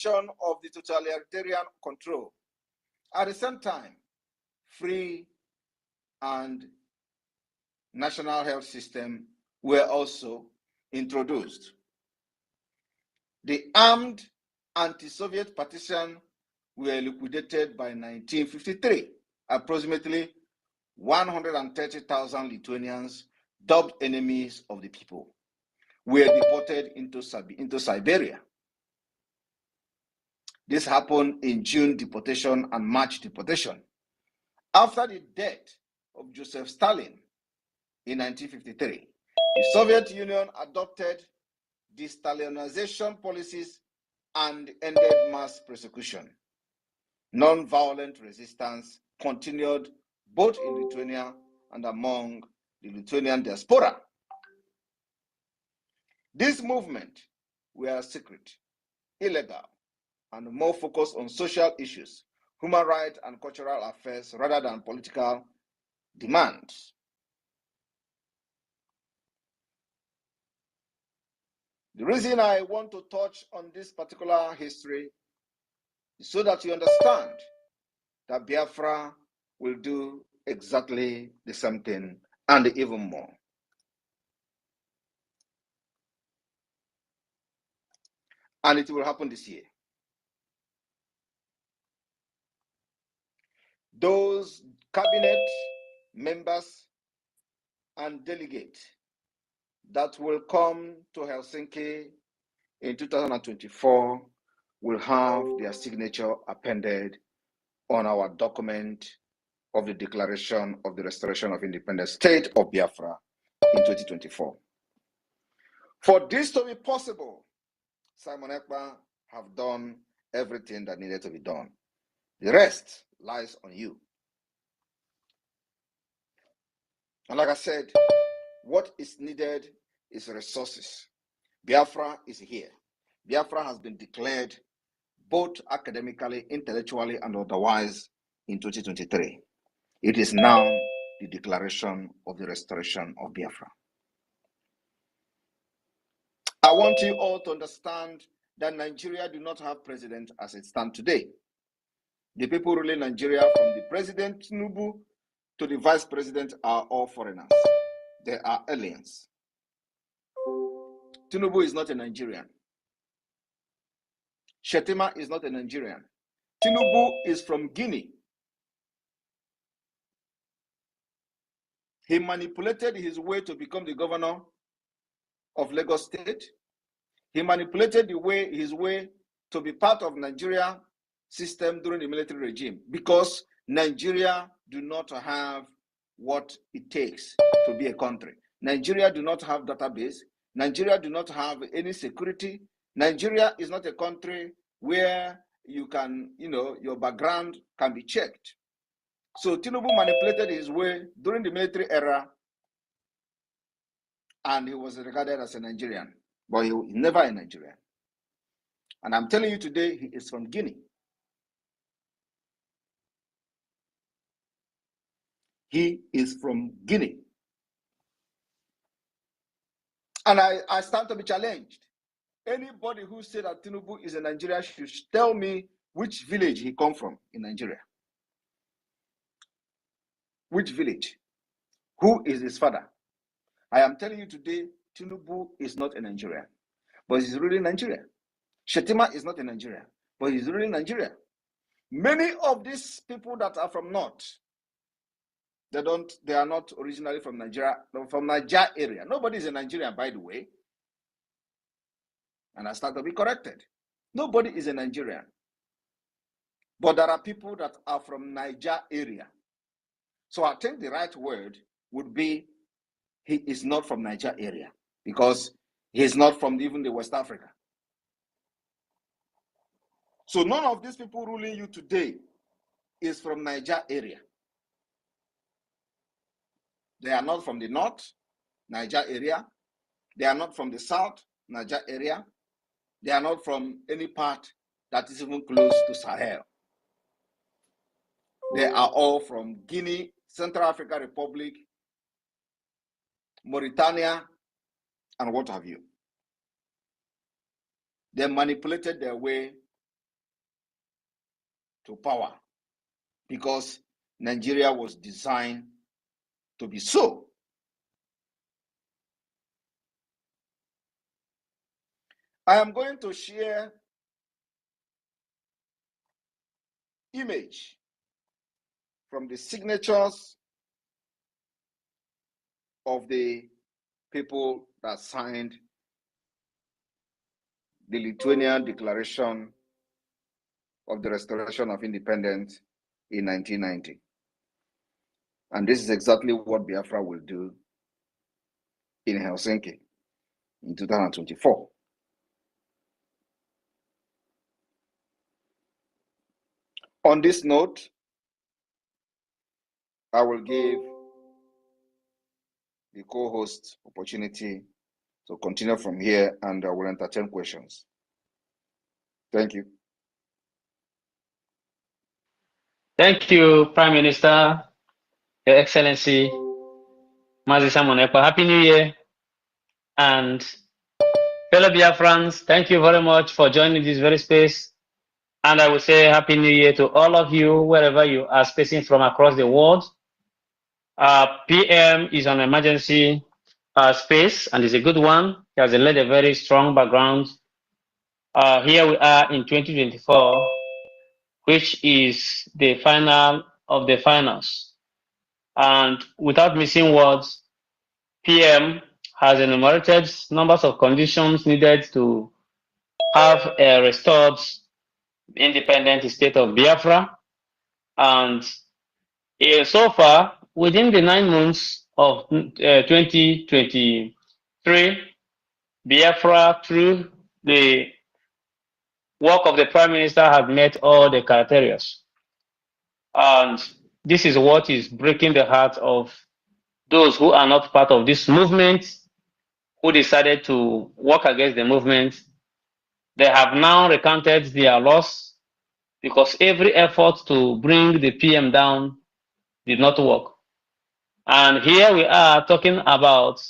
of the totalitarian control. At the same time, free and national health system were also introduced. The armed anti-Soviet partisan were liquidated by 1953. Approximately 130,000 Lithuanians, dubbed enemies of the people, were deported into Siberia. This happened in June deportation and March deportation. After the death of Joseph Stalin in 1953, the Soviet Union adopted de-Stalinization policies and ended mass persecution. Non-violent resistance continued both in Lithuania and among the Lithuanian diaspora. These movements were secret, illegal, and more focused on social issues, human rights, and cultural affairs rather than political demands. The reason I want to touch on this particular history is so that you understand that Biafra will do exactly the same thing and even more. And it will happen this year. Those cabinet members and delegates that will come to Helsinki in 2024 will have their signature appended on our document of the Declaration of the Restoration of Independent State of Biafra in 2024. For this to be possible, Simon Ekpa have done everything that needed to be done. The rest lies on you. And like I said, what is needed is resources. Biafra is here. Biafra has been declared both academically, intellectually, and otherwise in 2023. It is now the Declaration of the Restoration of Biafra. I want you all to understand that Nigeria do not have president as it stands today. The people ruling Nigeria, from the President Tinubu to the Vice President, are all foreigners. They are aliens. Tinubu is not a Nigerian. Shetima is not a Nigerian. Tinubu is from Guinea. He manipulated his way to become the governor of Lagos State. He manipulated his way to be part of Nigeria system during the military regime, because Nigeria do not have what it takes to be a country. Nigeria do not have database. Nigeria do not have any security. Nigeria is not a country where you can, your background can be checked. So Tinubu manipulated his way during the military era, and he was regarded as a Nigerian, but he was never a Nigerian. And I'm telling you today, he is from Guinea. He is from Guinea. And I stand to be challenged. Anybody who said that Tinubu is a Nigerian should tell me which village he come from in Nigeria. Which village? Who is his father? I am telling you today, Tinubu is not a Nigerian, but he's really Nigerian. Shetima is not a Nigerian, but he's really Nigerian. Many of these people that are from North, they are not originally from Nigeria, from Niger area. Nobody is a Nigerian, by the way. And I start to be corrected. Nobody is a Nigerian. But there are people that are from Niger area. So I think the right word would be, he is not from Niger area, because he is not from even the West Africa. So none of these people ruling you today is from Niger area. They are not from the North, Niger area. They are not from the South, Niger area. They are not from any part that is even close to Sahel. They are all from Guinea, Central African Republic, Mauritania, and what have you. They manipulated their way to power, because Nigeria was designed to be so. I am going to share image from the signatures of the people that signed the Lithuanian Declaration of the Restoration of Independence in 1990. And this is exactly what Biafra will do in Helsinki in 2024. On this note, I will give the co-host opportunity to continue from here, and I will entertain questions. Thank you. Thank you, Prime Minister, Your Excellency, Mazi Samonepa. Happy New Year. And fellow Biafrans, thank you very much for joining this very space. And I will say Happy New Year to all of you, wherever you are spacing from across the world. PM is an emergency space, and it's a good one. He has led a very strong background. Here we are in 2024, which is the final of the finals. And without missing words, PM has enumerated numbers of conditions needed to have a restored independent state of Biafra. And so far, within the 9 months of 2023, Biafra, through the work of the Prime Minister, have met all the criteria. And this is what is breaking the heart of those who are not part of this movement, who decided to work against the movement. They have now recounted their loss because every effort to bring the PM down did not work. And here we are talking about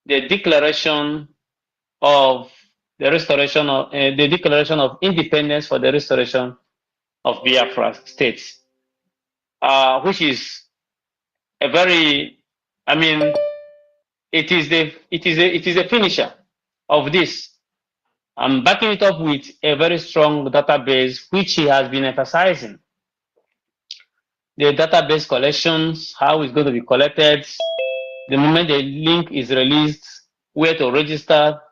the declaration of the restoration of the declaration of independence for the restoration of Biafra states, which is a very, I mean, it is the finisher of this. I'm backing it up with a very strong database, which he has been emphasizing. The database collections, how it's going to be collected, the moment the link is released, where to register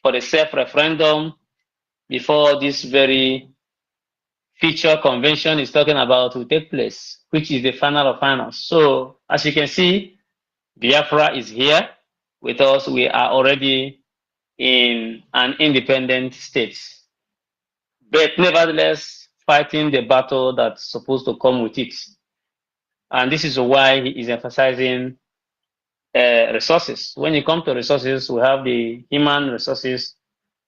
for the self-referendum before this very feature convention is talking about will take place, which is the final of finals. So as you can see, Biafra is here with us. We are already in an independent state, but nevertheless fighting the battle that's supposed to come with it. And this is why he is emphasizing resources. When it comes to resources, we have the human resources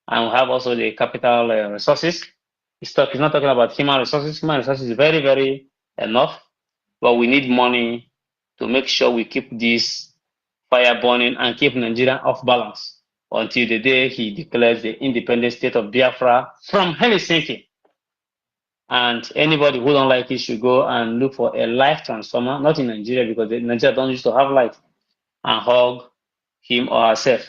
and we have also the capital resources. He's not talking about human resources. Human resources is very, very enough, but we need money to make sure we keep this fire burning and keep Nigeria off balance until the day he declares the independent state of Biafra from Helsinki. And anybody who don't like it should go and look for a life transformer, not in Nigeria, because Nigeria don't used to have light, and hug him or herself.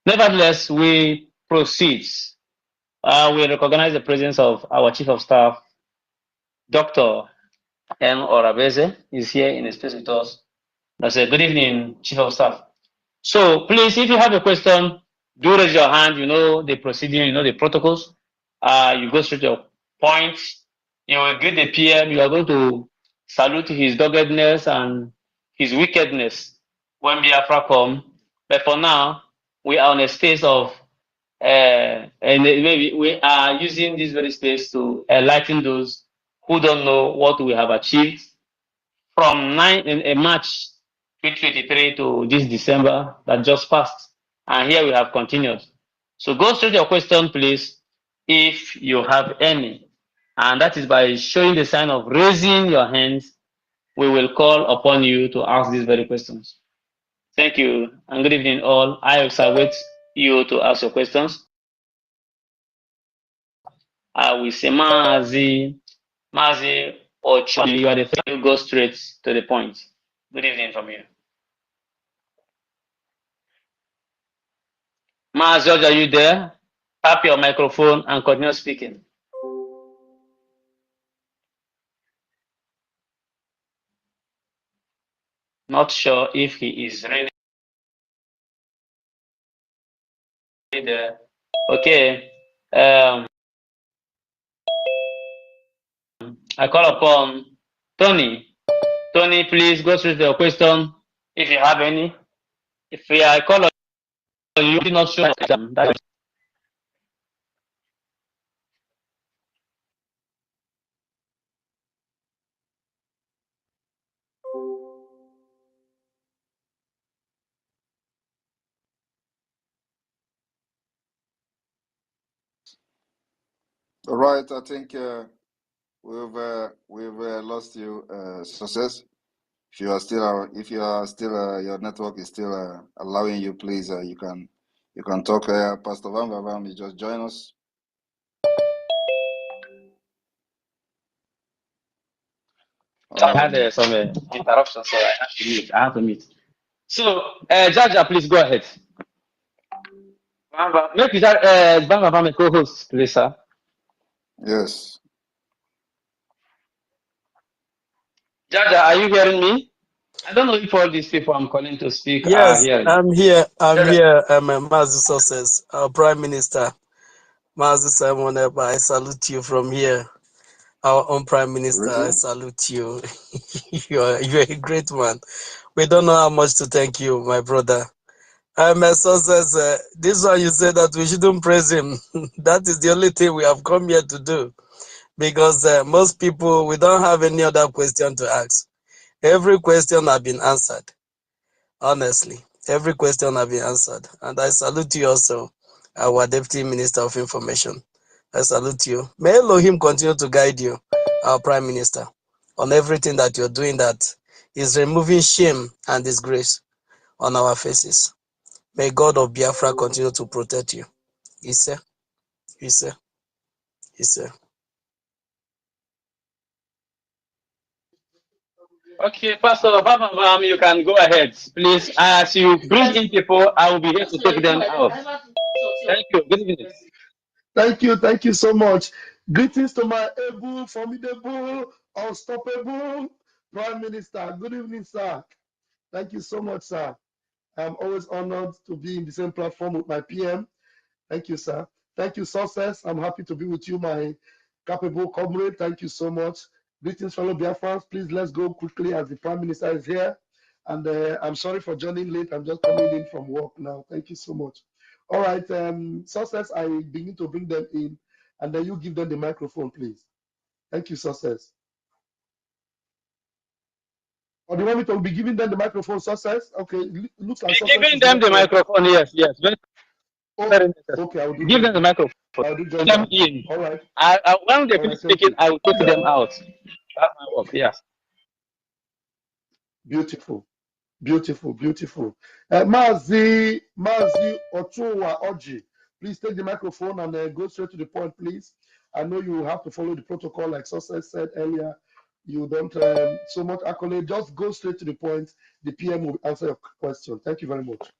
Nevertheless, we proceed. We recognize the presence of our Chief of Staff, Dr. M. Orabeze, is here in the space with us. That's a good evening, Chief of Staff. So please, if you have a question, do raise your hand. You know the procedure, you know the protocols. You go straight to your point. You will greet the PM. You are going to salute his doggedness and his wickedness when Biafra come. But for now, we are on a stage of, and maybe we are using this very space to enlighten those who don't know what we have achieved from March 2023 to this December that just passed. And here we have continued. So go straight to your question, please, if you have any. And that is by showing the sign of raising your hands, we will call upon you to ask these very questions. Thank you, and good evening all. I will wait you to ask your questions. I will say Mazi Mazi or Choni, you are the third. You go straight to the point. Good evening from you. Mazi, are you there? Tap your microphone and continue speaking. Not sure if he is really there. Okay. I call upon Tony. Tony, please go through the question if you have any. If I call on you, do not show that. All right, I think we've lost you, success. If you are still, your network is still allowing you, please, you can talk. Pastor Van Van, you just join us. I had some interruption, so I have to mute. So, Jaja, please go ahead. Make Bamba co-host, please, sir. Yes. Jaja, are you hearing me? I don't know if all these people I'm calling to speak are Yes, hearing. I'm here. I'm here. Mazi Success, our Prime Minister, Mazi Simon Eba. I salute you from here. Our own Prime Minister, I salute you. you're a great man. We don't know how much to thank you, my brother. Success. This one you said that we shouldn't praise him. That is the only thing we have come here to do, because most people, we don't have any other question to ask. Every question has been answered. Honestly, every question has been answered. And I salute you also, our Deputy Minister of Information. I salute you. May Elohim continue to guide you, our Prime Minister, on everything that you're doing that is removing shame and disgrace on our faces. May God of Biafra continue to protect you. Ise, Ise, Ise. Okay, Pastor Bamba, you can go ahead. Please, as you bring in people, I will be here to take them out. Thank you. Good evening. Thank you so much. Greetings to my able, formidable, unstoppable Prime Minister. Good evening, sir. Thank you so much, sir. I'm always honored to be in the same platform with my PM. Thank you, sir. Thank you, Success. I'm happy to be with you, my capable comrade. Thank you so much. Greetings, fellow Biafrans. Please, let's go quickly as the Prime Minister is here. And I'm sorry for joining late. I'm just coming in from work now. Thank you so much. All right, Success, I begin to bring them in, and then you give them the microphone, please. Thank you, Success. Or do you want me to be giving them the microphone, Success? Okay, looks like Success Giving is them the not microphone, yes. Very necessary. okay, I'll do Give them just the that. microphone. I'll do just Them that. in. All right. When they All finish right, thank speaking, you. I will take them out. That's my work, yes. Beautiful. Beautiful, beautiful. Mazi Ochoa Oji, please take the microphone and go straight to the point, please. I know you have to follow the protocol, like Success said earlier. You don't so much accolade. Just go straight to the point. The PM will answer your question. Thank you very much.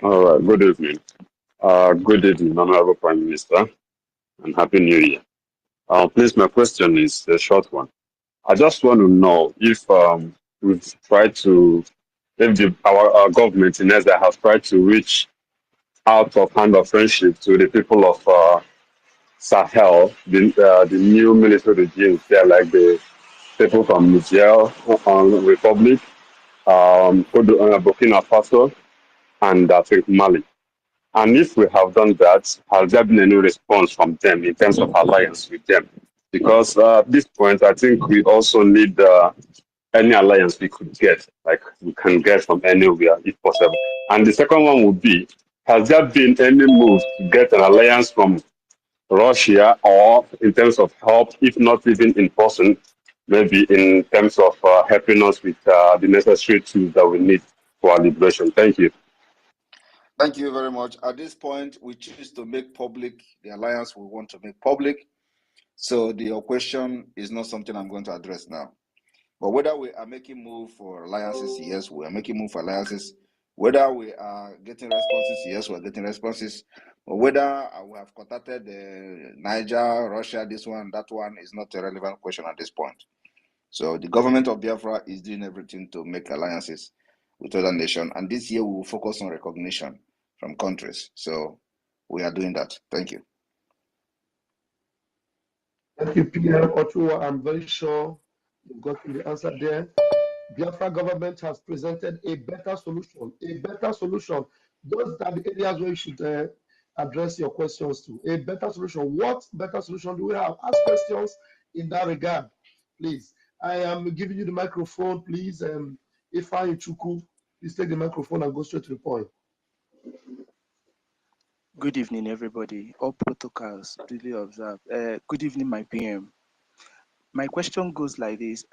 All right, good evening. Good evening, Honorable Prime Minister, and Happy New Year. Please, my question is a short one. I just want to know if we've tried to, if our government in Ezra has tried to reach out of hand of friendship to the people of Sahel, the new military regimes there, like the people from Niger, Republic, Burkina Faso, and I think Mali. And if we have done that, has there been any response from them in terms of alliance with them? Because at this point, I think we also need any alliance we could get, like we can get from anywhere if possible. And the second one would be, has there been any move to get an alliance from Russia, or in terms of help, if not even in person, maybe in terms of helping us with the necessary tools that we need for our liberation? Thank you. Thank you very much. At this point, we choose to make public the alliance we want to make public. So your question is not something I'm going to address now. But whether we are making move for alliances, yes, we are making move for alliances. Whether we are getting responses, yes, we are getting responses. But whether we have contacted Niger, Russia, this one, that one is not a relevant question at this point. So the government of Biafra is doing everything to make alliances with other nations. And this year we will focus on recognition from countries. So we are doing that. Thank you. Thank you, PM Ochoa. I'm very sure you've gotten the answer there. Biafra government has presented a better solution. A better solution. Those are the areas where you should address your questions to. A better solution. What better solution do we have? Ask questions in that regard, please. I am giving you the microphone, please. Ifeanyi Chukwu, please take the microphone and go straight to the point. Good evening, everybody. All protocols duly observed. Good evening, my PM. My question goes like this.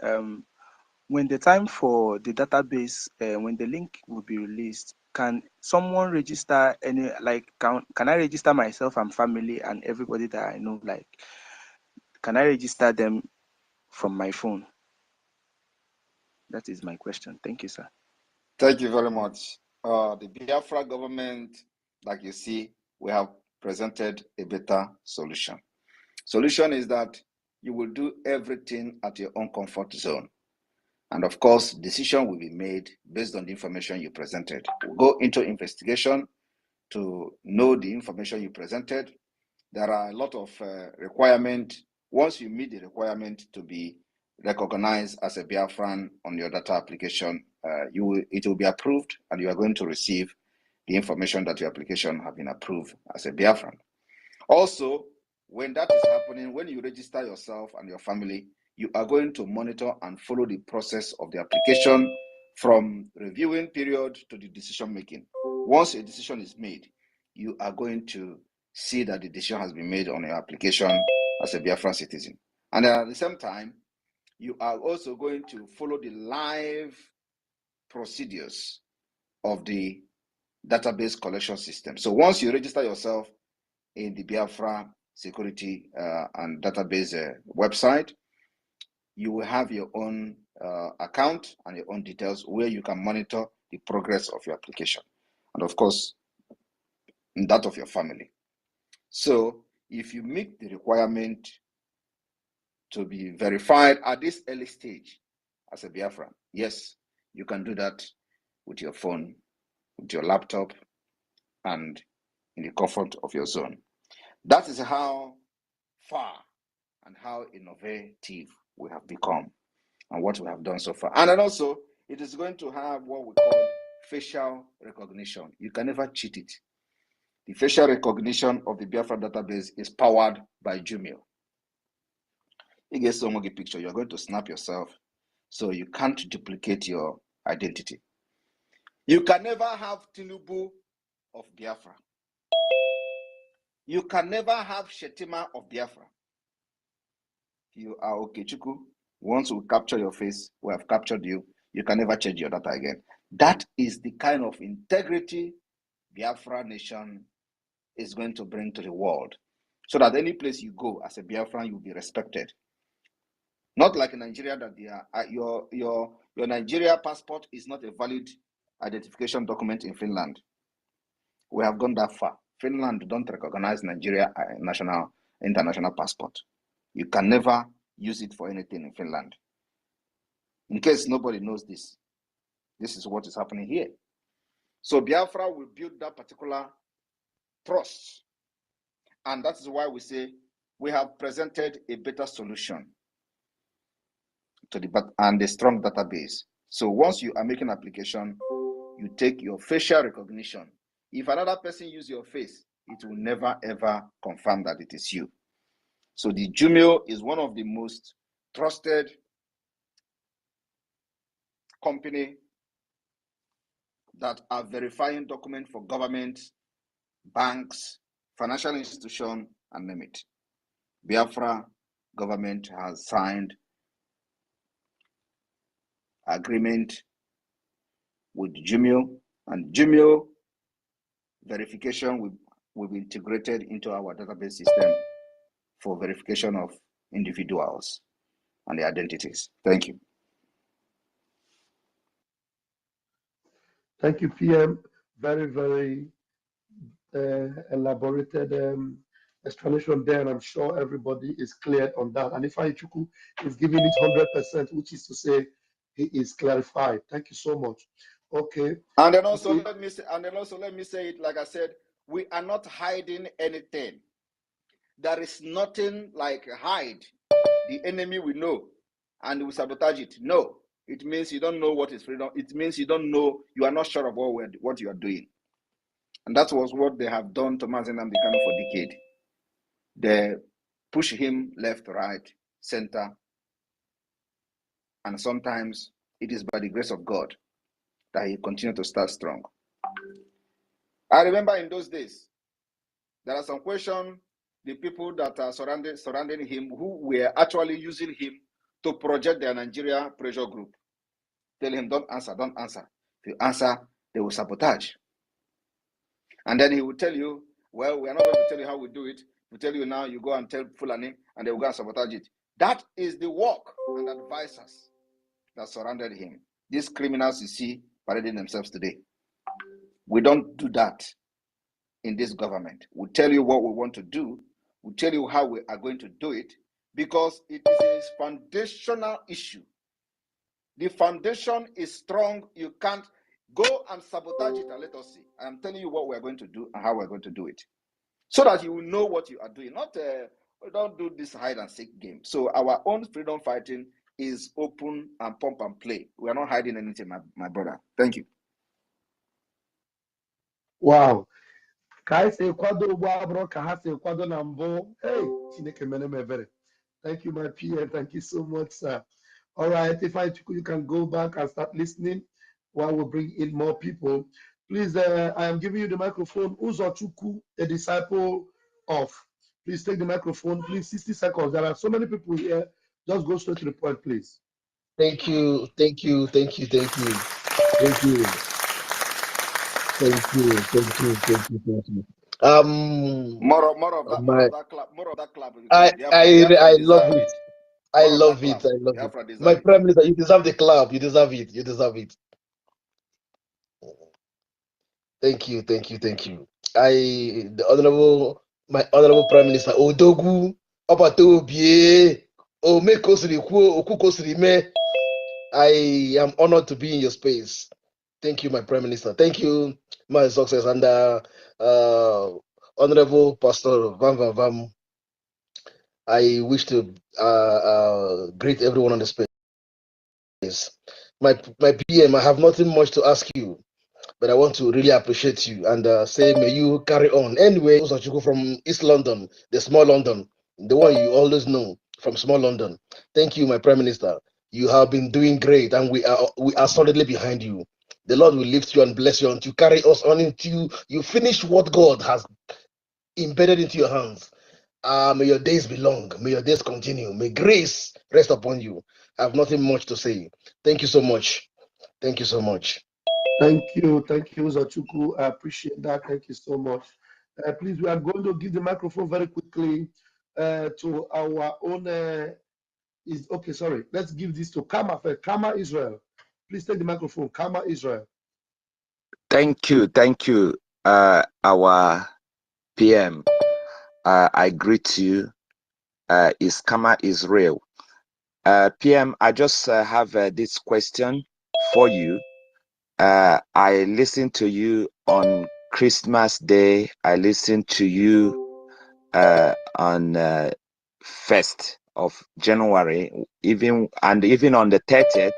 When the time for the database, when the link will be released, can someone register can I register myself and family and everybody that I know? Like, can I register them from my phone? That is my question. Thank you, sir. Thank you very much. The Biafra government, like you see, we have presented a better solution. Solution is that you will do everything at your own comfort zone. And of course, decision will be made based on the information you presented. We'll go into investigation to know the information you presented. There are a lot of requirements. Once you meet the requirement to be recognized as a Biafran on your data application, it will be approved and you are going to receive the information that your application has been approved as a Biafran. Also, when that is happening, when you register yourself and your family, you are going to monitor and follow the process of the application from reviewing period to the decision making. Once a decision is made, you are going to see that the decision has been made on your application as a Biafran citizen. And at the same time, you are also going to follow the live procedures of the database collection system. So once you register yourself in the Biafra security and database website, you will have your own account and your own details where you can monitor the progress of your application. And of course, that of your family. So if you meet the requirement to be verified at this early stage as a Biafran, yes, you can do that with your phone, with your laptop, and in the comfort of your zone. That is how far and how innovative we have become and what we have done so far. And then also, it is going to have what we call facial recognition. You can never cheat it. The facial recognition of the Biafra database is powered by Jumio. You get some of the picture, you're going to snap yourself, so you can't duplicate your identity. You can never have Tinubu of Biafra. You can never have Shetima of Biafra. You are Okechukwu. Once we capture your face, we have captured you. You can never change your data again. That is the kind of integrity Biafra nation is going to bring to the world. So that any place you go as a Biafran, you'll be respected. Not like in Nigeria that they are, your Nigeria passport is not a valid identification document in Finland. We have gone that far. Finland don't recognize Nigeria international passport. You can never use it for anything in Finland. In case nobody knows this, this is what is happening here. So Biafra will build that particular trust. And that is why we say we have presented a better solution to and a strong database. So once you are making an application, you take your facial recognition. If another person uses your face, it will never ever confirm that it is you. So the Jumio is one of the most trusted company that are verifying documents for governments, banks, financial institutions, and name it. Biafra government has signed agreement with Jumio, and Jumio verification will be integrated into our database system for verification of individuals and their identities. Thank you. Thank you, PM. Very, very elaborated explanation there, and I'm sure everybody is clear on that. And if Ichuku is giving it 100%, which is to say he is clarified. Thank you so much. Okay. And then also let me say it like I said, we are not hiding anything. There is nothing like hide. The enemy we know and we sabotage it. No, it means you don't know what is freedom. It means you don't know, you are not sure of what you are doing. And that was what they have done to Mazi Nnamdi Kanu for decades. They push him left, right, center. And sometimes it is by the grace of God that he continued to start strong. I remember in those days, there are some questions the people that are surrounding him who were actually using him to project their Nigeria pressure group. Tell him, don't answer, don't answer. If you answer, they will sabotage. And then he will tell you, well, we are not going to tell you how we do it. We tell you now, you go and tell Fulani, and they will go and sabotage it. That is the work and advisors that surrounded him. These criminals you see parading themselves today. We don't do that in this government. We tell you what we want to do. We tell you how we are going to do it because it is a foundational issue. The foundation is strong. You can't go and sabotage it and let us see. I'm telling you what we're going to do and how we're going to do it. So that you will know what you are doing. Not, we don't do this hide and seek game. So our own freedom fighting is open and pump and play. We are not hiding anything, my brother. Thank you. Wow. Hey, Chineke mene me ebere. Thank you, my PM. Thank you so much, sir. All right, if you can go back and start listening while we bring in more people. Please, I am giving you the microphone. Uzochukwu, a disciple of. Please take the microphone. Please, 60 seconds. There are so many people here. Just go straight to the point, please. Thank you, thank you, thank you, thank you, thank you, thank you, thank you, thank you, thank you. More of that clap. I love it. I love it. I love it. My Prime Minister, you deserve the clap. You deserve it. You deserve it. Thank you, thank you, thank you. My honorable Prime Minister, Odogu, Opatobie, Omekosiri Kwo, Okukosiri Me. I am honored to be in your space. Thank you, my Prime Minister. Thank you, my success, and Honorable Pastor Vam Vam Vam. I wish to greet everyone on the space. My PM, I have nothing much to ask you, but I want to really appreciate you and say, may you carry on. Anyway, Uzochukwu from East London, the small London, the one you always know from small London. Thank you, my Prime Minister. You have been doing great, and we are solidly behind you. The Lord will lift you and bless you until you carry us on until you finish what God has embedded into your hands. May your days be long. May your days continue. May grace rest upon you. I have nothing much to say. Thank you so much. Thank you so much. Thank you, Uzochukwu. I appreciate that. Thank you so much. Please, we are going to give the microphone very quickly to our own. Sorry. Let's give this to Kama first. Kama Israel. Please take the microphone. Kama Israel. Thank you, our PM. I greet you. Is Kama Israel. PM, I just have this question for you. I listened to you on Christmas Day. I listened to you on 1st of January, even on the 30th.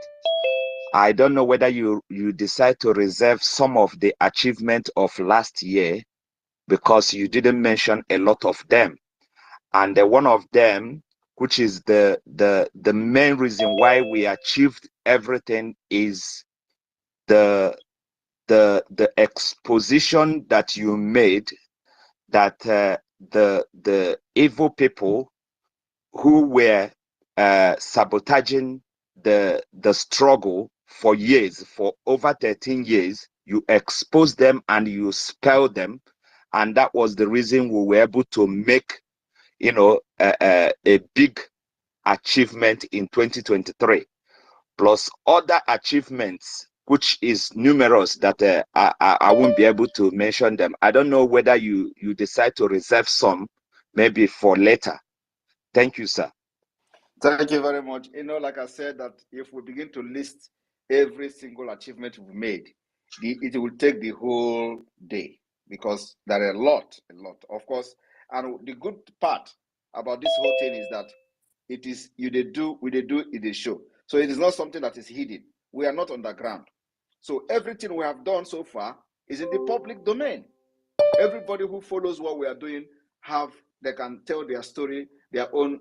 I don't know whether you decide to reserve some of the achievement of last year because you didn't mention a lot of them. And one of them, which is the main reason why we achieved everything, is the exposition that you made that the evil people who were sabotaging the struggle for years, for over 13 years, you exposed them and you expelled them, and that was the reason we were able to make, a big achievement in 2023, plus other achievements, which is numerous that I won't be able to mention them. I don't know whether you decide to reserve some, maybe for later. Thank you, sir. Thank you very much. Like I said, that if we begin to list every single achievement we've made, it will take the whole day, because there are a lot, of course. And the good part about this whole thing is that it is we they do it is show. So it is not something that is hidden. We are not underground. So everything we have done so far is in the public domain. Everybody who follows what we are doing they can tell their story, their own,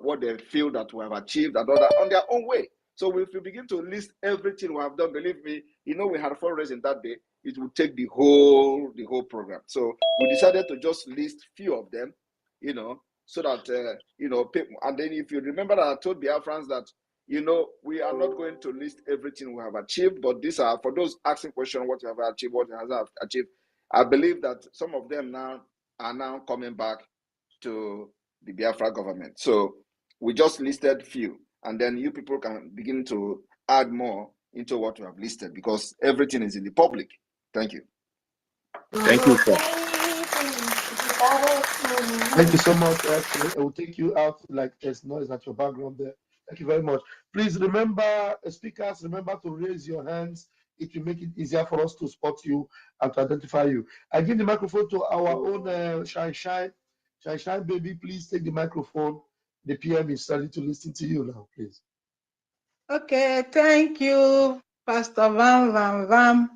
what they feel that we have achieved and all that on their own way. So if we begin to list everything we have done, believe me, we had fundraising that day, it would take the whole program. So we decided to just list few of them, so that people, and then if you remember that I told Biafrans that we are not going to list everything we have achieved, but these are for those asking questions what you have achieved, what you have achieved. I believe that some of them now are coming back to the Biafra government. So we just listed few, and then you people can begin to add more into what we have listed, because everything is in the public. Thank you. Thank you, sir. Thank you so much. Actually, I will take you out like there's noise at your background there. Thank you very much. Please remember, speakers, remember to raise your hands. It will make it easier for us to spot you and to identify you. I give the microphone to our own Shine baby. Please take the microphone. The PM is ready to listen to you now, please. Okay, thank you, Pastor Vam.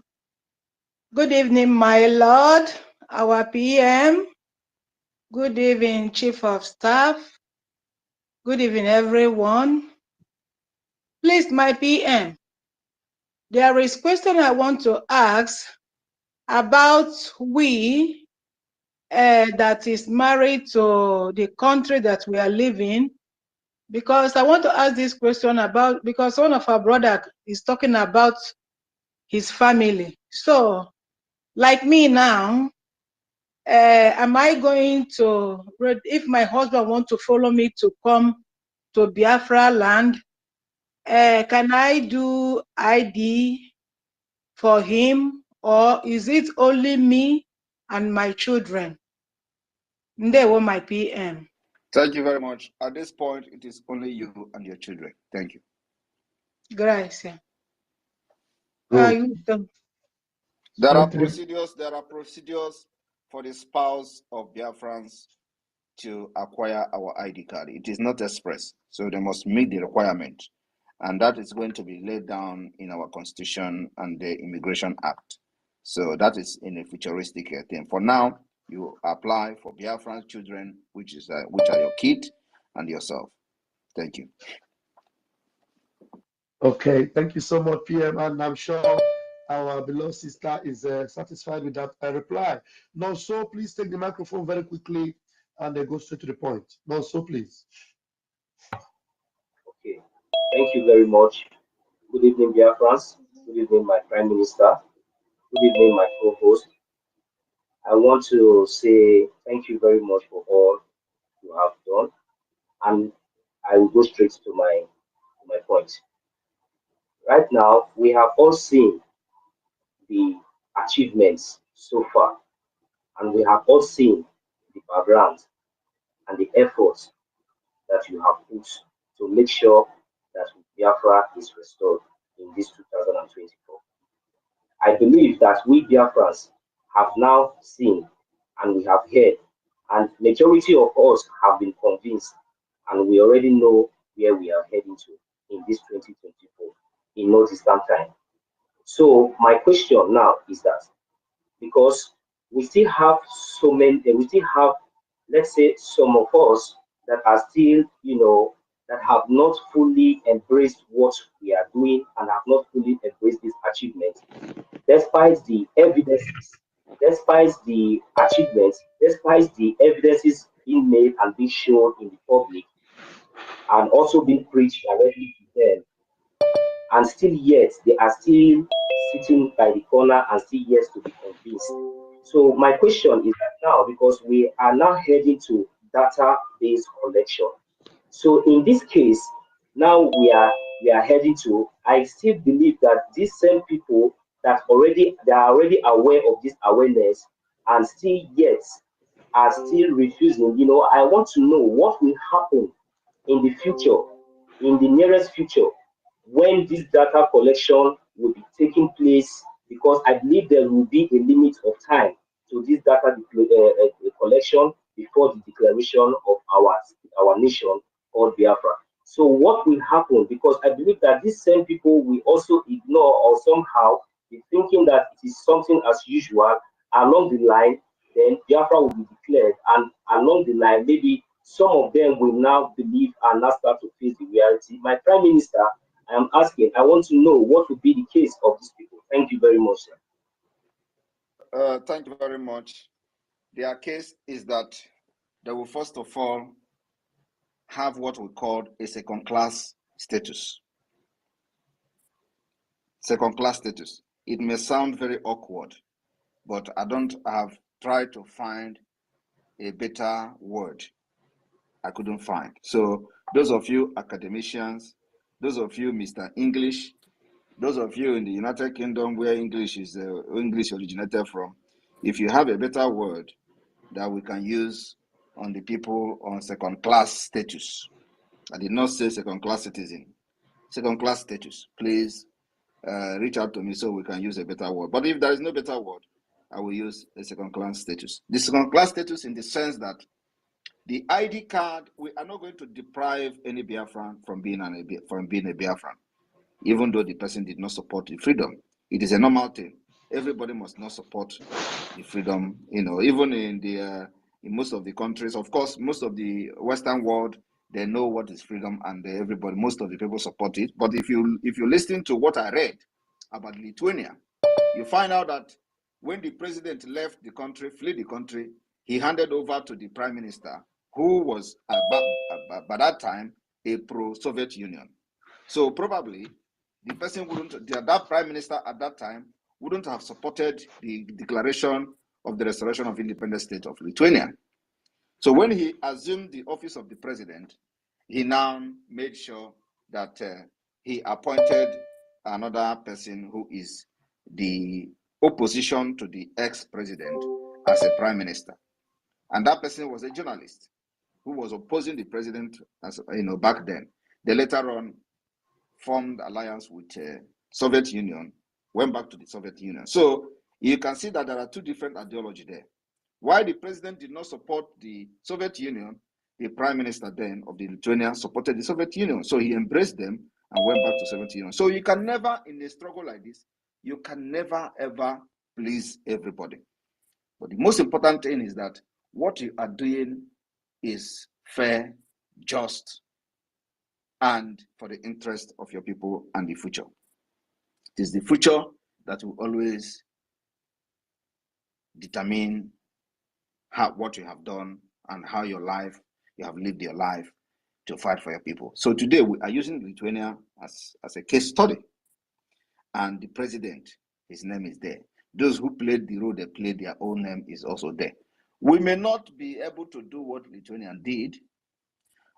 Good evening, my Lord, our PM. Good evening, Chief of Staff. Good evening, everyone. Please, my PM, there is a question I want to ask about we that is married to the country that we are living, because I want to ask this question about, because one of our brother is talking about his family. So, like me now, am I going to, if my husband wants to follow me to come to Biafra land, can I do ID for him, or is it only me and my children? They were my PM. Thank you very much. At this point, it is only you and your children. Thank you. Gracias. There are procedures for the spouse of Biafrans to acquire our ID card. It is not express, so they must meet the requirement, and that is going to be laid down in our Constitution and the Immigration Act. So that is in a futuristic thing. For now, you apply for Biafran children, which are your kid and yourself. Thank you. Okay, thank you so much, PM, and I'm sure our beloved sister is satisfied with that reply. No, so please take the microphone very quickly and go straight to the point. No, so please. Okay, thank you very much. Good evening, dear friends. Good evening, my Prime Minister. Good evening, my co-host. I want to say thank you very much for all you have done, and I will go straight to my point. Right now, we have all seen the achievements so far, and we have all seen the background and the efforts that you have put to make sure that Biafra is restored in this 2024. I believe that we Biafrans have now seen and we have heard, and majority of us have been convinced, and we already know where we are heading to in this 2024 in no distant time. So my question now is that, because we still have so many, we still have, let's say, some of us that are still, that have not fully embraced what we are doing and have not fully embraced this achievement, despite the evidences, despite the achievements, despite the evidences being made and being shown in the public, and also being preached directly to them, and still yet they are still sitting by the corner and still yet to be convinced. So my question is that now, because we are now heading to data-based collection, So in this case, now we are heading to. I still believe that these same people they are already aware of this awareness and still yet are still refusing. I want to know what will happen in the future, in the nearest future, when this data collection will be taking place, because I believe there will be a limit of time to this data collection before the declaration of our nation called Biafra. So what will happen? Because I believe that these same people will also ignore or somehow be thinking that it is something as usual along the line. Then Biafra will be declared, and along the line, maybe some of them will now believe and now start to face the reality. My Prime Minister, I am asking, I want to know what will be the case of these people. Thank you very much, sir. Thank you very much. Their case is that they will first of all have what we call a second-class status. Second-class status. It may sound very awkward, but I have tried to find a better word. I couldn't find. So those of you academicians, those of you Mr. English, those of you in the United Kingdom where English originated from, if you have a better word that we can use on the people on second-class status. I did not say second-class citizen. Second-class status. Please reach out to me so we can use a better word. But if there is no better word, I will use a second-class status. The second-class status in the sense that the ID card, we are not going to deprive any Biafran from being a Biafran, even though the person did not support the freedom. It is a normal thing. Everybody must not support the freedom, even in most of the countries. Of course, most of the Western world, they know what is freedom, and most of the people support it. But if you listen to what I read about Lithuania, you find out that when the president left the country, fled the country, he handed over to the prime minister, who was by that time a pro-Soviet Union. So probably the person that prime minister at that time wouldn't have supported the declaration of the restoration of independent state of Lithuania. So when he assumed the office of the president, he now made sure that he appointed another person who is the opposition to the ex-president as a prime minister. And that person was a journalist who was opposing the president back then. They later on formed alliance with Soviet Union, went back to the Soviet Union. So you can see that there are two different ideologies there. Why the president did not support the Soviet Union, the prime minister then of the Lithuania supported the Soviet Union. So he embraced them and went back to Soviet Union. So you can never, in a struggle like this, you can never ever please everybody. But the most important thing is that what you are doing is fair, just, and for the interest of your people and the future. It is the future that will always determine what you have done and how you have lived your life to fight for your people. So today we are using Lithuania as a case study. And the president, his name is there. Those who played the role they played, their own name is also there. We may not be able to do what Lithuania did.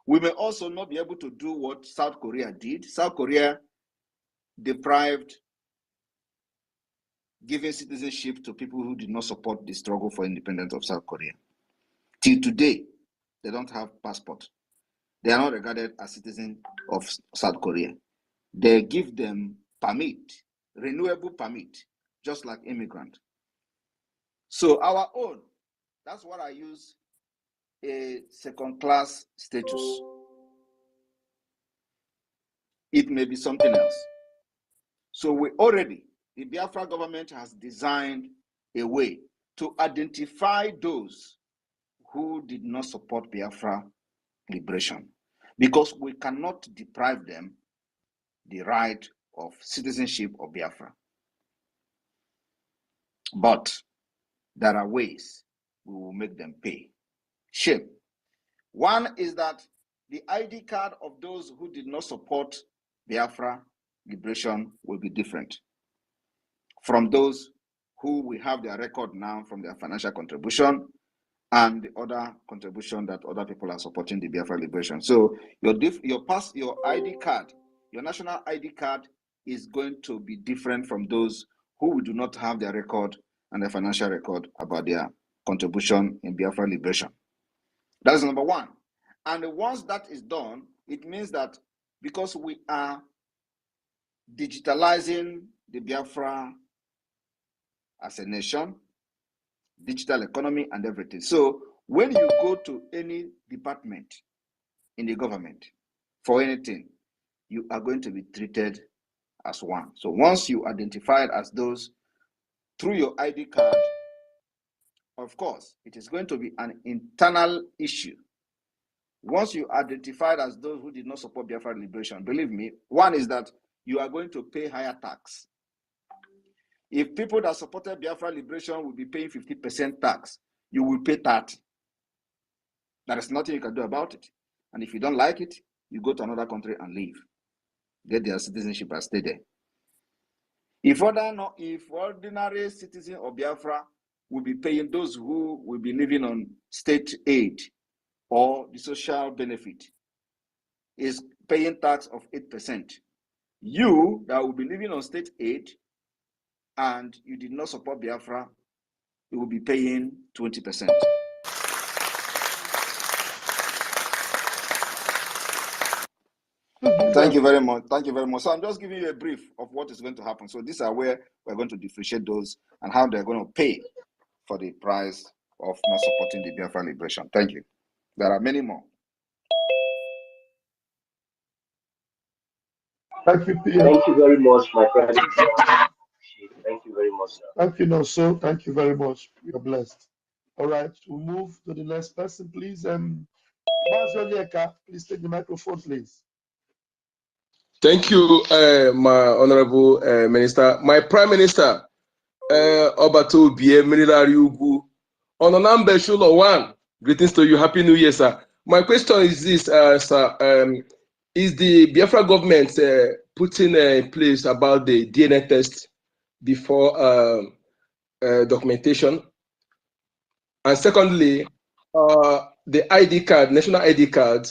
We may also not be able to do what South Korea did. South Korea deprived giving citizenship to people who did not support the struggle for independence of South Korea. Till today, they don't have passport. They are not regarded as citizens of South Korea. They give them permit, renewable permit, just like immigrant. So our own, that's what I use, a second-class status. It may be something else. So the Biafra government has designed a way to identify those who did not support Biafra liberation, because we cannot deprive them the right of citizenship of Biafra. But there are ways we will make them pay. Shame. One is that the ID card of those who did not support Biafra liberation will be different from those who we have their record now from their financial contribution and the other contribution that other people are supporting the Biafra liberation. So your ID card, your national ID card is going to be different from those who do not have their record and their financial record about their contribution in Biafra liberation. That is number one. And once that is done, it means that because we are digitalizing the Biafra as a nation, digital economy and everything. So when you go to any department in the government for anything, you are going to be treated as one. So once you identified as those through your ID card, of course, it is going to be an internal issue. Once you identified as those who did not support Biafra liberation, believe me, one is that you are going to pay higher tax. If people that supported Biafra liberation will be paying 50% tax, you will pay 30%. There is nothing you can do about it. And if you don't like it, you go to another country and leave. Get their citizenship and stay there. If ordinary citizens of Biafra will be paying, those who will be living on state aid or the social benefit is paying tax of 8%. You that will be living on state aid and you did not support Biafra, you will be paying 20%. Thank you very much. Thank you very much. So I'm just giving you a brief of what is going to happen. So these are where we're going to differentiate those and how they're going to pay for the price of not supporting the Biafra liberation. Thank you. There are many more. Thank you, Pierre. Thank you very much, my friend. Thank you very much, sir. Thank you, Noso. Thank you very much. You're blessed. All right, we'll move to the next person, please. Please take the microphone, please. Thank you, my honorable minister. My prime minister, Obato Bie Minilari Ugu, Ononambe Shulo 1. Greetings to you. Happy New Year, sir. My question is this, sir. Is the Biafra government putting in place about the DNA test before documentation? And secondly, the ID card, national ID card,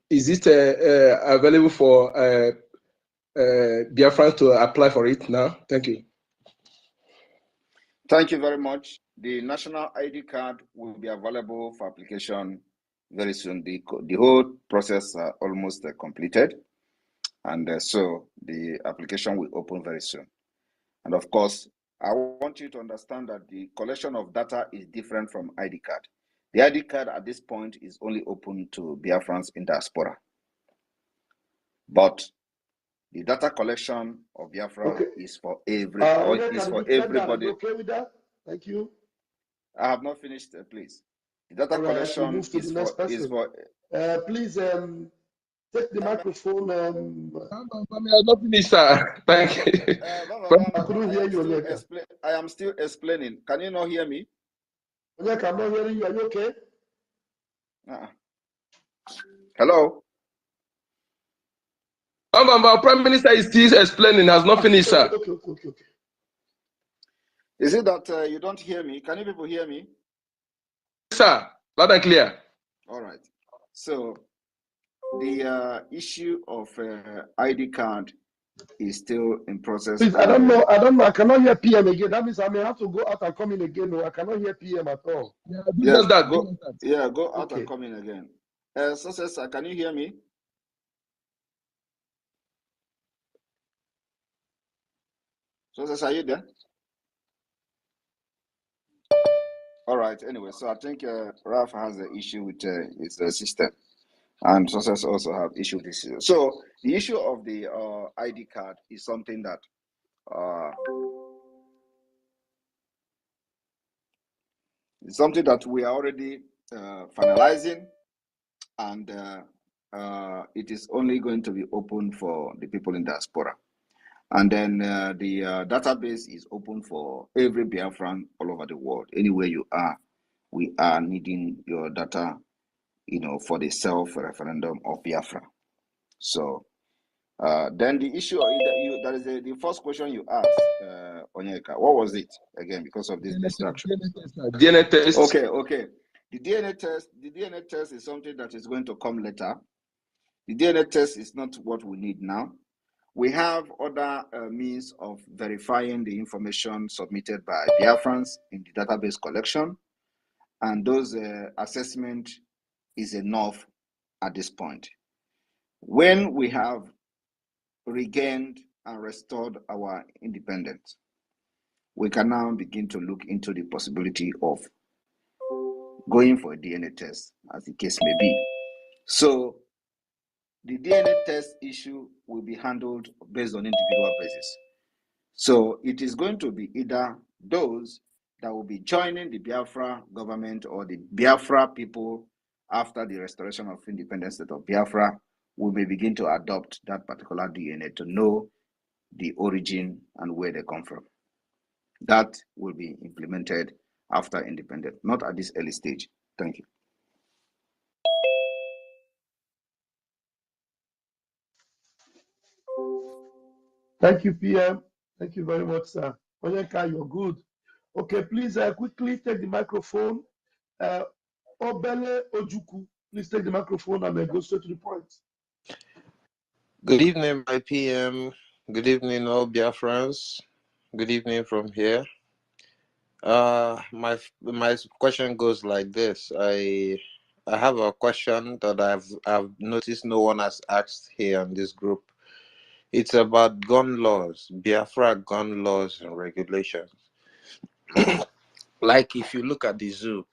is it available for Biafra to apply for it now? Thank you. Thank you very much. The national ID card will be available for application very soon. The whole process almost completed. And so the application will open very soon. And of course, I want you to understand that the collection of data is different from ID card. The ID card at this point is only open to Biafrans in diaspora. But the data collection of Biafra is for everybody. Okay with that? Thank you. I have not finished, please. The data collection is for please take the microphone. I'm not finished, sir. Thank you. I couldn't hear you. I am still explaining. Can you not hear me? Onyeka, I'm not hearing you. Are you okay? Hello? Prime Minister is still explaining, has not finished, sir. Okay. Is it that you don't hear me? Can you people hear me? Sir, loud and clear. All right. So the issue of ID card is still in process. Please, I don't know. I cannot hear PM again. That means I may have to go out and come in again. No, I cannot hear PM at all. Yes, go out and come in again. Success, can you hear me? Success, are you there? All right. Anyway, so I think Ralph has an issue with his system, and Success also have issue with this. So the issue of the ID card is something that we are already finalizing, and it is only going to be open for the people in diaspora. And then the database is open for every Biafran all over the world. Anywhere you are, we are needing your data, for the self-referendum of Biafra. So Then the issue that is the first question you asked, Onyeka. What was it again? Because of this distraction. DNA test. Okay. The DNA test is something that is going to come later. The DNA test is not what we need now. We have other means of verifying the information submitted by Biafrans in the database collection, and those assessment is enough at this point. When we have regained and restored our independence, we can now begin to look into the possibility of going for a DNA test, as the case may be. So the DNA test issue will be handled based on individual basis. So it is going to be either those that will be joining the Biafra government or the Biafra people after the restoration of independence state of Biafra will be begin to adopt that particular DNA to know the origin and where they come from. That will be implemented after independence, not at this early stage. Thank you. Thank you, PM. Thank you very much, sir. Onyeka, you're good. Okay, please quickly take the microphone. Obele Ojuku, please take the microphone and go straight to the point. Good evening, my PM. Good evening, all Biafrans. Good evening from here. My question goes like this. I have a question that I've noticed no one has asked here in this group. It's about gun laws, Biafra gun laws and regulations. Like if you look at the zoo,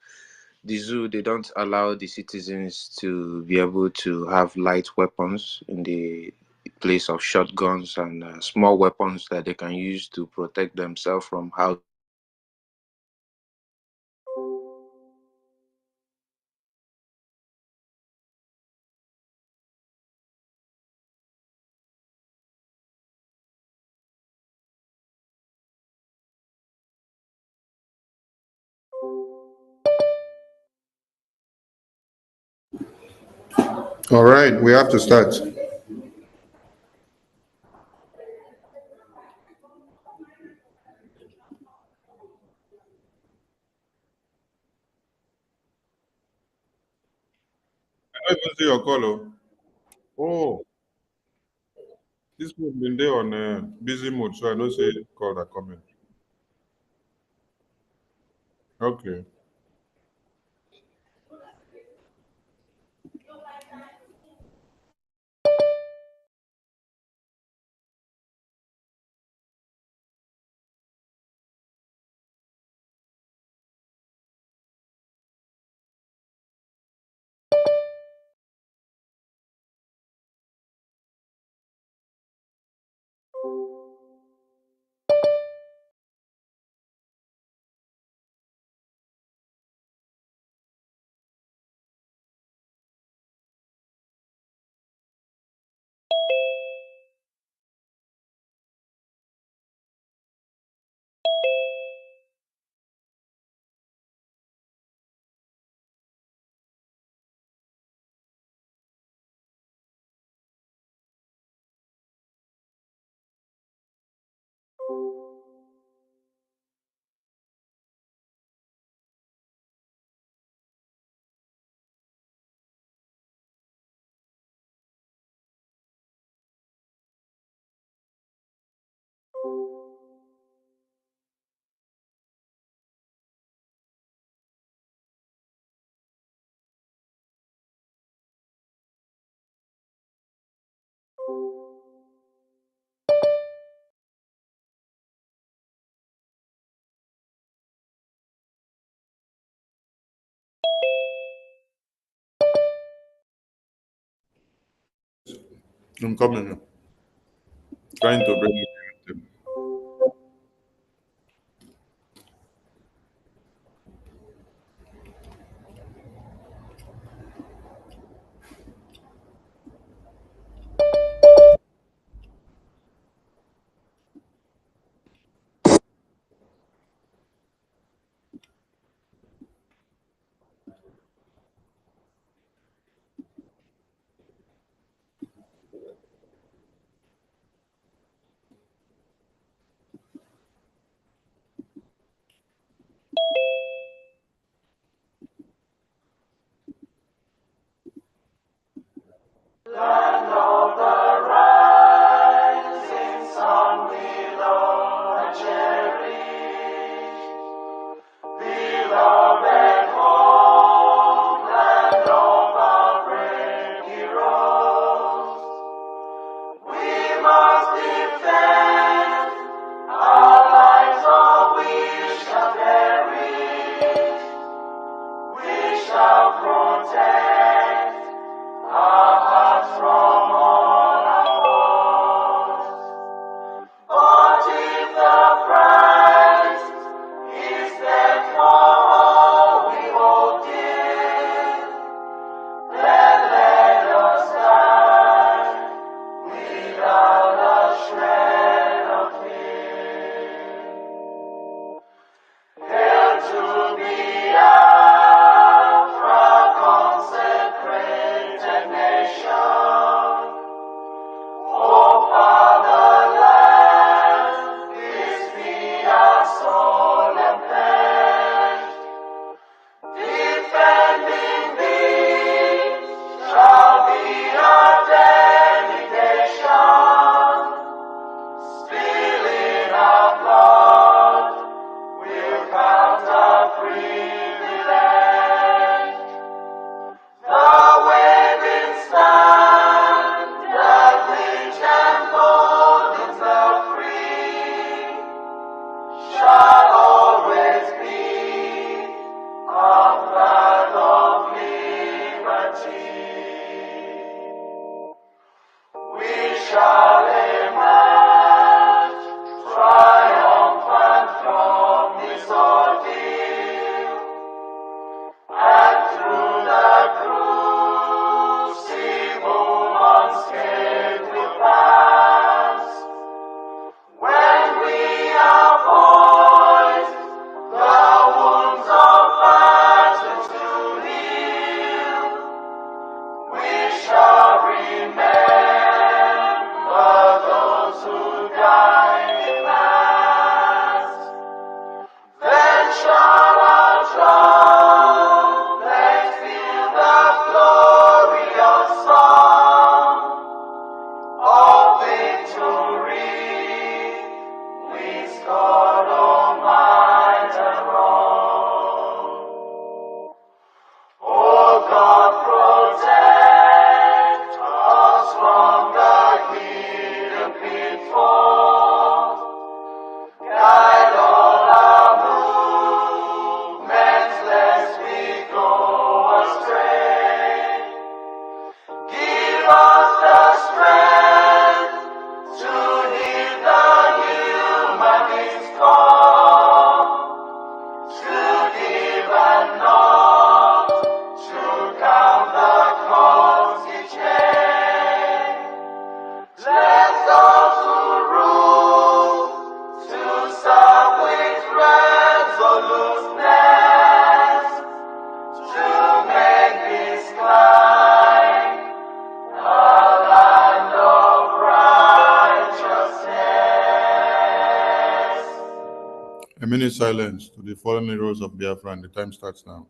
they don't allow the citizens to be able to have light weapons in the place of shotguns and small weapons that they can use to protect themselves from how. All right, we have to start. I don't even see your call. Oh, this one been there on busy mode, so I don't say call that comment. Okay. I'm coming. Trying to bring it. A minute silence to the fallen heroes of Biafra, and the time starts now.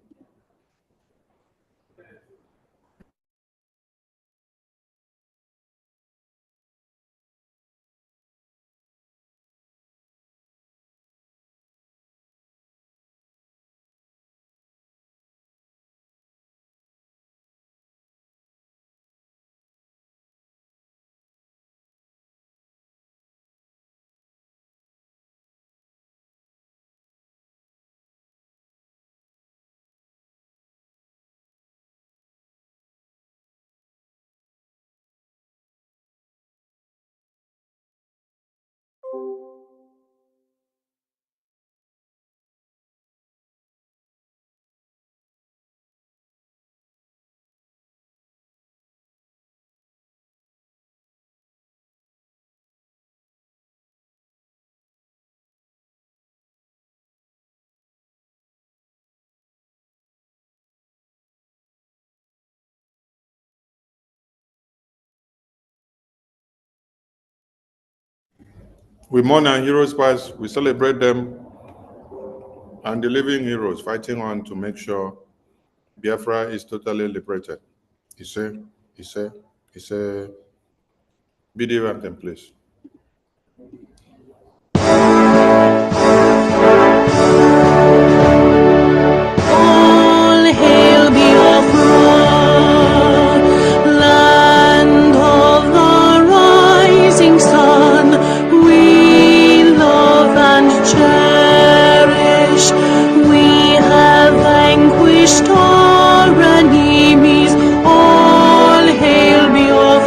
We mourn our heroes past, we celebrate them, and the living heroes fighting on to make sure Biafra is totally liberated. Video anthem, please. All hail Biafra, land of the rising sun. We love and cherish. We have vanquished our enemies. All hail Biafra.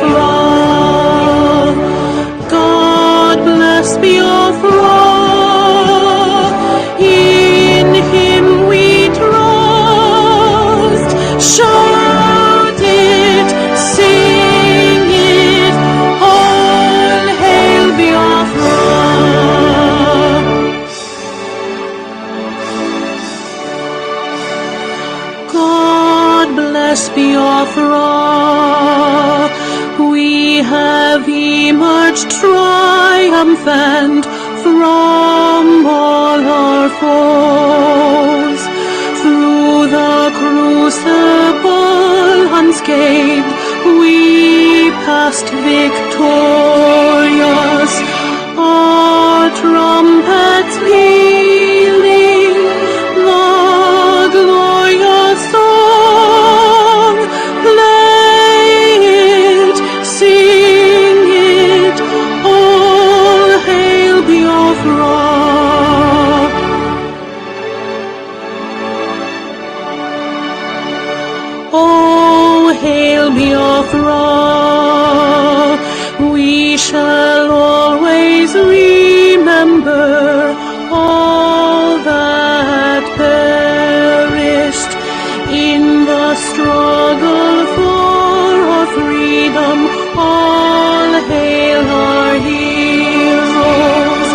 have emerged triumphant from all our foes. Through the crucible unscathed, we passed victorious. Our trumpets pealing, the glorious song, play it, sing it, all hail Biafra. Oh, hail Biafra, we shall always remember all that perished in the struggle for our freedom. All hail our heroes,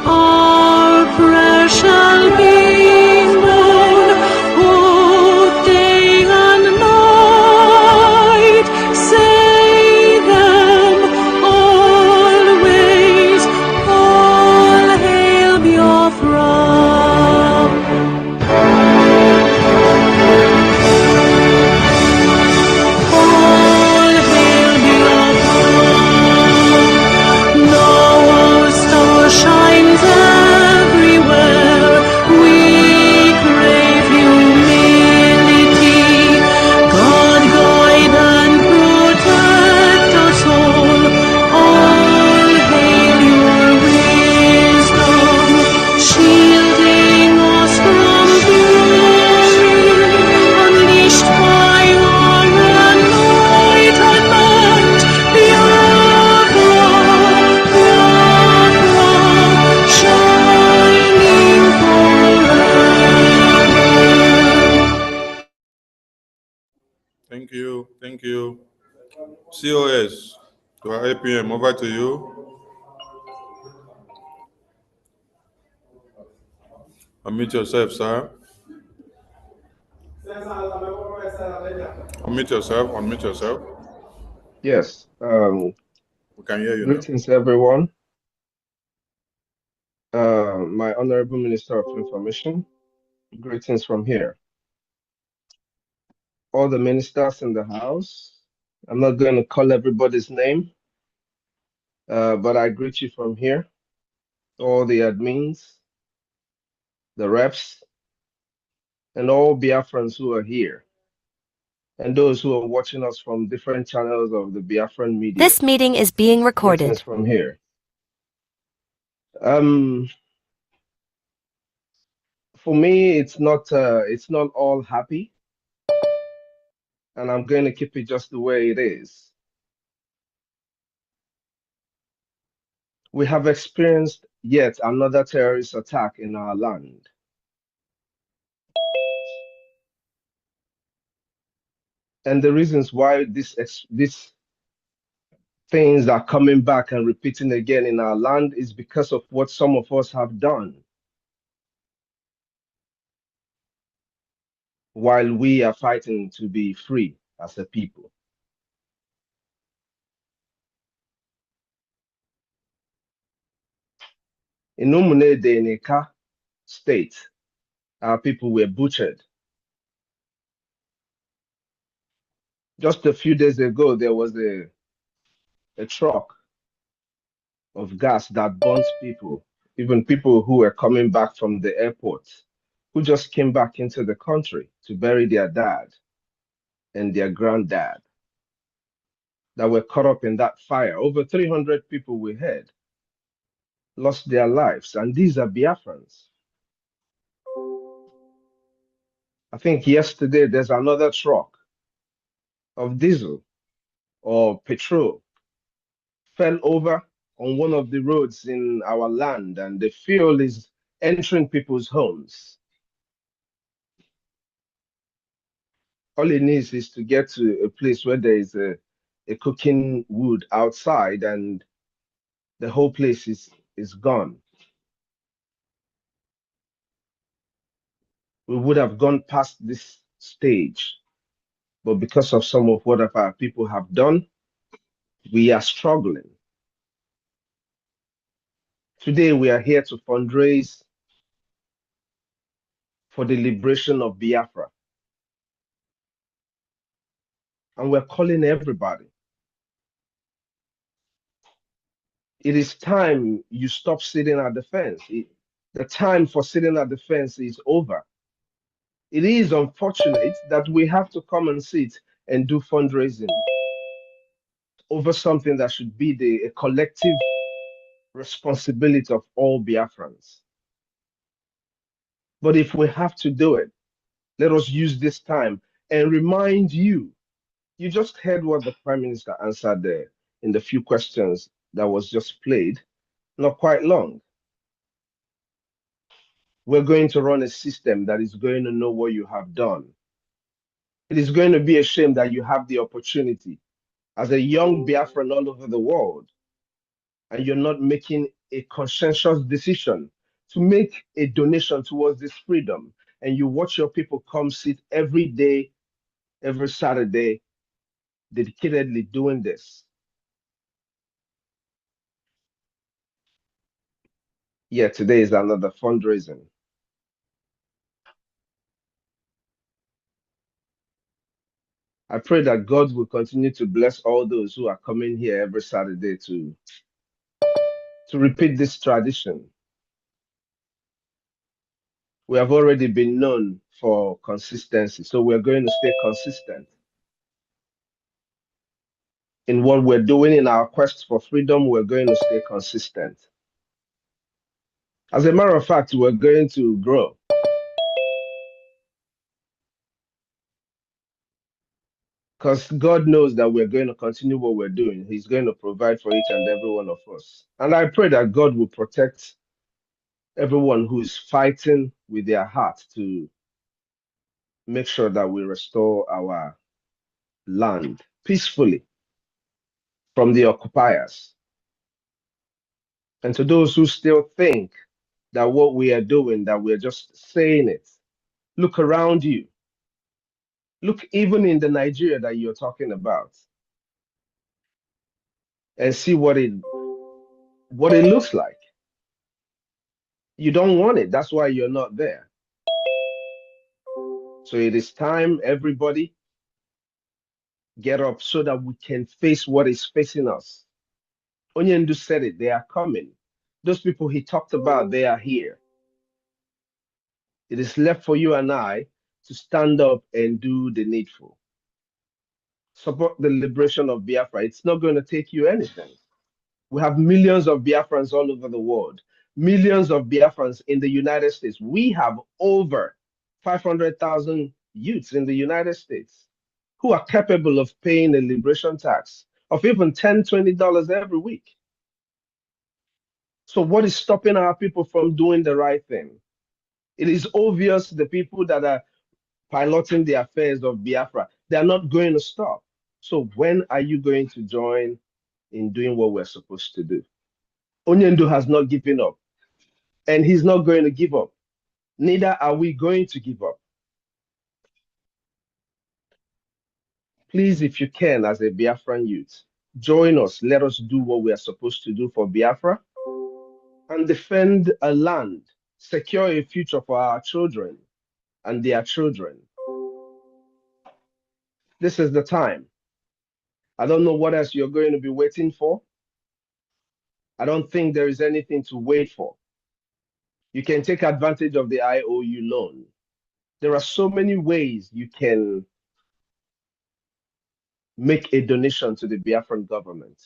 our prayer shall be known both day and night. Say them always, all hail Biafra. All hail Biafra. Now our star shines everywhere. We crave humility. God guide and protect us all. All hail your wisdom, shielding us from fury, unleashed by our enlightenment. Biafra, Biafra, shining forever. Thank you. Thank you. COS to our APM. Over to you. Unmute yourself, sir. Unmute yourself. Unmute yourself. Yes. We can hear you now. Greetings, everyone. My Honorable Minister of Information, greetings from here. All the ministers in the house, I'm not going to call everybody's name, but I greet you from here. All the admins, the reps, and all Biafrans who are here, and those who are watching us from different channels of the Biafran media. This meeting is being recorded. Greetings from here. For me, it's not all happy, and I'm going to keep it just the way it is. We have experienced yet another terrorist attack in our land. And the reasons why these things are coming back and repeating again in our land is because of what some of us have done while we are fighting to be free as a people. In Umune Deneka state, our people were butchered. Just a few days ago, there was a truck of gas that burnt people, even people who were coming back from the airport, who just came back into the country to bury their dad and their granddad that were caught up in that fire. Over 300 people we heard lost their lives, and these are Biafrans. I think yesterday there's another truck of diesel or petrol fell over on one of the roads in our land, and the fuel is entering people's homes. All it needs is to get to a place where there is a cooking wood outside, and the whole place is gone. We would have gone past this stage, but because of some of what our people have done, We are struggling. Today, we are here to fundraise for the liberation of Biafra. And we're calling everybody. It is time you stop sitting at the fence. The time for sitting at the fence is over. It is unfortunate that we have to come and sit and do fundraising over something that should be a collective responsibility of all Biafrans. But if we have to do it, let us use this time and remind you. You just heard what the Prime Minister answered there in the few questions that was just played, not quite long. We're going to run a system that is going to know what you have done. It is going to be a shame that you have the opportunity as a young Biafran all over the world, and you're not making a conscientious decision to make a donation towards this freedom. And you watch your people come sit every day, every Saturday, dedicatedly doing this. Yeah, today is another fundraising. I pray that God will continue to bless all those who are coming here every Saturday to repeat this tradition. We have already been known for consistency, so we're going to stay consistent in what we're doing in our quest for freedom. We're going to stay consistent. As a matter of fact, we're going to grow. Because God knows that we're going to continue what we're doing. He's going to provide for each and every one of us. And I pray that God will protect everyone who is fighting with their heart to make sure that we restore our land peacefully from the occupiers. And to those who still think that what we are doing, that we're just saying it, look around you. Look even in the Nigeria that you're talking about and see what it looks like. You don't want it. That's why you're not there. So it is time, everybody, get up so that we can face what is facing us. Onyendu said it, they are coming. Those people he talked about, they are here. It is left for you and I to stand up and do the needful. Support the liberation of Biafra. It's not going to take you anything. We have millions of Biafrans all over the world, millions of Biafrans in the United States. We have over 500,000 youths in the United States who are capable of paying a liberation tax of even $10, $20 every week. So what is stopping our people from doing the right thing? It is obvious the people that are piloting the affairs of Biafra, they are not going to stop. So when are you going to join in doing what we're supposed to do? Onyendu has not given up, and he's not going to give up. Neither are we going to give up. Please, if you can, as a Biafran youth, join us. Let us do what we are supposed to do for Biafra and defend a land, secure a future for our children and their children. This is the time. I don't know what else you're going to be waiting for. I don't think there is anything to wait for. You can take advantage of the IOU loan. There are so many ways you can make a donation to the Biafran government.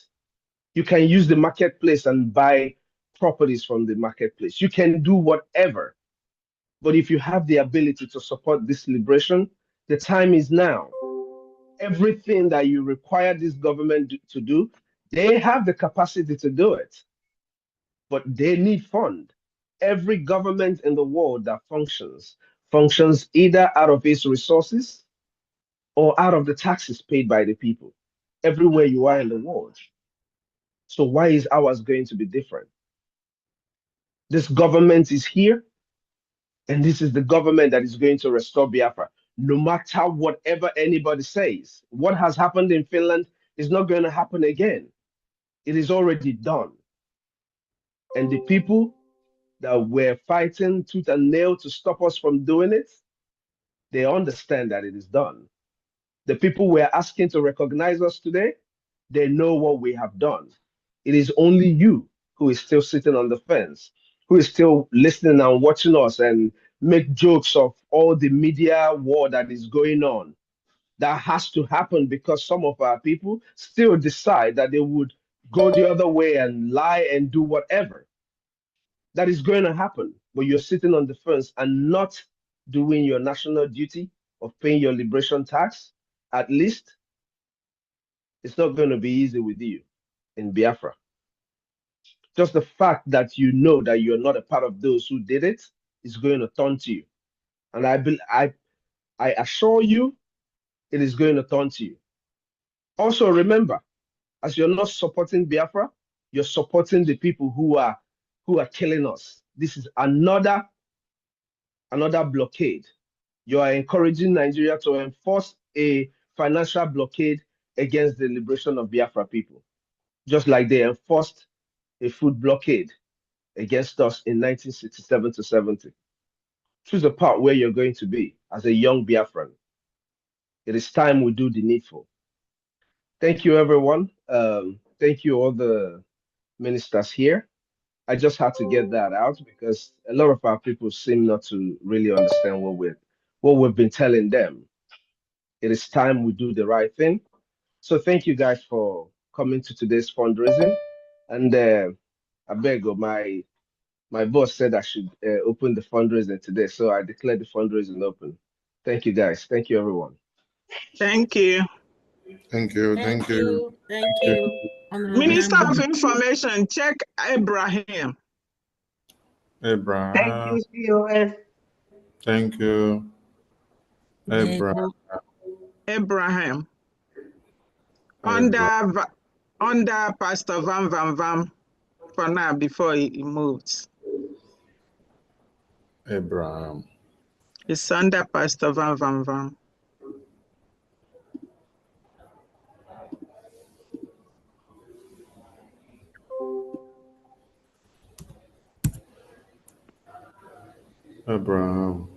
You can use the marketplace and buy properties from the marketplace. You can do whatever. But if you have the ability to support this liberation, the time is now. Everything that you require this government to do, they have the capacity to do it. But they need fund. Every government in the world that functions either out of its resources or out of the taxes paid by the people, everywhere you are in the world. So why is ours going to be different? This government is here, and this is the government that is going to restore Biafra, no matter whatever anybody says. What has happened in Finland It's not going to happen again. It is already done. And the people that were fighting tooth and nail to stop us from doing it, they understand that it is done. The people we're asking to recognize us today, they know what we have done. It is only you who is still sitting on the fence, who is still listening and watching us and make jokes of all the media war that is going on. That has to happen because some of our people still decide that they would go the other way and lie and do whatever. That is going to happen, but you're sitting on the fence and not doing your national duty of paying your liberation tax. At least it's not going to be easy with you in Biafra. Just the fact that you know that you're not a part of those who did it is going to taunt you. And I assure you, it is going to taunt you. Also, remember, as you're not supporting Biafra, you're supporting the people who are killing us. This is another blockade. You are encouraging Nigeria to enforce a financial blockade against the liberation of Biafra people, just like they enforced a food blockade against us in 1967 to 70. Choose a part where you're going to be as a young Biafran. It is time we do the needful. Thank you, everyone. Thank you, all the ministers here. I just had to get that out because a lot of our people seem not to really understand what we've been telling them. It is time we do the right thing. So thank you guys for coming to today's fundraising. And I beg you, my boss said I should open the fundraising today, so I declared the fundraising open. Thank you, guys. Thank you, everyone. Thank you. Thank you. Thank you. Thank you. Minister of Information, check Abraham. Abraham. Thank you, COS. Thank you. Abraham. Abraham. Under Pastor Vam for now before he moves. Abraham. It's under Pastor Vam. Abraham.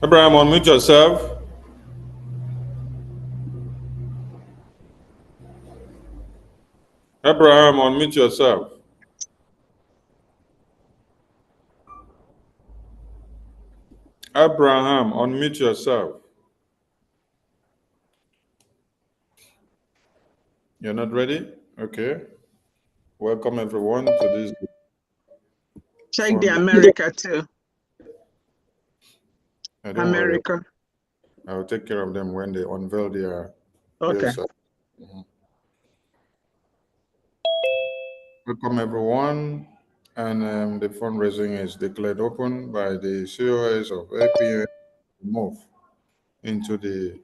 Abraham, unmute yourself. Abraham, unmute yourself. Abraham, unmute yourself. You're not ready? Okay. Welcome everyone to this. Check the America too. America. Worry. I'll take care of them when they unveil their. Okay. Welcome everyone, and the fundraising is declared open by the COS of APM. Move into the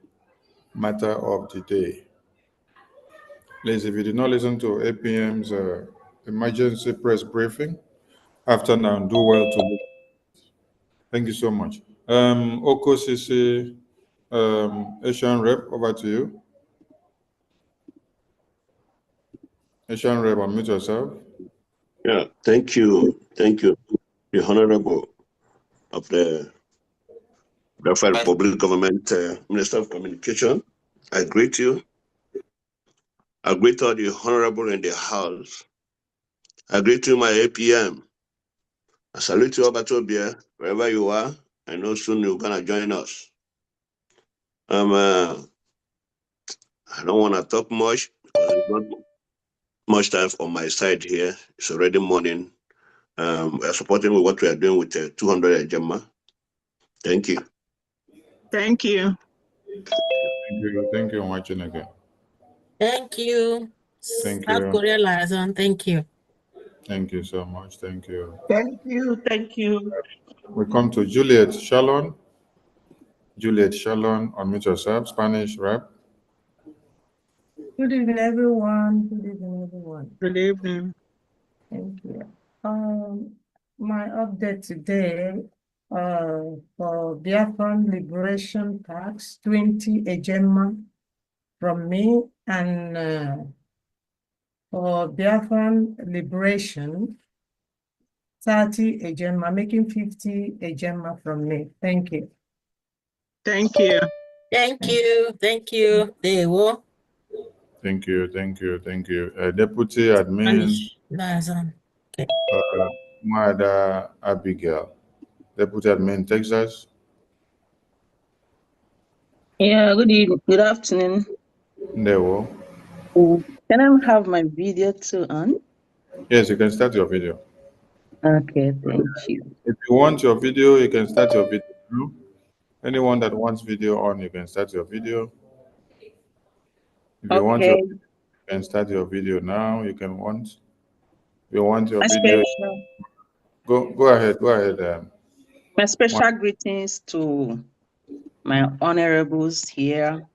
matter of the day. Please, if you did not listen to APM's emergency press briefing after now, do well to look. Thank you so much. Oko Sisi, Asian Rep, over to you. Asian Rep, unmute yourself. Yeah, thank you. Thank you, the Honorable of the Biafra Republic Government Minister of Communication. I greet you. I greet all the Honorable in the House. I greet you, my APM. I salute you, Obatobia, wherever you are. I know soon you're going to join us. I don't want to talk much because there's not much time on my side here. It's already morning. We are supporting with what we are doing with the 200 Ejema. Thank you. Thank you. Thank you, Machineke. Thank you. Thank South you. Korea liaison. Thank you. Thank you so much. Thank you. Thank you. Thank you. We come to Juliet Shalon. Juliet Shalon, unmute yourself, Spanish Rep. Good evening, everyone. Good evening, everyone. Good evening. Thank you. My update today for Biafran Liberation Tax 20 Ejema from me, and for Biafran liberation, 30 Ejema, making 50 Ejema from me. Thank you. Thank you. Thank you. Thank you. Dewo. Thank you, thank you, thank you. Deputy Admin, Okay. Mada Abigail. Deputy Admin, Texas. Yeah, good evening, good afternoon. Dewo. Can I have my video too on? Yes, you can start your video. Okay, thank you. If you want your video, you can start your video now. Anyone that wants video on, you can start your video. If you want your, Okay, you can start your video now. If you want your my video, special, go ahead. my special greetings to my honorables here,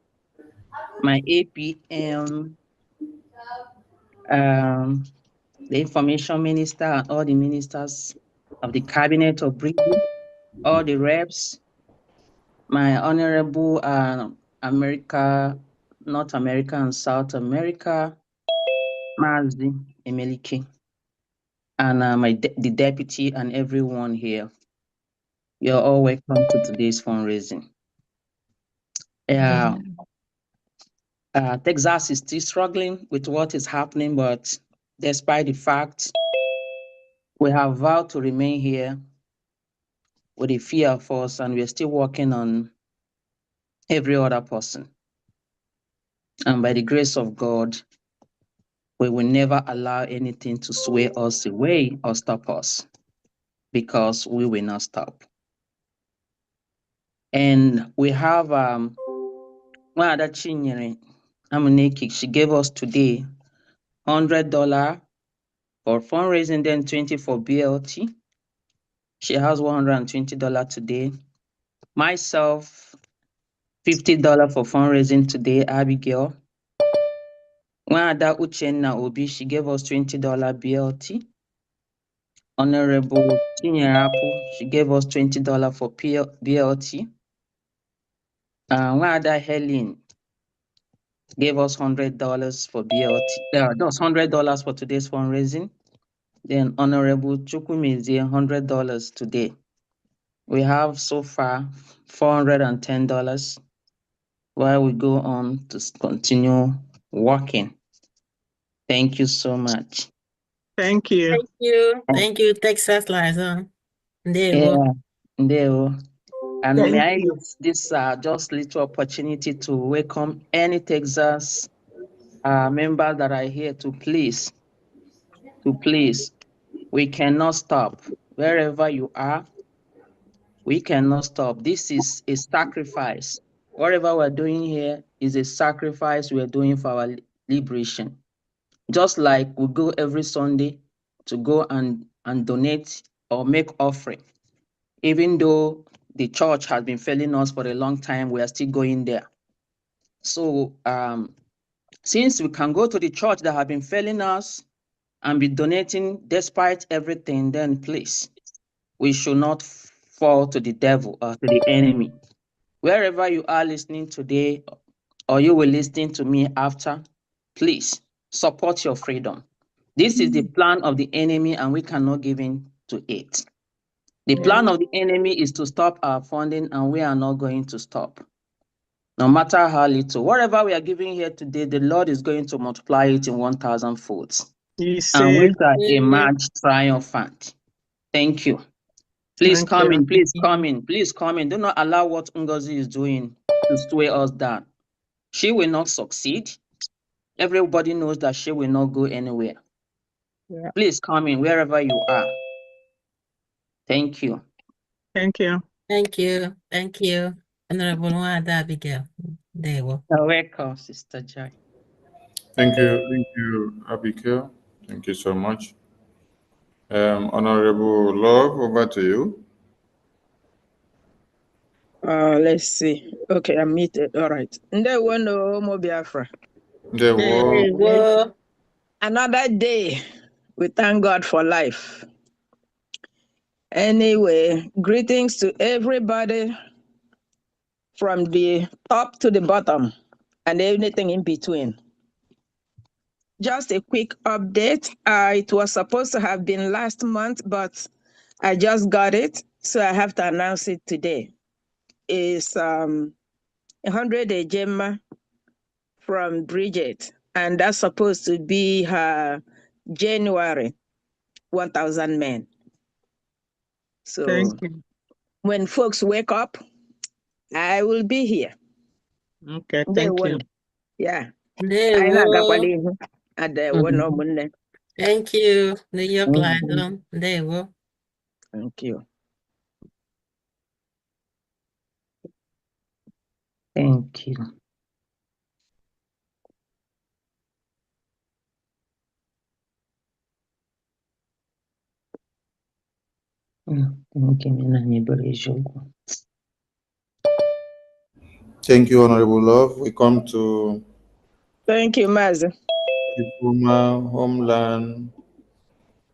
my APM, the information minister, and all the ministers of the cabinet of Britain, all the reps, my honorable America, North America and South America, Mazi Emelike, and the deputy and everyone here. You're all welcome to today's fundraising. Texas is still struggling with what is happening, but despite the fact, we have vowed to remain here with a fear of us, and we're still working on every other person. And by the grace of God, we will never allow anything to sway us away or stop us, because we will not stop. And we have one other Chinyere Amuneki. She gave us today $100 for fundraising, then 20 for BLT. She has $120 today. Myself, $50 for fundraising today, Abigail. One other Uchenna Obi, she gave us $20 BLT. Honorable Chinyerapu, she gave us $20 for BLT. One other Helen gave us $100 for BLT. That's $100 for today's fundraising. Then Honorable Chukwumezie, $100 today. We have so far $410 while we go on to continue working. Thank you so much. Thank you. Thank you. Thank you, Texas Liaison. Yeah, Ndeo. And Thank may I you. use this just little opportunity to welcome any Texas members that are here to please, we cannot stop. Wherever you are, we cannot stop. This is a sacrifice. Whatever we're doing here is a sacrifice we're doing for our liberation. Just like we go every Sunday to go and donate or make offering. Even though the church has been failing us for a long time, we are still going there. So since we can go to the church that have been failing us and be donating despite everything, then please, we should not fall to the devil or to the enemy. Wherever you are listening today, or you will listen to me after, please support your freedom. This is the plan of the enemy, and we cannot give in to it. The plan of the enemy is to stop our funding, and we are not going to stop. No matter how little, whatever we are giving here today, the Lord is going to multiply it in 1,000 folds. And we shall emerge triumphant. Thank you. Please come in, please come in, please come in. Do not allow what Ngozi is doing to sway us down. She will not succeed. Everybody knows that she will not go anywhere. Yeah. Please come in wherever you are. Thank you. Thank you. Thank you. Thank you. Honorable Wada Abigail. There we go. You're welcome, Sister Joy. Thank you, Abigail. Thank you so much. Honorable Love, over to you. Let's see. Okay, I'm muted. All right. Ndewo no mo Biafra. Another day. We thank God for life. Anyway, greetings to everybody from the top to the bottom. and anything in between. Just a quick update. It was supposed to have been last month, but I just got it, so I have to announce it today. It's 100 Ejema from Bridget, and that's supposed to be her January 1,000 men. So Thank you. when folks wake up, I will be here. Okay, They thank you. won. Yeah. Ndewo. Mm-hmm. Thank you. New York Mm-hmm. Lion. Ndewo. Thank you. Thank you. Thank you, Honorable Love. We come to Thank you, Mazi.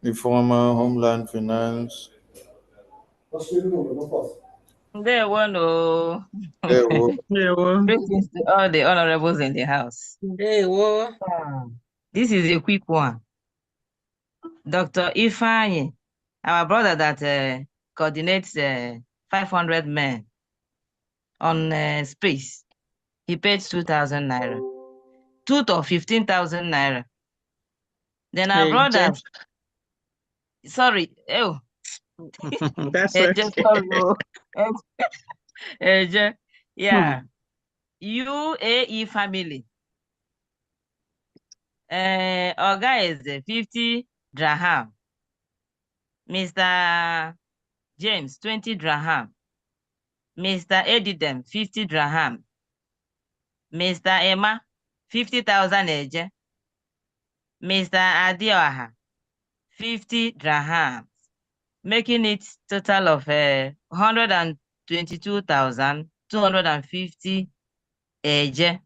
the former Homeland Finance. There one oh. Ndewo. Greetings to all the honorables in the house. Ndewo. This is a quick one. Dr. Ifeanyi, our brother that coordinates 500 men on space, he paid 2,000 naira. Tooth of 15,000 naira. Then our brothers, sorry, That's okay. Yeah, UAE family. Oga is 50 dirham. Mr. James, 20 dirham. Mr. Edidem, 50 dirham. Mr. Emma, 50,000 eje. Mr. Adioha, 50 dirhams, making it total of 122,250 eje.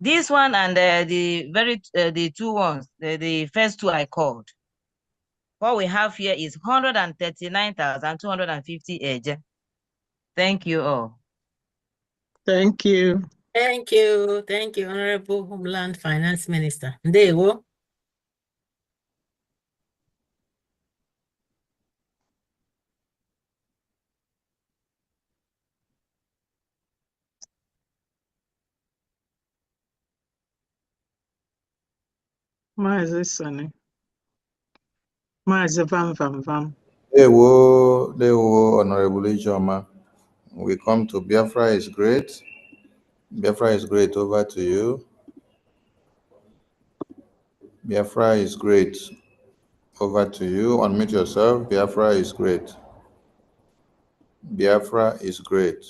This one and the two ones, the first two I called. What we have here is 139,250 eje. Thank you all. Thank you. Thank you. Thank you, Honorable Homeland Finance Minister. Ndewo. Mazi Sonny. Mazi Vam Vam Vam. Ndewo, Honorable Ijoma. We come to Biafra is great. Biafra is great. Over to you. Biafra is great. Over to you. Unmute yourself. Biafra is great. Biafra is great.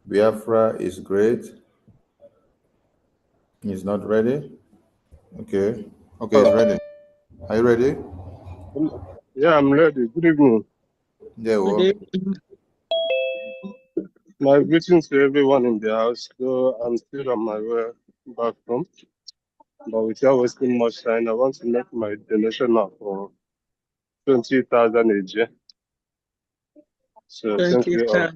Biafra is great. He's not ready. Okay. Okay, he's ready. Are you ready? Yeah, I'm ready. Good evening. There we Good go. evening. My greetings to everyone in the house. So I'm still on my way back home. But without wasting much time, I want to make my donation now for 20,000 a year. So thank you all.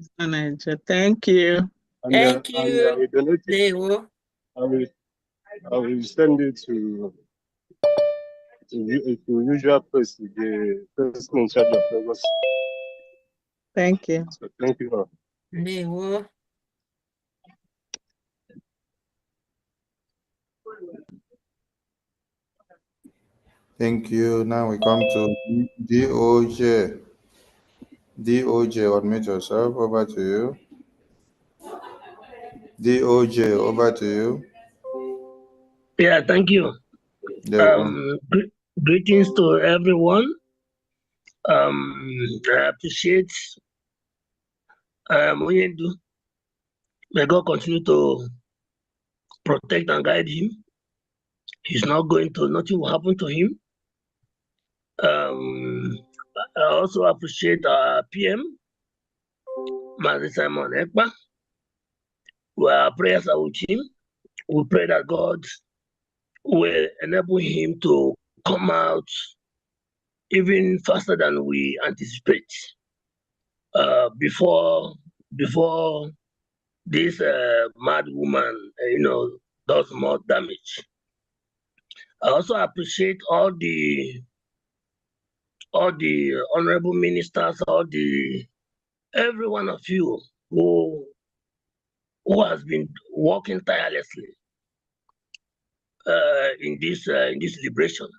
Thank you. And Thank I you. will donate it. Ndewo. I will send it to usual place, the person in charge of Lagos. Thank you. So thank you all. Ndewo. Thank you. Now we come to DOJ. DOJ, admit yourself. Over to you. DOJ, over to you. Yeah, thank you. Greetings to everyone. I appreciate Moyendu. May God continue to protect and guide him. He's not going to, nothing will happen to him. I also appreciate our PM, Mazi Simon Ekpa. Our prayers are with him. We pray that God will enable him to come out even faster than we anticipate. Before this mad woman, does more damage. I also appreciate all the honorable ministers, every one of you who has been working tirelessly in this liberation.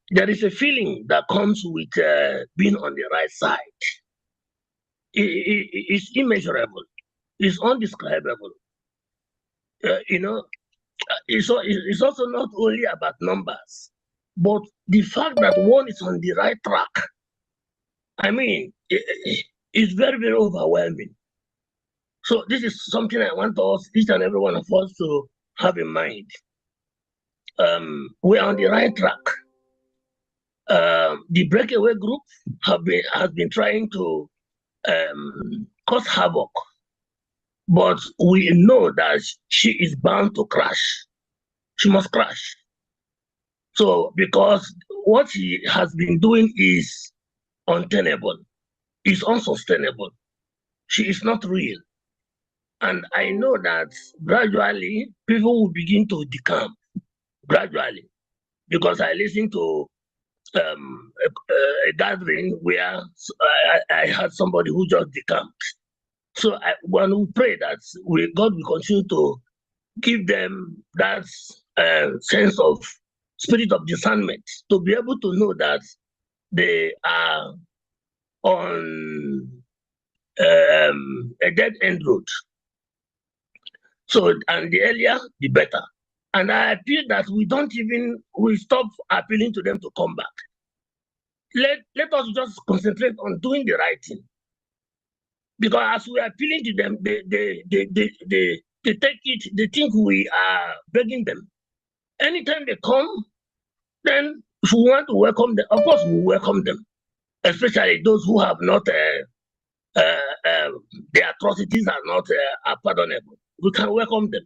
There is a feeling that comes with being on the right side. It's immeasurable. It's undescribable. It's also not only about numbers, but the fact that one is on the right track. I mean, it's very, very overwhelming. So this is something I want us, each and every one of us, to have in mind. We are on the right track. The breakaway group has been trying to cause havoc, but we know that she is bound to crash. She must crash. So because what she has been doing is untenable, is unsustainable. She is not real. And I know that gradually people will begin to decamp, gradually, because I listened to a gathering where I had somebody who just decamped. So when we pray that God will continue to give them that sense of spirit of discernment to be able to know that they are on a dead end road. So, and the earlier, the better. And I appeal that we stop appealing to them to come back. Let us just concentrate on doing the right thing. Because as we are appealing to them, they take it, they think we are begging them. Anytime they come, then if we want to welcome them, of course we welcome them, especially those who have not, their atrocities are not pardonable. We can welcome them.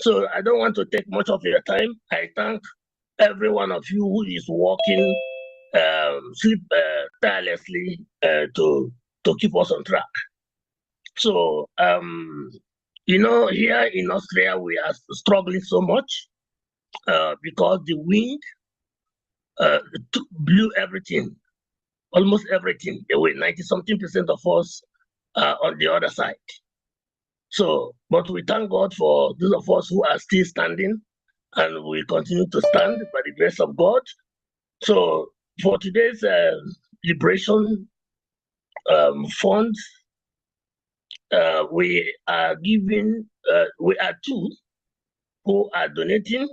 So I don't want to take much of your time. I thank every one of you who is working tirelessly to keep us on track. So, here in Austria, we are struggling so much because the wind blew everything, almost everything away. 90-something% of us are on the other side. So, but we thank God for those of us who are still standing, and we continue to stand by the grace of God. So, for today's liberation fund, we are giving, we are two who are donating.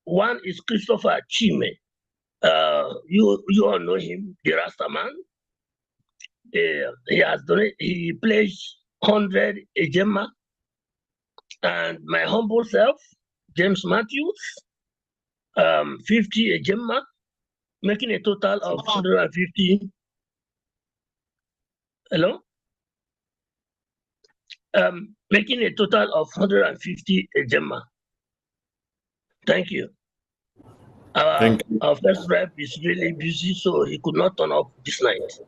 One is Christopher Chime. You all know him, the Rasta man. He has donated, he pledged 100 ejema. And my humble self, James Matthews, 50 ejema, making a total of 150. Hello? Making a total of 150 ejema. Thank you. Our first rep is really busy, so he could not turn up this night.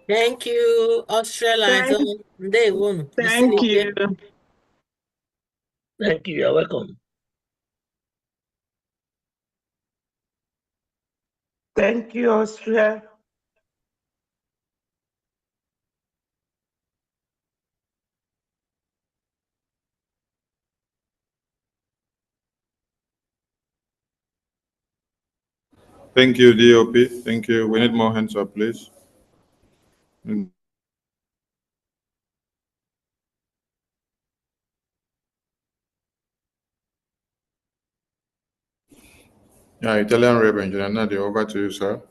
Thank you, Australia. Thank you. Thank you. You're welcome. Thank you, Austria. Thank you, DOP. Thank you. We need more hands up, please. Yeah, Italian Rep Engineer Nadia, over to you, sir.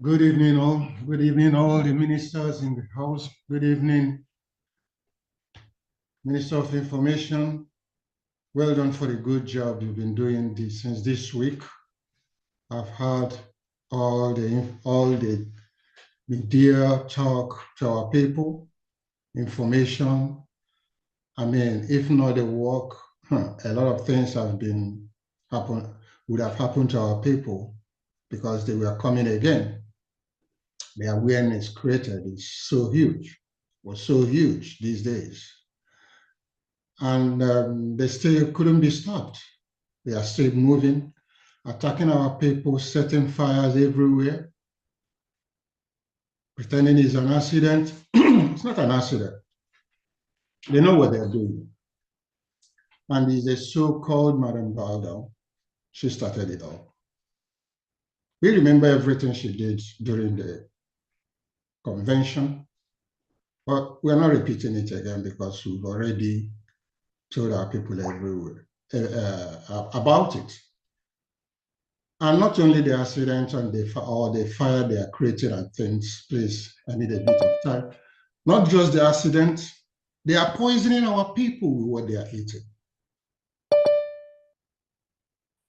Good evening, all. Good evening, all the ministers in the House. Good evening, Minister of Information. Well done for the good job you've been doing since this week. I've heard all the media talk to our people, information. I mean, if not the work, a lot of things would have happened to our people because they were coming again. the awareness created is so huge, was so huge these days. And they still couldn't be stopped. They are still moving, attacking our people, setting fires everywhere, pretending it's an accident. It's not an accident. They know what they're doing. And it's a so-called Madam Baldo. She started it all. We remember everything she did during the convention, but we're not repeating it again because we've already told our people everywhere about it. And not only the accident and the fire they are creating and things, please, I need a bit of time. Not just the accident, they are poisoning our people with what they are eating.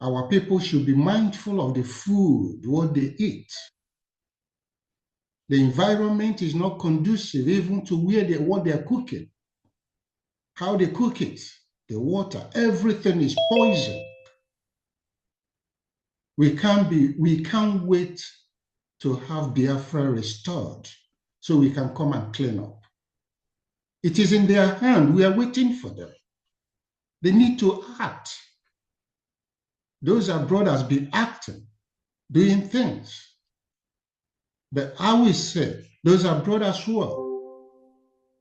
Our people should be mindful of the food, what they eat. The environment is not conducive even to what they're cooking, how they cook it, the water, everything is poison. We can't wait to have Biafra restored so we can come and clean up. It is in their hand. We are waiting for them. They need to act. Those abroad has been acting, doing things. But I will say, those abroad as well,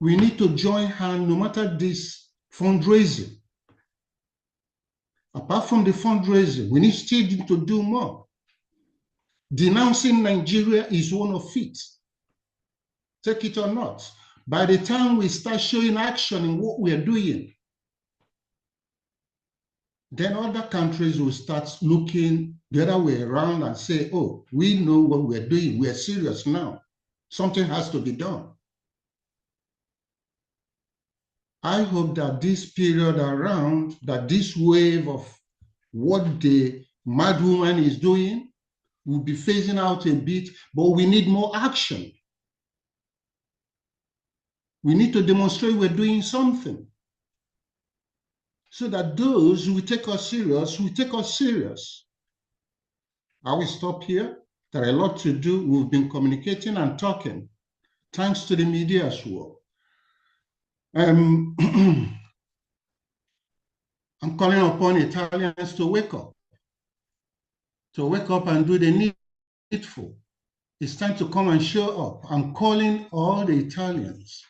we need to join hands no matter this fundraising. Apart from the fundraising, we need still to do more. Denouncing Nigeria is one of it. Take it or not. By the time we start showing action in what we are doing, then other countries will start looking the other way around and say, oh, we know what we're doing. We're serious now. Something has to be done. I hope that this period around, that this wave of what the mad woman is doing will be phasing out a bit, but we need more action. We need to demonstrate we're doing something so that those who take us serious will take us serious. I will stop here. There are a lot to do. We've been communicating and talking, thanks to the media as well. I'm calling upon Italians to wake up and do the needful. It's time to come and show up. I'm calling all the Italians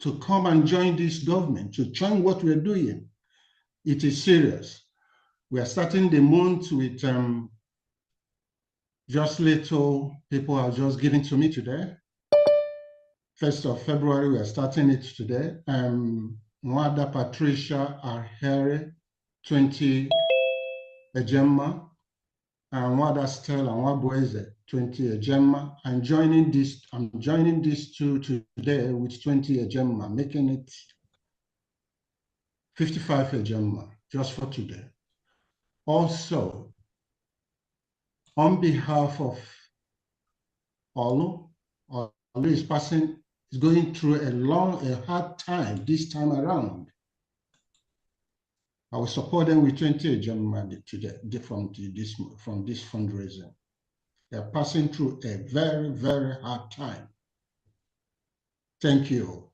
to come and join this government, to join what we're doing. It is serious. We are starting the month with just little people are just giving to me today. 1st of February, we are starting it today. Mwada Patricia Ahere, 20 Ejemma, and Mwada Stella Nwabueze, 20 Ejemma. I'm joining these two today with 20 Ejemma, making it 55 Ejemma just for today. Also, on behalf of Olu is going through a hard time this time around. I will support them with 20 Ejemma today from this fundraising. They're passing through a very, very hard time. Thank you.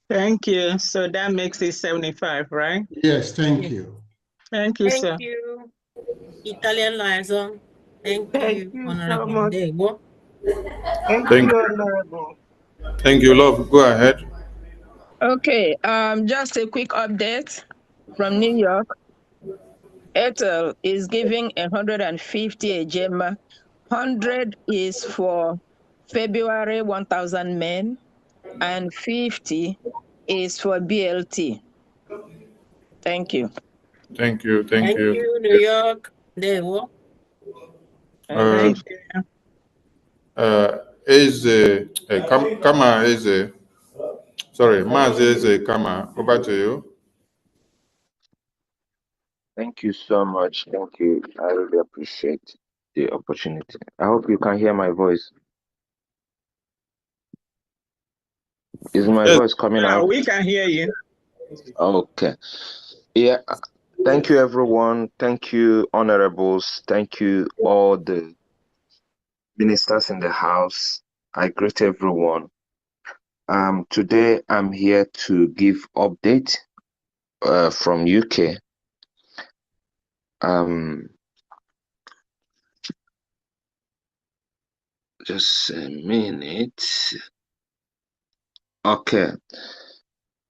Thank you. So that makes it 75, right? Yes, thank you. Thank you, sir. Thank you, Italian liaison. Thank Thank you, you so Honorable much. Ndegbo. Thank you, Honorable. Thank you, love. Go ahead. Okay, just a quick update from New York. Ethel is giving 150 Ejemma. 100 is for February 1,000 men, and 50 is for BLT. Thank you. Thank you. Thank Thank you. you, New York. Ndegbo. Uh, Thank you. Kama Eze. Sorry, Mazi Eze Kama. Over to you. Thank you so much. Thank you. I really appreciate the opportunity. I hope you can hear my voice. Is my voice coming out? We can hear you. Okay. Yeah. Thank you, everyone. Thank you, honorables. Thank you, all the ministers in the house. I greet everyone. Today I'm here to give update from UK. Just a minute. Okay.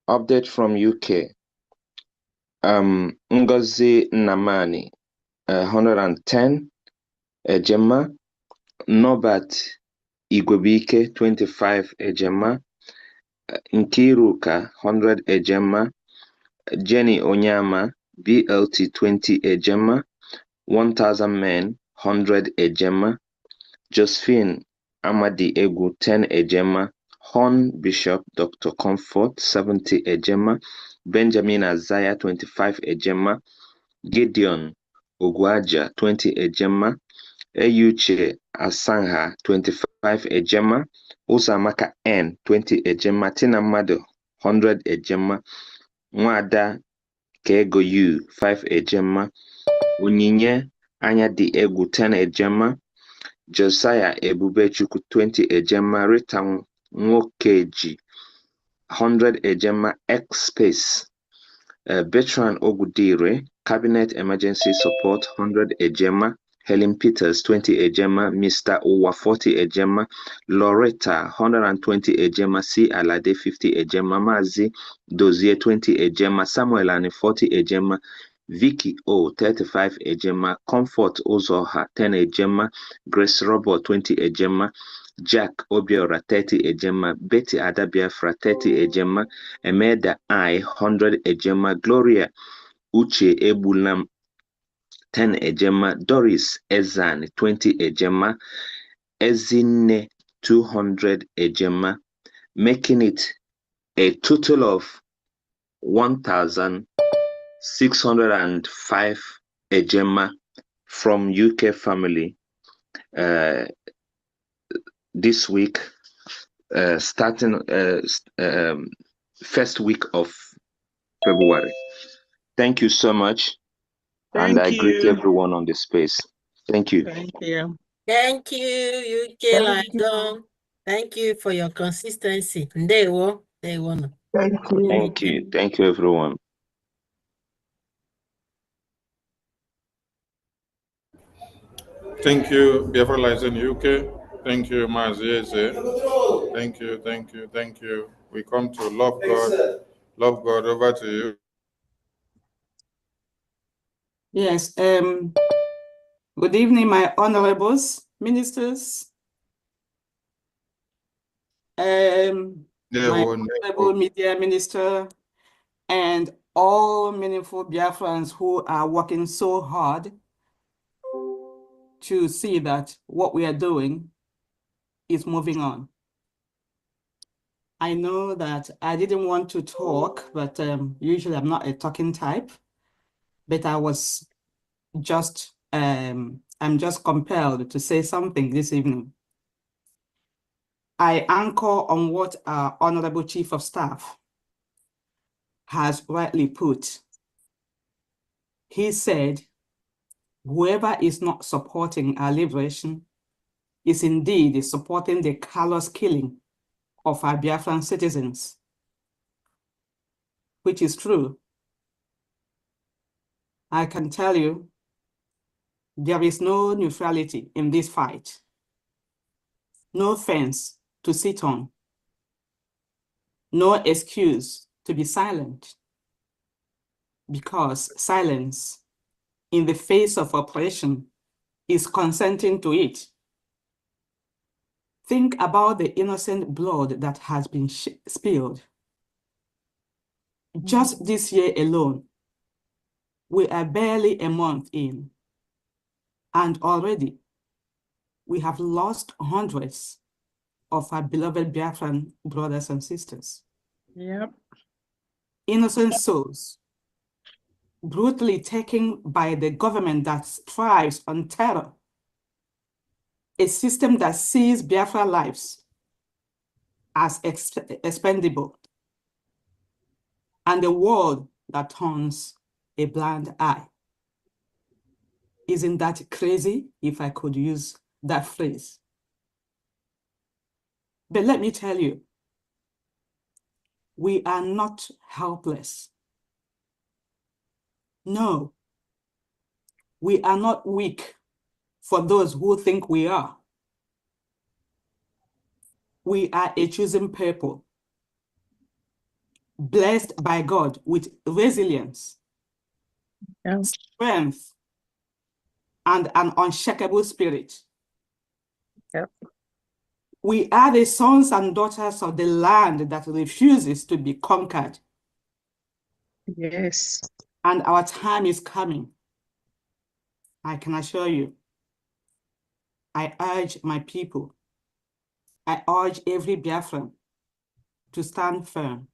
Update from UK. Ngozi Namani, 110. Ejema. Norbert Igwebike, 25 Ejema. Nkiruka, 100 Ejema. Jenny Onyama, BLT 20 Ejema. 1000 men, 100 Ejema. Josephine Amadi Egu, 10 Ejema. Hon Bishop Dr. Comfort, 70 Ejema. Benjamin Azaya, 25 Ejema. Gideon Ogwaja, 20 Ejema. Eyuche Asangha, 25 Ejema. Usamaka N, 20 Ejema. Tina Mado, 100 Ejema. Nwada Kego U, 5 Ejema. Onyinye Anyadi Egwu, 10 Ejema. Josiah Ebubechukwu, 20 Ejema. Rita Nwokeji, 100 Ejema. X Space. Bertrand Ogudire, Cabinet Emergency Support, 100 Ejema. Helen Peters, 20 Ejema. Mr. Uwa, 40 Ejema. Loretta, 120 Ejema. C. Alade, 50 Ejema. Mazi Dozier, 20 Ejema. Samuel Ani, 40 Ejema. Vicky O, 35 Ejema. Comfort Ozoha, 10 Ejema. Grace Robert, 20 Ejema. Jack Obiora, 30 Ejema. Betty Ada Biafra, 30 Ejema. Emeda I, 100 Ejema. Gloria Uche Ebulam, 10 Ejema. Doris Ezan, 20 Ejema. Ezine, 200 Ejema. Making it a total of 1,605 Ejema from UK family this week, starting first week of February. Thank you so much. And I greet everyone on the space. Thank you. Thank you. Thank you, UK London. Thank you for your consistency. Ndewo. Ndewo. Thank you. Thank you, everyone. Thank you, Biafra License UK. Thank you, Mazieze. Thank you, thank you, thank you. We come to love God. Love God, over to you. Yes. Good evening, my honorables, ministers, my honorable media minister, and all meaningful Biafrans who are working so hard to see that what we are doing is moving on. I know that I didn't want to talk, but usually I'm not a talking type, but I was just, I'm just compelled to say something this evening. I anchor on what our Honorable Chief of Staff has rightly put. He said, whoever is not supporting our liberation is indeed supporting the callous killing of our Biafran citizens, which is true. I can tell you, there is no neutrality in this fight, no fence to sit on, no excuse to be silent, because silence in the face of oppression is consenting to it. Think about the innocent blood that has been spilled. Just this year alone, we are barely a month in, and already we have lost hundreds of our beloved Biafran brothers and sisters. Yep. Innocent souls brutally taken by the government that thrives on terror, a system that sees Biafra lives as expendable, and a world that turns a blind eye. Isn't that crazy, if I could use that phrase? But let me tell you, we are not helpless. No, we are not weak for those who think we are. We are a chosen people, blessed by God with resilience, strength, and an unshakable spirit. We are the sons and daughters of the land that refuses to be conquered. Yes. And our time is coming. I can assure you. I urge my people, I urge every Biafran to stand firm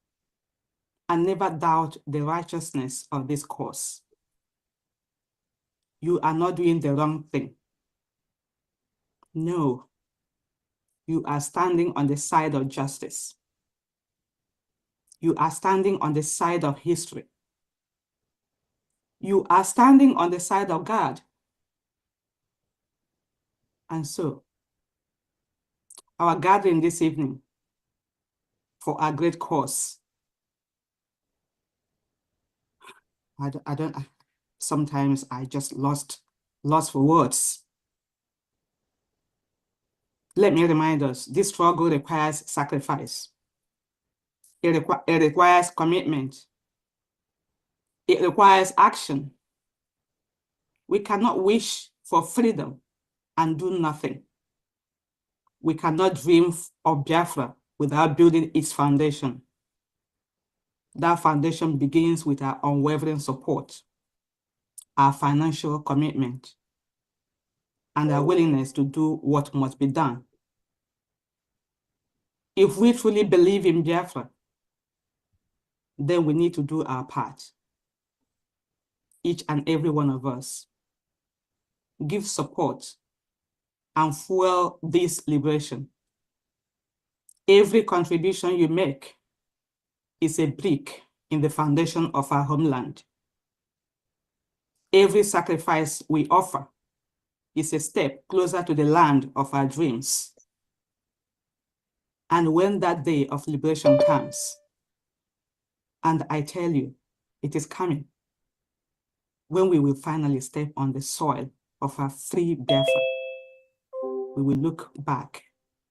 and never doubt the righteousness of this cause. You are not doing the wrong thing. No, you are standing on the side of justice. You are standing on the side of history. You are standing on the side of God. And so, our gathering this evening for our great cause, sometimes I just lost for words. Let me remind us, this struggle requires sacrifice. It requires commitment. It requires action. We cannot wish for freedom and do nothing. We cannot dream of Biafra without building its foundation. That foundation begins with our unwavering support, our financial commitment, and our willingness to do what must be done. If we truly believe in Biafra, then we need to do our part. Each and every one of us. Give support and fuel this liberation. Every contribution you make is a brick in the foundation of our homeland. Every sacrifice we offer is a step closer to the land of our dreams. And when that day of liberation comes, and I tell you, it is coming, when we will finally step on the soil of our free Biafra, we will look back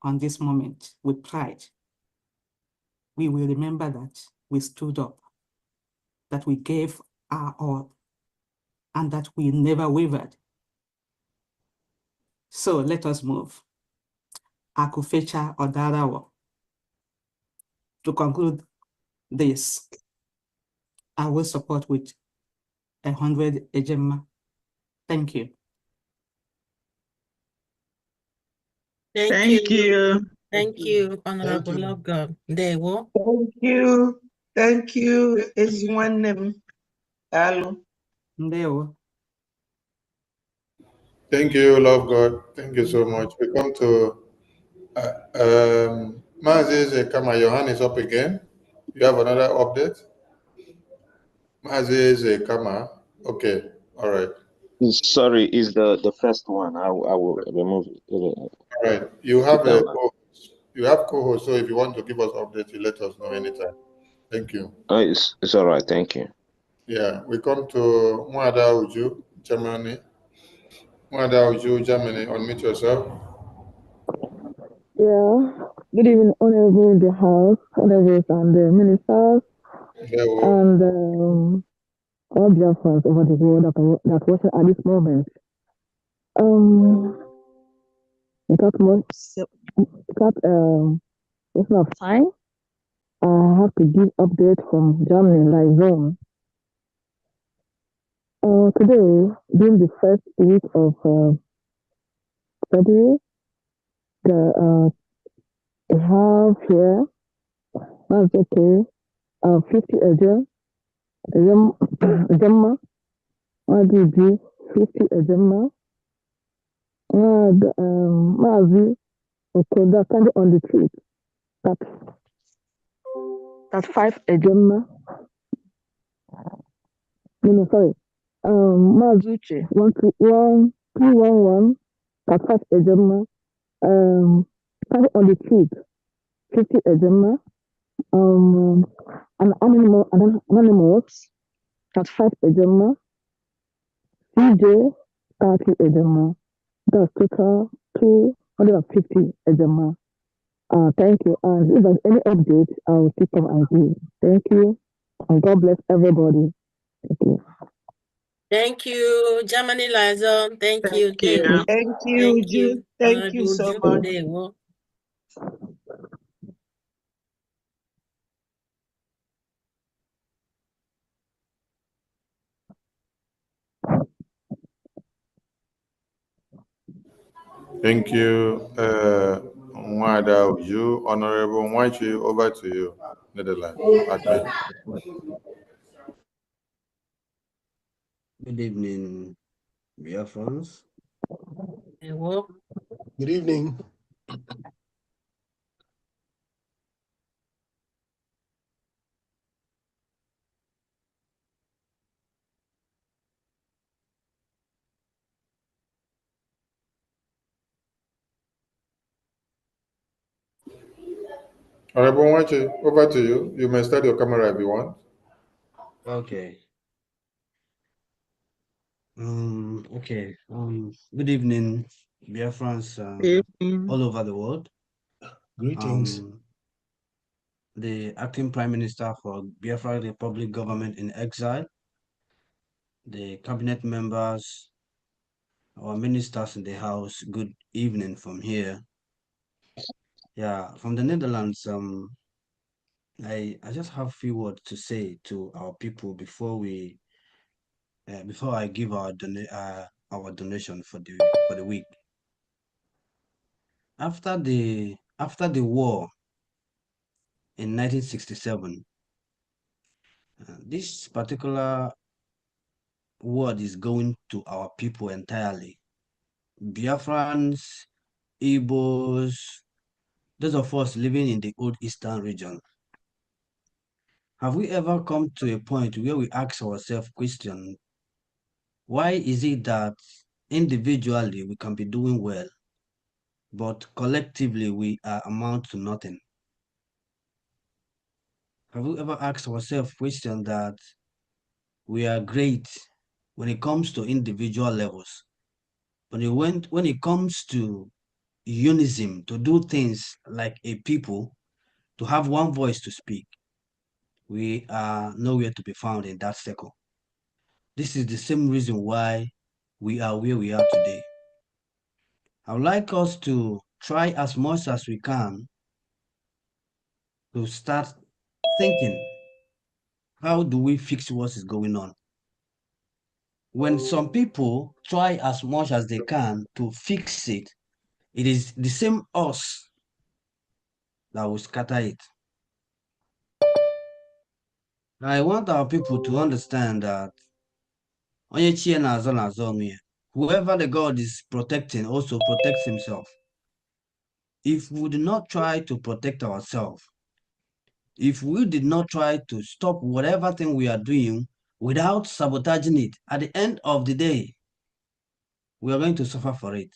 on this moment with pride. We will remember that we stood up, that we gave our all, and that we never wavered. So let us move. Akufecha Odarawa. To conclude this, I will support with 100 Ejema. Thank you. Thank you. Thank you, Honorable Love God. There we Thank you. Thank you. Is one name. Hello. Thank you, love God. Thank you so much. We come to Mazis Kama, your hand is up again. You have another update? Mazis Kama. Okay, all right. Sorry, is the first one. I will remove it. All right. You have a co-host, so if you want to give us updates, you let us know anytime. Thank you. It's all right. Thank you. Yeah, we come to Mwada Uju, Germany. Mwada Uju, Germany. Unmute yourself. Yeah. Good evening, honorable in the house, honorables and the ministers, and all Biafrans over the world that watching at this moment. Without wasting of time, I have to give update from Germany live zone. Today, during the first week of February, we have here, that's okay, 50 agents, Gemma, what did you 50 agents? Mazi, okay, that's kind of on the trip. That's 5 agents. No, sorry. Mazuche, 111, that's 5 agents. Kind of on the trip. 50 ejema. An anonymous at 5 ejema. CJ 30 ejema. That's total 250 ejema. Thank you. And if there's any update, I'll keep them and give. Thank you. And God bless everybody. Thank you. Thank you, Germany Liaison. Thank you. Thank you. Thank you, Uju. Thank you so much. Thank you, Mwada Uju. Honorable Mwachi, over to you, Netherlands. Admin. Good evening, Biafrans. Hello. Good evening. Honorable Mwachi, over to you. You may start your camera if you want. Okay. Okay. Good evening, Biafrans all over the world. Greetings. The acting Prime Minister for Biafra Republic Government in Exile, the cabinet members, our ministers in the house, good evening from here. Yeah, from the Netherlands, I just have a few words to say to our people before I give our donation for the week. After the war in 1967, this particular word is going to our people entirely. Biafrans, Igbos, those of us living in the old Eastern region. Have we ever come to a point where we ask ourselves question, why is it that individually we can be doing well, but collectively we amount to nothing? Have we ever asked ourselves question that we are great when it comes to individual levels, but when it comes to unison, to do things like a people, to have one voice to speak, we are nowhere to be found in that circle. This is the same reason why we are where we are today. I would like us to try as much as we can to start thinking, how do we fix what is going on? When some people try as much as they can to fix it, it is the same us that will scatter it. I want our people to understand that whoever the God is protecting also protects himself. If we do not try to protect ourselves, if we did not try to stop whatever thing we are doing without sabotaging it, at the end of the day, we are going to suffer for it.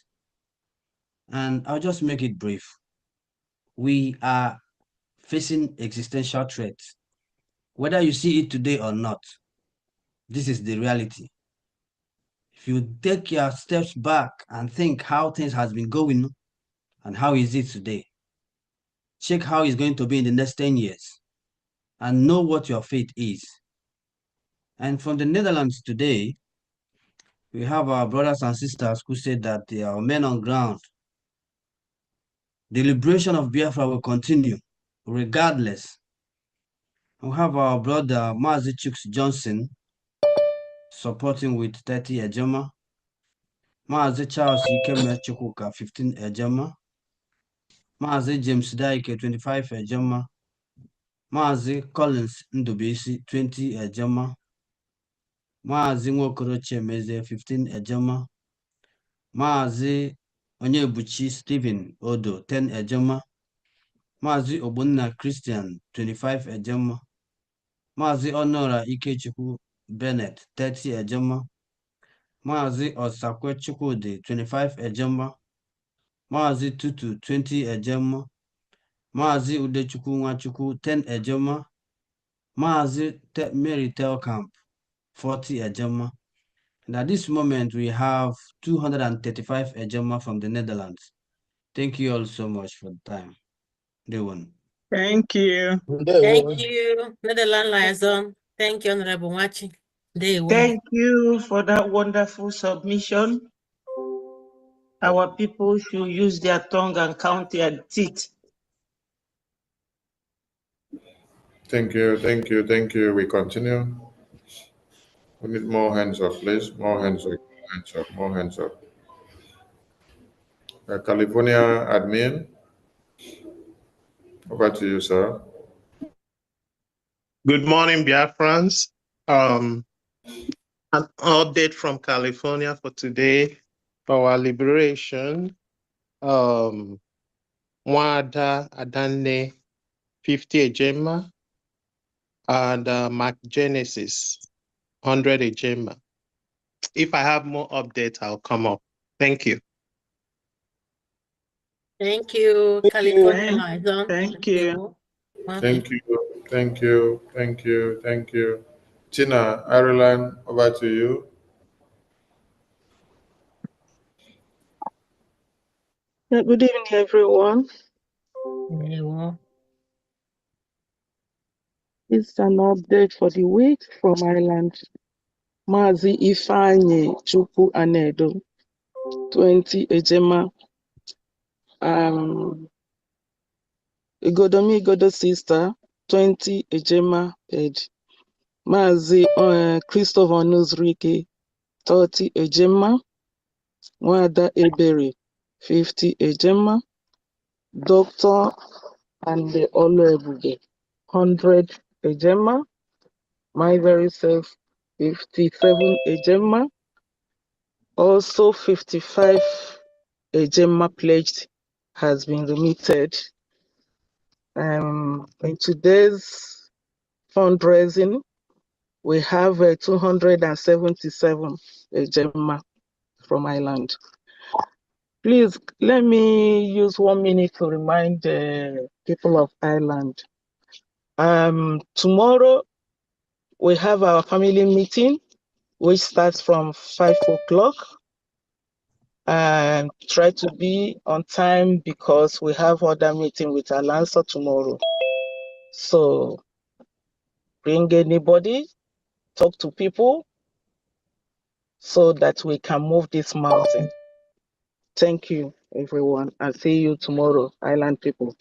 And I'll just make it brief. We are facing existential threats. Whether you see it today or not, this is the reality. If you take your steps back and think how things has been going and how is it today, check how it's going to be in the next 10 years and know what your fate is. And from the Netherlands today, we have our brothers and sisters who said that they are men on ground. The liberation of Biafra will continue regardless. We have our brother Mazi Chuks Johnson supporting with 30 ejema. Mazi Charles Ikeme Chukwuka 15 ejema. Mazi James Daike 25 ejema. Mazi Collins Ndubisi 20 ejema. Mazi Nwokoro Chemeze 15 ejema. Mazi Onyebuchi Stephen Odo 10 ejema. Mazi Ogbonna Christian 25 ejema. Mazi Honora Ikechukwu Bennett 30 ejema. Mazi Osakwe Chukwudi 25 ejema. Mazi Tutu 20 ejema. Mazi Udechukwu Nwachukwu 10 ejema. Mazi Mary Telkamp 40 ejema. And at this moment, we have 235 ejema from the Netherlands. Thank you all so much for the time. Day one. Thank you. Thank you, Netherlands Liaison. Thank you, Honorable Machi. Day one. Thank you for that wonderful submission. Our people should use their tongue and count their teeth. Thank you, thank you, thank you. We continue. We need more hands up, please. More hands up, more hands up, more hands up. California admin, over to you, sir. Good morning, Biafrans. An update from California for today, for our liberation. Mwada Adane, 50 ejema, and Mark Genesis, 100 ejema. If I have more updates, I'll come up. Thank you. Thank you, California Liaison. Thank you. Thank you, thank you, thank you, thank you. Tina, Ireland, over to you. Yeah, good evening, everyone. It's an update for the week from Ireland. Mazi Ifanye Chukwu Anedo, 20 ejema. Igodomi Igodo sister, 20 ejema paid. Mazi Christopher Nuzrike, 30 ejema. Wada Ebere, 50 ejema. Doctor and the Oluebube, 100 ejema. My very self, 57 ejema. Also 55 ejema pledged has been remitted. In today's fundraising, we have 277 ejema from Ireland. Please, let me use 1 minute to remind the people of Ireland. Tomorrow, we have our family meeting, which starts from 5 o'clock. And try to be on time because we have other meeting with Alonso tomorrow. So bring anybody, talk to people so that we can move this mountain. Thank you, everyone. I'll see you tomorrow, Island people.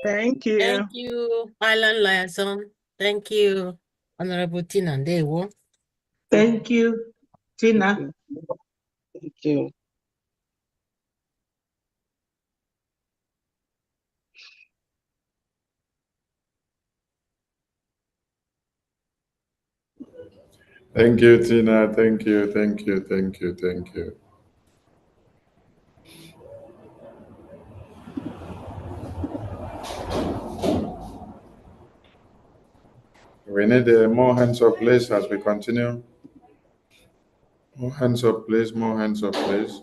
Thank you. Thank you, Island Liaison. Thank you, Honorable Tina Ndewo. Thank you, Tina. Thank you. Thank you, Tina. Thank you, thank you, thank you, thank you. We need more hands up, please, as we continue. More hands up, please. More hands up, please.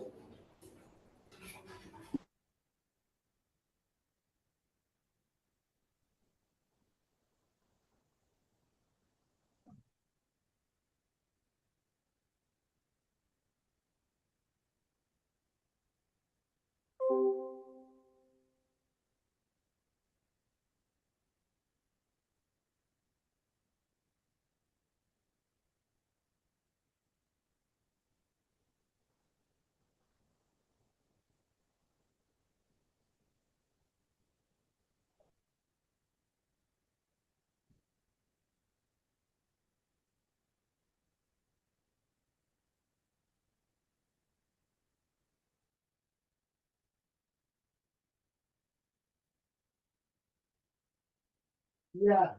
Yeah.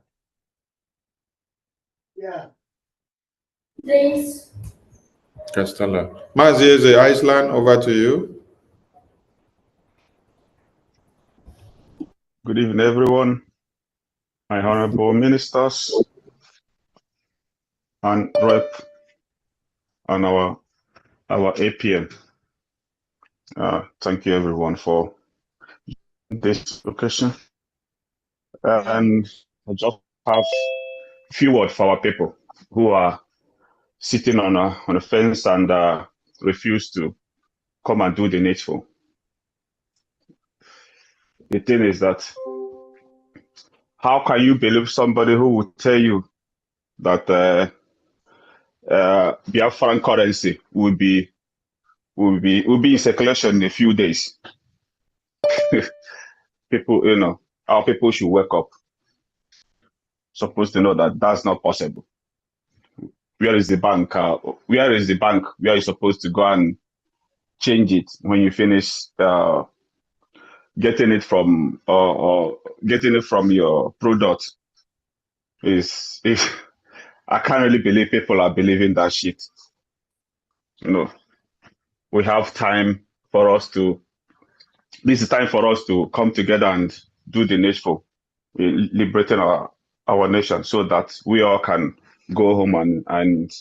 Please. Castella. Mazieze, Iceland, over to you. Good evening, everyone. My honorable ministers and rep and our APM. Thank you, everyone, for this occasion. And I just have a few words for our people who are sitting on a fence and refuse to come and do the needful. The thing is that how can you believe somebody who will tell you that Biafran currency will be in circulation in a few days? People, our people should wake up. Supposed to know that that's not possible. Where is the bank? Where is the bank where you're supposed to go and change it when you finish getting it from your product? Is I can't really believe people are believing that shit. We have time for us to. This is time for us to come together and do the needful, liberating our nation, so that we all can go home and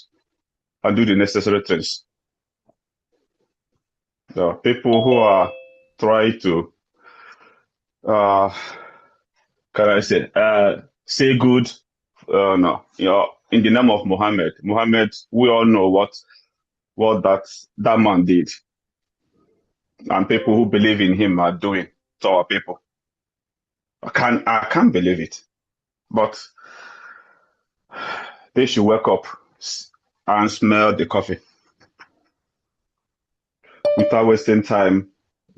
do the necessary things. There are people who are trying to, can I say good? No, in the name of Muhammad. Muhammad, we all know what that man did, and people who believe in him are doing to our people. I can't believe it, but they should wake up and smell the coffee without wasting time.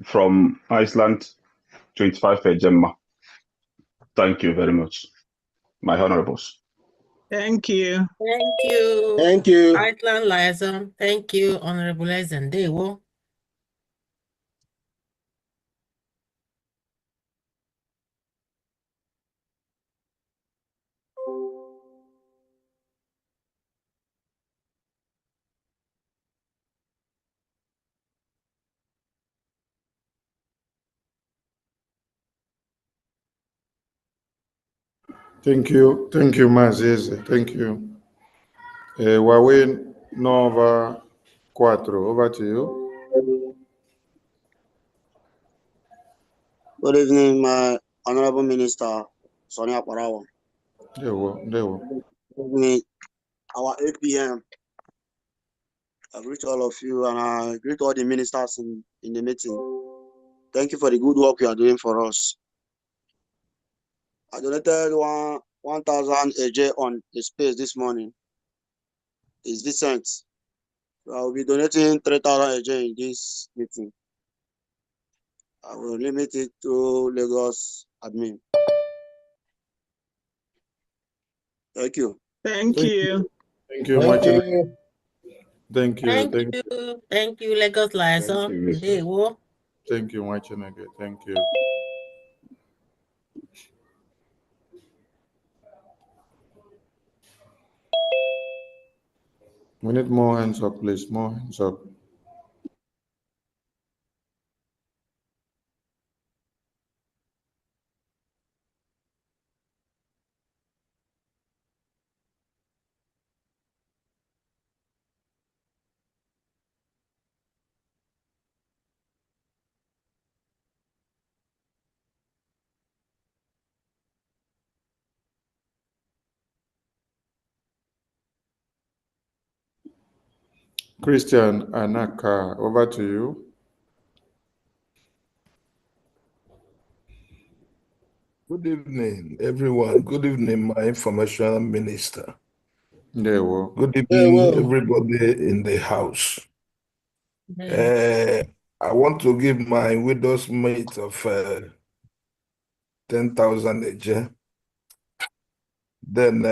From Iceland, 25 Gemma. Thank you very much, my honorables. Thank you. Thank you. Thank you. Iceland liaison. Thank you, Honorable Liaison. Dewo. Thank you, Mazizi. Thank you. Huawei Nova Quattro, over to you. Good evening, my Honorable Minister, Sonia Parawa. There we. Good evening, our 8 p.m. I greet all of you and I greet all the ministers in the meeting. Thank you for the good work you are doing for us. I donated 1,000 AJ on the space this morning. It's Vincent. So I will be donating 3,000 AJ in this meeting. I will limit it to Lagos admin. Thank you. Thank you. Thank you, Martin. Thank you. Thank you, Lagos liaison. Dewo. Thank you, Martin. Thank you. We need more hands up, please. More hands up. Christian Anaka, over to you. Good evening, everyone. Good evening, my information minister. Good evening, everybody in the house. I want to give my widow's mate of 10,000 a year. Then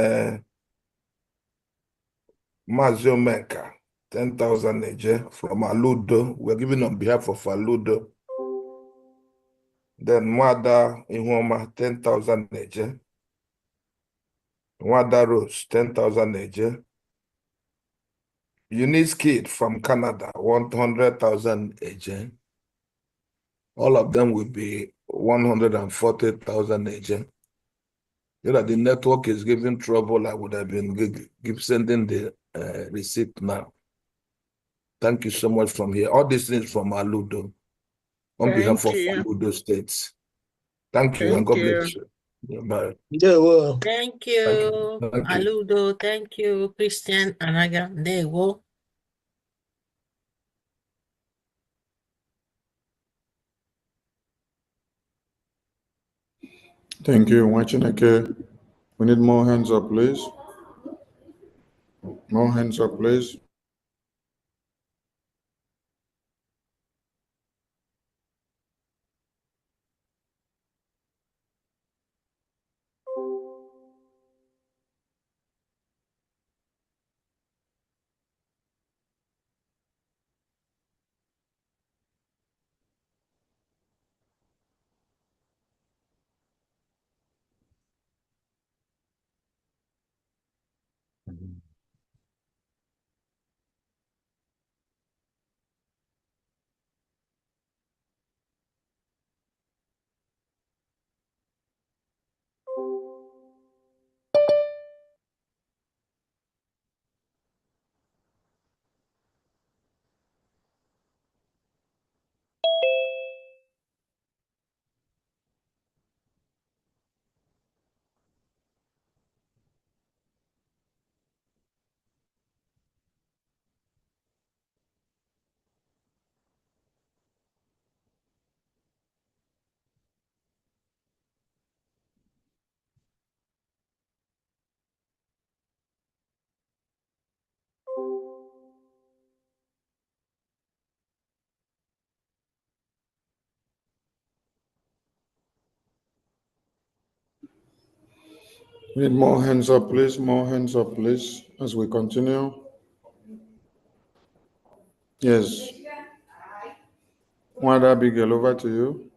Mazio Menka, 10,000 a year from Aludo. We're giving on behalf of Aludo. Then Mwada Ihoma, 10,000 a year. Mwada Rose, 10,000 a year. Eunice Kid from Canada, 100,000 a year. All of them will be 140,000 a year. You know, the network is giving trouble. I would have been sending the receipt now. Thank you so much from here. All these things from Aludo on behalf of Aludo States. Thank you and God you. bless you. Yeah, bye. Yeah, well. Thank you. Thank you. Aludo, thank you. Christian Anaga, there you go. Thank you, Wachineke. We need more hands up, please. More hands up, please. We need more hands up, please. More hands up, please, as we continue. Yes. Wanda Abigail, over to you.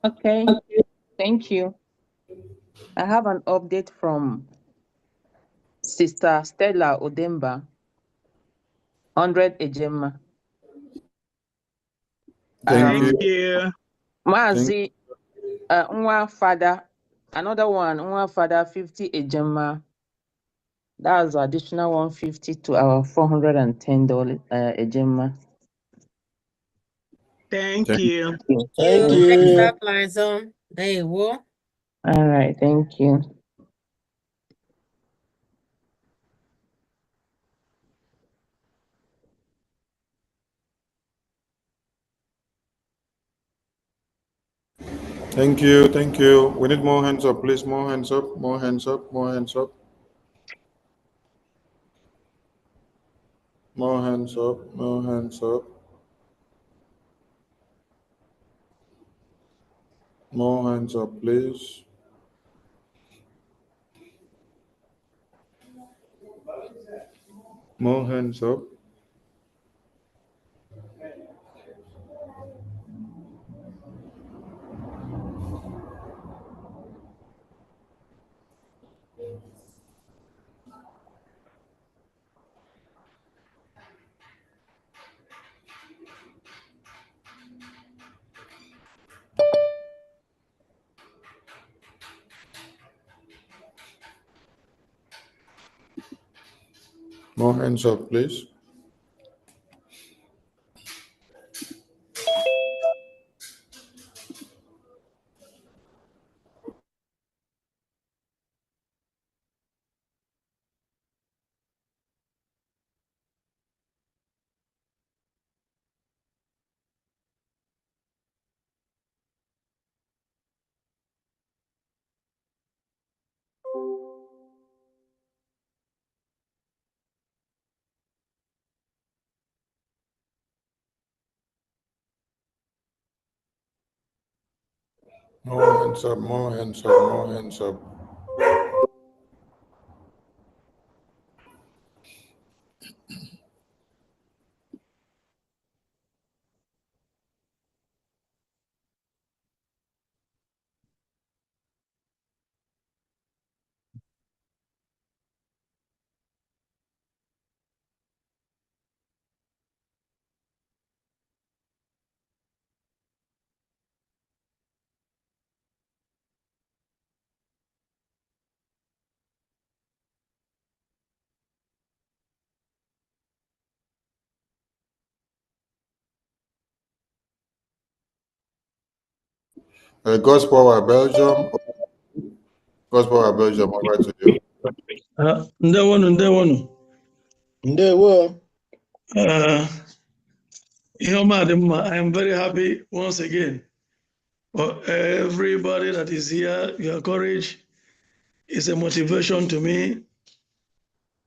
Okay, thank you. I have an update from Sister Stella Odemba, 100 Ejema. Thank you. you. Mazi, Nwa Father, another one, Nwa Father, 50 Ejema. That's additional 150 to our $410 Ejema. Thank you. Thank Next you. up, Liza, there you go. All right, thank you. Thank you. Thank you. We need more hands up, please. More hands up. More hands up. More hands up. More hands up. More hands up. More hands up, please. More hands up. More hands up, please. More hands up. More hands up. More hands up. God's Power Belgium. God's Power Belgium, over to you. Ndewonu. Ndewo. I am very happy once again for everybody that is here. Your courage is a motivation to me.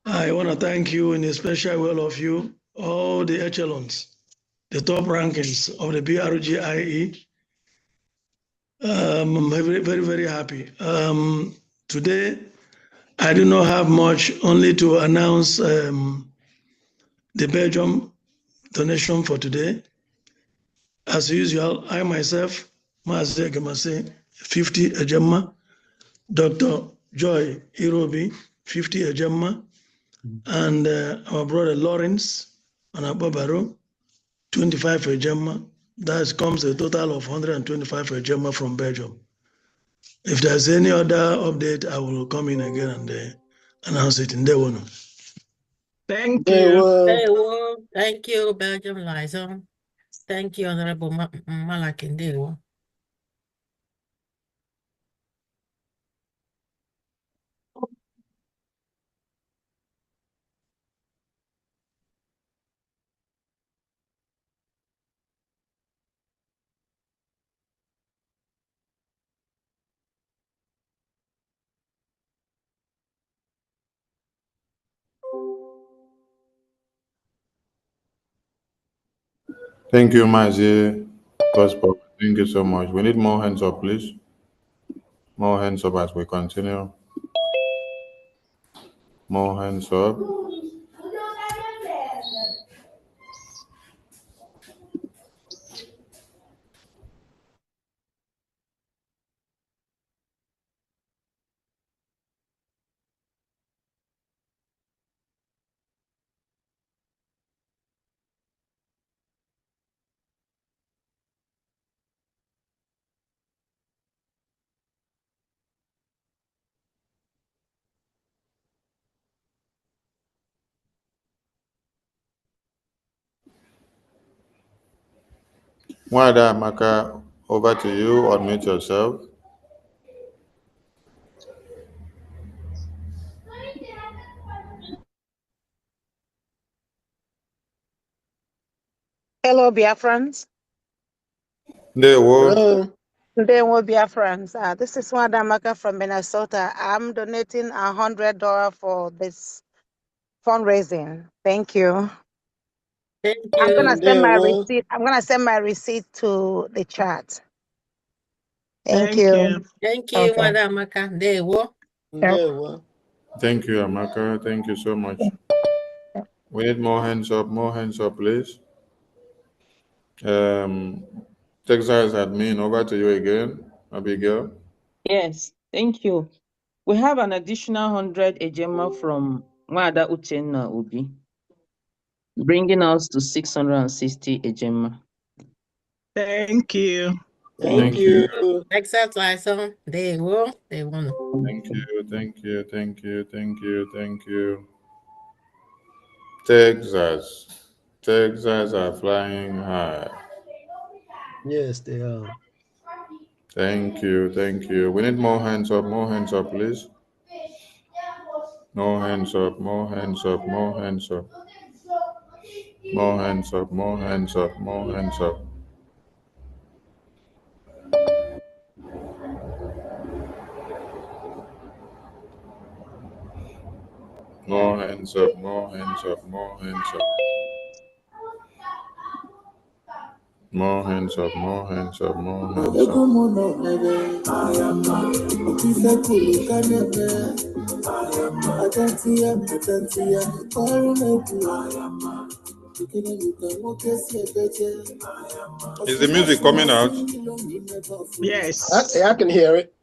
I want to thank you in a special way, all of you, all the echelons, the top rankings of the BRGIE. I'm very, very, very happy. Today, I do not have much, only to announce the Belgium donation for today. As usual, I myself, Maazị Egemase, 50 Ejemma, Dr. Joy Irobi, 50 Ejemma, and our brother Lawrence Anababaro, 25 Ejemma. That comes a total of 125 Ejemma from Belgium. If there's any other update, I will come in again and announce it in Dewono. Thank you. Thank you, Belgium Liaison. Thank you, Honorable Malakindewo. Thank you, Mazi. Gospel. Thank you so much. We need more hands up, please. More hands up as we continue. More hands up. Wanda Maka, over to you. Unmute yourself. Hello, Biafrans. Hello. Ndewo, Biafrans. This is Wadamaka from Minnesota. I'm donating $100 for this fundraising. Thank you. Thank I'm you. gonna send my receipt. I'm gonna send my receipt to the chat. Thank you. Thank you, Okay. Wadamaka. Ndewo. Thank you, Amaka. Thank you so much. We need more hands up, please. Texas admin, over to you again, Abigail. Yes, thank you. We have an additional 100 Ejema from Wada Uchenna Obi, bringing us to 660 Ejema. Thank you. Thank you. Excellent liaison. Ndewo. Ndewo. Thank you. Texas are flying high. Yes, they are. Thank you. We need more hands up, please. More hands up. More hands up. More hands up. More hands up. More hands up. More hands up. More hands up. More hands up. More hands up. More hands up. More hands up. More hands up. Is the music coming out? Yes. I can hear it.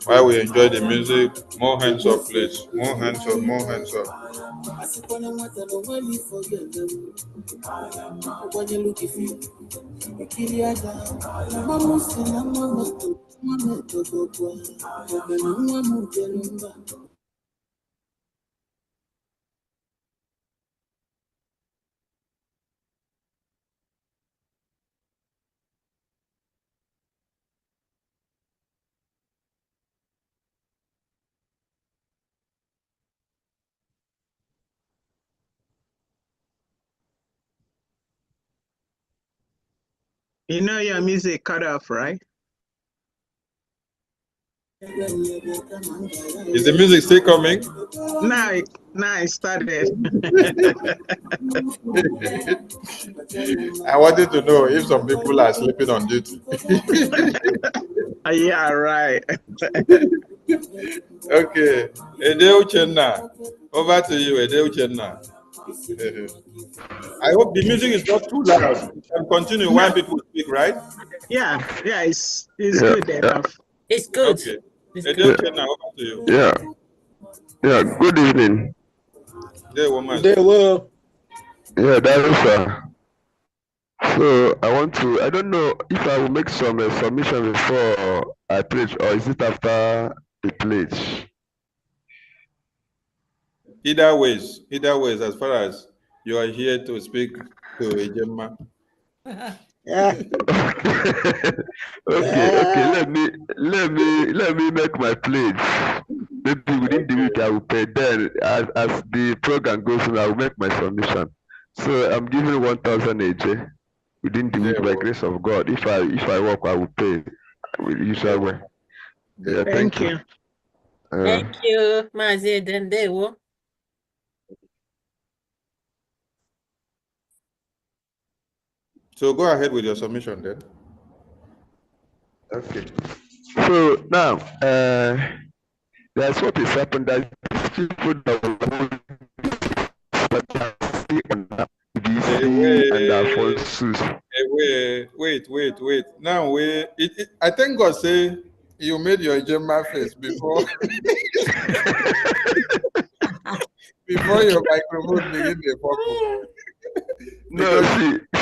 While we enjoy the music, more hands up, please. More hands up. More hands up. You know your music cut off, right? Is the music still coming? Now it started. I wanted to know if some people are sleeping on duty. Yeah, right. Okay. Ede Uchenna. Over to you, Ede Uchenna. I hope the music is not too loud. You can continue while people speak, right? Yeah, it's good enough. It's good. Okay. It's Ede good. Uchenna, over to you. Yeah, good evening. There, woman. They will. Yeah, that is so I don't know if I will make some submission before I pledge, or is it after the pledge? Either ways, as far as you are here to speak to Ejema. Yeah. Okay, let me make my pledge. Maybe within the week I will pay. Then as the program goes on, I will make my submission. So I'm giving 1,000 AJ within the week by grace of God. If I work, I will pay with the usual way. Yeah, Thank you. Thank you, Mazi Dendewo. So go ahead with your submission then. Okay. So now, that's what is happened. That these people that Wait. Now I thank God say you made your Ejema face before before your microphone begin to pop up. No,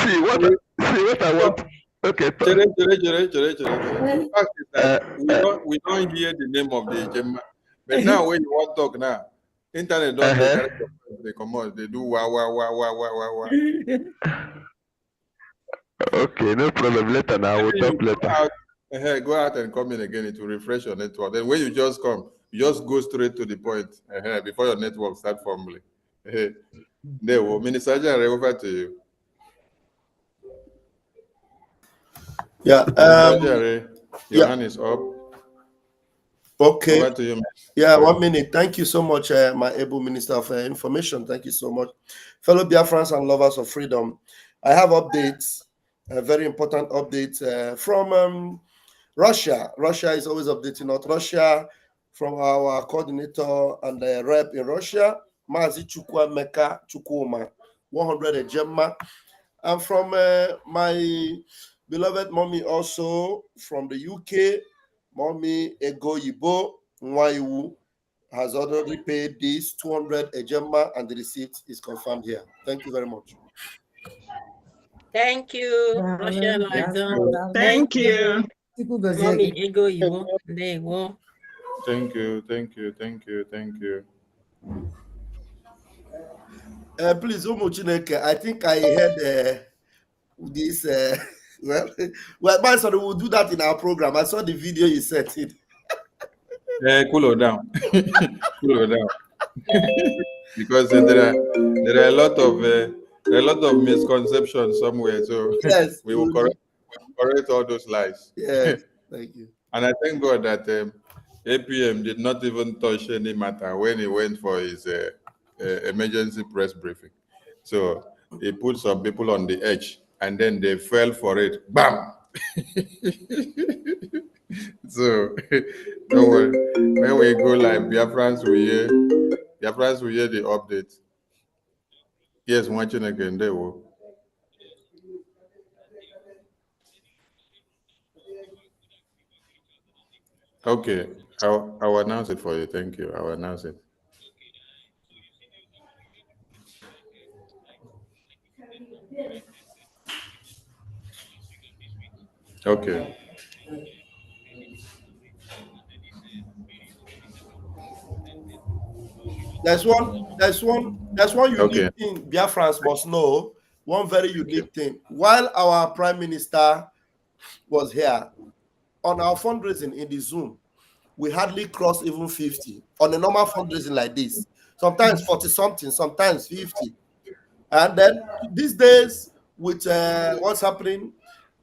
see what I want. Okay. The fact is that we don't hear the name of the Ejema. But now when you want to talk now, internet don't they come out, they do wah. Okay, no problem. Later now, we'll talk later. Go out and come in again to refresh your network. Then when you just come, you just go straight to the point before your network start fumbling. There, Minister Jare, over to you. Yeah. Your hand is up. Okay. Over to you. Yeah, 1 minute. Thank you so much, my able Minister of Information. Thank you so much. Fellow Biafrans and lovers of freedom, I have updates, very important updates from Russia. Russia is always updating us. Russia, from our coordinator and rep in Russia, Mazi Chukwuemeka Chukwuma, 100 Ejema. And from my beloved mommy also from the UK, Mommy Ego Yibo Nwaiwu has already paid this 200 Ejema, and the receipt is confirmed here. Thank you very much. Thank you, Russia Liaison. Thank you. Mommy Ego Yibo. There you go. Thank you. Please, Chineke, I think I heard this. Well, my son will do that in our program. I saw the video you sent it. Cool down. Because there are a lot of misconceptions somewhere. So yes, we will correct all those lies. Yes, thank you. And I thank God that APM did not even touch any matter when he went for his emergency press briefing. So he put some people on the edge, and then they fell for it. Bam! So don't worry. When we go live, Biafrans will hear the update. Yes, watching again. There will. Okay, I'll announce it for you. Thank you. I'll announce it. Okay. There's one unique thing Biafrans must know. One very unique thing. While our Prime Minister was here, on our fundraising in the Zoom, we hardly cross even 50 on a normal fundraising like this. Sometimes 40 something, sometimes 50. And then these days, with what's happening,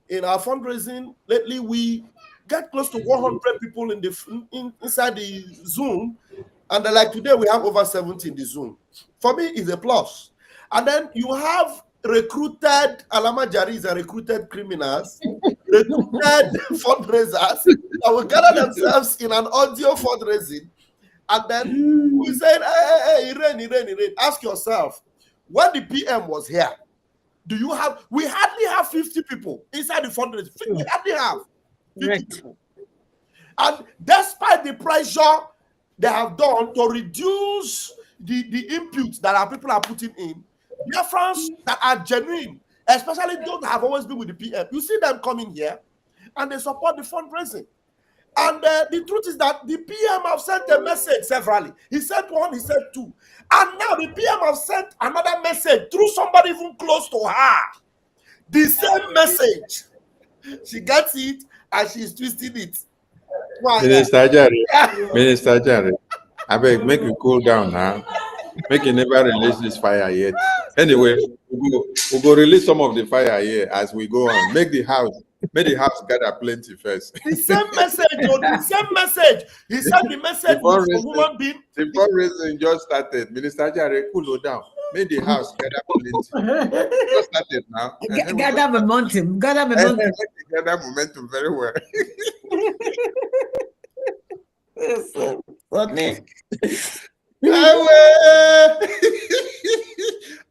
in our fundraising lately, we get close to 100 people in the inside the Zoom, and like today we have over 70 in the Zoom. For me, it's a plus. And then you have recruited Alama Jaris and recruited criminals, recruited fundraisers that will gather themselves in an audio fundraising, and then we said, hey, Irene, ask yourself, when the PM was here, we hardly have 50 people inside the fundraising. We hardly have 50 people. And despite the pressure they have done to reduce the inputs that our people are putting in, Biafrans that are genuine, especially those that have always been with the PM, you see them coming here and they support the fundraising. And the truth is that the PM have sent a message severally. He sent one, he sent two. And now the PM have sent another message through somebody even close to her. The same message. She gets it and she's twisting it. Minister Jare, I beg, make you cool down now. Make you never release this fire yet. Anyway, we'll go release some of the fire here as we go on. Make the house gather plenty first. The same message, the same message. He said the message was for human being. The fundraising just started. Minister Jare, cool down. Make the house gather plenty. Just started now. Gather momentum. Gather momentum very well. Funny.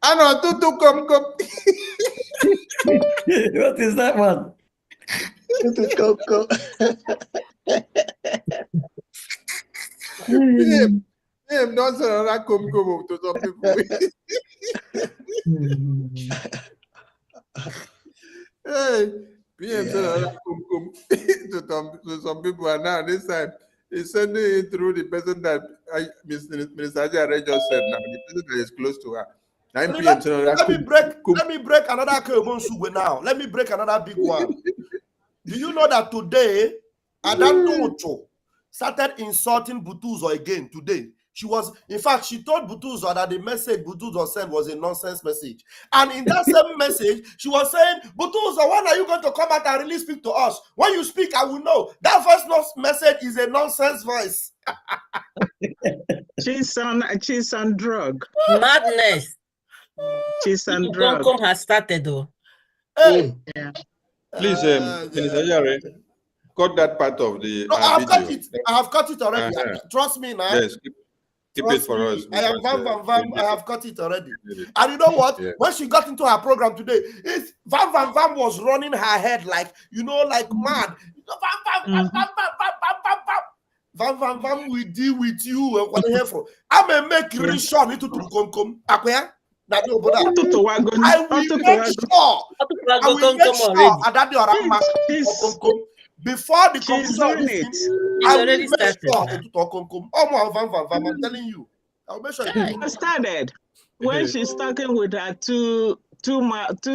Ano, tutu come. What is that one? Tutu come. Him don't say that come to some people. Hey, PM said that come to some people, and now this time he's sending it through the person that Minister Ajay just said. Now the person that is close to her. Let me break another Kebon now. Let me break another big one. Do you know that today Adantocho started insulting Butuzo again today? She told Butuzo that the message Butuzo sent was a nonsense message. And in that same message, she was saying, Butuzo, when are you going to come out and really speak to us? When you speak, I will know. That first message is a nonsense voice. She's on drug. Madness. She's on drug. Come has started though. Hey. Yeah. Please, Minister Jare, cut that part of the no, I have video. cut it. I have cut it already. Trust me now. Yes, keep it for us. I am Vam. I have cut it already. And you know what? Yeah. When she got into her program today, Vam was running her head like mad. Vam, we deal with you. I'm going to make Rishon into Tukomkom. I will make sure before the conclusion, I will make sure I'm telling you. I'll make sure it started when she's talking with her two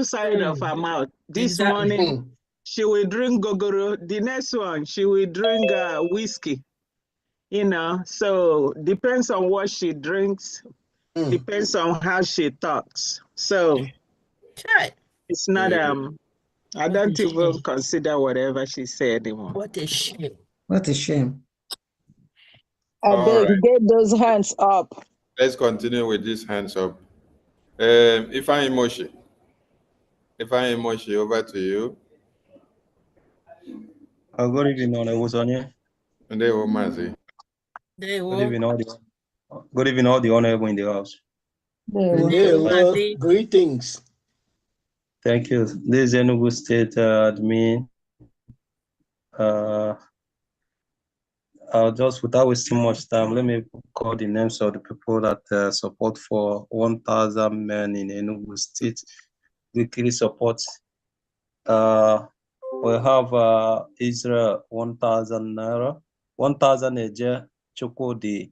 sides of her mouth. This morning, she will drink gogoro. The next one, she will drink whiskey. So depends on what she drinks. Depends on how she talks. So it's not I don't even consider whatever she said anymore. What a shame. What a shame. I beg, get those hands up. Let's continue with these hands up. Ifeanyi Moshi, over to you. Good evening, Honorable Sonia. And they were Mazi. Good evening, all the honorable in the house. Greetings. Thank you. This is Enugu State admin. I'll just, without wasting much time, let me call the names of the people that support for 1,000 men in Enugu State. Weekly support. We have Israel 1,000 naira, 1,000 Eje, Chukudi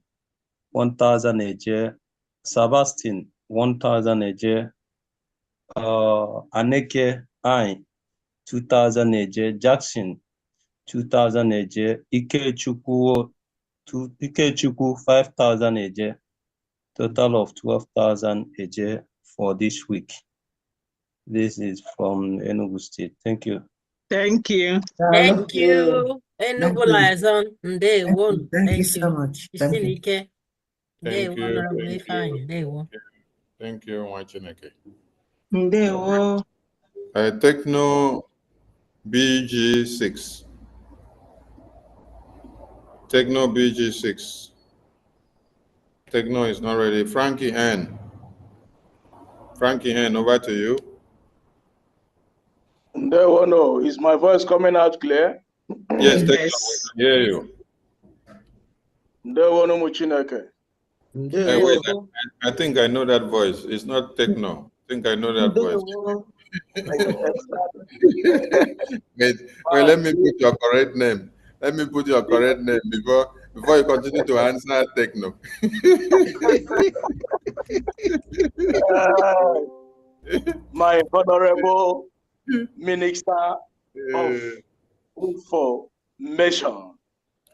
1,000 Eje, Sebastian 1,000 Eje, Aneke I 2,000 Eje, Jackson 2,000 Eje, Ikechukwu 5,000 Eje, total of 12,000 Eje for this week. This is from Enugu State. Thank you. Thank you. Thank you. Enugu liaison. Ndewo. Thank you so much. Thank you. Isinike. Thank Ndewo, you. Honorable Thank Ifeanyi. you. Ndewo. Thank you, Wachineke. Ndewo. Techno BG6. Techno BG6. Techno is not ready. Frankie N. Frankie N, over to you. No, is my voice coming out clear? Yes, Techno, we can hear you. Ndewo Muchineke. Wait, I think I know that voice. It's not Techno. I think I know that voice. wait, let me put your correct name. Let me put your correct name before you continue to answer Techno. My honorable Minister of Information,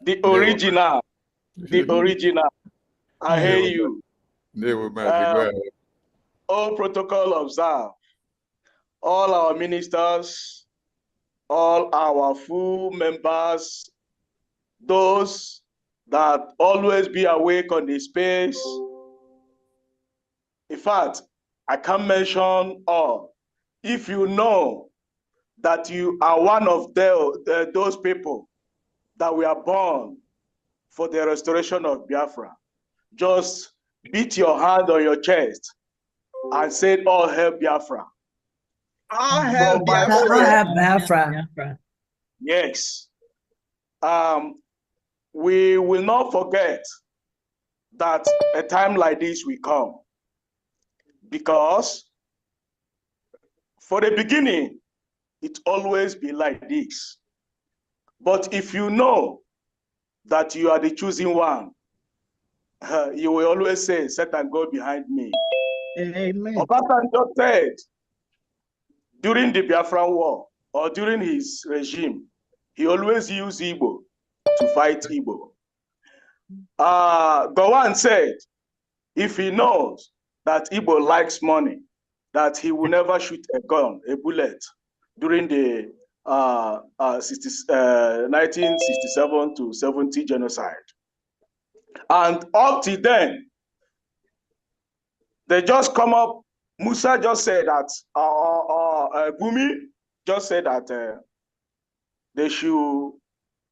the original. I hear you. Go ahead. All protocol observed. All our ministers, all our full members, those that always be awake on the space. In fact, I can't mention all. If you know that you are one of those people that were born for the restoration of Biafra, just beat your hand on your chest and say, all hail Biafra. All hail Biafra. All hail Biafra. Yes. We will not forget that a time like this will come, because for the beginning, it always be like this. But if you know that you are the chosen one, you will always say, Satan, go behind me. Amen. Obasanjo said during the Biafran War or during his regime, he always used Igbo to fight Igbo. Gowon said if he knows that Igbo likes money, that he will never shoot a bullet during the 1967 to 70 genocide. And up to then, they just come up, Musa just said that, Gumi just said that they should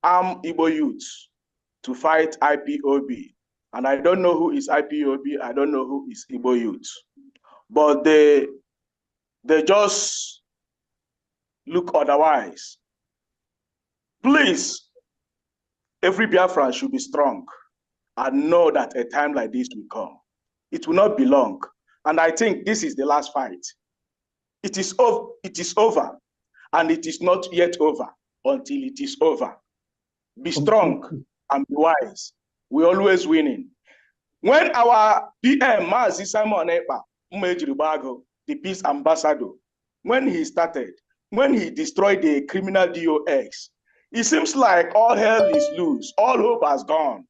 arm Igbo youths to fight IPOB. And I don't know who is IPOB, I don't know who is Igbo youth. But they just look otherwise. Please, every Biafran should be strong and know that a time like this will come. It will not be long. And I think this is the last fight. It is over, and it is not yet over until it is over. Be strong and be wise. We're always winning. When our PM, Mazi Simon Ekpa, the peace ambassador, when he started, when he destroyed the criminal DOX, it seems like all hell is loose, all hope has gone.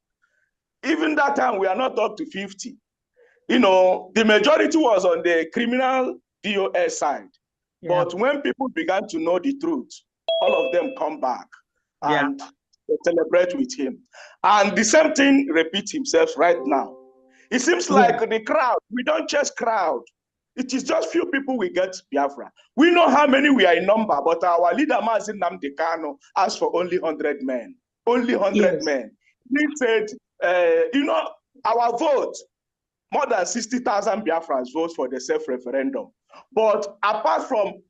Even that time, we are not up to 50. You know, the majority was on the criminal DOS side. Yeah. But when people began to know the truth, all of them come back and celebrate with him. And the same thing repeats himself right now. It seems like the crowd, we don't chase crowd. It is just few people we get Biafra. We know how many we are in number, but our leader, Mazin Nnamdi Kanu, asked for only 100 men. Only 100 men. He said, you know, our vote, more than 60,000 Biafrans vote for the self-referendum. But apart from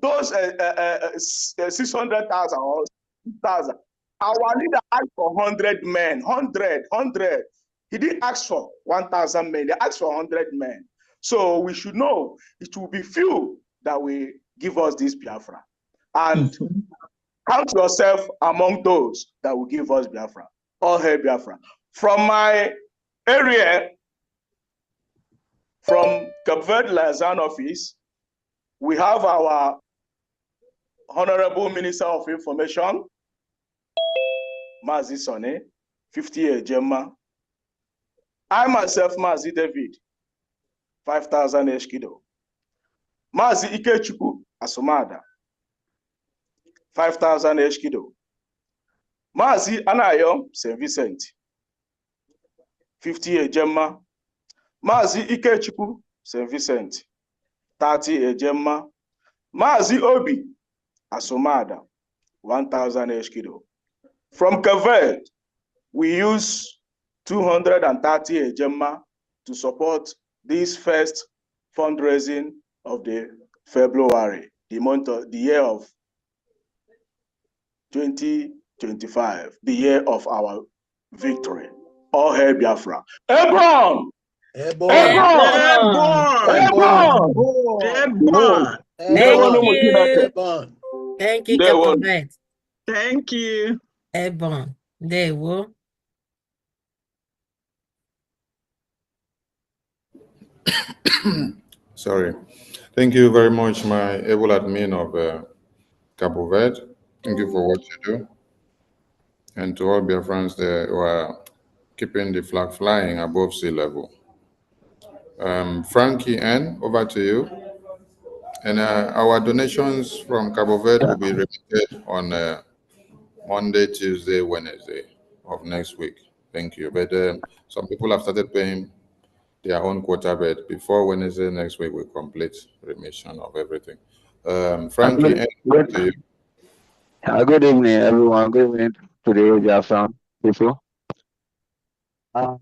those 600,000 or 6,000, our leader asked for 100 men, 100. He didn't ask for 1,000 men, he asked for 100 men. So we should know it will be few that will give us this Biafra. And count yourself among those that will give us Biafra. All hail Biafra. From my area, from Cape Verde Liaison office, we have our Honorable Minister of Information, Mazi Sone, 50 Gemma. I myself, Mazi David, 5,000 Eshkido. Mazi Ikechukwu Asomada, 5,000 Eshkido. Mazi Anayo, St. Vincent, 50 Ejema. Mazi Ikechukwu, St. Vincent, 30 Ejema. Mazi Obi, Asomada, 1,000 Eshkido. From Kaved, we use 230 Ejema to support this first fundraising of the February, the year of 2025, the year of our victory. All hail Biafra. Hebron! Hebron! Hebron! Thank you, Captain. Thank you. Ebon. There we Sorry. Thank you very much, my able admin of Cabo Verde. Thank you for what you do. And to all Biafrans there who are keeping the flag flying above sea level. Frankie N, over to you. And our donations from Cabo Verde will be remitted on Monday, Tuesday, Wednesday of next week. Thank you. But some people have started paying their own quota, but before Wednesday next week, we complete remission of everything. Frankie, to you. Good evening, everyone. Good evening to the Biafran people. I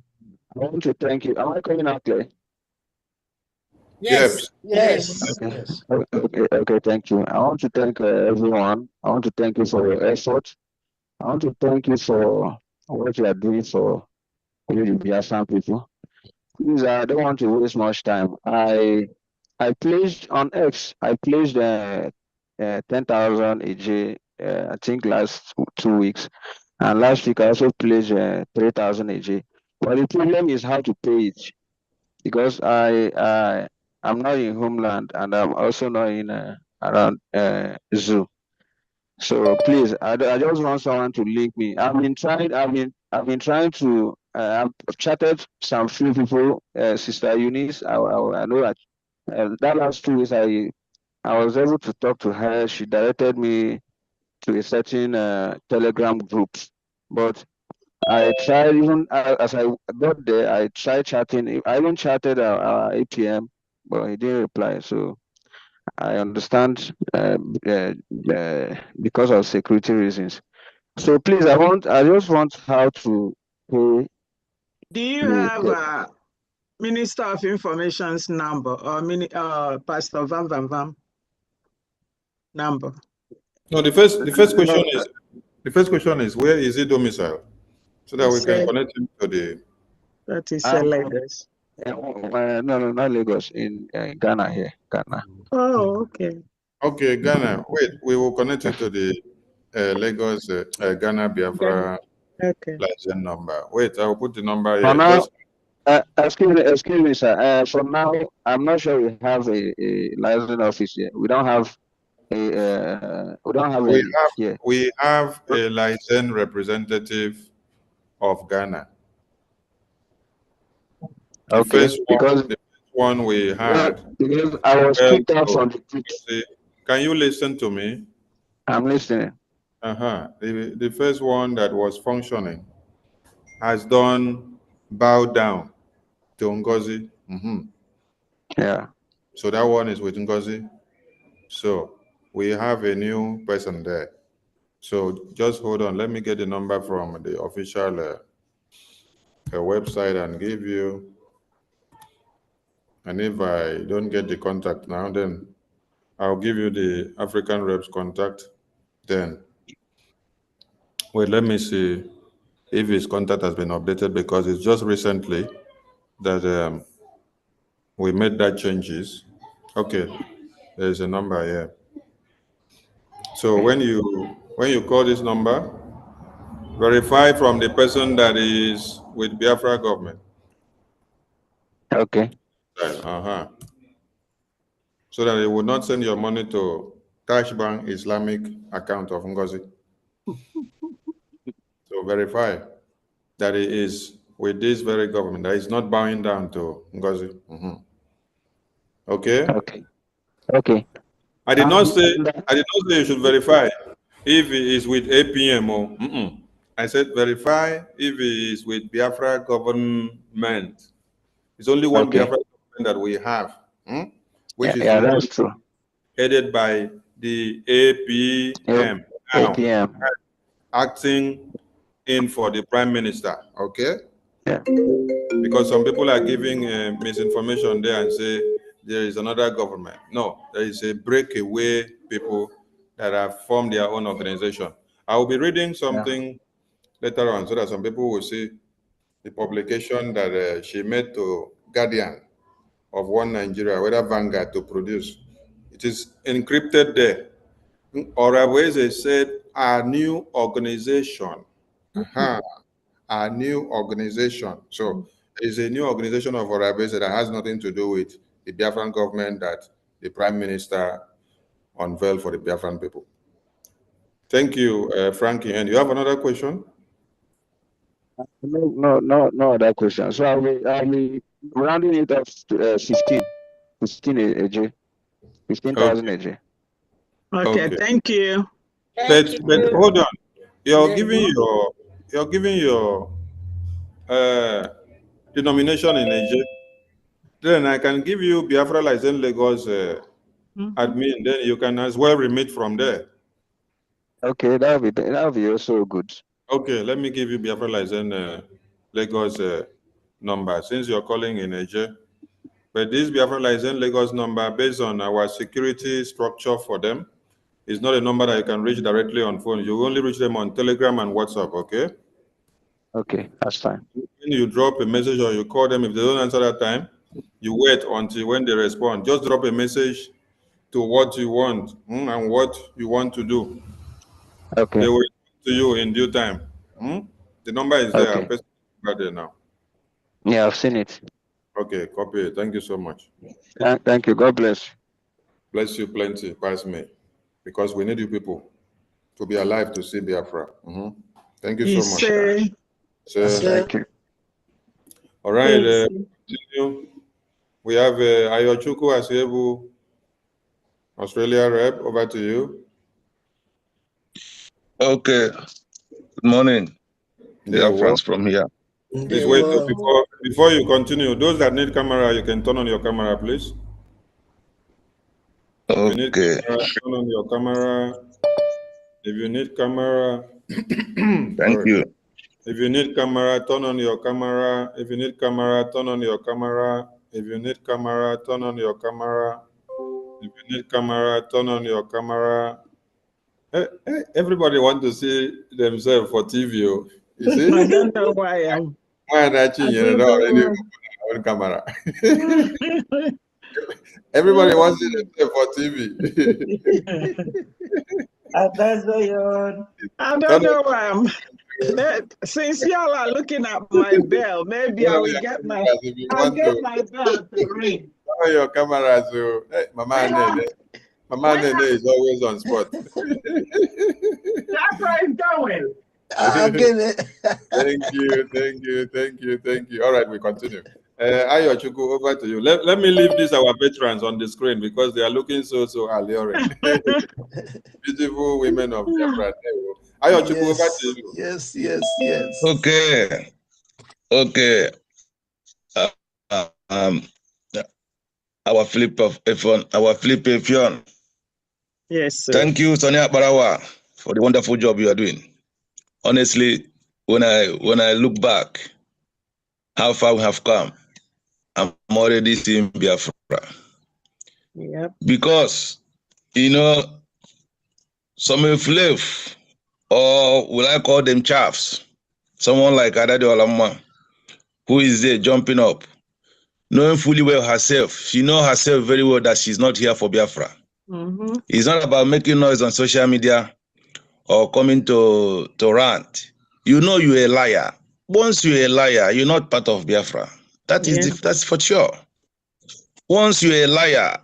want to thank you. Am I coming out clear? Yes. Okay, thank you. I want to thank everyone. I want to thank you for your effort. I want to thank you for what you are doing for you, the Biafran people. Please, I don't want to waste much time. I placed on X, I placed 10,000 AJ, I think last 2 weeks. And last week I also placed 3,000 AJ. But the problem is how to pay it. Because I'm not in homeland and I'm also not in around Zoo. So please, I just want someone to link me. I've been trying to. I've chatted some few people, Sister Eunice. I know that that last 2 weeks I was able to talk to her. She directed me to a certain Telegram group, but I tried even as I got there. I tried chatting. I even chatted our APM, but he didn't reply. So I understand because of security reasons. So please, I just want how to pay. Do you have Minister of Information's number or Pastor Vam number? No, the first question is where is he domicile, so that we can connect him to the. That is Lagos. No, not Lagos. In Ghana here, Ghana. Oh, okay. Okay, Ghana. Wait, we will connect you to the Lagos Ghana Biafra license number. Wait, I will put the number here. For now, excuse me, sir. For now, I'm not sure we have a license office here. We don't have a. We have a licensed representative of Ghana. The first one we had. Because I was kicked out from the group. Can you listen to me? I'm listening. The first one that was functioning has done bow down to Ngozi. Yeah. So that one is with Ngozi. So we have a new person there. So just hold on. Let me get the number from the official website and give you. And if I don't get the contact now, then I'll give you the African reps contact. Then wait, let me see if his contact has been updated, because it's just recently that we made that changes. Okay, there's a number here. So when you call this number, verify from the person that is with Biafra government. Okay. So that they will not send your money to Cash Bank Islamic account of Ngozi. So verify that it is with this very government, that is not bowing down to Ngozi. Okay? Okay. I did not say you should verify. if he is with APM or I said verify if he is with Biafra government. It's only one Okay. Biafra government that we have, which is Yeah, that's true. headed by the APM. Now, APM. acting in for the Prime Minister, okay? Yeah. Because some people are giving misinformation there and say there is another government. No, there is a breakaway people that have formed their own organization. I will be reading something later on so that some people will see the publication that she made to Guardian of One Nigeria, whether Vanguard to produce. It is encrypted there. Oraweze said, our new organization. Our new organization. So it's a new organization of Oraweze that has nothing to do with the Biafran government that the Prime Minister unveiled for the Biafran people. Thank you, Frankie. And you have another question? No other question. So I'll be rounding it up to 15 AJ. 15,000 AJ. Okay, thank you. But hold on. You're giving your denomination in AJ. Then I can give you Biafra license Lagos admin. Then you can as well remit from there. Okay, that'll be also good. Okay, let me give you Biafra license Lagos number since you're calling in AJ. But this Biafra license Lagos number, based on our security structure for them, is not a number that you can reach directly on phone. You only reach them on Telegram and WhatsApp, okay? Okay, that's fine. When you drop a message or you call them, if they don't answer that time, you wait until when they respond. Just drop a message to what you want and what you want to do. Okay. They will respond to you in due time. The number is there. Okay. I'll there now. Yeah, I've seen it. Okay, copy it. Thank you so much. Thank you. God bless. Bless you plenty, pass me. Because we need you people to be alive to see Biafra. Thank you so much. Thank you. All right, continue. We have Ayochukwu Asiebu, Australia rep. Over to you. Okay. Good morning. Biafrans from here. Please wait before you continue. Those that need camera, you can turn on your camera, please. Okay. If you need camera, turn on your camera. If you need camera, thank you. If you need camera, turn on your camera. If you need camera, turn on your camera. If you need camera, turn on your camera. If you need camera, turn on your camera. Everybody want to see themselves for TV. You see? I don't know why I'm. Why not changing already on camera? Everybody wants to see themselves for TV. I don't know why I'm. Since y'all are looking at my bell, maybe I will get my. I'll get my bell to ring. Turn on your camera, so hey, Mama Nene is always on spot. That's where it's going. Thank you. All right, we continue. Ayochukwu, over to you. Let me leave these our veterans on the screen because they are looking so alluring. Beautiful women of Biafra. Ayochukwu, over to you. Yes. Okay. Our Philip Efion. Yes, sir. Thank you, Sonia Barawa, for the wonderful job you are doing. Honestly, when I look back, how far we have come, I'm already seeing Biafra. Yep. Because, some flav, or will I call them chaffs, someone like Adade Olamma, who is there jumping up, knowing fully well herself. She knows herself very well that she's not here for Biafra. It's not about making noise on social media or coming to rant. You know you're a liar. Once you're a liar, you're not part of Biafra. That's for sure. Once you're a liar,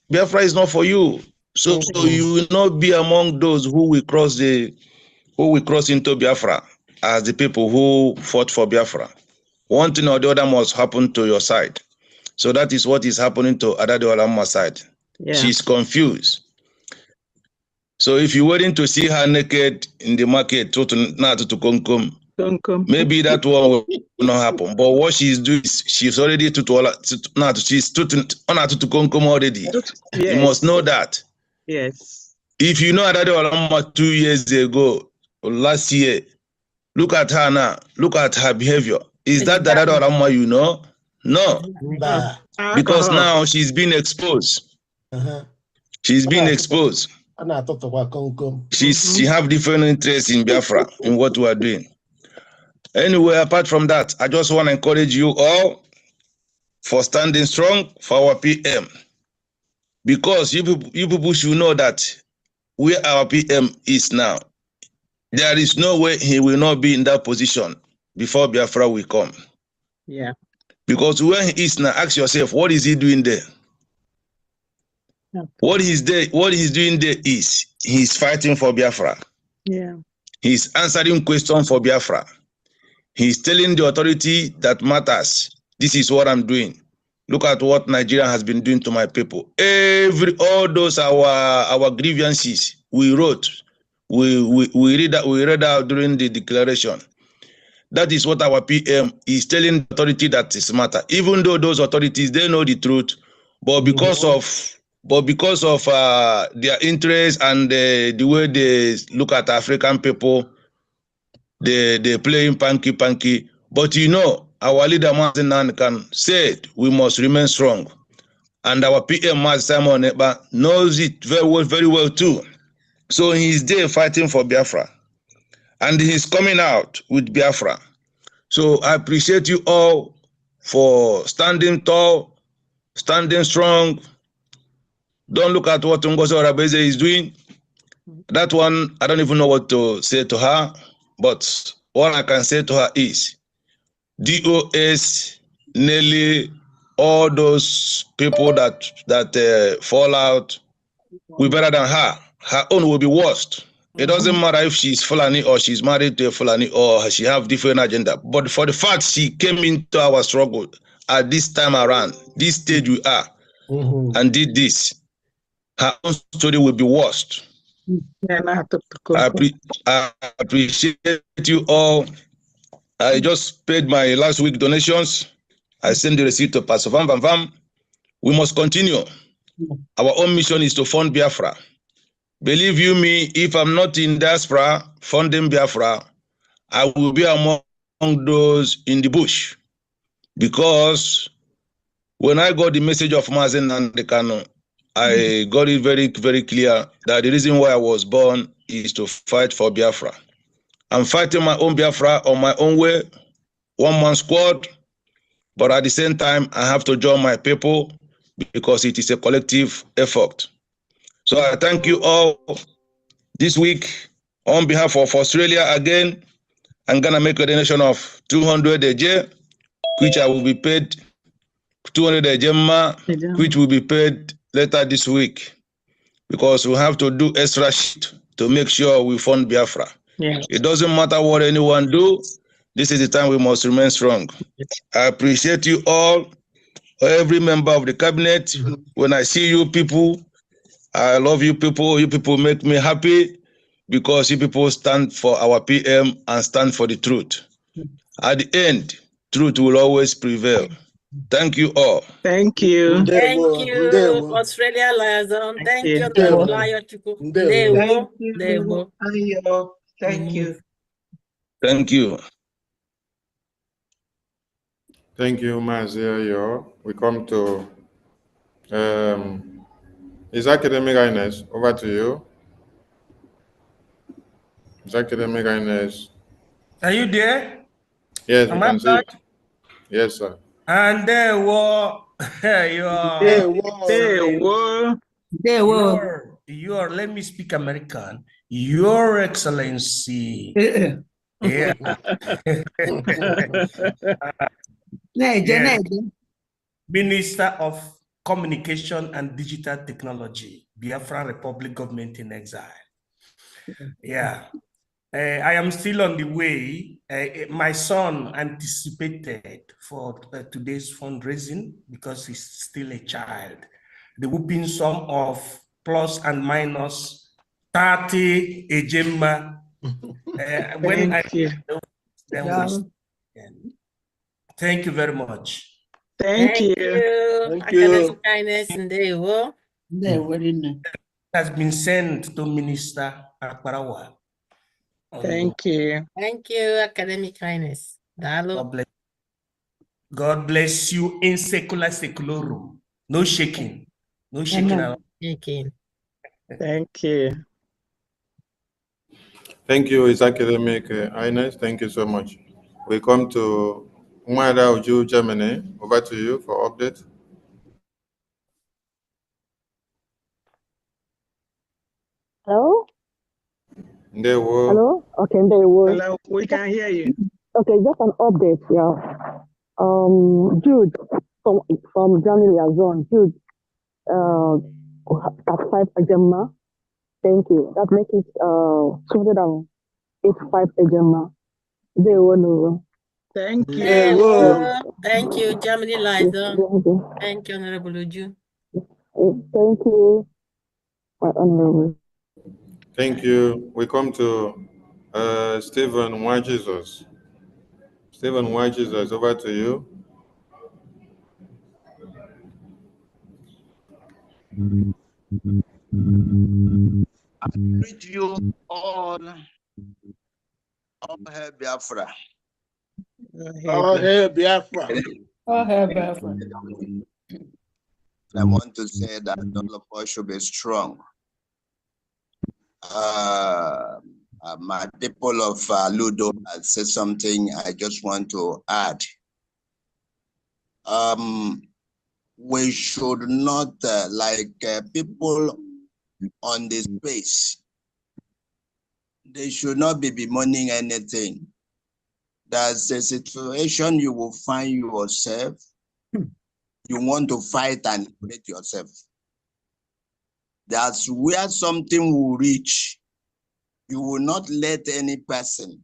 Biafra is not for you. So you will not be among those who will cross into Biafra as the people who fought for Biafra. One thing or the other must happen to your side. So that is what is happening to Adade Olamma's side. Yeah. She's confused. So if you're waiting to see her naked in the market, maybe that one will not happen. But what she's doing is she's already she's already. You must know that. Yes. If you know Adade Olama 2 years ago or last year, look at her now. Look at her behavior. Is that Adade Olama you know? No. Because now she's been exposed. She's been exposed. She have different interests in Biafra, in what we are doing. Anyway, apart from that, I just want to encourage you all for standing strong for our PM. Because you people should know that where our PM is now, there is no way he will not be in that position before Biafra will come. Yeah. Because where he is now, ask yourself, what is he doing there? What he's doing there is he's fighting for Biafra. Yeah. He's answering questions for Biafra. He's telling the authority that matters. This is what I'm doing. Look at what Nigeria has been doing to my people. All those our grievances we wrote, we read out during the declaration. That is what our PM is telling the authority that is matter. Even though those authorities they know the truth, but because of their interest and the way they look at African people, they playing panky. But you know, our leader Martin Nankan said we must remain strong. And our PM Simon Eba knows it very well too. So he's there fighting for Biafra. And he's coming out with Biafra. So I appreciate you all for standing tall, standing strong. Don't look at what Ngozi Orabeze is doing. That one, I don't even know what to say to her. But all I can say to her is, DOS, Nelly, all those people that fall out, we better than her. Her own will be worst. It doesn't matter if she's Fulani or she's married to a Fulani or she have different agenda. But for the fact she came into our struggle at this time around, this stage we are, and did this, her own story will be worst. I appreciate you all. I just paid my last week donations. I sent the receipt to Pastor Vam. We must continue. Our own mission is to fund Biafra. Believe you me, if I'm not in diaspora funding Biafra, I will be among those in the bush. Because when I got the message of Mazen Nandekano, I got it very, very clear that the reason why I was born is to fight for Biafra. I'm fighting my own Biafra on my own way, one-man squad, but at the same time, I have to join my people because it is a collective effort. So I thank you all this week on behalf of Australia again. I'm gonna make a donation of 200 AJ, which I will be paid 200 AJ, which will be paid later this week, because we have to do extra shit to make sure we fund Biafra. Yeah. It doesn't matter what anyone do. This is the time we must remain strong. I appreciate you all, every member of the cabinet. When I see you people, I love you people. You people make me happy because you people stand for our PM and stand for the truth. At the end, truth will always prevail. Thank you all. Thank you. Thank you, Australia Liaison. Thank you, Thank you. Thank you. Thank you, Mazia. We come to His Academic Highness. Over to you. His Academic Highness. Are you there? Yes, Am we I can see back? you. Yes, sir. And there were your let me speak American. Your Excellency. Yeah. Yes. Minister of Communication and Digital Technology, Biafra Republic Government in Exile. Yeah. I am still on the way. My son anticipated for today's fundraising because he's still a child. The whooping sum of plus and minus 30 Ejemma. When I Thank you. then Yeah. thank you very much. Thank you. Thank you. Kindness in the world. Has been sent to Minister Akbarawa. Thank you. Thank you, Academic Kindness. God bless you in secularum. No shaking. No shaking around. Shaking. Thank you. Thank you, His Academic Highness. Thank you so much. We come to Umada Uju, Germany. Over to you for update. Hello? Ndewo. Hello? Okay, there was. Hello, we can hear you. Okay, just an update, yeah. Jude from Germany has on. Jude, at 5 Gemma. Thank you. That makes it 285 Gemma. They will. Thank you. Thank you, Germany Liza. Thank you, Honorable Uju. Thank you, my honorable. Thank you. We come to Stephen Why Jesus. Stephen Why Jesus, over to you. I greet you all hail Biafra. All hail Biafra. All hail Biafra. I want to say that all of us should be strong. My people of Ludo had said something I just want to add. We should not, people on this space, they should not be bemoaning anything. There's a situation you will find yourself, you want to fight and liberate yourself. That's where something will reach. You will not let any person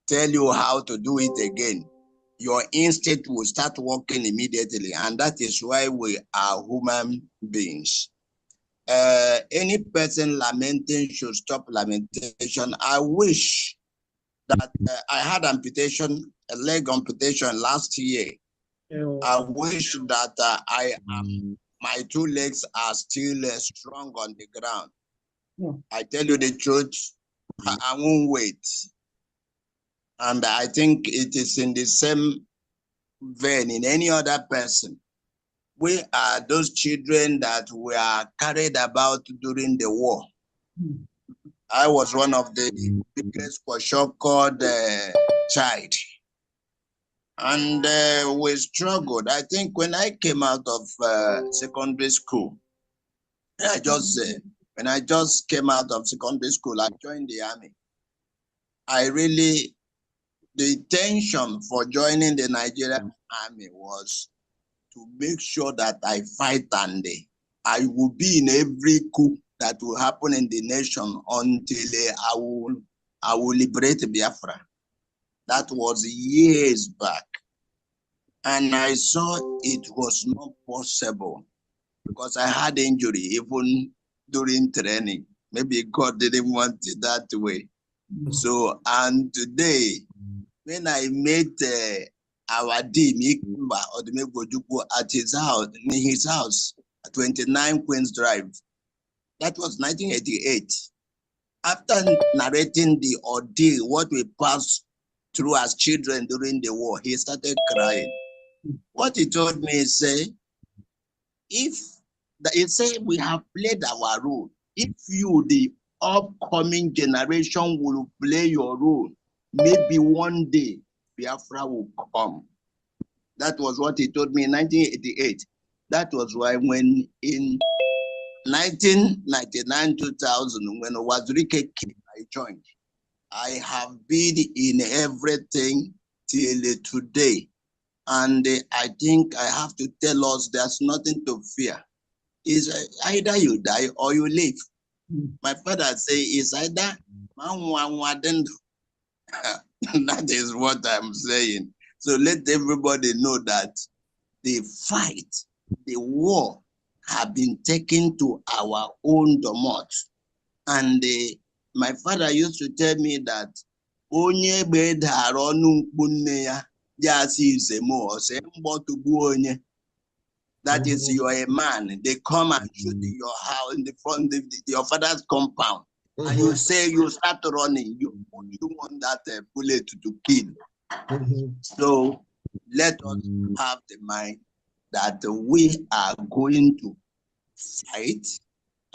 tell you how to do it again. Your instinct will start working immediately, and that is why we are human beings. Any person lamenting should stop lamentation. I wish that I had amputation, a leg amputation last year. I wish that my two legs are still strong on the ground. I tell you the truth, I won't wait. And I think it is in the same vein in any other person. We are those children that were carried about during the war. I was one of the biggest called child. And we struggled. I think when I came out of secondary school, when I just came out of secondary school, I joined the army. The intention for joining the Nigerian army was to make sure that I fight and I will be in every coup that will happen in the nation until I will liberate Biafra. That was years back. And I saw it was not possible because I had injury even during training. Maybe God didn't want it that way. So, and today, when I met our dean, at his house, in his house, at 29 Queens Drive, that was 1988. After narrating the ordeal, what we passed through as children during the war, he started crying. What he told me is, we have played our role. If you, the upcoming generation, will play your role, maybe one day Biafra will come. That was what he told me in 1988. That was why when in 1999-2000, when Wazirike came, I joined. I have been in everything till today. And I think I have to tell us there's nothing to fear. It's either you die or you live. My father say it's either that is what I'm saying. So let everybody know that the fight, the war have been taken to our own domot. And my father used to tell me that onye bedara ọnụ mkpu nne ya ya si isemo ose mgbọtugbu onye. That is, you are a man. They come and shoot in your house in the front of your father's compound, and you say you start running. You want that bullet to kill. So let us have the mind that we are going to fight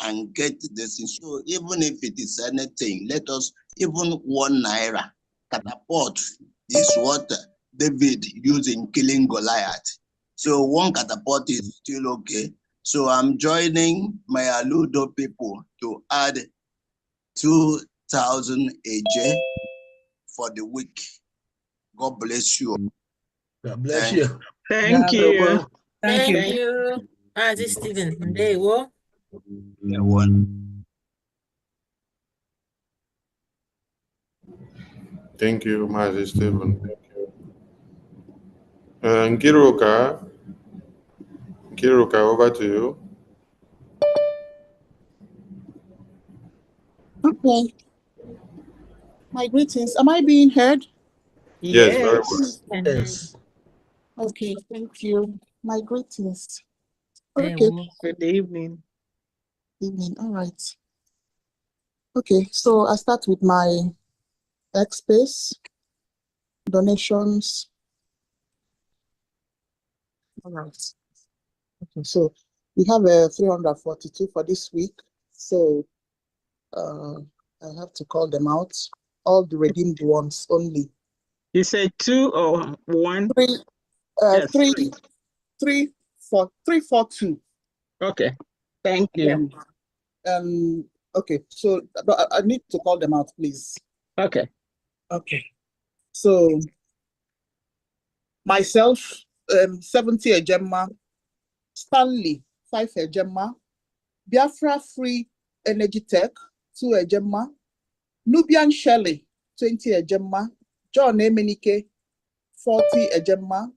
and get this. So even if it is anything, let us, even 1 naira catapult is what David used in killing Goliath. So 1 catapult is still okay. So I'm joining my Aludo people to add 2,000 AJ for the week. God bless you. God bless you. Thank you. Thank you. This Stephen. There you go. Thank you, Mazi Stephen. Thank you. Nkiruka, over to you. Okay. My greetings. Am I being heard? Yes, very well. Yes. Okay, thank you. My greetings. Okay. Good evening. Evening. All right. Okay, so I start with my X-Space donations. All right. Okay, so we have a 342 for this week. So I have to call them out. All the redeemed ones only. You said 2 or 1? 3. Yes, 342. Okay. Thank you. Okay, so but I need to call them out, please. Okay. Okay. So myself, 70 Ejema, Stanley, 5 Ejema, Biafra Free Energy Tech, 2 Ejema, Nubian Shelley, 20 Ejema, John Emenike, 40 Ejema,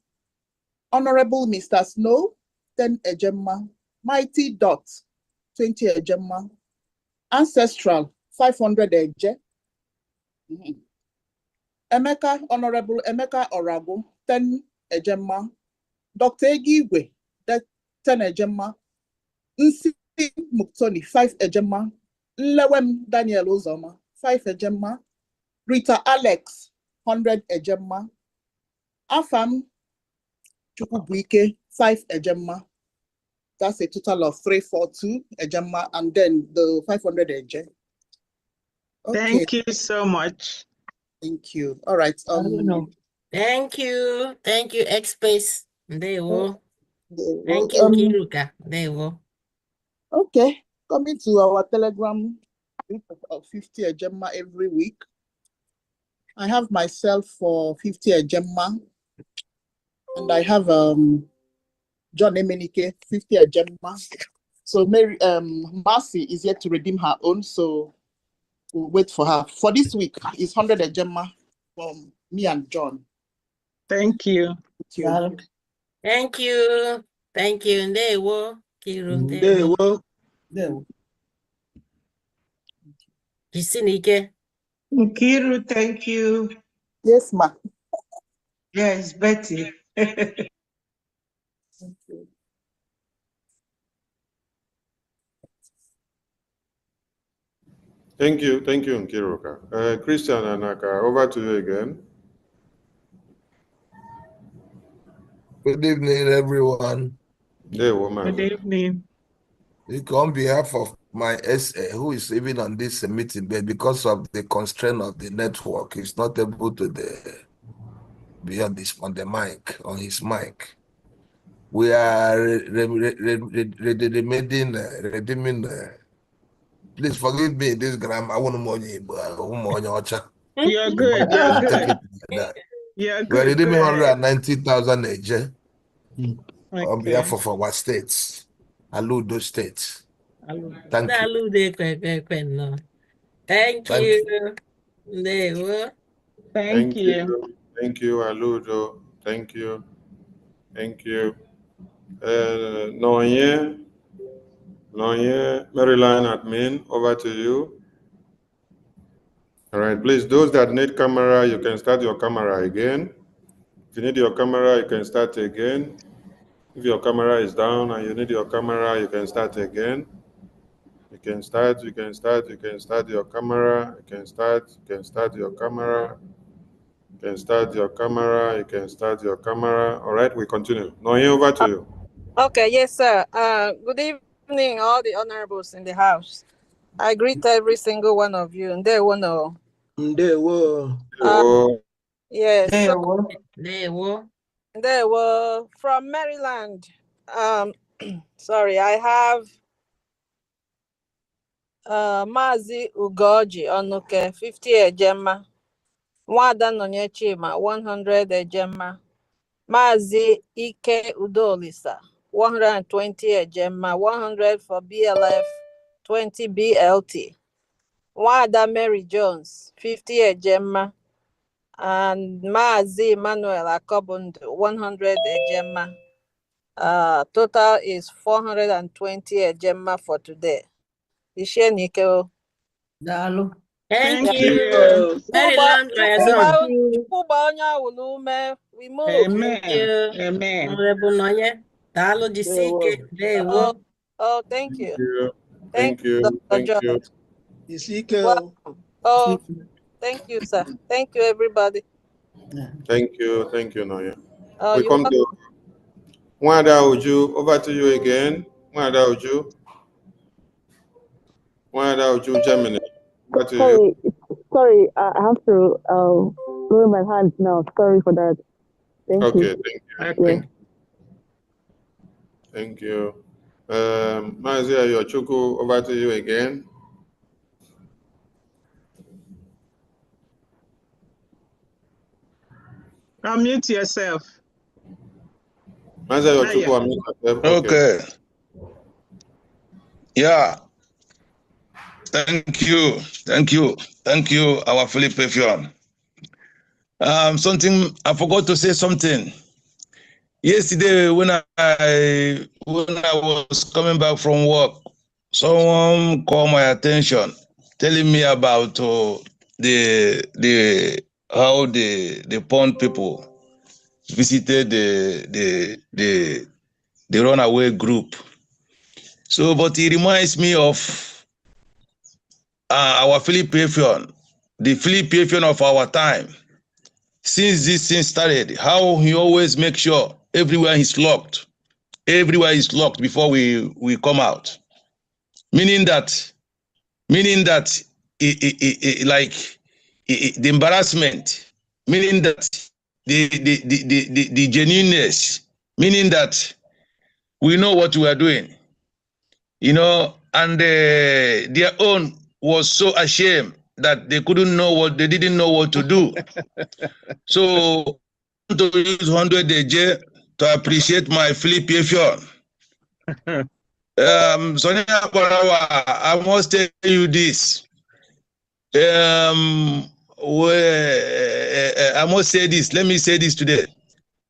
Honorable Mr. Snow, 10 Ejema, Mighty Dot, 20 Ejema, Ancestral, 500 Eje, Emeka, Honorable Emeka Orago, 10 Ejema, Dr. Egigwe, 10 Ejema, Nsi Muktoni, 5 Ejema, Lewem Daniel Uzoma, 5 Ejema, Rita Alex, 100 Ejema, Afam Chukwubuike, 5 Ejema. That's a total of 342 Ejema, and then the 500 Eje. Okay. Thank you so much. Thank you. All right. Thank you. Thank you, X-Space. There you go. Thank you, Um, Kiruka. There you go. Okay. Coming to our Telegram group of 50 Ejema every week. I have myself for 50 Ejema, and I have John Emenike 50 Ejema. So Mary Marcy is yet to redeem her own, so we'll wait for her. For this week is 100 Ejema from me and John. Thank you. Thank you. Thank you. Thank you. There you go. Kiru. There you go. Jisinike. Nkiru, thank you. Yes, ma. Yes, Betty. Thank you. Thank you, Nkiruka. Christian Anaka, over to you again. Good evening, everyone. Good evening. On behalf of my SA, who is even on this meeting, but because of the constraint of the network, he's not able to be on the mic, on his mic. We are redeeming. Please forgive me this gram. I want money, but You're good. You're good. You're good. We're redeeming 190,000 AJ on Okay. behalf of our states, Aludo states. Thank you. Thank you. There you go. Thank you. Thank you, Aludo. Thank you. Thank you. Noye, Maryline admin, over to you. All right, please, those that need camera, you can start your camera again. If you need your camera, you can start again. If your camera is down and you need your camera, you can start again. You can start your camera, you can start your camera, you can start your camera, you can start your camera. All right, we continue. Noye, over to you. Okay, yes, sir. Good evening, all the honorables in the house. I greet every single one of you, and they will know. Yes. They were From Maryland. Sorry, I have Mazi Ugoji Onuke, 50 ejema. Nwada Nonyechima, 100 ejema. Mazi Ike Udolisa, 120 ejema, 100 for BLF, 20 BLT. Nwada Mary Jones, 50 ejema. And Mazi Emmanuel Akobundu, 100 ejema. Total is 420 ejema for today. Ishenike. Thank you. Maryland liaison. We move. Thank you. Honorable Noye. Dalo Jisike. Oh, thank you. Thank you. Dr. George. Welcome. Oh, thank you, sir. Thank you, everybody. Thank you, Noye. Oh, We come to Mwada Uju. Over to you again. Mwada Uju. Mwada Uju, Germany. Over to you. Sorry, I have to lower my hands now. Sorry for that. Thank you. Okay, thank you. Mazia Yochuku, over to you again. Unmute yourself. Mazia Yochuku, unmute yourself. Okay. Yeah. Thank you, our Philip Effion. Something I forgot to say something. Yesterday, when I was coming back from work, someone called my attention, telling me about how the pond people visited the runaway group. So, but it reminds me of our Philip Effion, the Philip Effion of our time. Since this thing started, how he always makes sure everywhere is locked. Everywhere is locked before we come out. Meaning that the embarrassment, meaning that the genuineness, meaning that we know what we are doing, and their own was so ashamed that they didn't know what to do. So to use 100 AJ to appreciate my Philip Effion. Sonia Barawa, I must tell you this. I must say this. Let me say this today.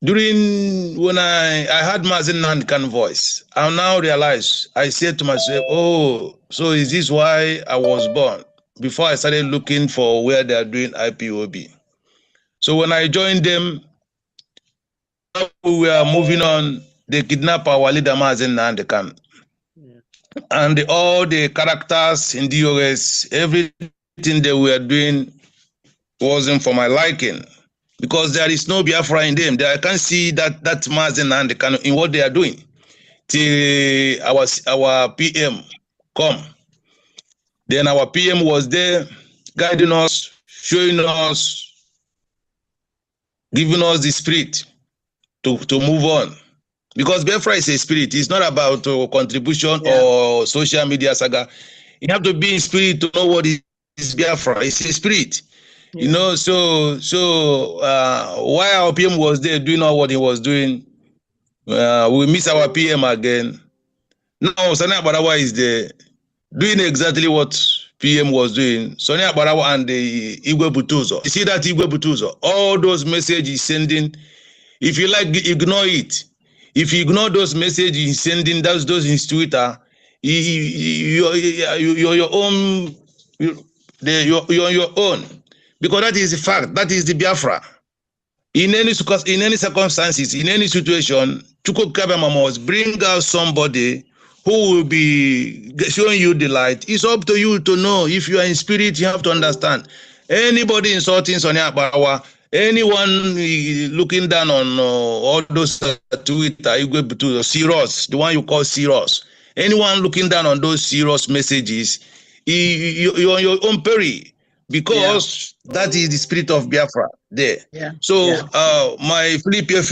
When I had Mazen Nankan voice, I now realize, I said to myself, oh, so is this why I was born? Before I started looking for where they are doing IPOB. So when I joined them, we were moving on, they kidnapped our leader Mazen Nankan. And all the characters in DOS, everything they were doing wasn't for my liking. Because there is no Biafra in them. I can't see that Mazen and in what they are doing. Till our PM come. Then our PM was there, guiding us, showing us, giving us the spirit to move on. Because Biafra is a spirit. It's not about contribution or social media saga. You have to be in spirit to know what is Biafra. It's a spirit. So while our PM was there doing all what he was doing, we miss our PM again. Now Sonia Barawa is there doing exactly what PM was doing. Sonia Barawa and the Igwe Butuzo. You see that Igwe Butuzo? All those messages he's sending, if you like, ignore it. If you ignore those messages he's sending, those in his Twitter, your own you're on your own, because that is the fact. That is the Biafra. In any circumstances, in any situation, Chukwu Kabema must bring out somebody who will be showing you the light. It's up to you to know. If you are in spirit, you have to understand. Anybody insulting Sonia Abawa, anyone looking down on all those Twitter, you go to serious, the one you call serious. Anyone looking down on those serious messages, you're on your own peril, because that is the spirit of Biafra there. So, my Philippian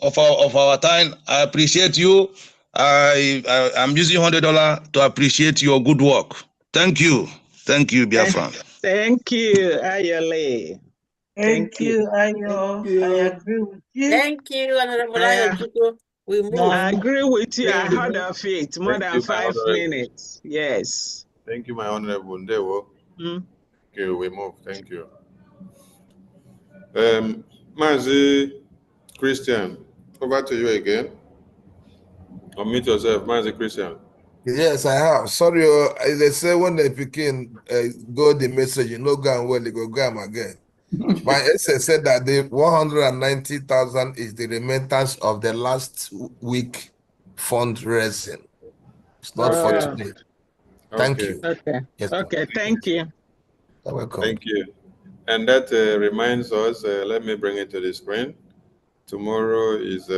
of our time, I appreciate you. I'm using $100 to appreciate your good work. Thank you, Biafra. Thank you, Ayole. Thank you, Ayo. I agree with you. Thank you, Honorable Ayo Chukwu. We move. I agree with you. I Thank heard you. of it more Thank than you, my 5 honorable. minutes. Yes. Thank you, my honorable Ndewo. Mm. Okay, we move. Thank you. Mazi Christian, over to you again. Unmute yourself, Mazi Christian. Yes, I have. Sorry, they say when they begin go the message, you know, go and well, they go again. My essay said that the 190,000 is the remittance of the last week fundraising. It's not for today. Thank you. Okay. Yes, okay. Thank you. You're welcome. Thank you. And that reminds us, let me bring it to the screen. Tomorrow is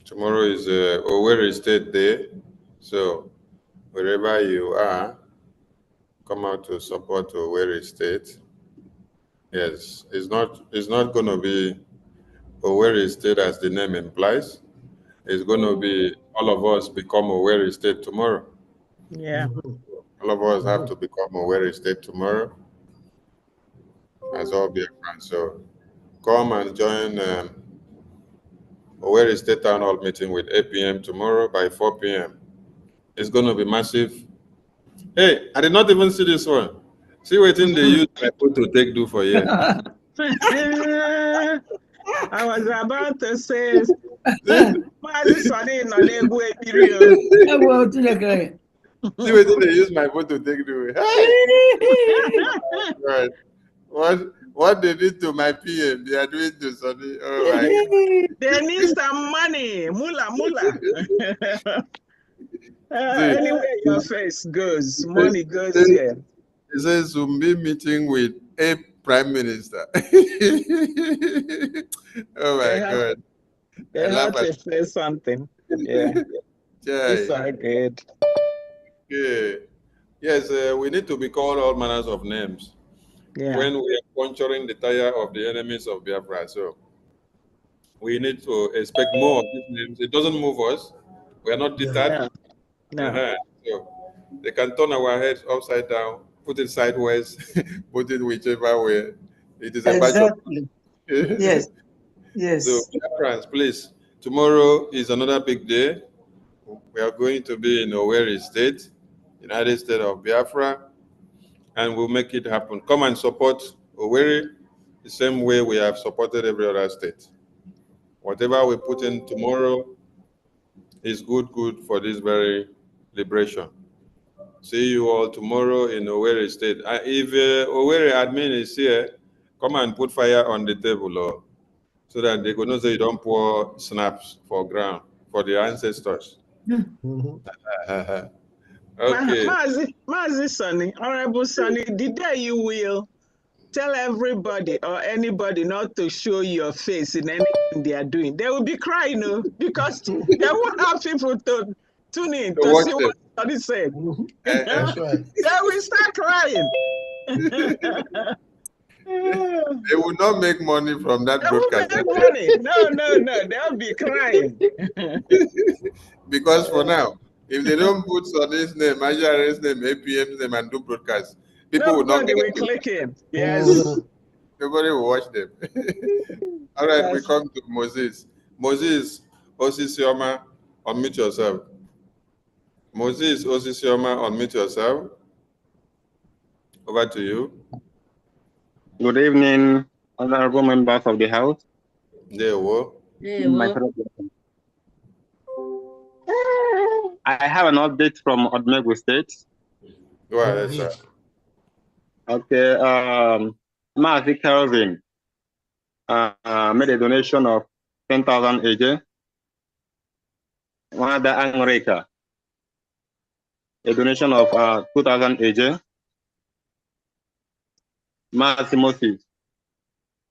Owerri State Day. So wherever you are, come out to support Owerri State. Yes, it's not going to be Owerri State as the name implies. It's going to be all of us become Owerri State tomorrow. Yeah. All of us have to become Owerri State tomorrow as all Biafran. So come and join Owerri State Town Hall meeting with 8 p.m. tomorrow by 4 p.m. It's going to be massive. Hey, I did not even see this one. See what they use my photo take do for you. I was about to say, See what they use my photo take do. Hey! Right. What they did to my PM, they are doing to Sonny. Oh my God. They need some money. Mula. Anywhere your face goes, money goes there. It says Zumbi meeting with a prime minister. Oh my God. They have to say something. Yeah. It's all good. Yeah. Yes, we need to be called all manners of names when we are puncturing the tire of the enemies of Biafra. So we need to expect more of these names. It doesn't move us. We are not deterred. No. So they can turn our heads upside down, put it sideways, put it whichever way. It is a batch of. Yes. Yes. So, Biafrans, please, tomorrow is another big day. We are going to be in Owerri State, United States of Biafra, and we'll make it happen. Come and support Owerri the same way we have supported every other state. Whatever we put in tomorrow is good for this very liberation. See you all tomorrow in Owerri State. If Owerri admin is here, come and put fire on the table, so that they could not say you don't pour snaps for ground for the ancestors. Okay. Mazi Sonny, Honorable Sonny, the day you will tell everybody or anybody not to show your face in anything they are doing, they will be crying, because they won't have people to tune in to see what Sonny said. That's right. They will start crying. They will not make money from that broadcast. They will make money. No, they'll be crying. Because for now, if they don't put Sonny's name, Ajara's name, APM's name, and do broadcast, people will not Nobody will click in. Yes. Nobody will watch them. All right, we come to Moses. Moses, Osisioma, unmute yourself. Moses, Osisioma, unmute yourself. Over to you. Good evening, honorable members of the House. There we I have an update from Odmegu State. Go ahead, sir. Okay. Mazi Kelvin made a donation of 10,000 AJ. One Angreka, a donation of 2,000 AJ. Mazi Moses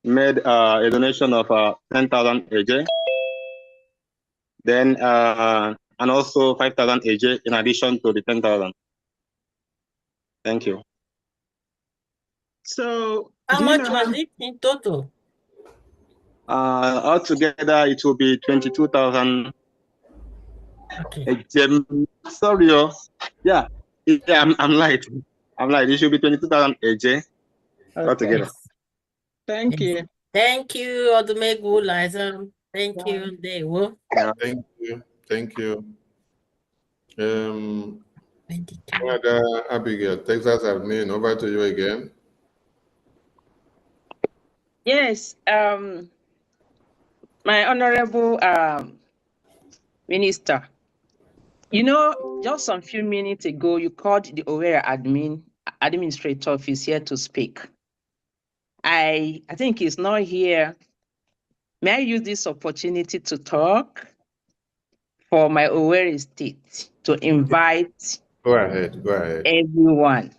made a donation of 10,000 AJ. Then and also 5,000 AJ in addition to the 10,000. Thank you. So how much was it in total? Altogether, it will be 22,000. Okay. Sorry, yeah, I'm light. I'm light. It should be 22,000 AJ altogether. Yes. Thank you. Thank you, Odumegu Liza. Thank you, Dewo. Thank you. Thank you. Abigail, Texas admin, over to you again. Yes, my honorable minister, you know, just some few minutes ago, you called the Owerri administrator office here to speak. I think he's not here. May I use this opportunity to talk for my Owerri state to invite Go ahead. Go ahead. everyone.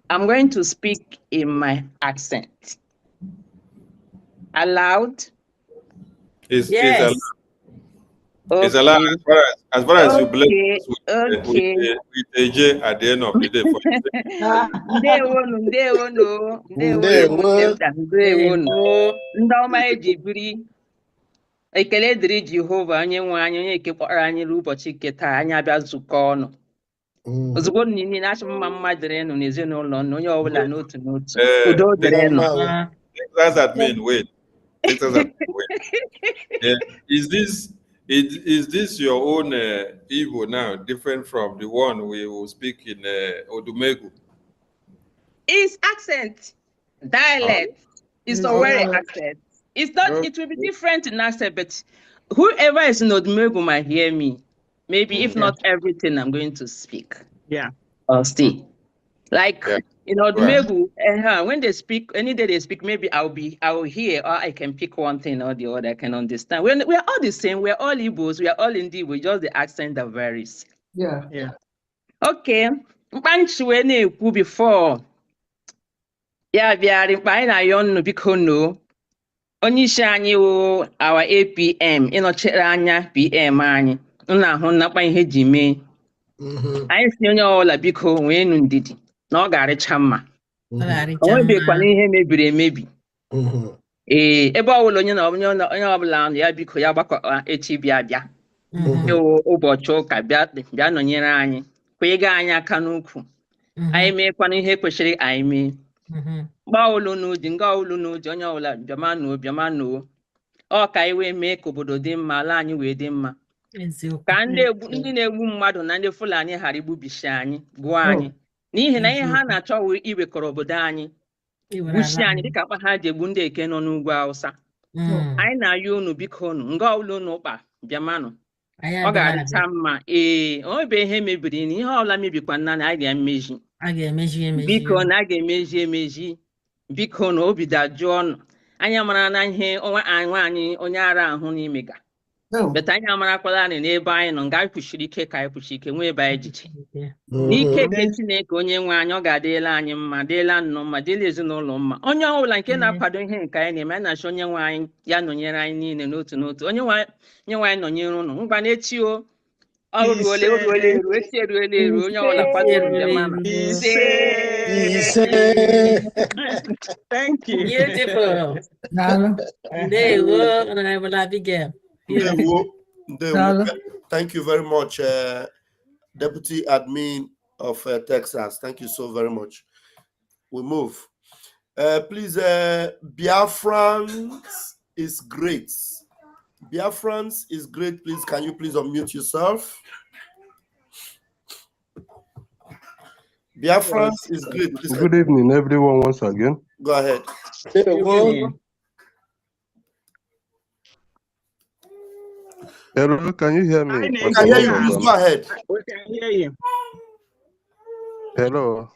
I'm going to speak in my accent. Aloud? It's Yes. It's allowed as far as you bless us with AJ at the end of the day. For Ndewonu, ndewonu, ndewonu, ndewonu. Ndị ọma eji biri ekele dịrị Jehova onye nwe anyị onye ekekpọrọ anyị n'ụbọchị nke taa anyị abịa zukọ ọnụ. Ozugbo niile na-achị mma dịrị nụ n'ezinụlọ na onye ọbụla n'otu n'otu. Udo dịrị nụ. Texas admin, wait. Texas admin, wait. Is this your own Igbo now, different from the one we will speak in Odumegu? It's accent, dialect. It's a very accent. It's not. It will be different in accent, but whoever is in Odumegu might hear me. Maybe if not everything, I'm going to speak. Yeah. Or stay. Like in Odumegu, when they speak, any day they speak, maybe I will hear, or I can pick one thing or the other. I can understand. We are all the same. We are all Igbos. We are all in Igbo. Just the accent that varies. Yeah. Yeah. Okay. Mpanchi na-ekwu before. Ya bịara mkpa anyị na-ayọ nnụ biko no. Onye isi anyị wụ our APM ịnọchere anya PM anyị. Nna ahụ nakpa ihe ji mee. Anyị si onye ọbụla biko nwee nụ ndidi na ọ ga-arịcha mma. O nwebekwana ihe mebiri emebi. Ebe ọbụla onye ọbụla ya biko ya gbakọ echi bịa. Ụbọchị ụka bịa nọnyere anyị. Kwega anyị aka n'ukwu. Anyị meekwana ihe kwesịrị anyị mee. Gba olu n'ụdị, nga olu n'ụdị, onye ọbụla bịama n'o. Ọ ka anyị wee mee ka obodo dị mma, ala anyị wee dị mma. Ka ndị na-egbu mmadụ na ndị Fulani ghara igbubisi anyị, gụọ anyị. N'ihi na ihe ha na-achọ iwekọrọ obodo anyị, gbusi anyị dịka akpa ha ji egbu ndị eke nọ n'ugwu Hausa. Anyị na-ayọ unu biko unu, nga olu n'ụkpa bịamanụ. Ọ ga-adịcha mma. O ebe ihe mebiri na ihe ọbụla mebikwa nna na anyị ga-emeji. Biko na a ga-emeji emeji. Biko na obi dajụọ ọnụ. Anyị mara na ihe nwaanyị onye ara ahụ n'imega. Beta anyị amarakwala anyị n'ebe anyị nọ nga anyị kwụsiri ike ka anyị kwụsiri ike nwee ebe anyị jiche. N'ike nke Chineke onye nwe anyị ọ ga-adịla anyị mma, dịla nnọọ mma, dịla ezinụlọ mma. Onye ọbụla nke na-akwado ihe nke anyị na-eme anyị na-achọ onye nwe anyị ya nọnyere anyị niile n'otu n'otu. Onye nwe anyị nọnyere ụnụ. Ngwa na-echi o. Ọ ruole eru, echi eruole eru, onye ọbụla kwadoro bịamana. Thank you. Beautiful. Ndewo, Honorable Abigail. Thank you very much, Deputy Admin of Texas. Thank you so very much. We move. Please, Biafrans is great. Biafrans is great. Please, can you please unmute yourself? Biafrans is great. Please, good evening, everyone, once again. Go ahead. Hello, can you hear me? I can hear you. Please go ahead. We can hear you. Hello.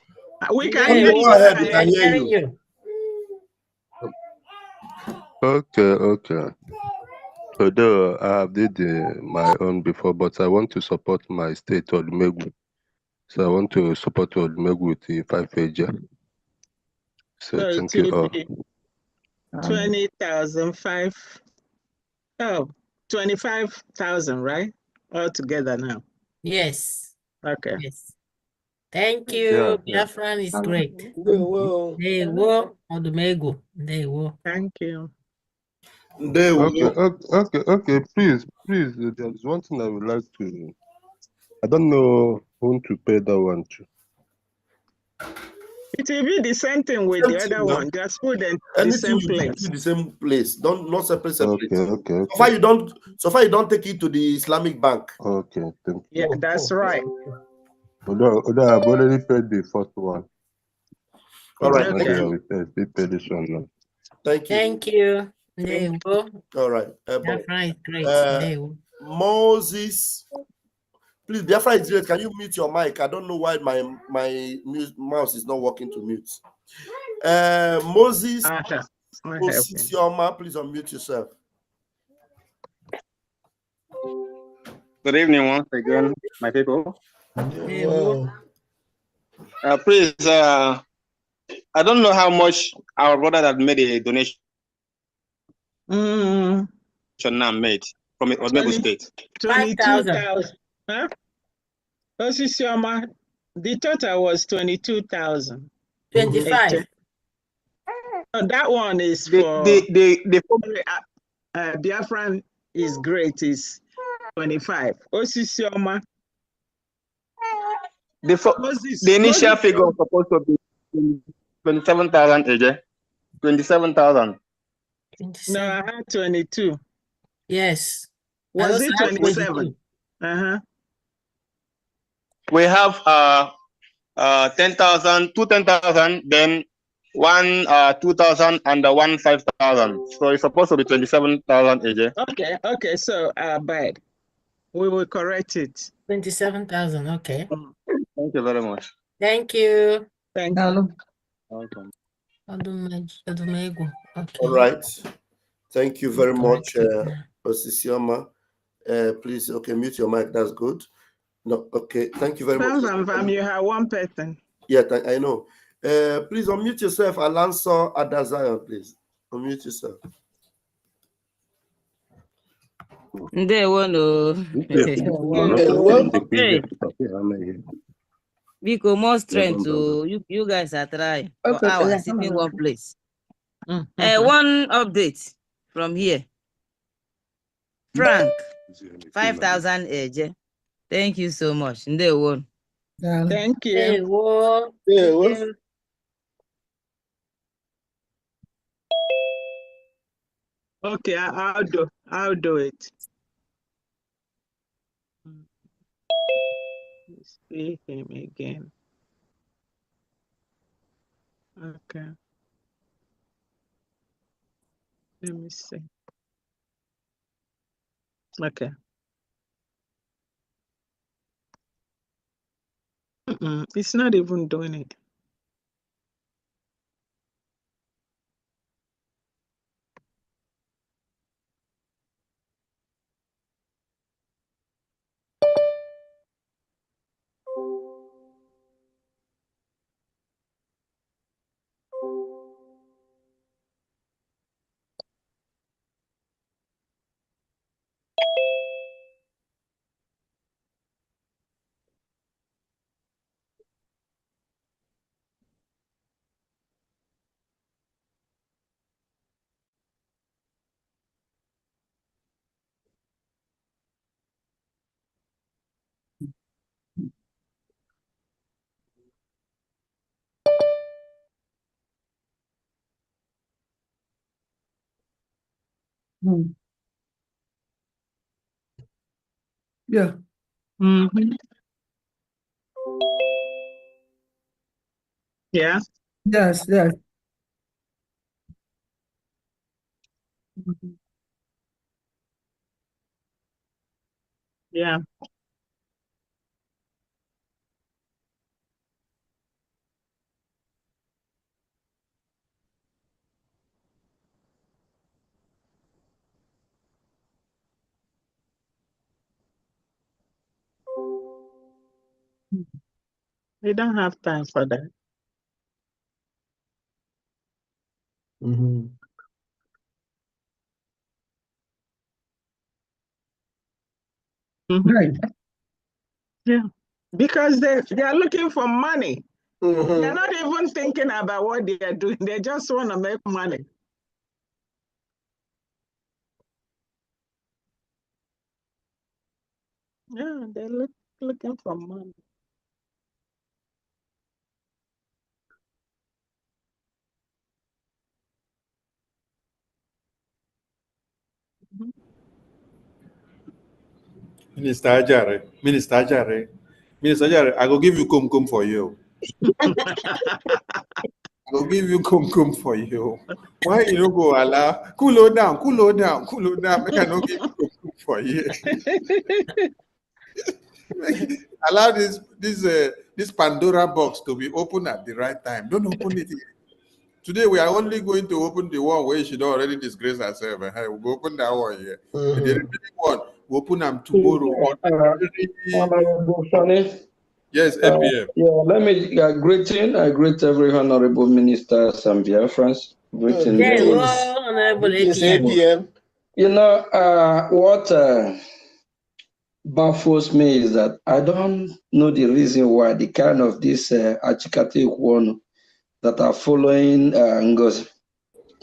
We can Okay, hear you. go ahead. We can hear you. Okay. Although I have did my own before, but I want to support my state Odumegu. So I want to support Odumegu with the 5 AJ. So So thank it you will all. be 20,005. Oh, 25,000, right? All together now. Yes. Okay. Yes. Thank you. Yeah. Biafran is great. Ndewo. Ndewo. Odumegu. Ndewo. Thank you. Okay. Please. There's one thing I would like to. I don't know whom to pay that one to. It will be the same thing with the other one. Just put them the Anything same you do, place. put the same place. Don't not separate. Okay. So far you don't take it to the Islamic bank. Okay, thank you. Yeah, that's right. Although I've already paid the first one. All right. Maybe Okay. I will pay this one now. Thank you. Thank you. Ndewo. All right. Biafran is great. Ndewo. Moses, please, Biafra is great. Can you mute your mic? I don't know why my mouse is not working to mute. Moses, Osisioma, please unmute yourself. Good evening once again, my people. Ndewo. Please, I don't know how much our brother that made a donation now made from Odumegu State. 22,000. Huh? Osisioma, the total was 22,000. 25. That one is for Biafran is great, is 25. Osisioma. The initial figure was supposed to be 27,000 AJ. 27,000. No, I had 22. Yes. Was it 27? Uh-huh. We have 10,000, 10,000, then one 2,000 and one 5,000. So it's supposed to be 27,000 AJ. Okay, so bad. We will correct it. 27,000, okay. Thank you very much. Thank you. Thank you. Welcome. Odumegu. Okay. All right. Thank you very much, Osisioma. Please, mute your mic. That's good. No, okay. Thank you very much. You have one person. Yeah, I know. Please unmute yourself, Alanso Adazion, please. Unmute yourself. Ndewo. Biko, more strength to you guys are trying for hours sitting one place. One update from here. Frank, 5,000 AJ. Thank you so much. Ndewo. Thank you. Ndewo. Ndewo. Okay, I'll do it. Let's see him again. Okay. Let me see. Okay. It's not even doing it. Yeah. Yeah. Yes. Yeah. We don't have time for that. Mm-hmm. Right. Yeah. Because they are looking for money. They're not even thinking about what they are doing. They just want to make money. Yeah, they're looking for money. Minister Ajare, I go give you kum for you. I go give you kum for you. Why you don't go allow? Cool down. Make I no give you kum for you. Allow this Pandora box to be open at the right time. Don't open it. Today we are only going to open the one where she don't already disgrace herself. We'll go open that one here. The remaining one, we'll open them tomorrow. Honorable Sonny. Yes, APM. Let me greet every honorable ministers and Biafrans. Greeting. Yes, APM. You know, what baffles me is that I don't know the reason why the kind of this Achikate one that are following Ngozi.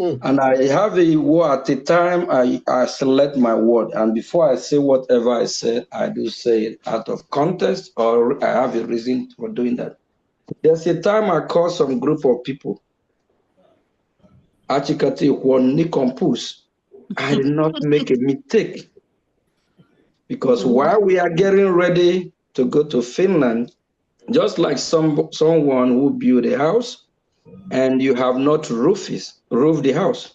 And I have a word at the time I select my word, and before I say whatever I said, I do say it out of context or I have a reason for doing that. There's a time I call some group of people Achikati one compose. I did not make a mistake because while we are getting ready to go to Finland, just like someone who built a house and you have not roofed the house.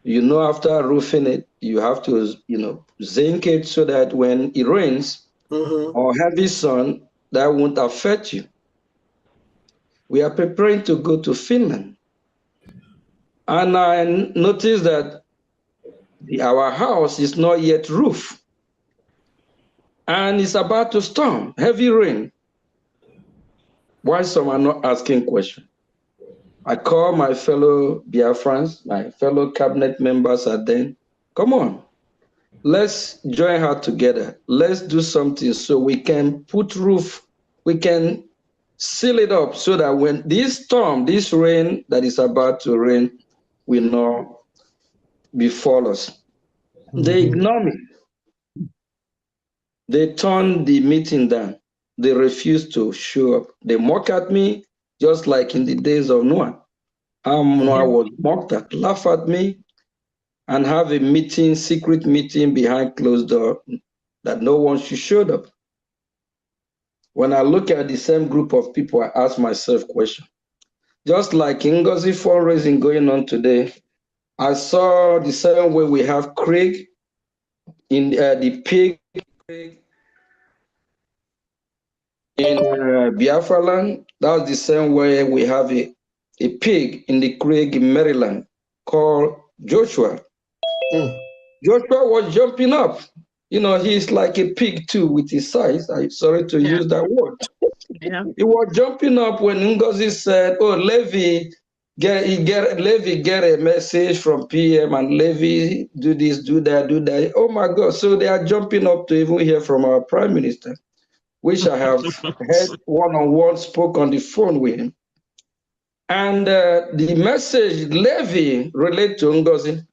You know, after roofing it, you have to, zinc it so that when it rains or heavy sun, that won't affect you. We are preparing to go to Finland. And I noticed that our house is not yet roofed. And it's about to storm, heavy rain. Why some are not asking questions? I call my fellow Biafrans, my fellow cabinet members are then, come on, let's join her together. Let's do something so we can put roof, we can seal it up so that when this storm, this rain that is about to rain will not befall us. They ignore me. They turn the meeting down. They refuse to show up. They mock at me just like in the days of Noah. Noah was mocked at, laugh at me, and have a meeting, secret meeting behind closed door that no one should show up. When I look at the same group of people, I ask myself questions. Just like Ngozi fundraising going on today, I saw the same way we have Craig in the pig in Biafra land. That's the same way we have a pig in the Craig in Maryland called Joshua. Joshua was jumping up. You know, he's like a pig too with his size. I'm sorry to use that word. He was jumping up when Ngozi said, oh, Levi get a message from PM and Levi do this, do that. Oh my God. So they are jumping up to even hear from our prime minister, which I have heard one-on-one, spoke on the phone with him. And the message Levi relate to Ngozi.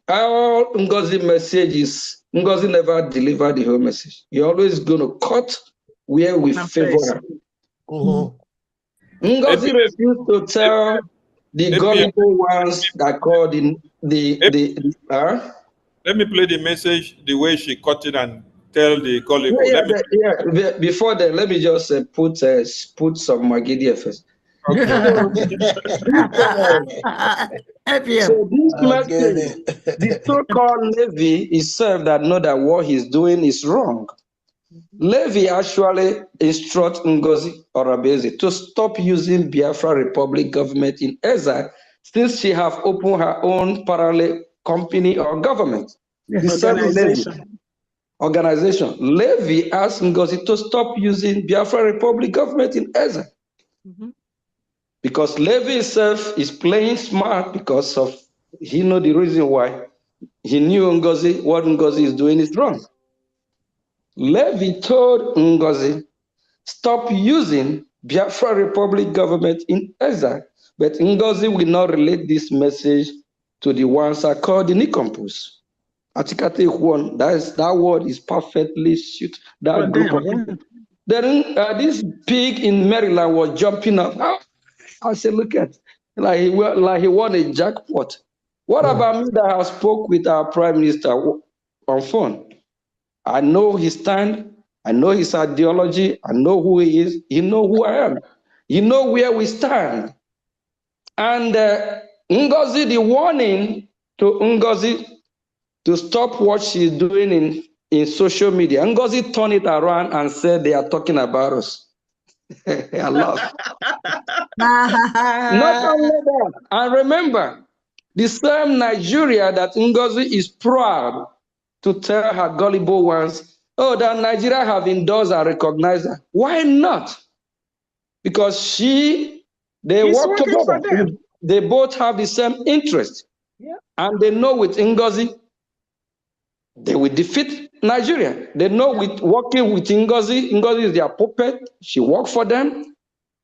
All Ngozi message is, Ngozi never delivered the whole message. You're always going to cut where we favor her. Ngozi refused to tell the gullible ones that called in Let me play the message the way she cut it and tell the gullible. Before that, let me just put some Magidia first. Okay. So this message, the so-called Levi is served that know that what he's doing is wrong. Levi actually instructs Ngozi Orabeze to stop using Biafra Republic government in exile since she have opened her own parallel company or government. The same Levi. organization. Levy asked Ngozi to stop using Biafra Republic government in Eza. Because Levy himself is playing smart because of he know the reason why. He knew Ngozi, what Ngozi is doing is wrong. Levy told Ngozi, stop using Biafra Republic government in Eza, but Ngozi will not relate this message to the ones that called the Nicompus. Atikate one, that word is perfectly suited that group of people. Then this pig in Maryland was jumping up. I said, look at, like he won a jackpot. What about me that I spoke with our prime minister on phone? I know his stand. I know his ideology. I know who he is. He know who I am. You know where we stand. And Ngozi, the warning to Ngozi to stop what she's doing in social media. Ngozi turned it around and said they are talking about us. I laughed. Not only that, and remember, the same Nigeria that Ngozi is proud to tell her gullible ones, oh, that Nigeria have endorsed and recognized her. Why not? Because they work together. They both have the same interest. Yeah. And they know with Ngozi, they will defeat Nigeria. They know with working with Ngozi, Ngozi is their puppet. She works for them.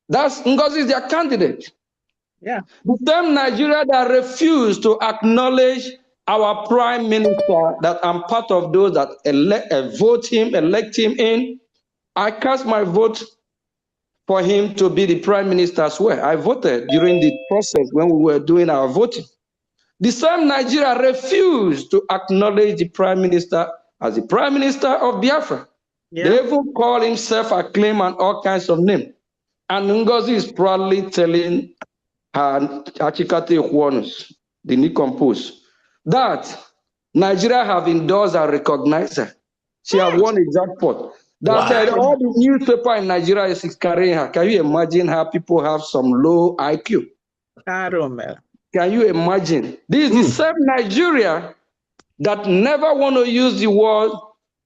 Ngozi is their candidate. Yeah. The same Nigeria that refused to acknowledge our prime minister, that I'm part of those that elect him in. I cast my vote for him to be the prime minister as well. I voted during the process when we were doing our voting. The same Nigeria refused to acknowledge the prime minister as the prime minister of Biafra. Yeah. They even call him self-acclaimed and all kinds of names. And Ngozi is proudly telling her Achikate Ekwonos, the Nicompos, that Nigeria have endorsed and recognized her. She has won a jackpot. That all the newspaper in Nigeria is carrying her. Can you imagine how people have some low IQ? I don't know. Can you imagine? This is the same Nigeria that never want to use the word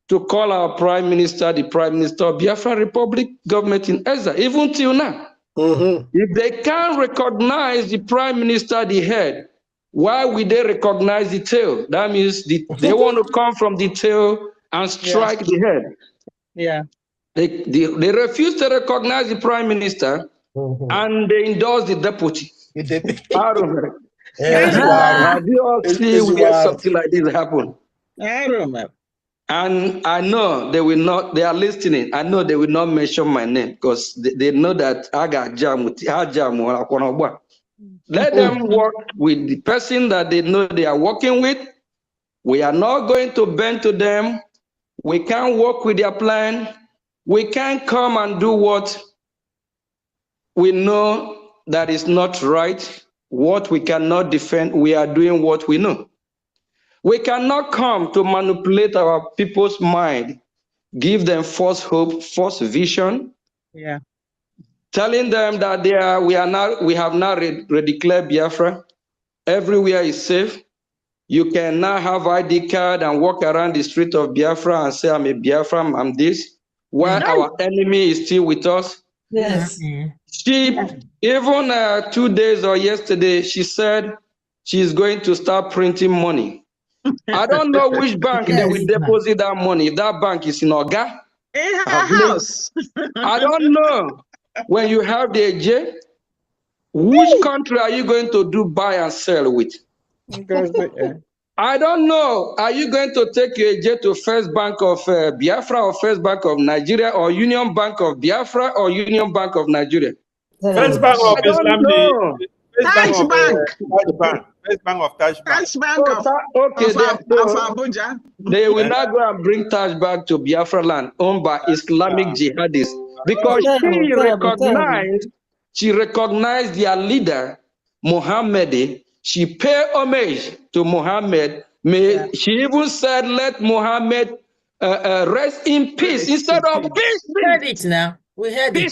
to call our prime minister the prime minister of Biafra Republic government in Eza, even till now. If they can't recognize the prime minister, the head, why would they recognize the tail? That means they want to come from the tail and strike the head. Yeah. They refuse to recognize the prime minister and they endorse the deputy. Out of it. Have you all seen where something like this happen? I remember. And I know they will not, they are listening. I know they will not mention my name because they know that I got jam with Let them work with the person that they know they are working with. We are not going to bend to them. We can't work with their plan. We can't come and do what we know that is not right. What we cannot defend, we are doing what we know. We cannot come to manipulate our people's mind, give them false hope, false vision. Yeah. Telling them that we have now redeclared Biafra. Everywhere is safe. You can now have ID card and walk around the street of Biafra and say, I'm a Biafran, I'm this. While our enemy is still with us. Yes. She, even 2 days or yesterday, she said she's going to start printing money. I don't know which bank they will deposit that money. If that bank is in Oga. In her house. I don't know. When you have the AJ, which country are you going to do buy and sell with? I don't know. Are you going to take your AJ to First Bank of Biafra or First Bank of Nigeria or Union Bank of Biafra or Union Bank of Nigeria? First Bank of Islam, Taj Bank. First Bank of Taj Bank. Taj Bank of Abuja. They will not go and bring Taj Bank to Biafra land owned by Islamic jihadists because she recognized their leader, Muhammad. She paid homage to Muhammad. She even said, let Muhammad rest in peace instead of peace. We heard it now. We heard it.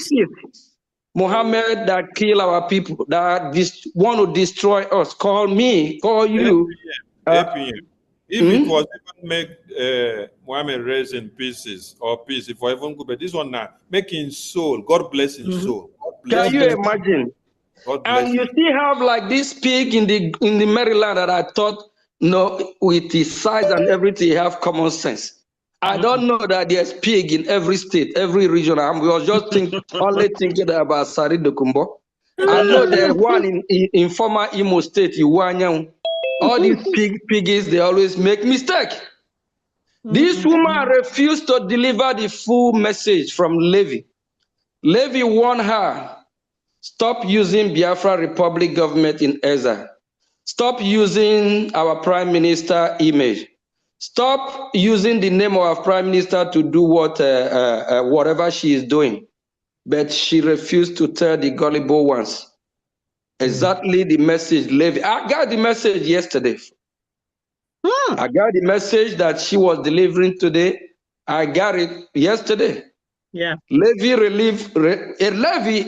Muhammad that kill our people, that want to destroy us, call me, call you. If it was even make Muhammad raise in pieces or peace if I even go, but this one now making soul. God bless his soul. God bless Can you imagine? God bless And you still have like this pig in the Maryland that I thought, no, with his size and everything, he have common sense. I don't know that there's pig in every state, every region. I was just only thinking about Sari Dokumbo. I know there's one in former Imo State, Iwanyang. All these piggies, they always make mistake. This woman refused to deliver the full message from Levi. Levi warned her, stop using Biafra Republic government in Eza. Stop using our prime minister image. Stop using the name of our prime minister to do whatever she is doing. But she refused to tell the gullible ones exactly the message Levi. I got the message yesterday. I got the message that she was delivering today. I got it yesterday. Yeah. Levi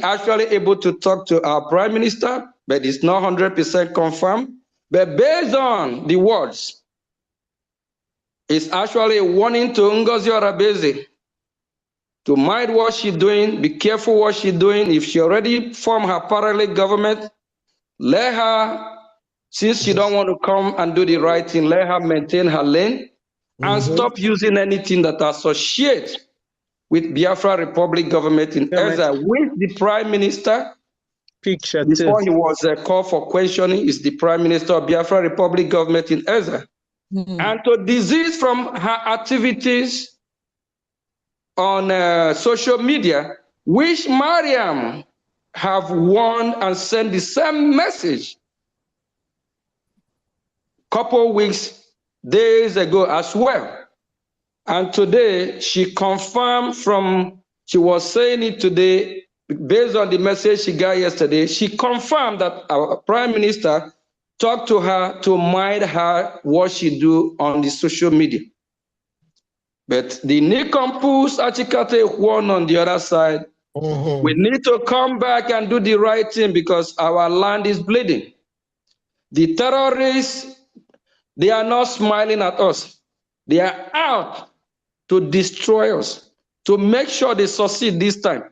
actually able to talk to our prime minister, but it's not 100% confirmed. But based on the words, it's actually a warning to Ngozi Orabeze to mind what she's doing, be careful what she's doing. If she already formed her parallel government, let her, since she don't want to come and do the right thing, let her maintain her lane and stop using anything that associates with Biafra Republic government in Eza, with the prime minister. Picture before too. he was called for questioning, is the prime minister of Biafra Republic government in Eza. And to desist from her activities on social media, which Mariam have warned and sent the same message couple weeks, days ago as well. And today she confirmed she was saying it today, based on the message she got yesterday, she confirmed that our prime minister talked to her to mind her what she do on the social media. But the Nikompus Achikate one on the other side, we need to come back and do the right thing because our land is bleeding. The terrorists, they are not smiling at us. They are out to destroy us, to make sure they succeed this time.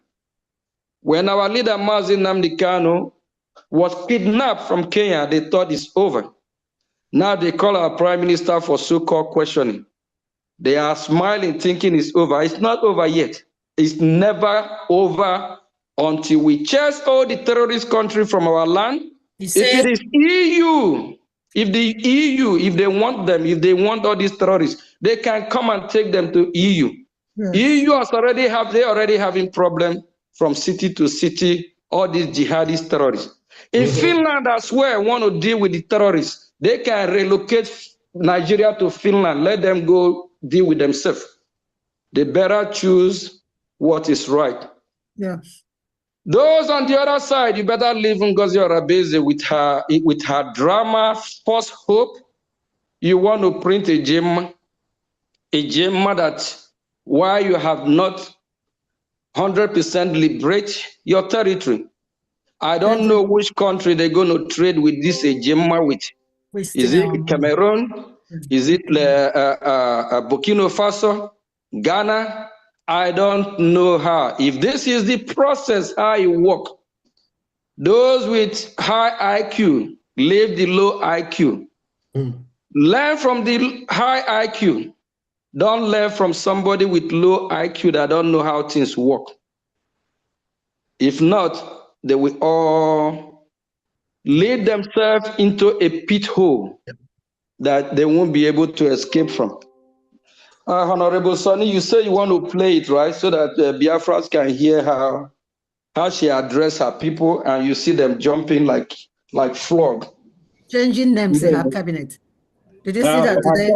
When our leader Mazi Nnamdi Kanu was kidnapped from Kenya, they thought it's over. Now they call our prime minister for so-called questioning. They are smiling, thinking it's over. It's not over yet. It's never over until we chase all the terrorist country from our land. If it is EU, if the EU, if they want them, if they want all these terrorists, they can come and take them to EU. Yes. EU they already having problem from city to city, all these jihadist terrorists. In Finland as well, want to deal with the terrorists. They can relocate Nigeria to Finland, let them go deal with themselves. They better choose what is right. Yes. Those on the other side, you better leave Ngozi Orabeze with her drama, false hope. You want to print a gem that why you have not 100% liberate your territory. I don't know which country they're going to trade with this Ejema with. Is it Cameroon? Is it Burkina Faso? Ghana? I don't know how. If this is the process, how it works, those with high IQ leave the low IQ. Learn from the high IQ. Don't learn from somebody with low IQ that don't know how things work. If not, they will all lead themselves into a pit hole that they won't be able to escape from. Honorable Sonny, you say you want to play it, right? So that Biafras can hear how she addressed her people, and you see them jumping like frog. Changing names in her cabinet. Did you see that today?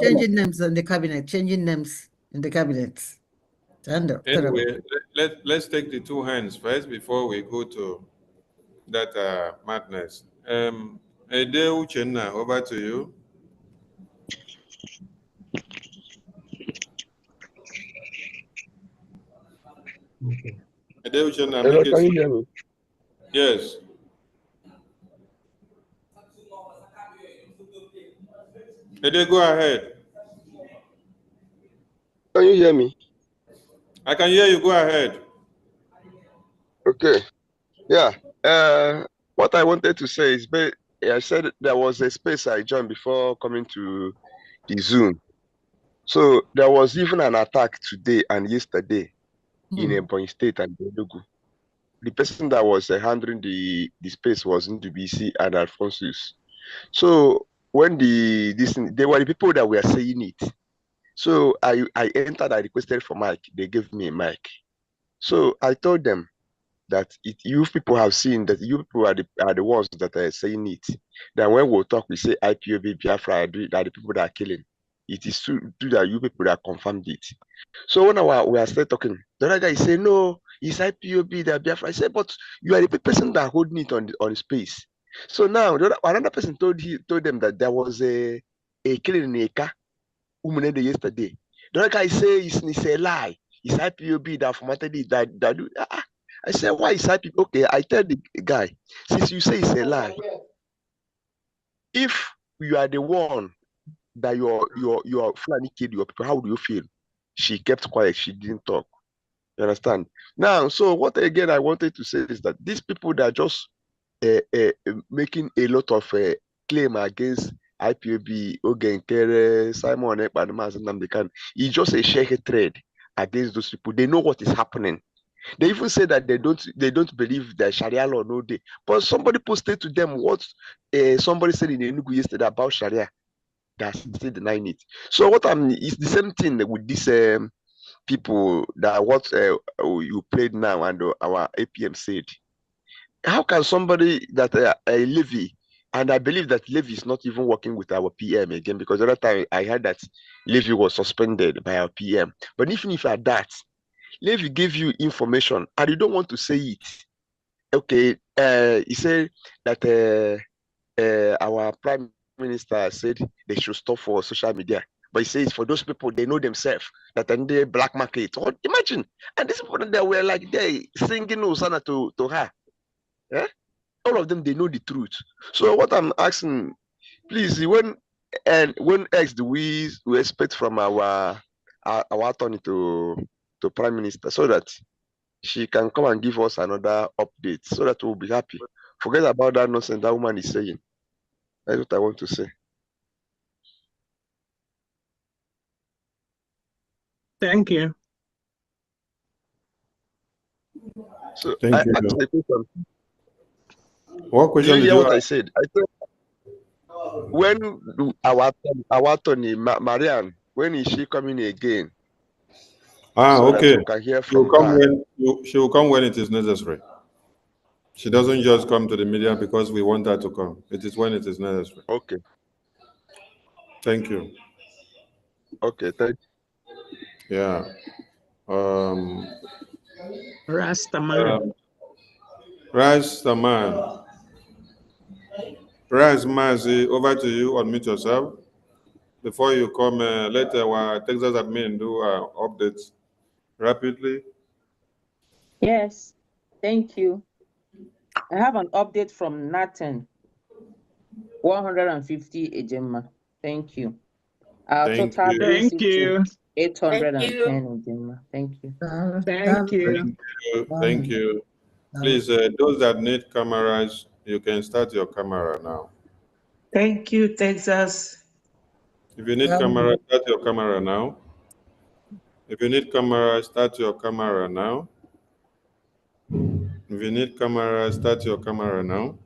Changing names in the cabinet. Changing names in the cabinet. Anyway, let's take the two hands first before we go to that madness. Ede Uchenna, over to you. Ede Uchenna, Hello, can you hear me? Yes. Ede, go ahead. Can you hear me? I can hear you. Go ahead. Okay. Yeah. What I wanted to say is, I said there was a space I joined before coming to the Zoom. So there was even an attack today and yesterday in Ebonyi State and Enugu. The person that was handling the space was Ndubisi and Alphonsus. So when they were the people that were saying it. So I entered, I requested for mic. They gave me a mic. So I told them that you people have seen that you people are the ones that are saying it. Then when we talk, we say IPOB, Biafra are the people that are killing. It is true that you people that confirmed it. So when we are still talking, the other guy say no, it's IPOB that Biafra. I said, but you are the person that holding it on the space. So now another person told them that there was a killing in Eka Umunede yesterday. The other guy say it's a lie. It's IPOB that formatted it that do. I said, why is IPOB? Okay, I tell the guy, since you say it's a lie, if you are the one that your Fulani kid your people, how do you feel? She kept quiet. She didn't talk. You understand? Now, so what again I wanted to say is that these people that are just making a lot of claim against IPOB, Ogenkere, Simon Ekpademas, and Namdekan, it's just a sheer hatred against those people. They know what is happening. They even say that they don't believe the Sharia law no day. But somebody posted to them what somebody said in Enugu yesterday about Sharia. They're still denying it. So it's the same thing with these people that what you played now and our APM said. How can somebody that a Levy, and I believe that Levy is not even working with our PM again, because the other time I heard that Levy was suspended by our PM. But even if at that, Levy gave you information and you don't want to say it. Okay, he said that our Prime Minister said they should stop for social media. But he says for those people, they know themselves that in the black market. Or imagine, and these people that were like they singing Hosanna to her. Yeah? All of them, they know the truth. So what I'm asking, please, when else do we expect from our attorney to Prime Minister so that she can come and give us another update so that we'll be happy. Forget about that nonsense that woman is saying. That's what I want to say. Thank you. So Thank you. asked the question. What question Did you did hear you what I ask? said? I said when our attorney Marianne, when is she coming again? So Okay. that we can hear She will from come her. she will come when it is necessary. She doesn't just come to the media because we want her to come. It is when it is necessary. Okay. Thank you. Okay, thank you. Yeah. Rastaman. Rastaman. Raz Mazi, over to you. Unmute yourself. Before you come, let our Texas admin do updates rapidly. Yes, thank you. I have an update from Nathan. 150 Ejema. Thank you. Our Thank total you. brings Thank it to you. 810 Ejema. Thank you. Thank you. Thank you. Please, those that need cameras, you can start your camera now. Thank you, Texas. If you need camera, start your camera now. If you need camera, start your camera now. If you need camera, start your camera now.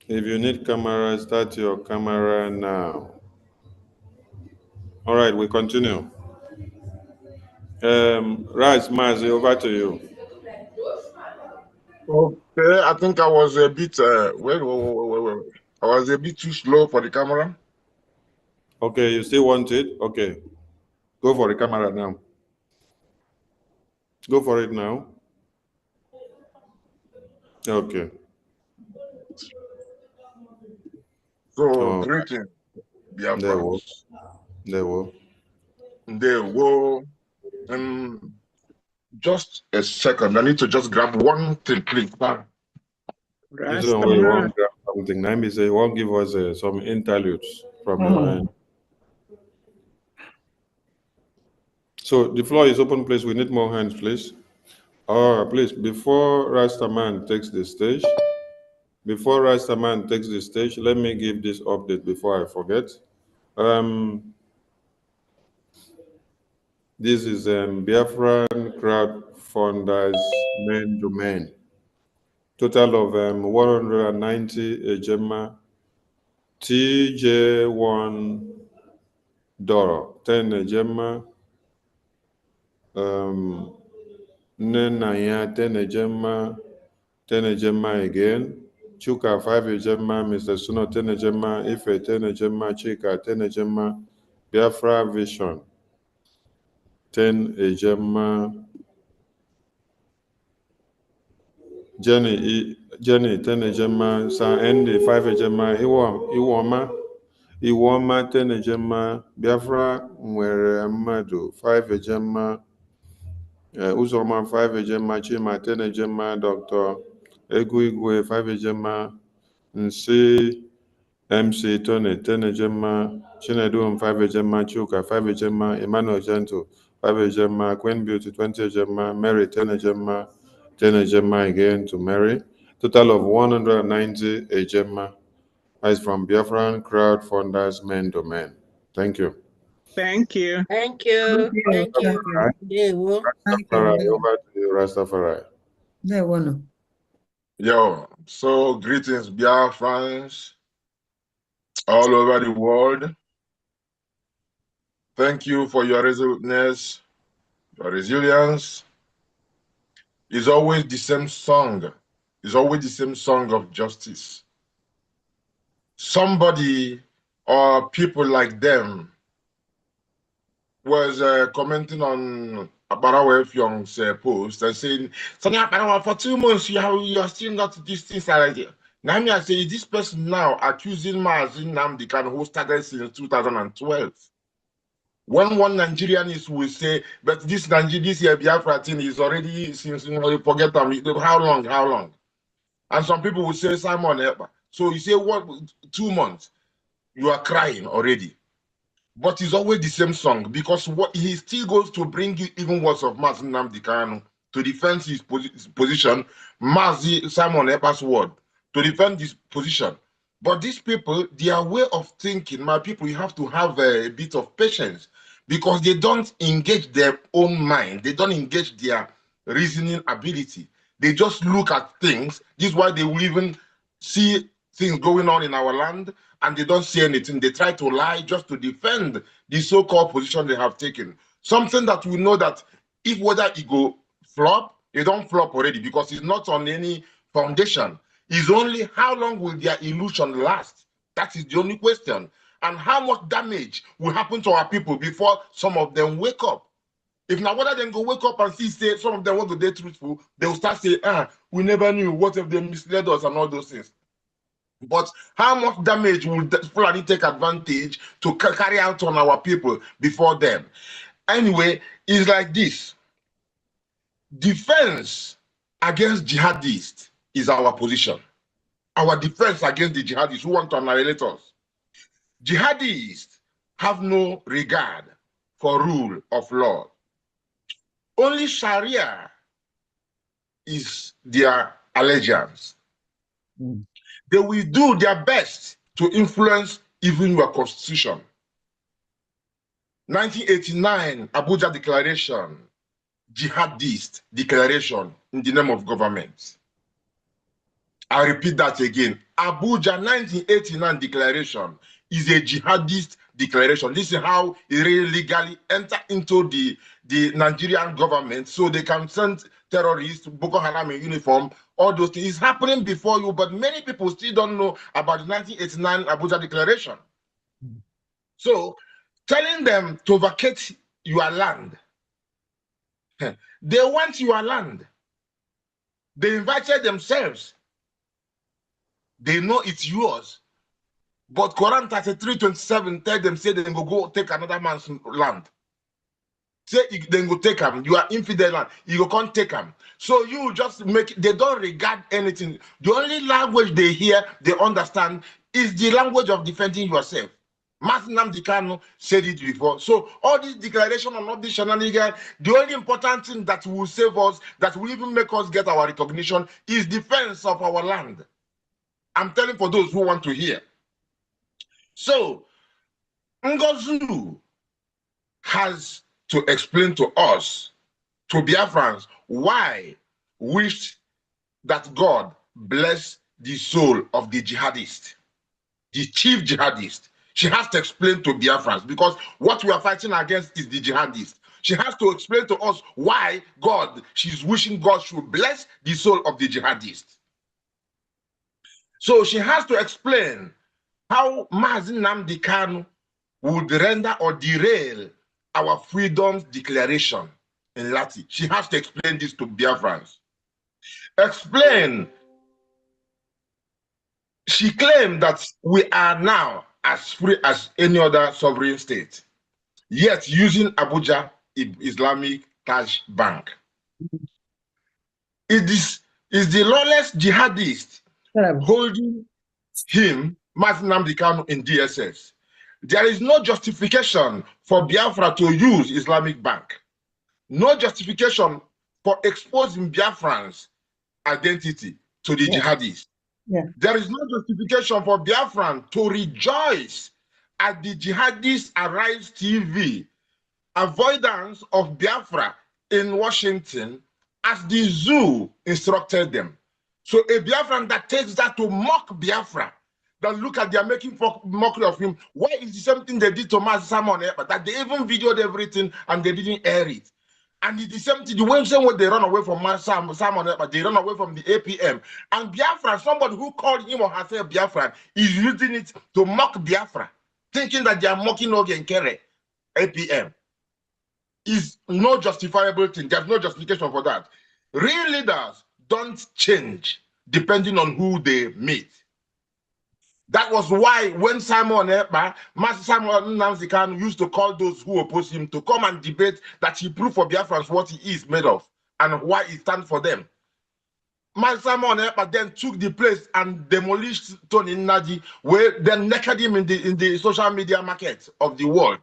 If you need camera, start your camera now. All right, we continue. Raj Mazi, over to you. Okay, I think I was a bit wait. I was a bit too slow for the camera. Okay, you still want it? Okay. Go for the camera now. Go for it now. Okay. So greeting, There we Biafrans. There will. Just a second. I need to just grab one thing, please. Instead of we won't grab something, let me say, won't give us some interludes from your end. So the floor is open, please. We need more hands, please. Please, before Rastaman takes the stage, let me give this update before I forget. This is Biafran crowdfunders main domain. Total of 190 ejema, TJ1 Doro, 10 ejema, Nenaya 10 ejema, 10 ejema again, Chuka 5 ejema, Mr. Suno 10 ejema, Ife 10 ejema, Chika 10 ejema, Biafra Vision 10 ejema, Jenny 10 ejema, Sa Andy 5 ejema, Iwoma 10 ejema, Biafra nwere mmadụ 5 ejema, Uzoma 5 ejema, Chima 10 ejema, Dr. Egwu Igwe 5 ejema, Nsi MC Tony 10 ejema, Chinedum 5 ejema, Chuka 5 ejema, Emmanuel Gentle 5 ejema, Queen Beauty 20 ejema, Mary 10 ejema, 10 ejema again to Mary. Total of 190 ejema is from Biafran crowdfunders main domain. Thank you. Thank you. Thank you. Thank you. Rastafari, over to you, Rastafari. Yo, so greetings, Biafrans all over the world. Thank you for your resoluteness, your resilience. It's always the same song. It's always the same song of justice. Somebody or people like them was commenting on Abarawa Young's post and saying, Sonia Abarawa, for 2 months you are still not this thing. Now I say, is this person now accusing Mazin Namdi Kanu, who started since 2012? When one Nigerian will say, but this Biafra thing is already since you forget them. How long? And some people will say Simon Epa. So you say what 2 months? You are crying already. But it's always the same song because what he still goes to bring you even words of Mazin Namdi Kanu to defend his position, Mazi Simon Epa's word to defend his position. But these people, their way of thinking, my people, you have to have a bit of patience because they don't engage their own mind. They don't engage their reasoning ability. They just look at things. This is why they will even see things going on in our land and they don't see anything. They try to lie just to defend the so-called position they have taken. Something that we know that if whether it go flop, it don't flop already because it's not on any foundation. It's only how long will their illusion last? That is the only question. And how much damage will happen to our people before some of them wake up? If now whether them go wake up and see, say, some of them want to be truthful, they will start saying, we never knew, what if they misled us and all those things. But how much damage will Fulani take advantage to carry out on our people before them? Anyway, it's like this. Defense against jihadists is our position. Our defense against the jihadists who want to annihilate us. Jihadists have no regard for rule of law. Only Sharia is their allegiance. They will do their best to influence even your constitution. 1989 Abuja Declaration, jihadist declaration in the name of government. I repeat that again. Abuja 1989 declaration is a jihadist declaration. This is how it really legally enter into the Nigerian government so they can send terrorists, Boko Haram in uniform, all those things. It's happening before you, but many people still don't know about the 1989 Abuja declaration. So telling them to vacate your land, they want your land. They invited themselves. They know it's yours. But Quran 33:27 tell them, say they go take another man's land. Say they go take them. You are infidel land. You go can't take them. So you just make, they don't regard anything. The only language they hear, they understand, is the language of defending yourself. Martin Nnamdi Kanu said it before. So all this declaration and all this shenanigans, the only important thing that will save us, that will even make us get our recognition, is defense of our land. I'm telling for those who want to hear. So Ngozu has to explain to us, to Biafrans, why wished that God bless the soul of the jihadist, the chief jihadist. She has to explain to Biafrans, because what we are fighting against is the jihadist. She has to explain to us why she's wishing God should bless the soul of the jihadist. So she has to explain how Mazi Nnamdi Kanu would render or derail our freedom's declaration in Lati. She has to explain this to Biafrans. Explain. She claimed that we are now as free as any other sovereign state, yet using Abuja Islamic Taj Bank. It is the lawless jihadist holding him, Martin Nnamdi Kanu, in DSS. There is no justification for Biafra to use Islamic Bank. No justification for exposing Biafrans' identity to the jihadists. Yeah. There is no justification for Biafran to rejoice at the jihadists Arise TV avoidance of Biafra in Washington as the zoo instructed them. So a Biafran that takes that to mock Biafra, that look at, they're making mockery of him. Why is the same thing they did to Mazi Simon Ekpa, that they even videoed everything and they didn't air it? And it's the same thing, the same way they run away from Simon Ekpa, they run away from the APM. And Biafra, somebody who called him or herself Biafra, is using it to mock Biafra, thinking that they are mocking Ogen Kere, APM. Is no justifiable thing. There's no justification for that. Real leaders don't change depending on who they meet. That was why when Simon Ekpa, Master Simon Nnamdi Kanu used to call those who oppose him to come and debate, that he proved for Biafrans what he is made of and why he stands for them. Master Simon Ekpa then took the place and demolished Tony Nnaji, where then naked him in the social media market of the world.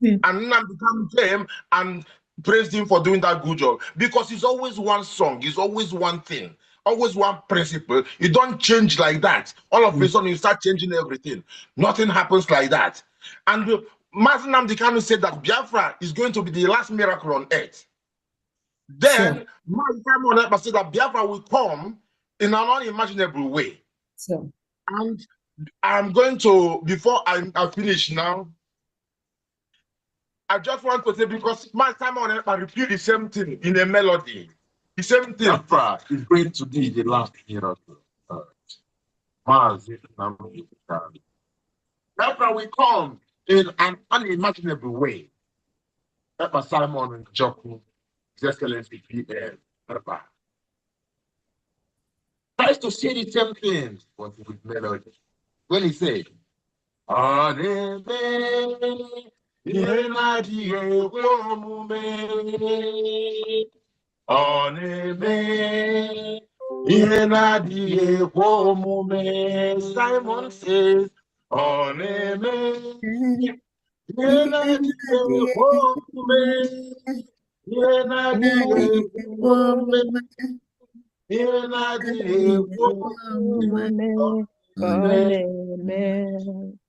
And Nnamdi Kanu came and praised him for doing that good job, because it's always one song, it's always one thing, always one principle. You don't change like that. All of a sudden you start changing everything. Nothing happens like that. And Mazi Nnamdi Kanu said that Biafra is going to be the last miracle on earth. Then Mazi Simon Ekpa said that Biafra will come in an unimaginable way. And I'm going to, before I finish now, I just want to say, because Mazi Simon Ekpa repeat the same thing in a melody. The same thing. Biafra is going to be the last miracle. Mazi Nnamdi Kanu. Biafra will come in an unimaginable way. Ekpa Simon Njoku, His Excellency PM, Ekpa tries to say the same thing, but with melody. When he said, Simon says,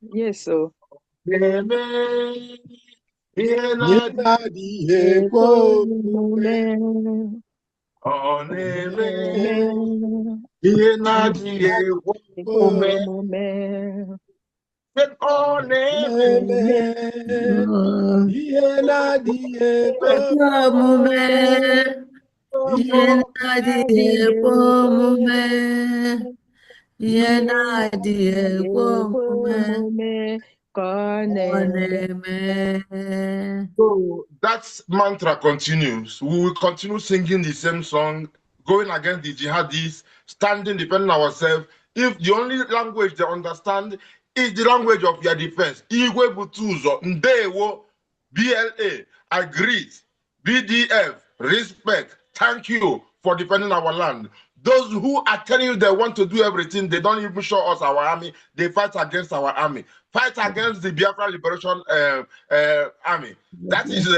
Yes, so. So that mantra continues. We will continue singing the same song, going against the jihadis, standing, defending ourselves. If the only language they understand is the language of your defense, Igwe Butuzo, Ndewo, BLA, agreed, BDF, respect, thank you for defending our land. Those who are telling you they want to do everything, they don't even show us our army. They fight against our army. Fight against the Biafra Liberation Army. That is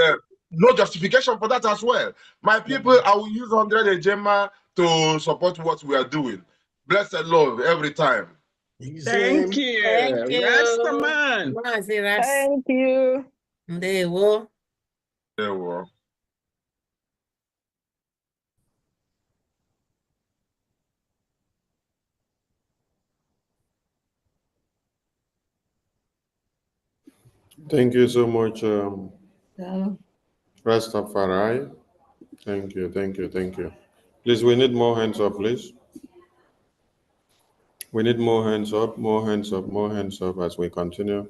no justification for that as well. My people, I will use 100 Ejema to support what we are doing. Blessed Lord every time. Thank you. Thank you. Rastaman. Thank you. There we Thank you so much, Rastafari. Thank you, thank you, thank you. Please, we need more hands up, please. We need more hands up, more hands up, more hands up as we continue.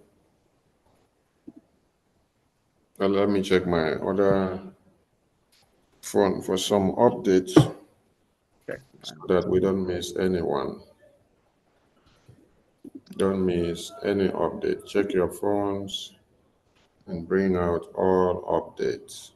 Let me check my other phone for some updates so that we don't miss anyone. Don't miss any update. Check your phones and bring out all updates.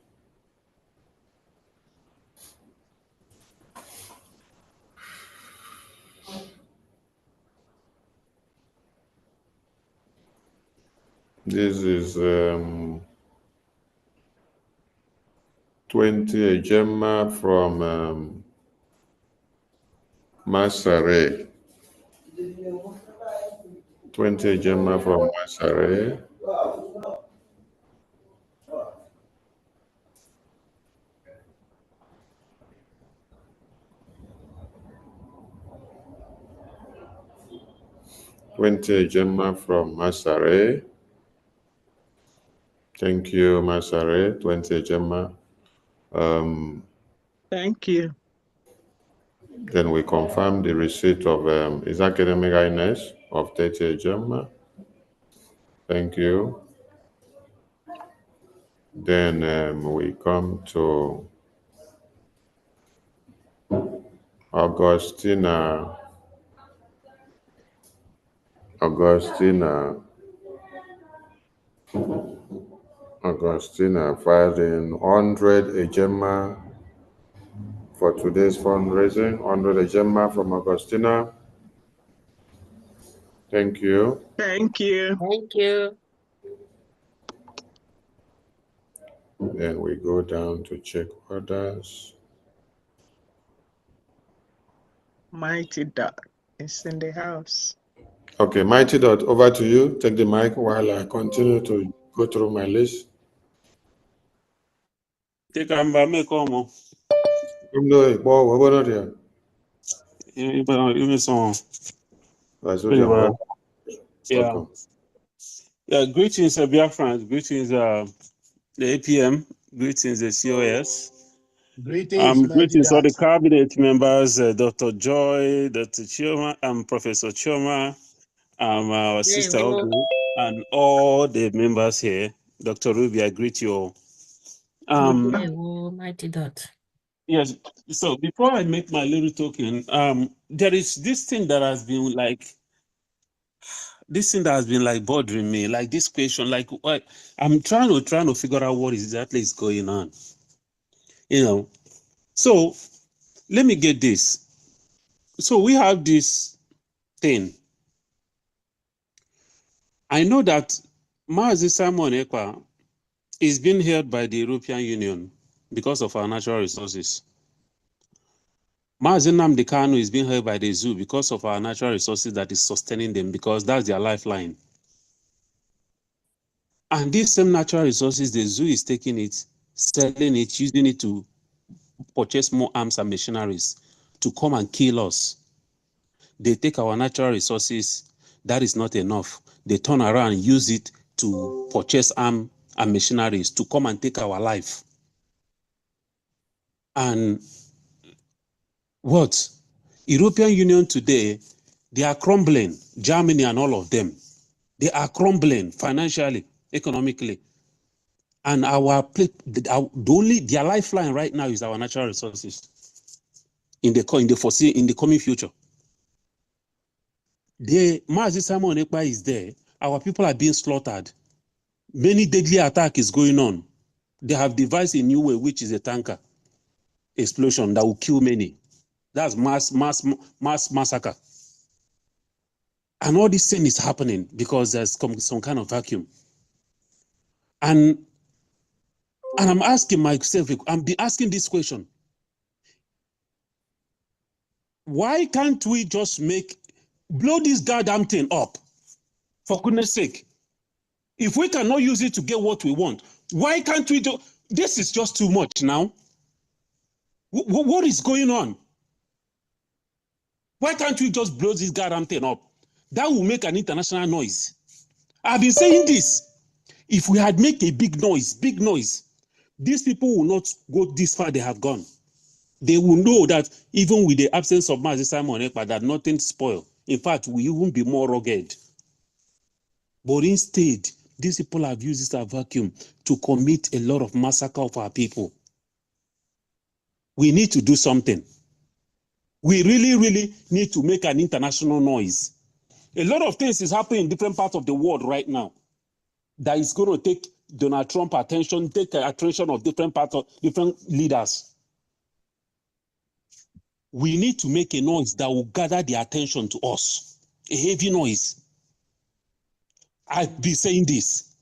This is 20 Ejema from Masare. 20 Ejema from Masare. Ejema from Masare. Thank you, Masare. 20 Ejema. Thank you. Then we confirm the receipt of his academic highness of 30 Ejema. Thank you. Then we come to Augustina filing 100 Ejema for today's fundraising. 100 Ejema from Augustina. Thank you. Thank you. Thank you. Then we go down to check others. Mighty Dot is in the house. Okay, Mighty Dot, over to you. Take the mic while I continue to go through my list. Take me como. Yeah. Yeah, greetings, Biafra. Greetings, the APM. Greetings, the COS. Greetings, greetings all the Dot. cabinet members, Dr. Joy, Dr. Chioma, Professor Chioma, our sister Ogu, and all the members here. Dr. Ruby, I greet you all. Mighty Dot. Yes. So before I make my little token, there is this thing that has been like bothering me, like this question, like what I'm trying to figure out what exactly is going on. So let me get this. So we have this thing. I know that Mazi Simon Ekpa is being held by the European Union because of our natural resources. Mazi Nnamdi Kanu is being held by the zoo because of our natural resources that is sustaining them, because that's their lifeline. And these same natural resources, the zoo is taking it, selling it, using it to purchase more arms and machineries to come and kill us. They take our natural resources, that is not enough. They turn around and use it to purchase arms and machineries to come and take our life. And what? European Union today, they are crumbling. Germany and all of them. They are crumbling financially, economically. And their lifeline right now is our natural resources in the coming future. The Mazi Simon Ekpa is there. Our people are being slaughtered. Many deadly attack is going on. They have devised a new way, which is a tanker explosion that will kill many. That's mass massacre. And all this thing is happening because there's some kind of vacuum. And I'm asking myself, I'm asking this question. Why can't we just blow this goddamn thing up? For goodness sake. If we cannot use it to get what we want, why can't we do? This is just too much now. What is going on? Why can't we just blow this goddamn thing up? That will make an international noise. I've been saying this. If we had made a big noise, these people will not go this far they have gone. They will know that even with the absence of Mazi Simon Ekpa, that nothing spoiled. In fact, we even be more rugged. But instead, these people have used this vacuum to commit a lot of massacre of our people. We need to do something. We really, really need to make an international noise. A lot of things is happening in different parts of the world right now that is going to take Donald Trump attention, take the attention of different parts of different leaders. We need to make a noise that will gather the attention to us. A heavy noise. I've been saying this.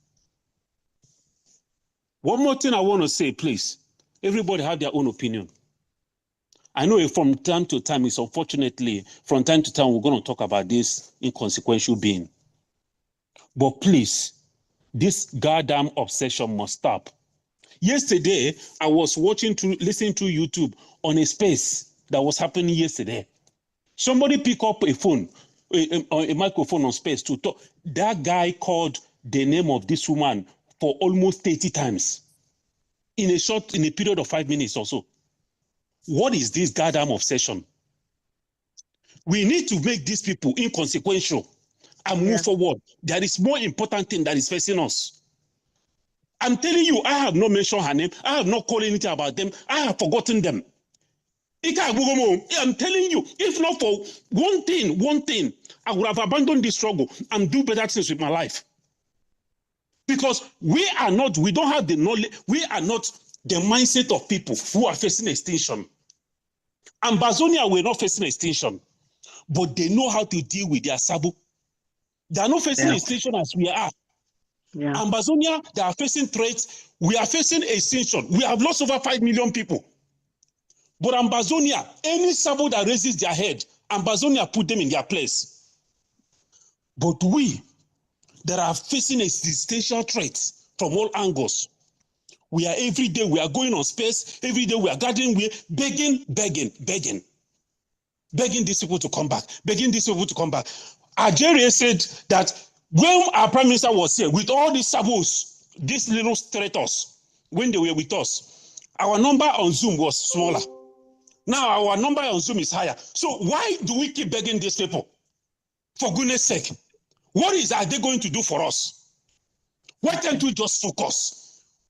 One more thing I want to say, please. Everybody have their own opinion. I know from time to time, it's unfortunately, from time to time, we're going to talk about this inconsequential being. But please, this goddamn obsession must stop. Yesterday, I was listening to YouTube on a space that was happening yesterday. Somebody pick up a phone, a microphone on space to talk. That guy called the name of this woman for almost 30 times in a period of 5 minutes or so. What is this goddamn obsession? We need to make these people inconsequential and move forward. There is more important thing that is facing us. I'm telling you, I have not mentioned her name. I have not called anything about them. I have forgotten them. I'm telling you, if not for one thing, I would have abandoned this struggle and do better things with my life. Because we don't have the knowledge, we are not the mindset of people who are facing extinction. Ambazonia were not facing extinction, but they know how to deal with their sabu. They are not facing extinction as we are. Ambazonia, they are facing threats. We are facing extinction. We have lost over 5 million people. But Ambazonia, any sabu that raises their head, Ambazonia put them in their place. But we, that are facing existential threats from all angles, we are every day, we are going on space, every day we are gathering, we are begging these people to come back, Algeria said that when our prime minister was here with all these sabos, these little traitors, when they were with us, our number on Zoom was smaller. Now our number on Zoom is higher. So why do we keep begging these people? For goodness sake, what are they going to do for us? Why can't we just focus?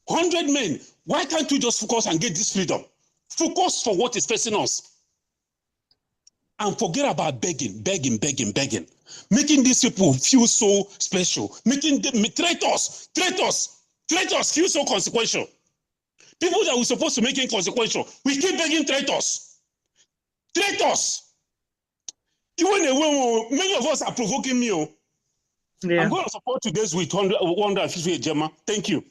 100 men, why can't we just focus and get this freedom? Focus for what is facing us. And forget about begging. Making these people feel so special. Making them traitors feel so consequential. People that we're supposed to make inconsequential, we keep begging traitors. Even many of us are provoking me. I'm going to support today's with 150 Gemma. Thank you.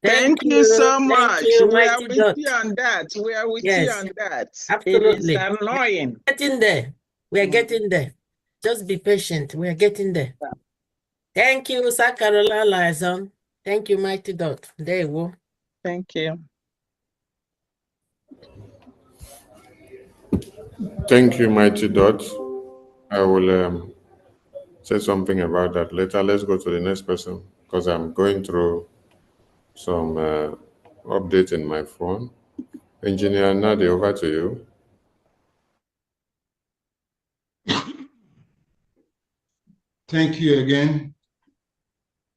Thank you so much. You, we are Mighty with Dot. you on that. We are with Yes, you on that. absolutely. It is annoying. Getting there. We are getting there. Just be patient. We are getting there. Thank you, Sakarola Liaison. Thank you, Mighty Dot. There you go. Thank you. Thank you, Mighty Dot. I will say something about that later. Let's go to the next person because I'm going through some update in my phone. Engineer Nadi, over to you. Thank you again.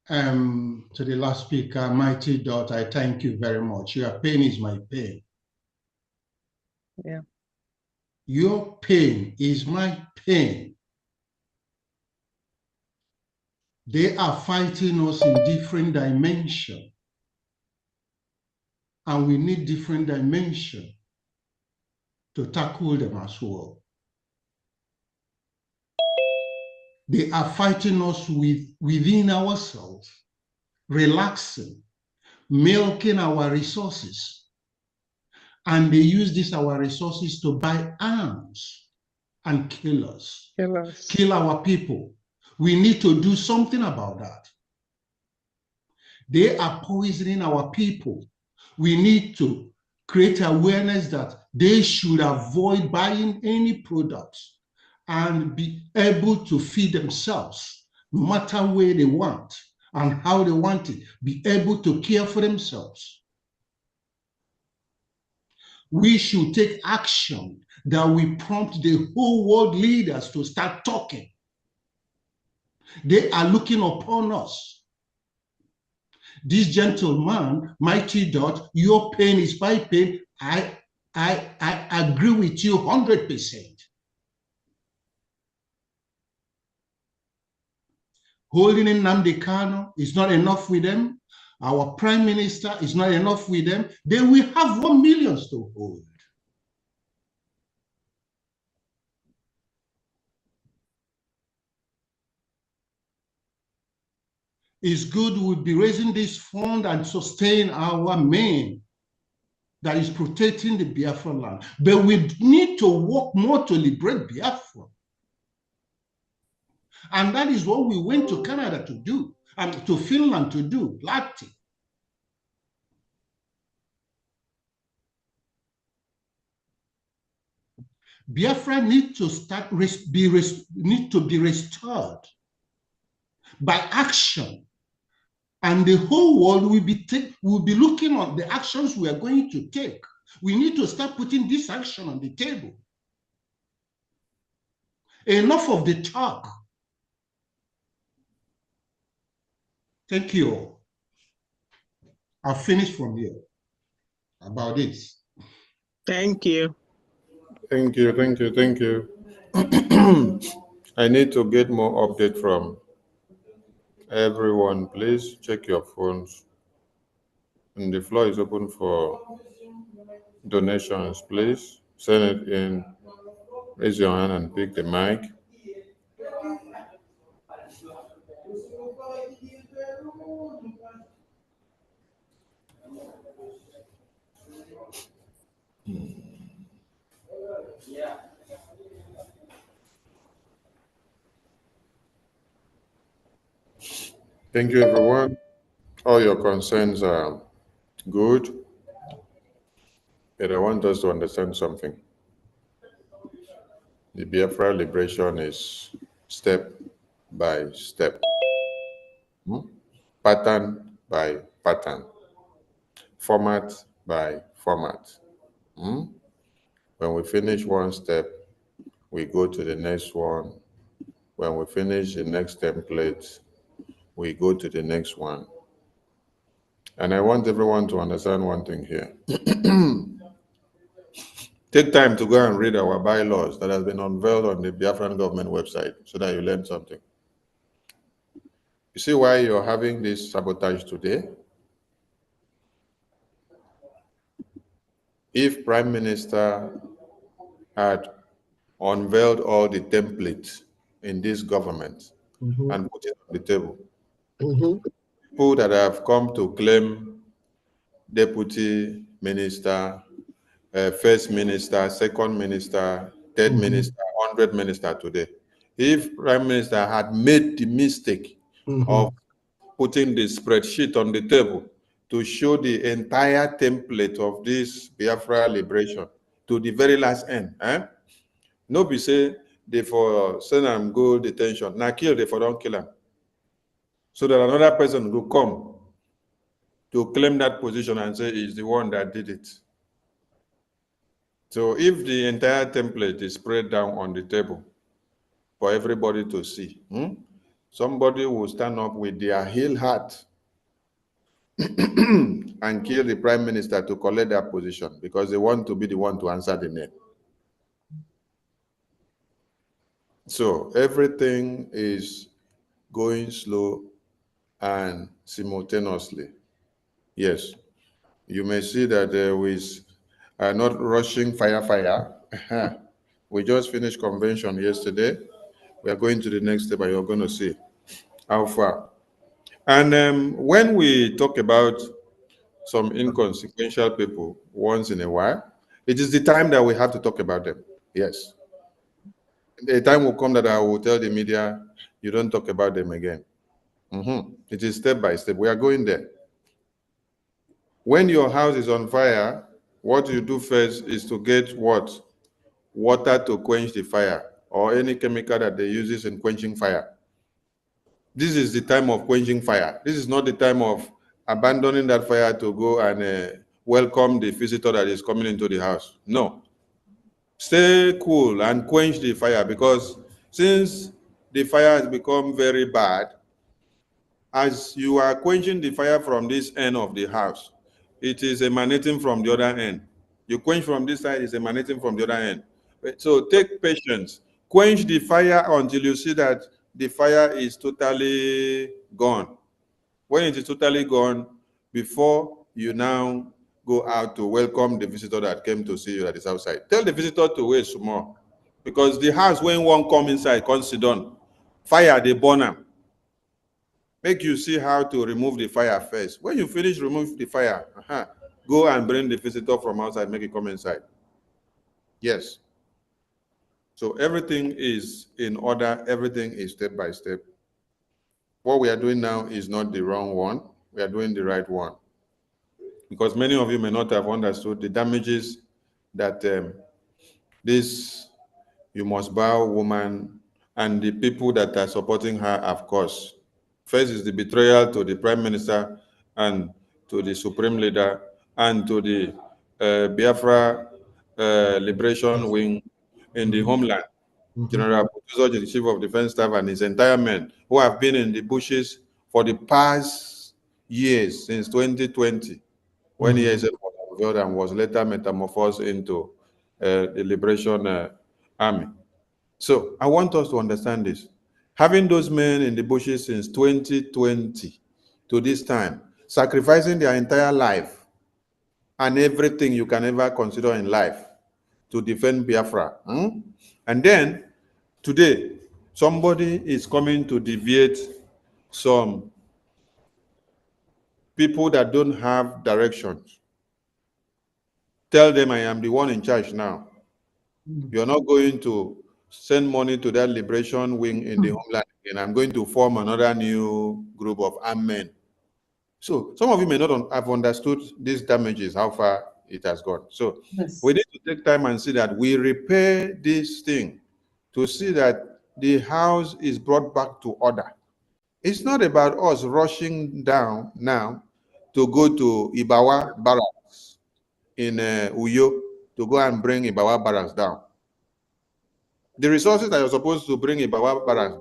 To the last speaker, Mighty Dot, I thank you very much. Your pain is my pain. Yeah. Your pain is my pain. They are fighting us in different dimensions. And we need different dimensions. to tackle them as well. They are fighting us within ourselves, relaxing, milking our resources. And they use our resources to buy arms and kill us, kill our people. We need to do something about that. They are poisoning our people. We need to create awareness that they should avoid buying any products and be able to feed themselves, no matter where they want and how they want it, be able to care for themselves. We should take action that we prompt the whole world leaders to start talking. They are looking upon us. This gentleman, Mighty Dot, your pain is my pain. I agree with you 100%. Holding in Nnamdi Kanu is not enough with them. Our prime minister is not enough with them. They will have 1 million to hold. It's good we'll be raising this fund and sustain our men that is protecting the Biafra land. But we need to work more to liberate Biafra. And that is what we went to Canada to do, and to Finland to do, Latin. Biafra need to need to be restored by action. And the whole world will be looking at the actions we are going to take. We need to start putting this action on the table. Enough of the talk. Thank you all. I'll finish from here about this. Thank you. Thank you, thank you, thank you. I need to get more update from everyone. Please check your phones. And the floor is open for donations. Please send it in. Raise your hand and pick the mic. Thank you, everyone. All your concerns are good, but I want us to understand something. The Biafra liberation is step by step, pattern by pattern, format by format. When we finish one step, we go to the next one. When we finish the next template, we go to the next one. And I want everyone to understand one thing here. Take time to go and read our bylaws that has been unveiled on the Biafran government website so that you learn something. You see why you're having this sabotage today? If Prime Minister had unveiled all the templates in this government and put it on the table, people that have come to claim deputy minister, first minister, second minister, third minister, 100 minister today. If Prime Minister had made the mistake of putting the spreadsheet on the table to show the entire template of this Biafra liberation to the very last end, no be say they for send them go detention. Now kill, they for don't kill them. So that another person will come to claim that position and say he's the one that did it. So if the entire template is spread down on the table for everybody to see, somebody will stand up with their heel heart and kill the Prime Minister to collect that position because they want to be the one to answer the name. So everything is going slow and simultaneously. Yes, you may see that there is not rushing fire, We just finished convention yesterday. We are going to the next step, and you're going to see how far. And when we talk about some inconsequential people once in a while, it is the time that we have to talk about them. Yes. The time will come that I will tell the media, you don't talk about them again. It is step by step. We are going there. When your house is on fire, what you do first is to get what? Water to quench the fire, or any chemical that they use in quenching fire. This is the time of quenching fire. This is not the time of abandoning that fire to go and welcome the visitor that is coming into the house. No. Stay cool and quench the fire, because since the fire has become very bad, as you are quenching the fire from this end of the house, it is emanating from the other end. You quench from this side, it's emanating from the other end. So take patience. Quench the fire until you see that the fire is totally gone. When it is totally gone, before you now go out to welcome the visitor that came to see you that is outside, tell the visitor to wait some more, because the house, when one come inside, comes sit down, fire, they burn them. Make you see how to remove the fire first. When you finish remove the fire, go and bring the visitor from outside, make it come inside. Yes. So everything is in order. Everything is step by step. What we are doing now is not the wrong one. We are doing the right one. Because many of you may not have understood the damages that this you must bow woman and the people that are supporting her have caused. First is the betrayal to the Prime Minister and to the Supreme Leader and to the Biafra Liberation Wing in the homeland. General Butuzo, the Chief of Defense Staff, and his entire men who have been in the bushes for the past years, since 2020, when he was unveiled and was later metamorphosed into the Liberation Army. So I want us to understand this. Having those men in the bushes since 2020 to this time, sacrificing their entire life and everything you can ever consider in life to defend Biafra. And then today, somebody is coming to deviate some people that don't have directions. Tell them I am the one in charge now. You're not going to send money to that liberation wing in the homeland, and I'm going to form another new group of armed men. So some of you may not have understood these damages, how far it has gone. So we need to take time and see that we repair this thing, to see that the house is brought back to order. It's not about us rushing down now to go to Ibawa Barracks in Uyo to go and bring Ibawa Barracks down. The resources that you're supposed to bring Ibawa Barracks,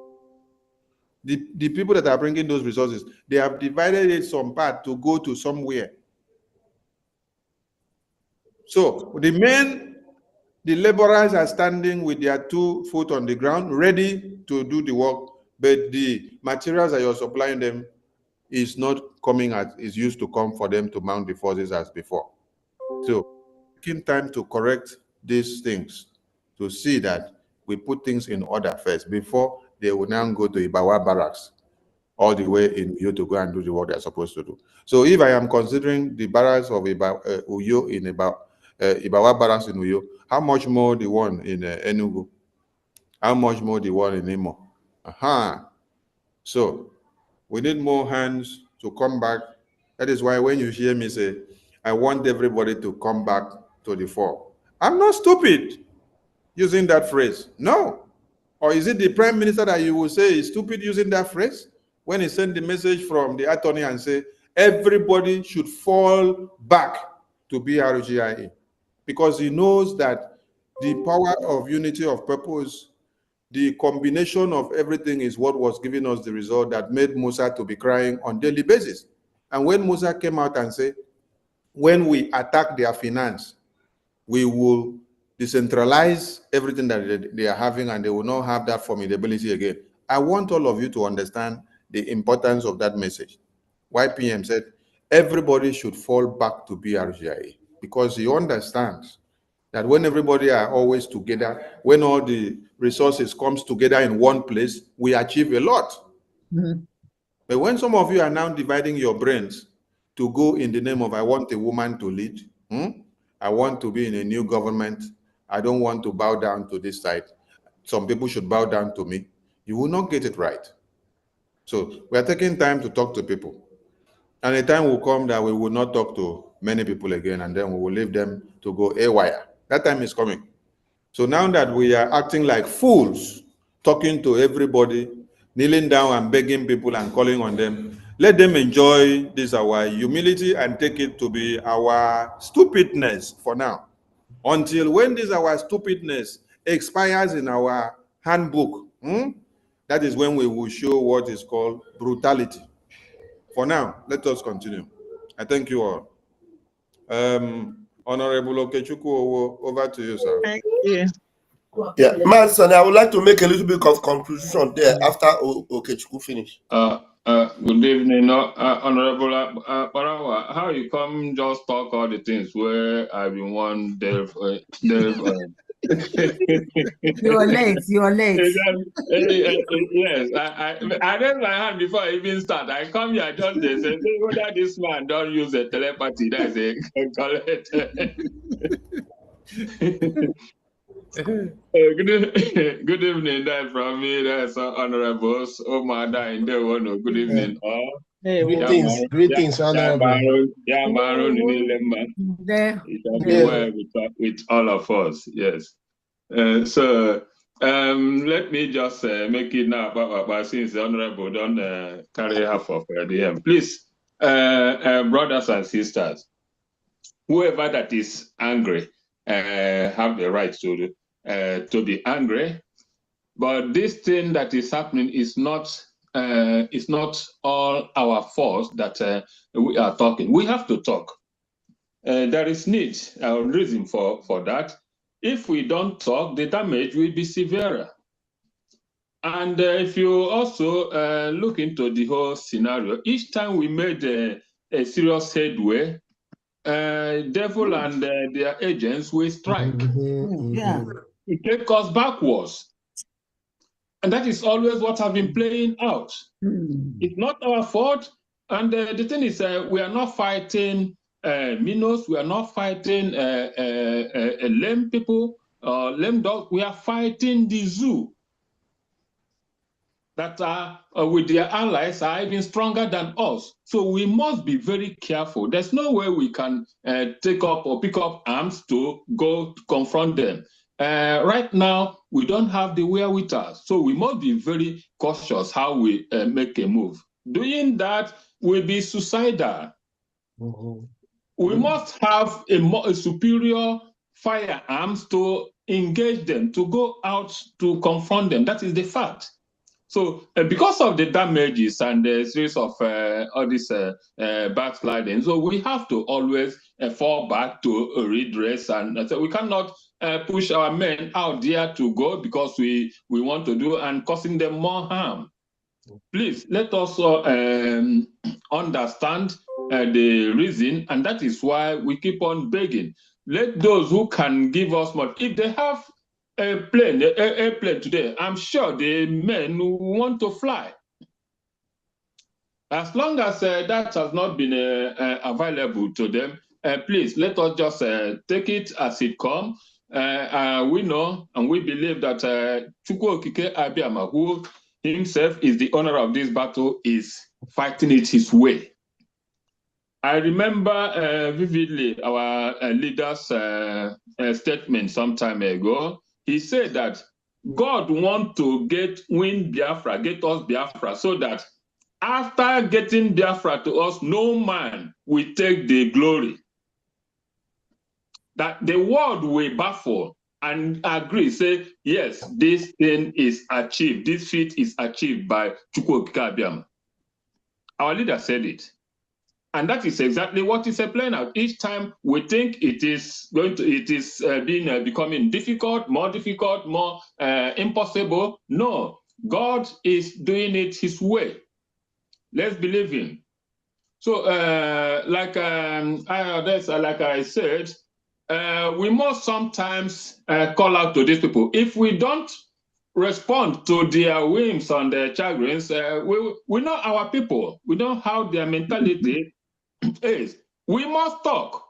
the people that are bringing those resources, they have divided it some part to go to somewhere. So the men, the laborers are standing with their 2 feet on the ground, ready to do the work, but the materials that you're supplying them is not coming as is used to come for them to mount the forces as before. So taking time to correct these things, to see that we put things in order first before they will now go to Ibawa Barracks all the way in Uyo to go and do the work they're supposed to do. So if I am considering the barracks of Uyo in Ibawa Barracks in Uyo, how much more the one in Enugu? How much more the one in Imo? So we need more hands to come back. That is why when you hear me say, I want everybody to come back to the fore, I'm not stupid using that phrase. No. Or is it the Prime Minister that you will say is stupid using that phrase when he sent the message from the attorney and say everybody should fall back to BRGIA? Because he knows that the power of unity of purpose, the combination of everything is what was giving us the result that made Musa to be crying on a daily basis. And when Musa came out and said, when we attack their finance, we will decentralize everything that they are having and they will not have that formidability again. I want all of you to understand the importance of that message. YPM said, everybody should fall back to BRGIA, because he understands That when everybody are always together, when all the resources comes together in one place, we achieve a lot. But when some of you are now dividing your brains to go in the name of I want a woman to lead, I want to be in a new government, I don't want to bow down to this side, some people should bow down to me, you will not get it right. So we are taking time to talk to people. And a time will come that we will not talk to many people again, and then we will leave them to go haywire. That time is coming. So now that we are acting like fools, talking to everybody, kneeling down and begging people and calling on them, let them enjoy this, our humility, and take it to be our stupidness for now. Until when this our stupidness expires in our handbook, that is when we will show what is called brutality. For now, let us continue. I thank you all. Honorable Okechukwu, over to you, sir. Thank you. Yeah, Master, I would like to make a little bit of conclusion there after Okechukwu finish. Good evening, Honorable Parawa. How you come just talk all the things where I've been one delve You're late. You're late. Yes, I raised my hand before I even start. I come here just they say whether this man don't use a telepathy. That's a correct. Good evening, that from me. That's honorables. Oh my dying day one. Good evening, all. Greetings, honorable. Yeah, Baron in Ilemba. It shall be well with all of us. Yes. So let me just make it now, but since the honorable don't carry half of the end, please, brothers and sisters, whoever that is angry have the right to be angry, but this thing that is happening is not all our fault that we are talking. We have to talk. There is need, a reason for that. If we don't talk, the damage will be severer. And if you also look into the whole scenario, each time we made a serious headway, devil and their agents will strike. Yeah. It takes us backwards. And that is always what has been playing out. It's not our fault. And the thing is, we are not fighting minnows. We are not fighting lame people, lame dogs. We are fighting the zoo that are with their allies are even stronger than us. So we must be very careful. There's no way we can take up or pick up arms to go to confront them. Right now, we don't have the wherewithal. So we must be very cautious how we make a move. Doing that will be suicidal. We must have a superior firearms to engage them, to go out to confront them. That is the fact. So because of the damages and the series of all this backsliding, so we have to always fall back to redress, and so we cannot push our men out there to go because we want to do and causing them more harm. Please let us understand the reason, and that is why we keep on begging. Let those who can give us more, if they have a plane today, I'm sure the men who want to fly. As long as that has not been available to them, please let us just take it as it comes. We know and we believe that Chukwu Okike Abiyama, who himself is the owner of this battle, is fighting it his way. I remember vividly our leader's statement some time ago. He said that God wants to win Biafra, get us Biafra, so that after getting Biafra to us, no man will take the glory. That the world will baffle and agree, say, yes, this thing is achieved, this feat is achieved by Chukwu Okike Abiyama. Our leader said it. And that is exactly what is playing out. Each time we think it is becoming difficult, more impossible. No, God is doing it his way. Let's believe him. So, like I said, we must sometimes call out to these people. If we don't respond to their whims and their chagrins, we know our people. We know how their mentality is. We must talk.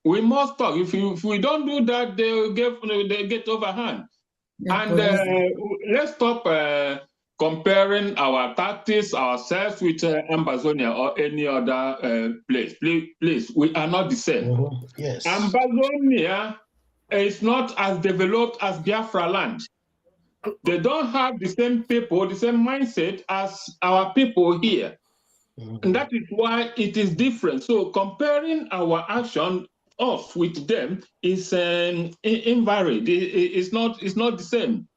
We must talk. If we don't do that, they get overhand. Yeah, And let's stop comparing our tactics, ourselves with Amazonia or any other place. Please, we are not the same. Yes. Amazonia is not as developed as Biafra land. They don't have the same people, the same mindset as our people here. And that is why it is different. So comparing our action us with them is invaried. It's not the same.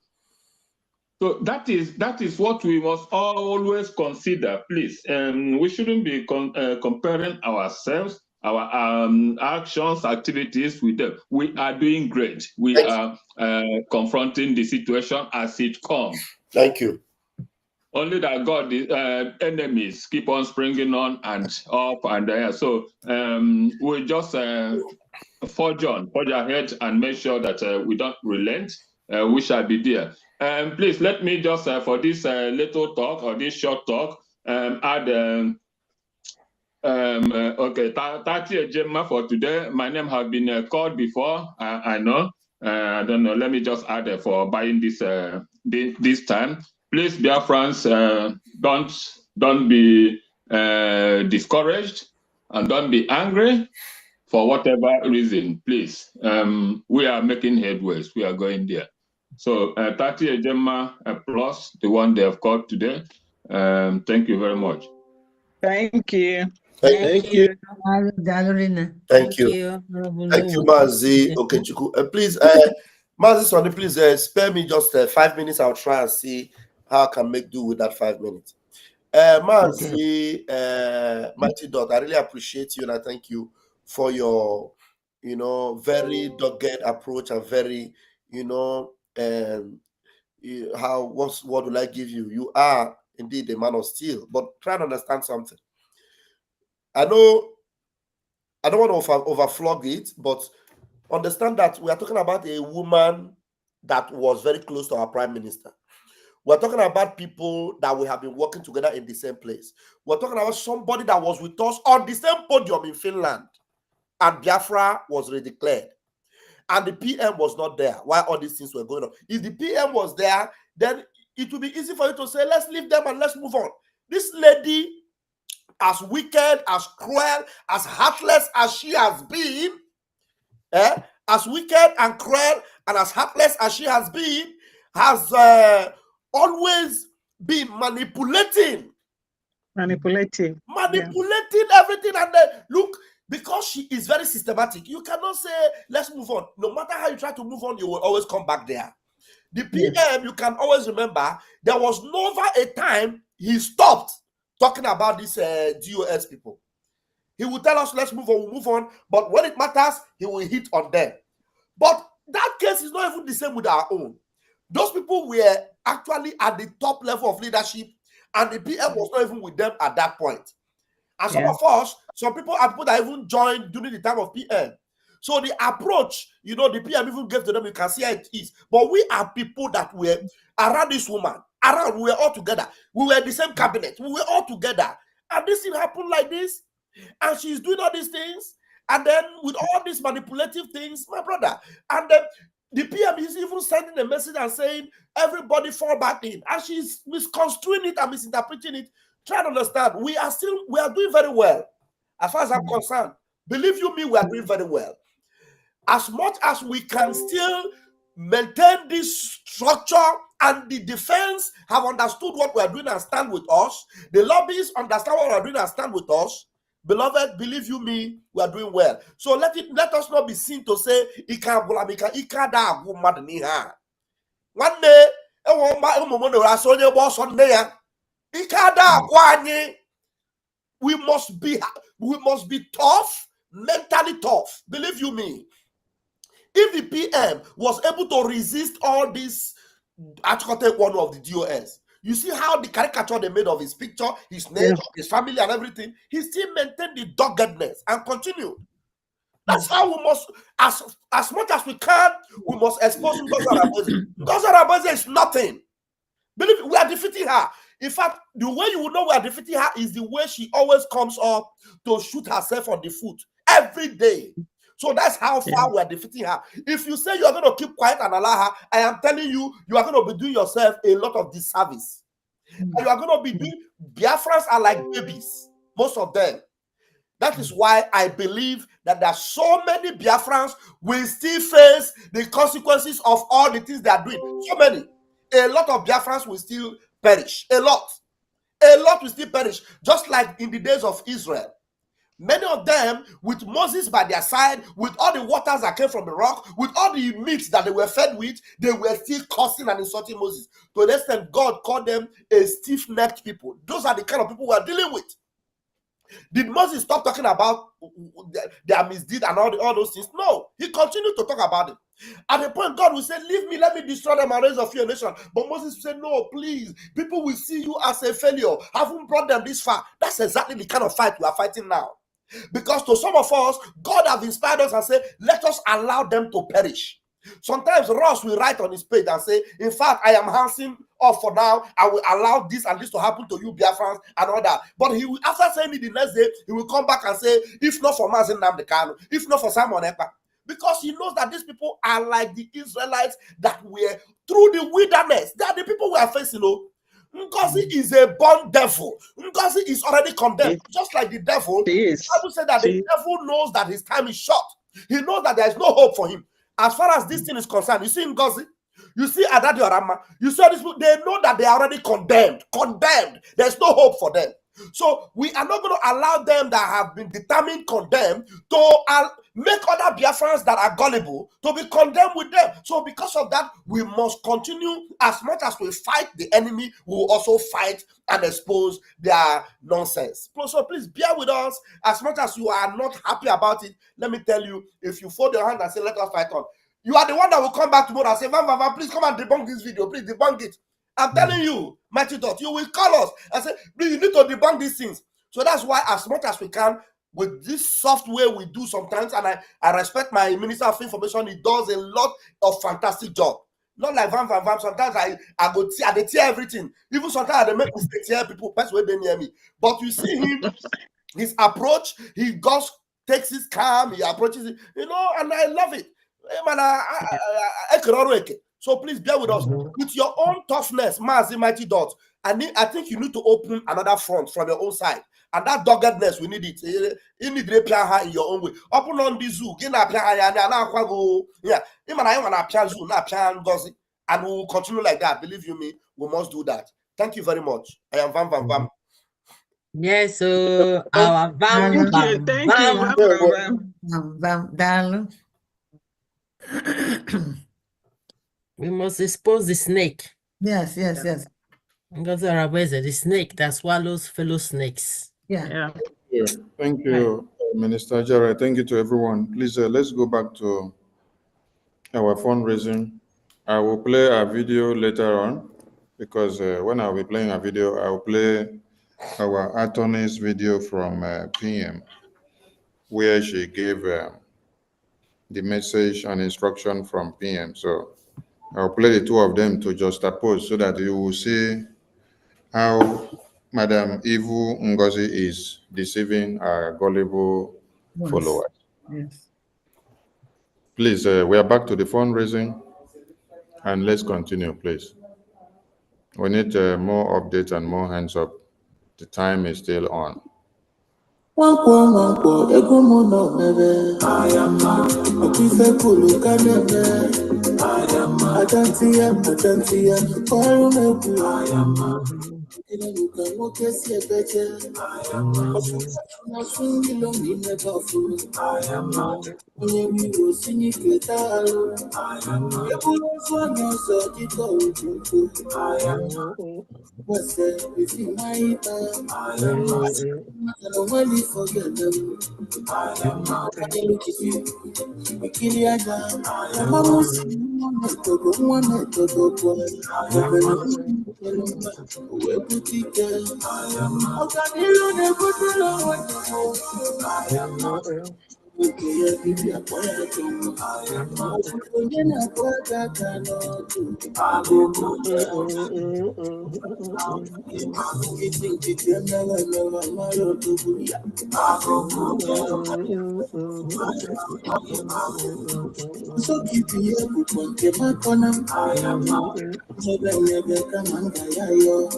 So that is what we must always consider, please. We shouldn't be comparing ourselves, our actions, activities with them. We are doing great. We are confronting the situation as it comes. Thank you. Only that God, enemies keep on springing on and up and there. So we just forge ahead and make sure that we don't relent. We shall be there. Please let me just for this little talk or this short talk add okay, 30 Gemma for today. My name has been called before. I know. I don't know. Let me just add for buying this this time. Please, dear friends, don't be discouraged and don't be angry for whatever reason. Please, we are making headways. We are going there. So 30 Gemma plus the one they have called today. Thank you very much. Thank you. Thank you. Thank you. Thank you, Mazi Okechukwu. Please, Mazi Sonny, please spare me just 5 minutes. I'll try and see how I can make do with that 5 minutes. Mazi, Mighty Dot, I really appreciate you and I thank you for your, very dogged approach and very, what will I give you? You are indeed a man of steel, but try to understand something. I know I don't want to overflog it, but understand that we are talking about a woman that was very close to our prime minister. We're talking about people that we have been working together in the same place. We're talking about somebody that was with us on the same podium in Finland, and Biafra was redeclared. And the PM was not there while all these things were going on. If the PM was there, then it would be easy for you to say, let's leave them and let's move on. This lady, as wicked, as cruel, as heartless as she has been, as wicked and cruel and as heartless as she has been, has always been manipulating everything. And look, because she is very systematic, you cannot say, let's move on. No matter how you try to move on, you will always come back there. The PM, you can always remember, there was never a time he stopped talking about these DOS people. He will tell us, let's move on, we'll move on. But when it matters, he will hit on them. But that case is not even the same with our own. Those people were actually at the top level of leadership, and the PM was not even with them at that point. And some of us, some people are people that even joined during the time of PM. So the approach, the PM even gave to them, you can see how it is. But we are people that were around this woman, we were all together. We were in the same cabinet. We were all together. And this thing happened like this. And she's doing all these things. And then with all these manipulative things, my brother. And then the PM is even sending a message and saying, everybody fall back in. And she's misconstruing it and misinterpreting it. Try to understand. We are doing very well. As far as I'm concerned, believe you me, we are doing very well. As much as we can still maintain this structure and the defense have understood what we are doing and stand with us, the lobbyists understand what we are doing and stand with us, beloved, believe you me, we are doing well. So let us not be seen to say, we must be tough, mentally tough. Believe you me. If the PM was able to resist all this, I take one of the DOS. You see how the caricature they made of his picture, his name, his family, and everything. He still maintained the doggedness and continued. That's how we must, as much as we can, we must expose Ngozi Arabose. Ngozi Arabose is nothing. Believe me, we are defeating her. In fact, the way you will know we are defeating her is the way she always comes up to shoot herself on the foot every day. So that's how far we are defeating her. If you say you are going to keep quiet and allow her, I am telling you, you are going to be doing yourself a lot of disservice. And you are going to be doing, Biafrans are like babies, most of them. That is why I believe that there are so many Biafrans will still face the consequences of all the things they are doing. So many. A lot of Biafrans will still perish. A lot. A lot will still perish. Just like in the days of Israel. Many of them, with Moses by their side, with all the waters that came from the rock, with all the meat that they were fed with, they were still cursing and insulting Moses. To an extent, God called them a stiff-necked people. Those are the kind of people we are dealing with. Did Moses stop talking about their misdeed and all those things? No, he continued to talk about it. At the point, God will say, leave me, let me destroy them and raise up your nation. But Moses will say, no, please. People will see you as a failure. Haven't brought them this far. That's exactly the kind of fight we are fighting now. Because to some of us, God has inspired us and said, let us allow them to perish. Sometimes Ross will write on his page and say, in fact, I am handsing off for now. I will allow this and this to happen to you, Biafrans, and all that. But he will, after saying it the next day, he will come back and say, if not for Mazen Nnamdi Kanu, if not for Simon Ekpa. Because he knows that these people are like the Israelites that were through the wilderness. They are the people we are facing. Ngozi is a born devil. Ngozi is already condemned. Just like the devil. The Bible said that the devil knows that his time is short. He knows that there is no hope for him. As far as this thing is concerned, you see Ngozi, you see Adadi Orama, you see these people, they know that they are already condemned. Condemned. There's no hope for them. So we are not going to allow them that have been determined condemned to make other Biafrans that are gullible to be condemned with them. So because of that, we must continue. As much as we fight the enemy, we will also fight and expose their nonsense. So please bear with us. As much as you are not happy about it, let me tell you, if you fold your hand and say, let us fight on, you are the one that will come back tomorrow and say, Van, please come and debunk this video. Please debunk it. I'm telling you, Mighty Dot, you will call us and say, you need to debunk these things. So that's why, as much as we can, with this software we do sometimes, and I respect my Minister of Information, he does a lot of fantastic job. Not like Van. Sometimes I go tear everything. Even sometimes I make mistakes here, people pass away they near me. But you see him, his approach, he goes, takes his calm, he approaches it, and I love it. So please bear with us. With your own toughness, Mazi Mighty Dot, I think you need to open another front from your own side. And that doggedness, we need it. You need to apply her in your own way. Open on the zoo. And we will continue like that. Believe you me, we must do that. Thank you very much. I am Van. Yes, our Van. Thank you. We must expose the snake. Yes. Because the snake that swallows fellow snakes. Yeah. Thank you, Minister Jared. Thank you to everyone. Please, let's go back to our fundraising. I will play a video later on because when I'll be playing a video, I'll play our attorney's video from PM, where she gave the message and instruction from PM. So I'll play the two of them to juxtapose so that you will see how Madam Ivu Ngozi is deceiving our gullible followers. Yes. Please, we are back to the fundraising, and let's continue, please. We need more updates and more hands up. The time is still on. So keep here, put the back on them. Never come and die.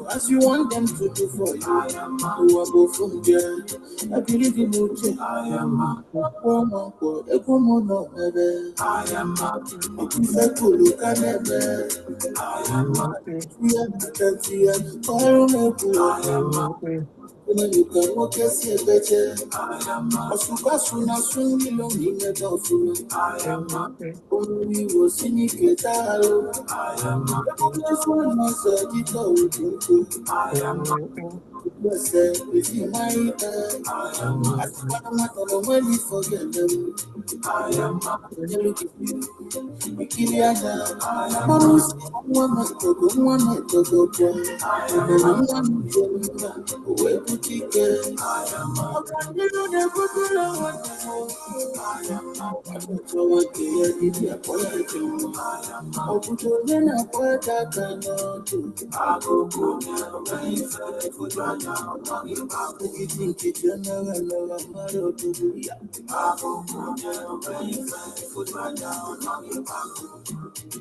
As you want them to do for you, you are go from there. I believe in you. I am a woman, a woman of heaven. I am a look at heaven. I am a we are I am a you can walk a see a better. I am a soon as soon you know me never fool. I am a we will sing it. I am a one myself, I am a with my I am a when you forget them. I am a Kiliana. I am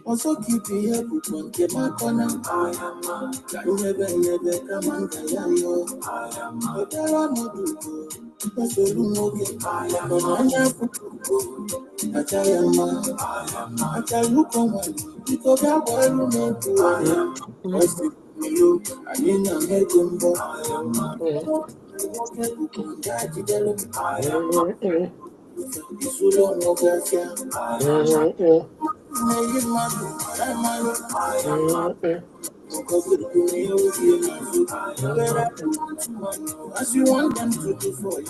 also keep here, put on the back on them. I am never come and yo. I am but I am not do. That's all you know. I am I tell you come on. Because I want to make you. I am you. I mean, I'm making but I am as you want them to do for you.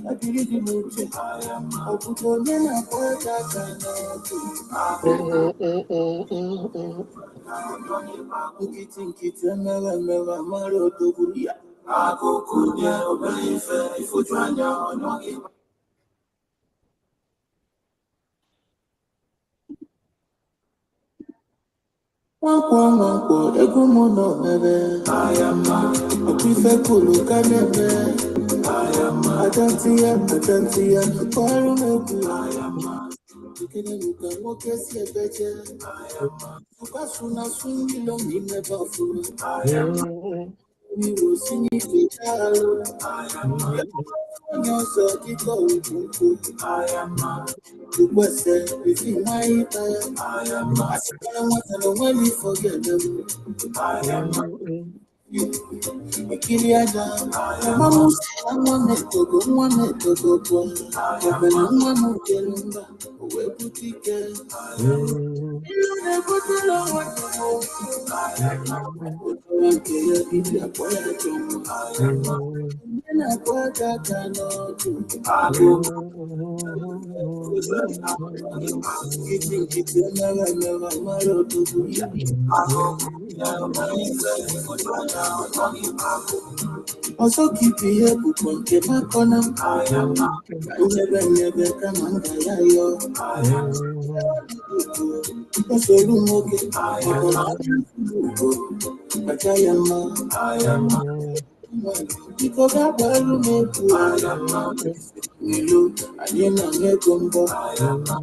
I believe in you. I am a put on I am not a prefect who look at them. I am not. I don't see him. I don't see him. I am not. You can walk a see a better. I am not. Because soon as soon you don't need never fool. I am not. We will sing it. I am not. I am not. You was said, if you might, I am not. I want to know when we forget them. I am not. You kill your dog. Mama, I want to go, want to go. I am not. We put it. I am also keep here, put on the back on them. I am not. Never come and die. Also, you know, I am because I will make you. I am not. You, I didn't make them go. I am not.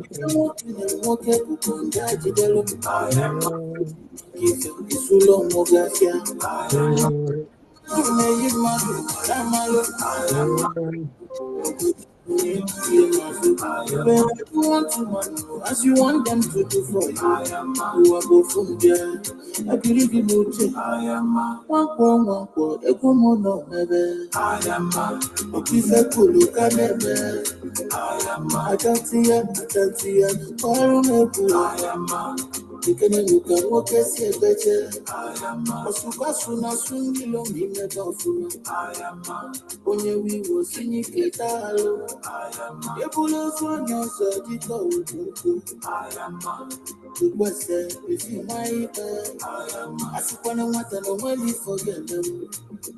Okay, put on that. I am not. Give you so long, more glass here. I am not. As you want them to do for you, you are go from there. I believe you will take. I am one quo, no never. I am a piece of Kulu Canebe. I am I don't see it, I am you can walk a see better. I am a Supasuna Swingilo in the Dolphin. I am only we will sing it. I am a Pulos one else. I am the West if you might. I am a Supana and only forget them.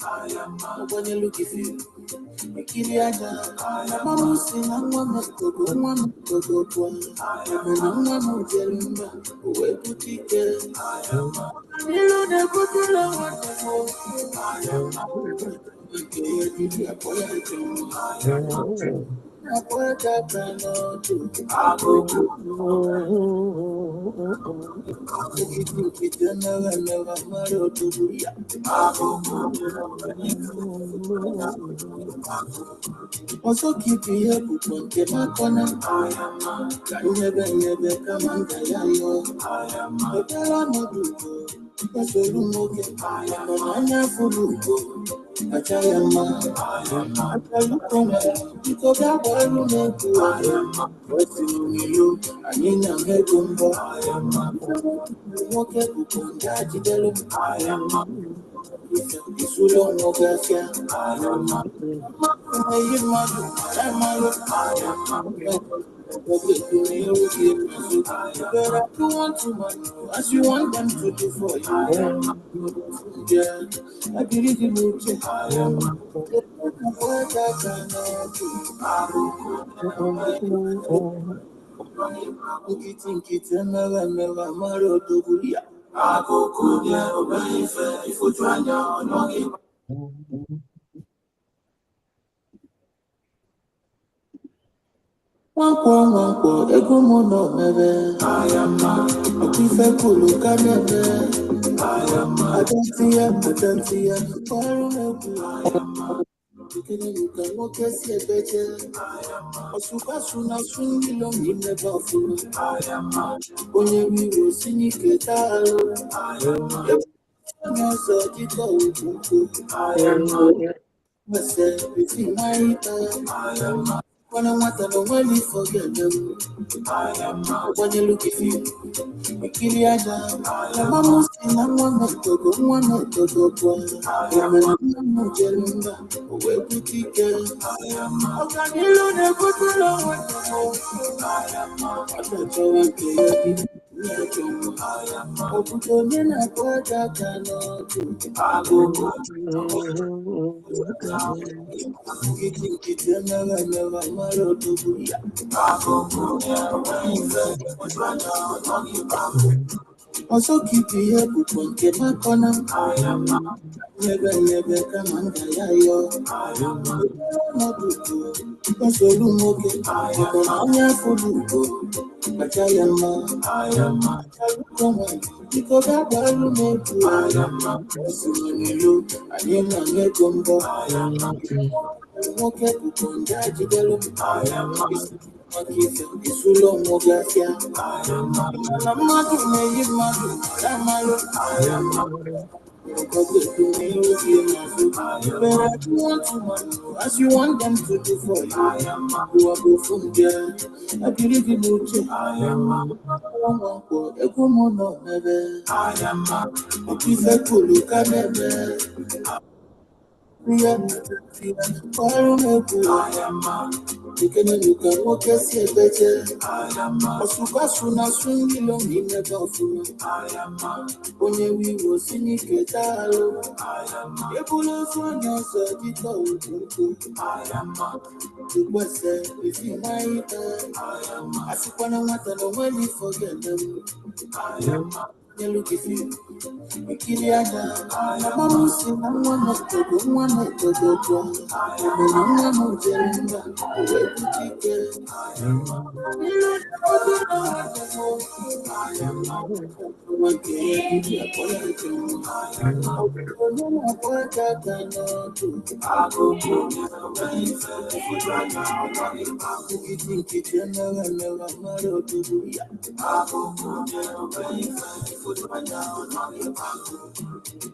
I am when you look if you. Kiliana, I'm a Muslim, I'm one of the good one, I am a man of Jelumba, who will put it. I am a little good I am also keep here to get my corner. I am can never come and I am a Bella that's a room okay. I am a full I tell you, I tell you, because I want to make you. I am what's in you. I mean, I'm a gumbo. I am okay. I am it's so long, no gracia. I am as you want them to do for you. I believe you will check. I am One ego mono mebe. I am a piece Kulu Canebe. I am I don't see it. I am you can walk a see a better. I am a Supasuna Swingilo in the Dolphin. I am only we will sing it. I am I am if you might. I am when I want to know when you forget them. I am when you look at you. Kiliana, I'm a Muslim, I'm one of the good one. I am a Jelumba, where put it. I am a Canelo, never to know what I am a Canelo. I am a Putolina, what I cannot. I go. Also keep here to get my corner. I am never come and I am not good. Also room okay. I am for good. But I am because I am okay to I am it's so long, no gracia. I am as you want them to do for you. I am who are go from there. I believe you will check. I am ego mono mebe. I am a piece of Kulu Canebe. I am you can walk a see better. I am a Supasuna Swingilo in the Dolphin. I am only we will sing it. I am a Pulos one else. I am the West if you might. I am a Supana Matan when you forget them. I am you look if you. Kiliana, I'm a Muslim, I'm one of the good one. I am a Jelumba, where put it. I am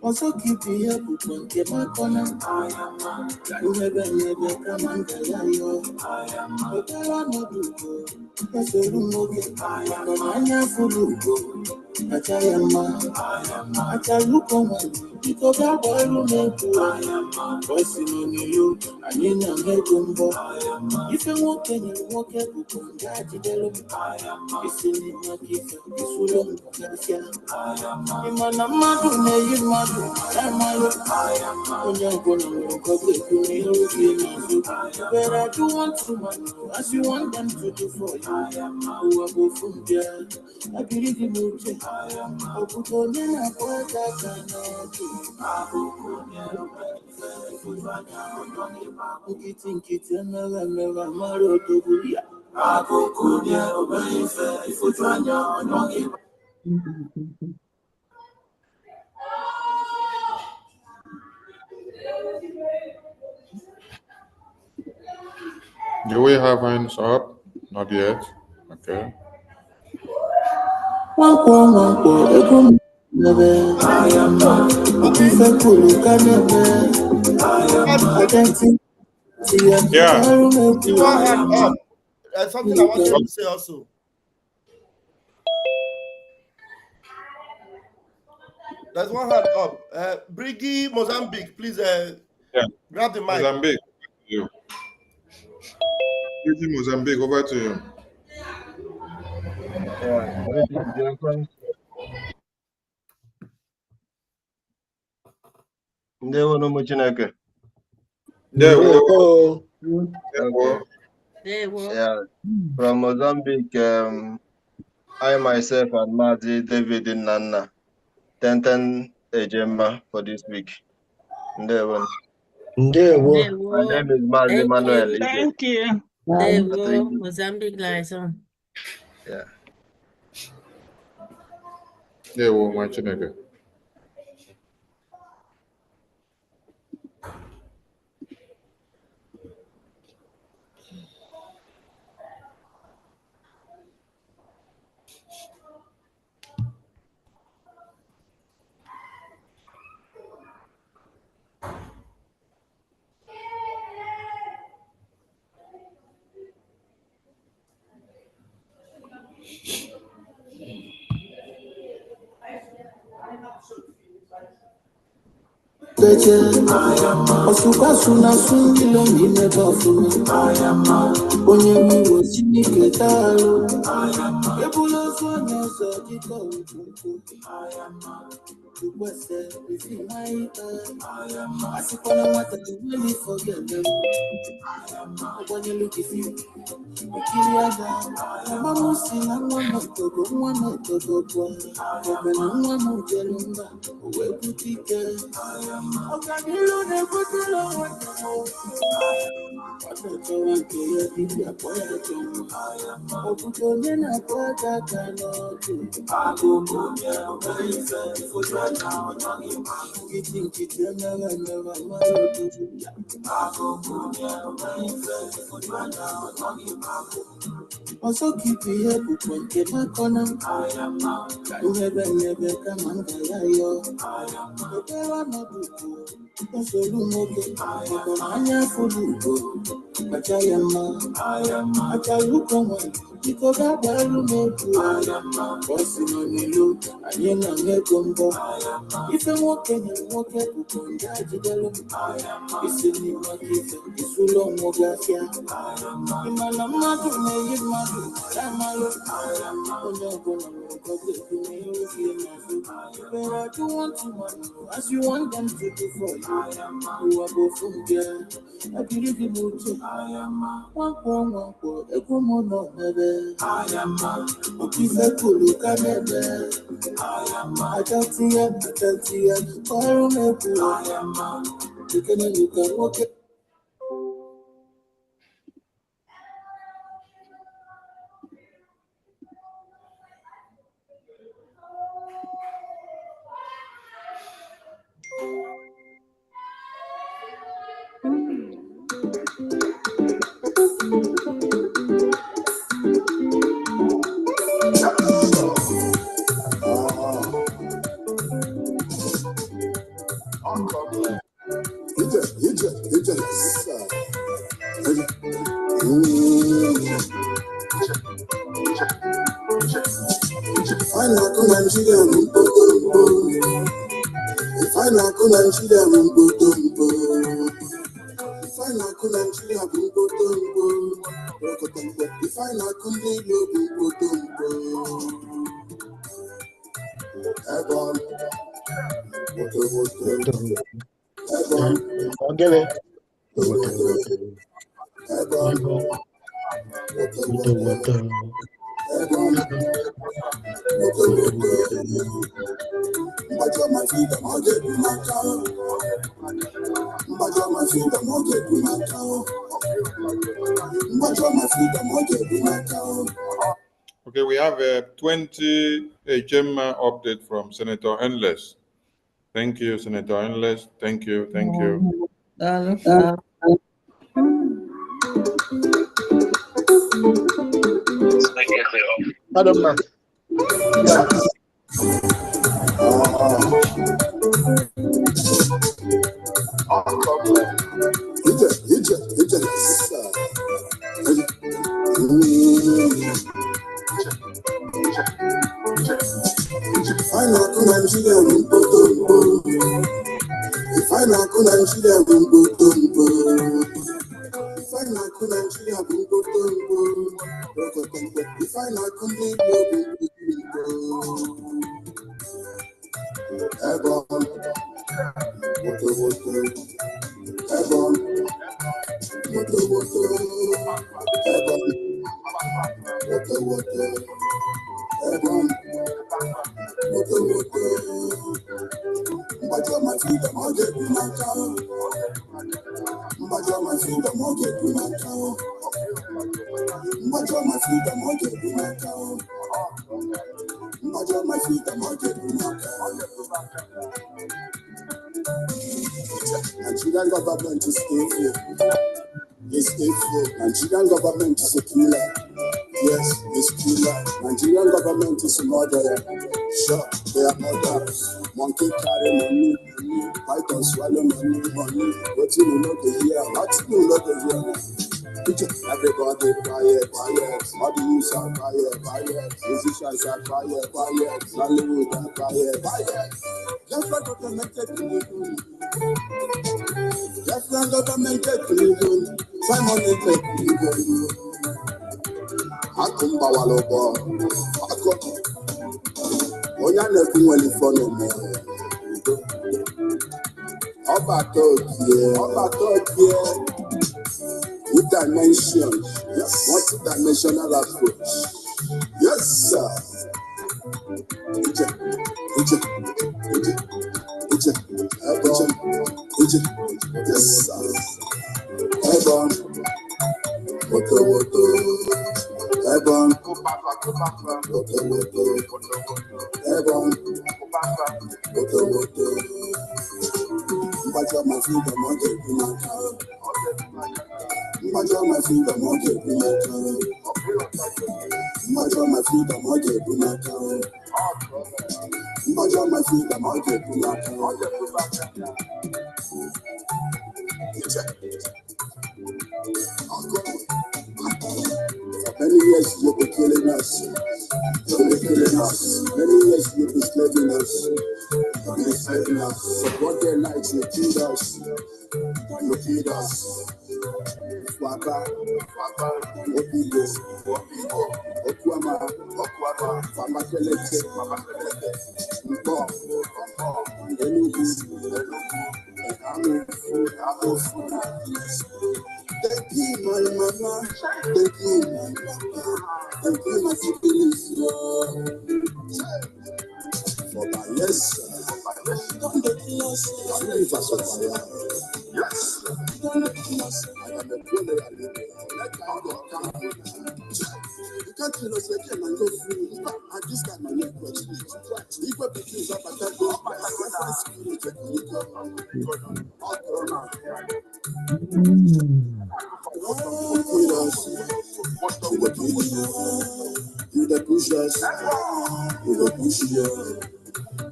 Also keep the up on the macona. Never come and yo. But I want to do. Yes, I don't know. I am Fulugo. I look on one. Because I want to voice in you. I need a gumbo. If you walk in, you walk at the develop. It's in the gift. It's but I do want to know as you want them to do for you. I go from there. I believe in you. I put on in a word I cannot do. I go think it's another Maro to Buria. I go there over if you try now. Do we have hands up? Not yet. Okay. Yeah. One hand up. Something I want you to say also. There's one hand up. Briggy Mozambique, please grab the mic. Mozambique, you. Briggy Mozambique, over to you. Ndewo n'ụmụ Chineke. Ndewo. Yeah, from Mozambique, I myself and Mazi David Nana, Tenten Ejema for this week. Ndewo. My name is Mazi Manuel. Thank you. Mozambique liaison. Yeah. Ndewo, my Chineke. Osukasuna sungilo nimebafuna. Onye miwo sinike talo. Ebulo sonya so dika ukunku. Ukwese isi maita. Asikwana wata really forget them. Obanye look if you. Ukiliada. Mama musi na mwana togo kwa. Obena mwana mujelunga. Uwe butike. Okanilo ne butilo wanyamo. Watoto wake ya bibi ya kwa ya chomo. Okutonye na kwa kakanotu. Akukumya ukaisa ifujana wanagi. Kitinkitia never marotu. Akukumya ukaisa ifujana wanagi. Also keep your head on the corner. Never come and yo. Never not do. Also, okay. I'm full. But I am. I tell you, come on. Because I will make you. Bossing on the look. I am a gumbo. If I'm walking, you walk up on that. It's in the market. It's so long. But I do want to know as you want them to do for you. You are both from there. I believe in you. I am one. Ekomono nebe. I am Okife kulu kanebe. I am Atantia. Kwarumeku. I am you can walk it. Okay, we have a 20 Gemma update from Senator Endless. Thank you, Senator Endless. Thank you. Thank you. Madam, Nigerian government is evil. It's evil. Nigerian government is a killer. Yes, it's killer. Nigerian government is a murderer. Sure, they are murderers. Monkey carry money, python swallow money. What you know the hear? What you know the hear? Everybody quiet. All the news are quiet. Musicians are quiet. Hollywood are quiet. Biafra government illegal. Biafra government illegal. Simon illegal. Akumba walobo. Oya neku weli fono me. Oba tokie. With dimension. Yes. Multi-dimensional approach. Yes, sir. Yes, sir. Ebon. Woto. Ebon. Ebon. Woto. Mbaja my freedom, I'll get you my car. Mbaja my freedom, I'll get you my car. Mbaja my freedom, I'll get you my car. Mbaja my freedom, I'll get you my car. For many years you've been killing us. Many years you've been slaving us. So what their lights you killed us. Waka, Opigo, Okwama, Famakelete, Mbo, Enugu, thank you, my mama. Thank you, my siblings. For my yes, don't let us. Yes, don't let us. I am a brother. You can't kill us again and go free. At this time, I make what you need. If what begins up, I can't go back. You the push us.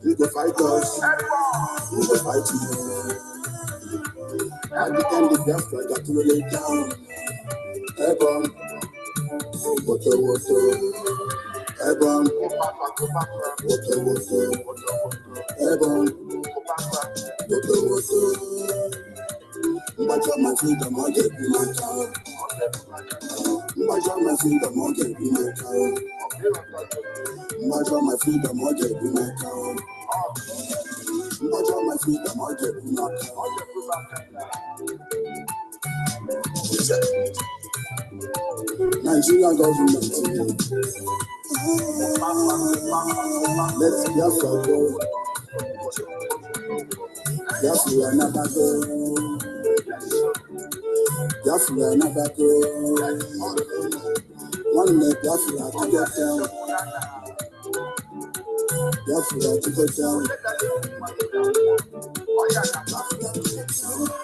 You go fight us. We go fight you. At the end, the Biafra got to lay down. Ebon, water, Ebon, water, Ebon, water. Mbaja my freedom, I'll get you my child. Mbaja my freedom, I'll get you my child. Mbaja my freedom, I'll get you my child. Mbaja my freedom, I'll get you my child. Nigerian government, let's Biafra go. Biafra another go. Biafra another go. One leg Biafra to get down. Biafra to get down.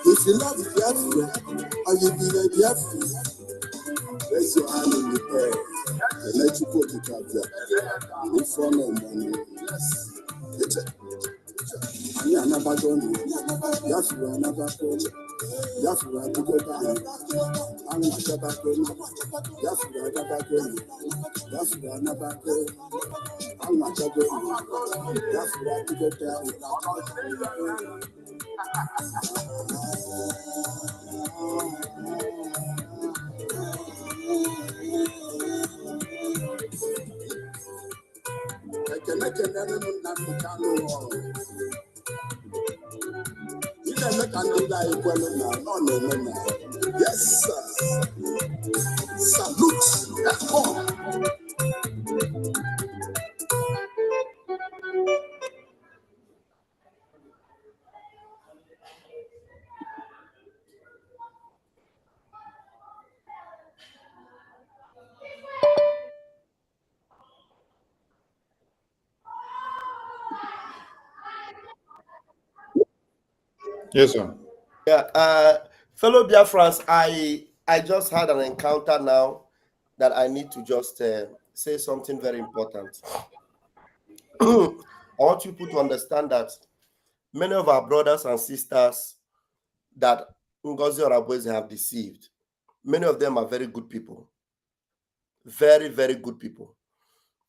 If you love Biafra, and you be a Biafra, raise your hand in the air. And let you go to Biafra. In front of money. And you never done it. Biafra never done it. Biafra to go down. I'm not never done it. Biafra never done it. Biafra never done it. I'm not never done it. Biafra to go down. Yes, sir. Salute. Yes, sir. Yeah, fellow Biafrans, I just had an encounter now that I need to just say something very important. I want you people to understand that many of our brothers and sisters that Ngozi Orabueze have deceived, many of them are very good people. Very, very good people.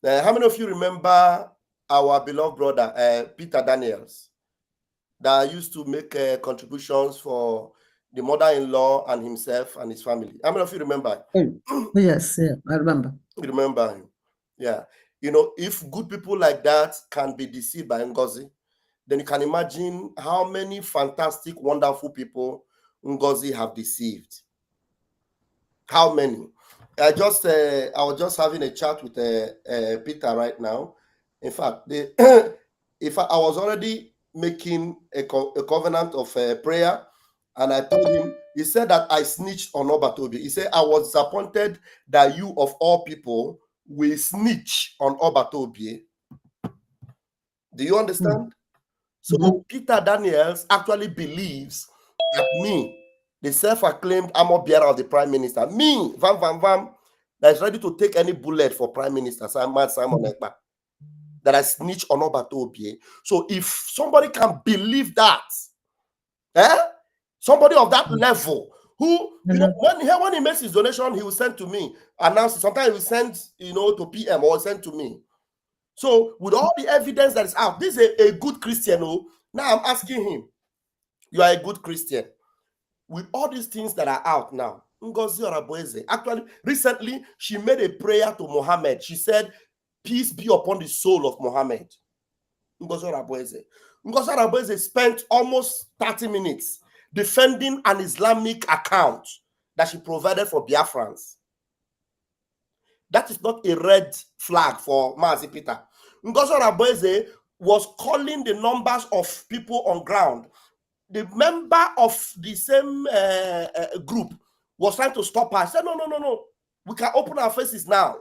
How many of you remember our beloved brother, Peter Daniels, that used to make contributions for the mother-in-law and himself and his family? How many of you remember? Yes, yeah, I remember. You remember him? Yeah. You know, if good people like that can be deceived by Ngozi, then you can imagine how many fantastic, wonderful people Ngozi have deceived. How many? I was just having a chat with Peter right now. In fact, I was already making a covenant of prayer, and I told him. He said that I snitched on Obatobi. He said I was disappointed that you, of all people, will snitch on Obatobi. Do you understand? So Peter Daniels actually believes that me, the self-acclaimed armor bearer of the prime minister, me, Vam, that is ready to take any bullet for prime minister Simon Ekpa, that I snitch on Obatobi. So if somebody can believe that, somebody of that level, who, you know, when he makes his donation, he will send to me, announce it. Sometimes he will send, you know, to PM or send to me. So with all the evidence that is out, this is a good Christian. Oh, now I'm asking him, you are a good Christian. With all these things that are out now, Ngozi Orabueze, actually, recently, she made a prayer to Muhammad. She said, peace be upon the soul of Muhammad. Ngozi Orabueze. Ngozi Orabueze spent almost 30 minutes defending an Islamic account that she provided for Biafrans. That is not a red flag for Mazi Peter. Ngozi Orabueze was calling the numbers of people on ground. The member of the same group was trying to stop her. I said, no. We can open our faces now.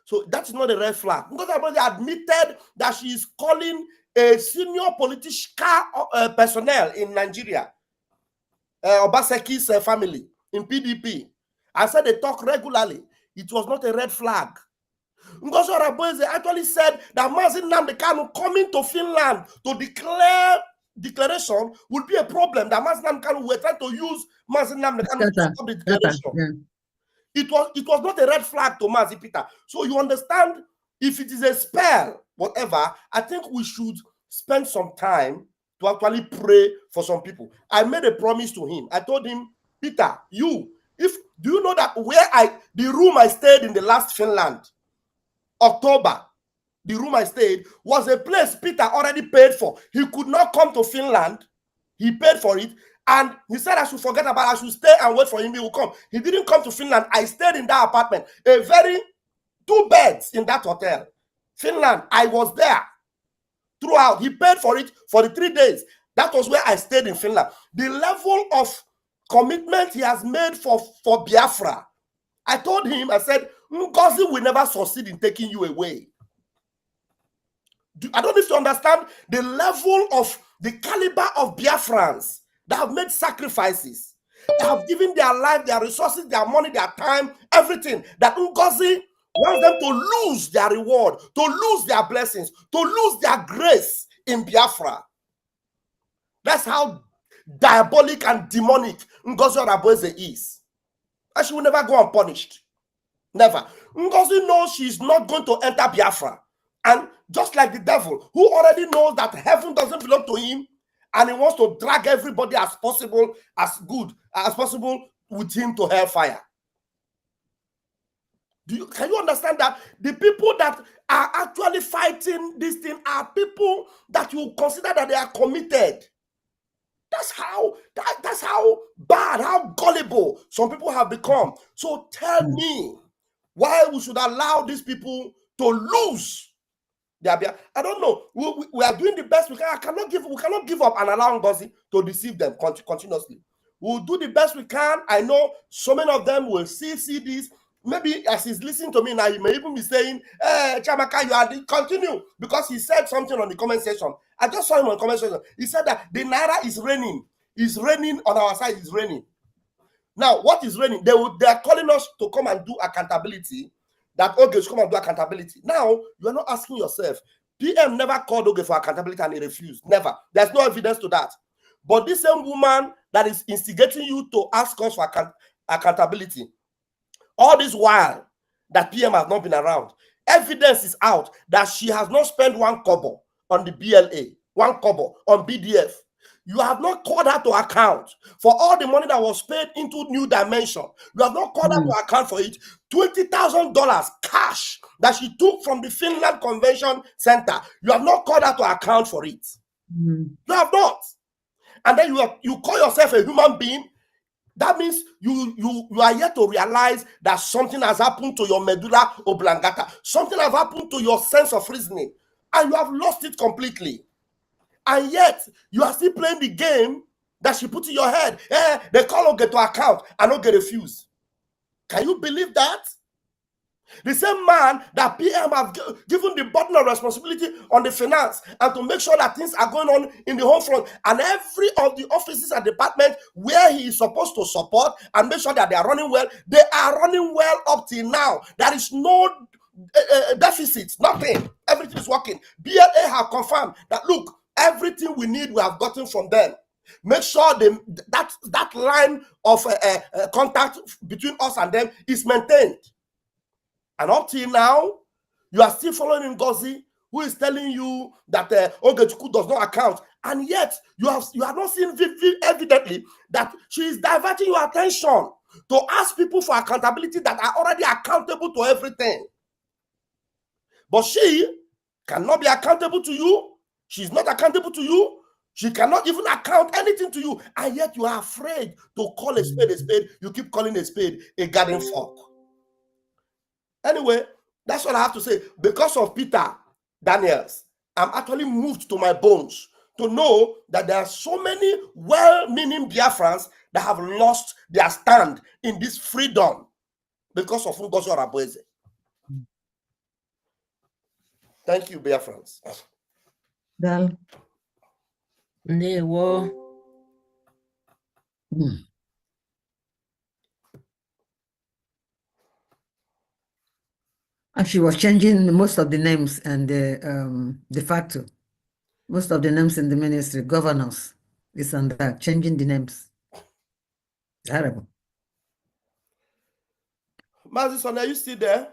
So that's not a red flag. Ngozi Orabueze admitted that she is calling a senior political personnel in Nigeria, Obaseki's family in PDP. I said they talk regularly. It was not a red flag. Ngozi Araboeze actually said that Mazi Nnamdi Kanu coming to Finland to declare declaration would be a problem. That Mazi Nnamdi Kanu were trying to use Mazi Nnamdi Kanu to stop the declaration. Yeah. It was not a red flag to Mazi Peter. So you understand, if it is a spell, whatever, I think we should spend some time to actually pray for some people. I made a promise to him. I told him, Peter, do you know that the room I stayed in the last Finland, October, the room I stayed was a place Peter already paid for. He could not come to Finland. He paid for it. And he said I should forget about it. I should stay and wait for him. He will come. He didn't come to Finland. I stayed in that apartment. 2 beds in that hotel. Finland, I was there throughout. He paid for it for the 3 days. That was where I stayed in Finland. The level of commitment he has made for Biafra. I told him, I said, Ngozi will never succeed in taking you away. I don't need to understand the level of the caliber of Biafrans that have made sacrifices, that have given their life, their resources, their money, their time, everything, that Ngozi wants them to lose their reward, to lose their blessings, to lose their grace in Biafra. That's how diabolic and demonic Ngozi Araboeze is. And she will never go unpunished. Never. Ngozi knows she's not going to enter Biafra. And just like the devil, who already knows that heaven doesn't belong to him, and he wants to drag everybody as possible, as good as possible with him to hellfire. Can you understand that? The people that are actually fighting this thing are people that you consider that they are committed. That's how bad, how gullible some people have become. So tell me why we should allow these people to lose their. I don't know. We are doing the best we can. We cannot give up and allow Ngozi to deceive them continuously. We'll do the best we can. I know so many of them will see this. Maybe as he's listening to me now, he may even be saying, Chamaka, you are continue, because he said something on the comment section. I just saw him on the comment section. He said that the Naira is raining. It's raining on our side. It's raining. Now, what is raining? They are calling us to come and do accountability. That Oge should come and do accountability. Now, you are not asking yourself. PM never called Oge for accountability and he refused. Never. There's no evidence to that. But this same woman that is instigating you to ask us for accountability, all this while that PM has not been around, evidence is out that she has not spent 1 kobo on the BLA, 1 kobo on BDF. You have not called her to account for all the money that was paid into New Dimension. You have not called her to account for it. $20,000 cash that she took from the Finland Convention Center. You have not called her to account for it. You have not. And then you call yourself a human being. That means you are yet to realize that something has happened to your medulla oblongata. Something has happened to your sense of reasoning. And you have lost it completely. And yet, you are still playing the game that she put in your head. They call Oge to account and Oge refuse. Can you believe that? The same man that PM have given the burden of responsibility on the finance and to make sure that things are going on in the home front, and every of the offices and departments where he is supposed to support and make sure that they are running well, they are running well up till now. There is no deficit, nothing. Everything is working. BLA have confirmed that, look, everything we need, we have gotten from them. Make sure that line of contact between us and them is maintained. And up till now, you are still following Ngozi, who is telling you that Ogechukwu does not account. And yet, you have not seen evidently that she is diverting your attention to ask people for accountability that are already accountable to everything. But she cannot be accountable to you. She's not accountable to you. She cannot even account anything to you. And yet you are afraid to call a spade a spade. You keep calling a spade a garden fork. Anyway, that's what I have to say. Because of Peter Daniels, I'm actually moved to my bones to know that there are so many well-meaning Biafrans that have lost their stand in this freedom because of Ngozi Araboeze. Thank you, Biafrans. Dal. Ndewo. And she was changing most of the names and the de facto. Most of the names in the ministry, governors, this and that, changing the names. Terrible. Mazison, are you still there?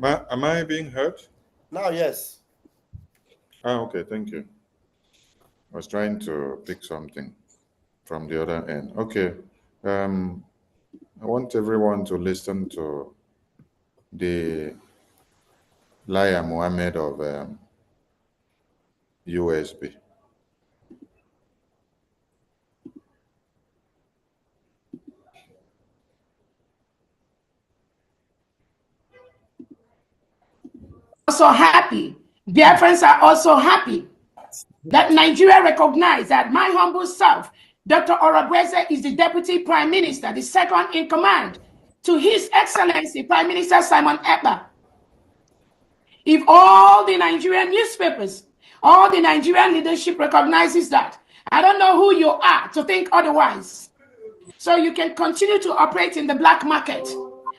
Am I being heard? Now, yes. Ah, okay, thank you. I was trying to pick something from the other end. Okay. I want everyone to listen to the Laya Mohammed of USB. Also happy. Biafrans are also happy that Nigeria recognized that my humble self, Dr. Orobweze, is the Deputy Prime Minister, the second in command to His Excellency Prime Minister Simon Ekpa. If all the Nigerian newspapers, all the Nigerian leadership recognizes that, I don't know who you are to think otherwise. So you can continue to operate in the black market.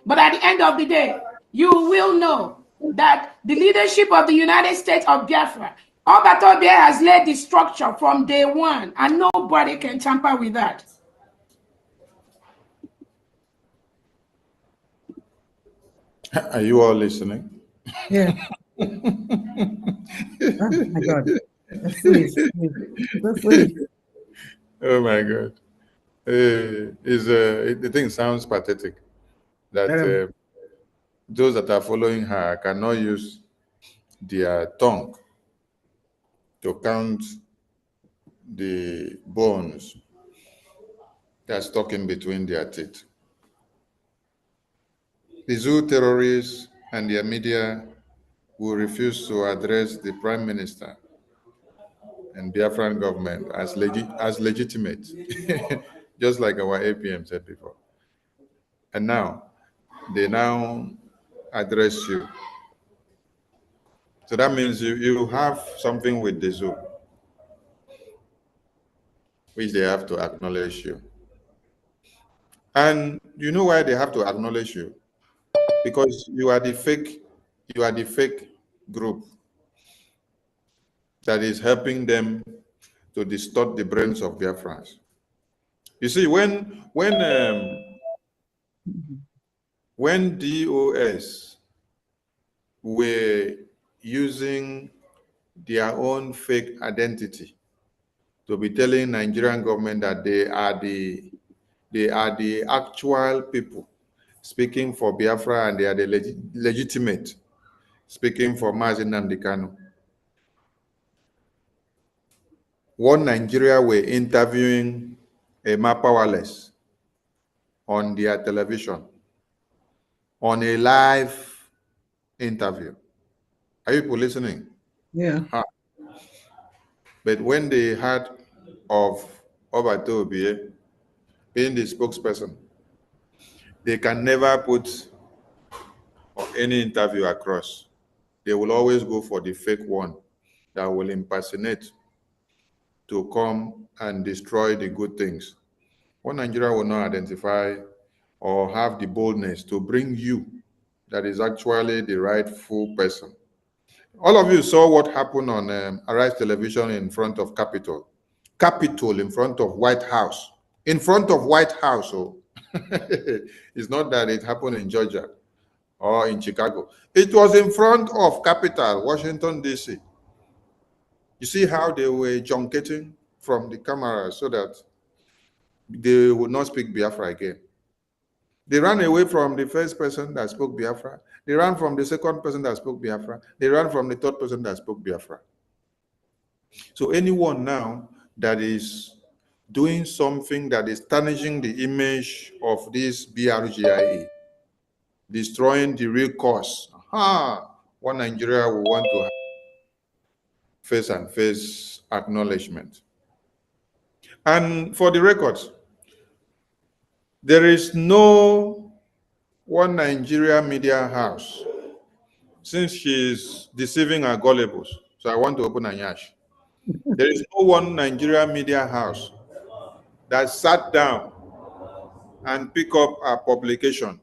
But at the end of the day, you will know that the leadership of the United States of Biafra, Obatobia has laid the structure from day one, and nobody can tamper with that. Are you all listening? Yeah. Oh my God. That's foolish. So foolish. Oh my God. The thing sounds pathetic that those that are following her cannot use their tongue to count the bones that's stuck in between their teeth. The zoo terrorists and their media will refuse to address the Prime Minister and Biafran government as legitimate, just like our APM said before. And now, they now address you. So that means you have something with the zoo, which they have to acknowledge you. And you know why they have to acknowledge you? Because you are the fake group that is helping them to distort the brains of Biafrans. You see, when DOS were using their own fake identity to be telling Nigerian government that they are the actual people speaking for Biafra and they are the legitimate speaking for Mazi Nnamdi Kanu. One Nigeria were interviewing Emma Powerless on their television on a live interview. Are you people listening? Yeah. But when they heard of Obatobie being the spokesperson, they can never put any interview across. They will always go for the fake one that will impersonate to come and destroy the good things. One Nigeria will not identify or have the boldness to bring you that is actually the rightful person. All of you saw what happened on Arise Television in front of Capitol. Capitol in front of White House. In front of White House. Oh. It's not that it happened in Georgia or in Chicago. It was in front of Capitol, Washington, D.C. You see how they were junketing from the camera so that they would not speak Biafra again. They ran away from the first person that spoke Biafra. They ran from the second person that spoke Biafra. They ran from the third person that spoke Biafra. So anyone now that is doing something that is tarnishing the image of this BRGIE, destroying the real cause, one Nigeria will want to have face-and-face acknowledgement. And for the record, there is no one Nigeria media house, since she's deceiving her gullibles. So I want to open a nyash. There is no one Nigeria media house that sat down and pick up a publication.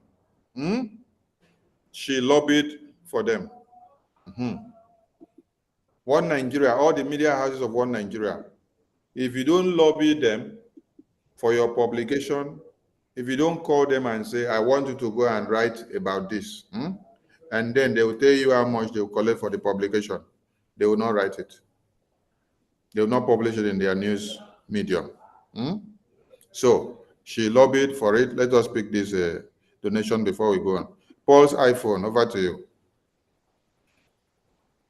She lobbied for them. One Nigeria, all the media houses of One Nigeria. If you don't lobby them for your publication, if you don't call them and say, I want you to go and write about this, and then they will tell you how much they will collect for the publication, they will not write it. They will not publish it in their news medium. So she lobbied for it. Let us pick this donation before we go on. Paul's iPhone, over to you.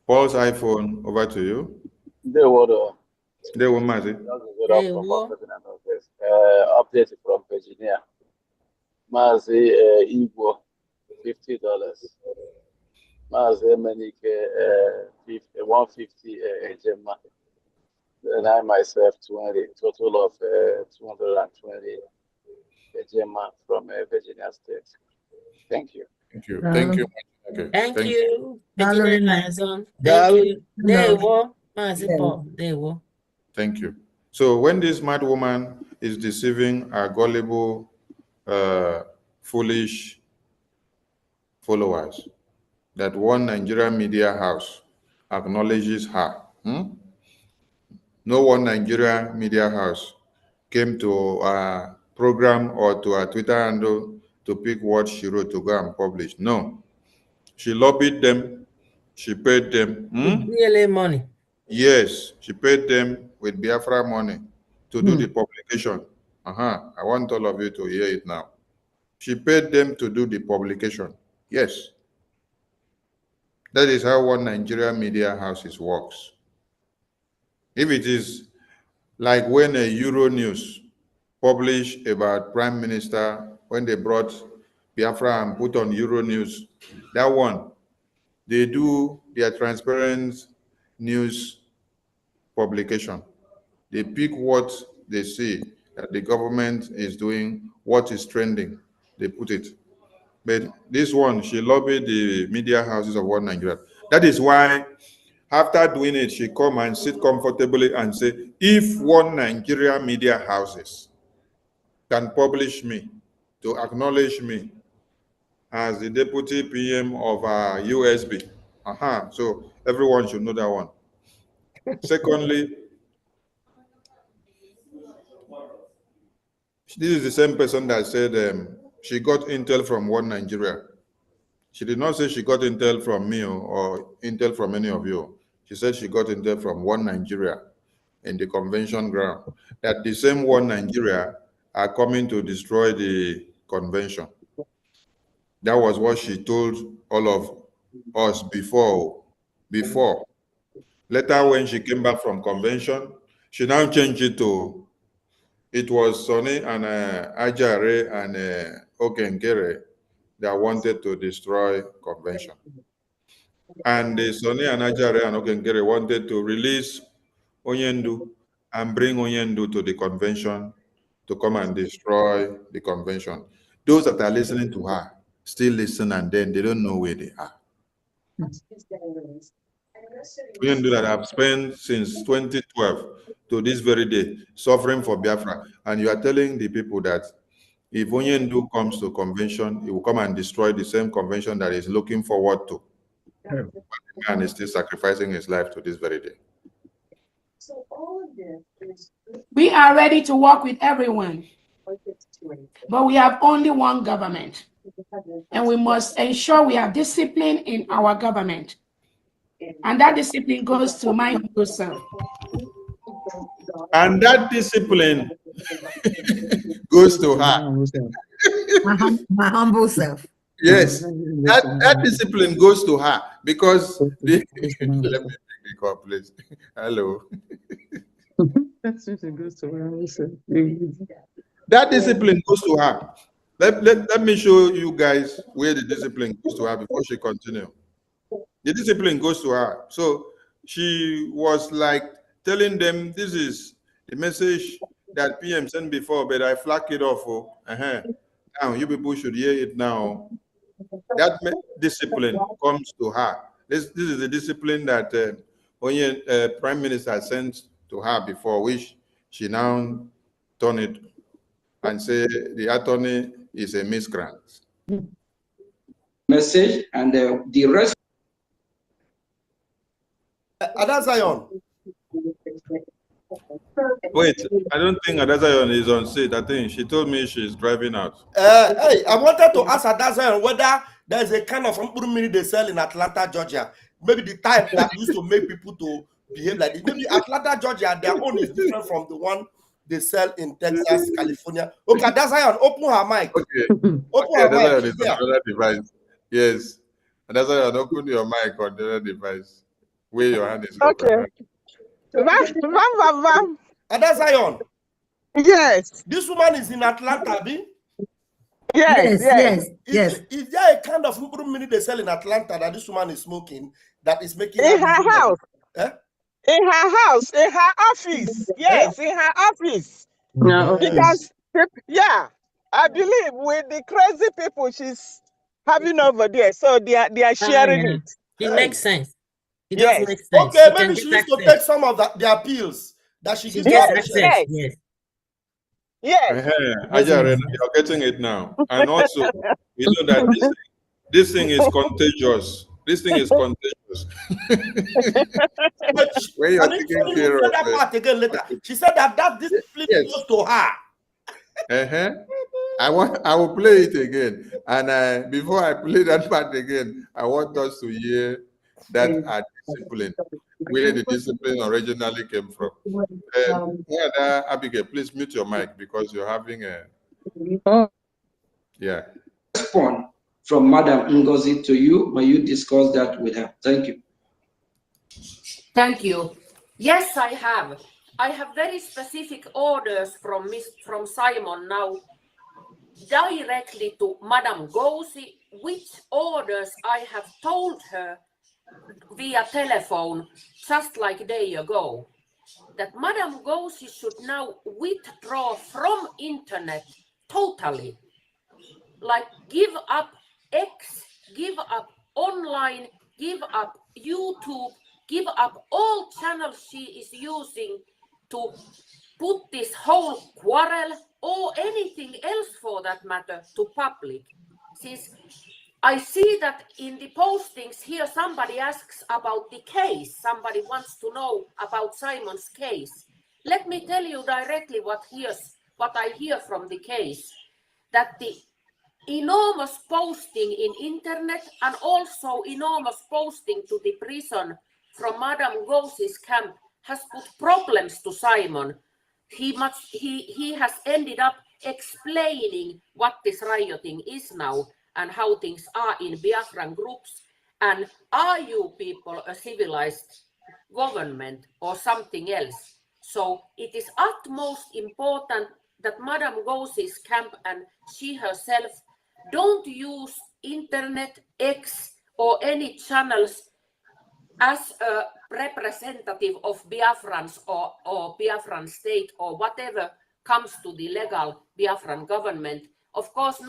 Paul's iPhone, over to you. They were Mazi. updated from Virginia. Mazi Igbo, $50. Mazi Emenike, 150 Ejema. And I myself 20, total of 220 Ejema from Virginia State. Thank you. Thank you. Thank you. Okay. Thank you. Hallelujah. Thank you. There No. Thank you. So when this mad woman is deceiving a gullible, foolish followers, that one Nigerian media house acknowledges her. No one Nigerian media house came to a program or to a Twitter handle to pick what she wrote to go and publish. No. She lobbied them. She paid them. DLA money. Yes, she paid them with Biafra money to do the publication. I want all of you to hear it now. She paid them to do the publication. Yes. That is how one Nigerian media houses works. If it is like when a Euro News published about Prime Minister, when they brought Biafra and put on Euro News, that one, they do their transparent news publication. They pick what they see that the government is doing, what is trending, they put it. But this one, she lobbied the media houses of One Nigeria. That is why, after doing it, she come and sit comfortably and say, if One Nigeria media houses can publish me, to acknowledge me as the deputy PM of USB. So everyone should know that one. Secondly, this is the same person that said she got intel from One Nigeria. She did not say she got intel from me or intel from any of you. She said she got intel from One Nigeria in the convention ground. That the same One Nigeria are coming to destroy the convention. That was what she told all of us before. Later, when she came back from convention, she now changed it to, it was Sonny and Ajare and Okengere that wanted to destroy convention. And Sonny and Ajare and Okengere wanted to release Onyendu and bring Onyendu to the convention to come and destroy the convention. Those that are listening to her still listen, and then they don't know where they are. Onyendu that have spent since 2012 to this very day suffering for Biafra, and you are telling the people that if Onyendu comes to convention, he will come and destroy the same convention that is looking forward to. But the man is still sacrificing his life to this very day. We are ready to work with everyone, but we have only one government, and we must ensure we have discipline in our government, and that discipline goes to my humble self. And that discipline goes to her. My humble self. Yes, that discipline goes to her because let me pick the call, please. Hello. That discipline goes to her. Let me show you guys where the discipline goes to her before she continues. The discipline goes to her. So she was like telling them, this is the message that PM sent before, but I flagged it off. Now you people should hear it now. That discipline comes to her. This is the discipline that only Prime Minister sent to her before, which she now turned it and say the attorney is a miscreant. Message and the rest. Adazion. Wait, I don't think Adazion is on seat. I think she told me she's driving out. Hey, I wanted to ask Adazion whether there's a kind of mini they sell in Atlanta, Georgia. Maybe the type that used to make people to behave like this. Maybe Atlanta, Georgia, their own is different from the one they sell in Texas, California. Okay, Adazion, open her mic. Okay. Open her mic. Adazion is on another device. Yes. Adazion, open your mic on the other device. Where your hand is open. Okay. Adazion. Yes. This woman is in Atlanta, B? Yes. Is there a kind of mini they sell in Atlanta that this woman is smoking that is making in her house? Eh? In her house, in her office. Yes, in her office. No. Because I believe with the crazy people she's having over there, so they are sharing it. It makes sense. It Yes. does make sense. Okay, maybe she used to take some of their pills that she gives Yes. Ajaren, you're getting it now. And also, you know that this thing is contagious. This thing is contagious. When you're taking care of that part again later. She said that discipline goes to her. I will play it again. And before I play that part again, I want us to hear that discipline, where the discipline originally came from. Abigail, please mute your mic because you're having a... Yeah. Response from Madam Ngozi to you, but you discuss that with her. Thank you. Thank you. Yes, I have. I have very specific orders from Simon now, directly to Madam Ngozi, which orders I have told her via telephone just like a day ago, that Madam Ngozi should now withdraw from internet totally, like give up X, give up online, give up YouTube, give up all channels she is using to put this whole quarrel or anything else for that matter to public. Since I see that in the postings here, somebody asks about the case. Somebody wants to know about Simon's case. Let me tell you directly what I hear from the case, that the enormous posting in internet and also enormous posting to the prison from Madam Ngozi's camp has put problems to Simon. He has ended up explaining what this rioting is now and how things are in Biafran groups, and are you people a civilized government or something else? So it is utmost important that Madam Ngozi's camp and she herself don't use internet, X or any channels as a representative of Biafrans or Biafran state or whatever comes to the legal Biafran government. Of course,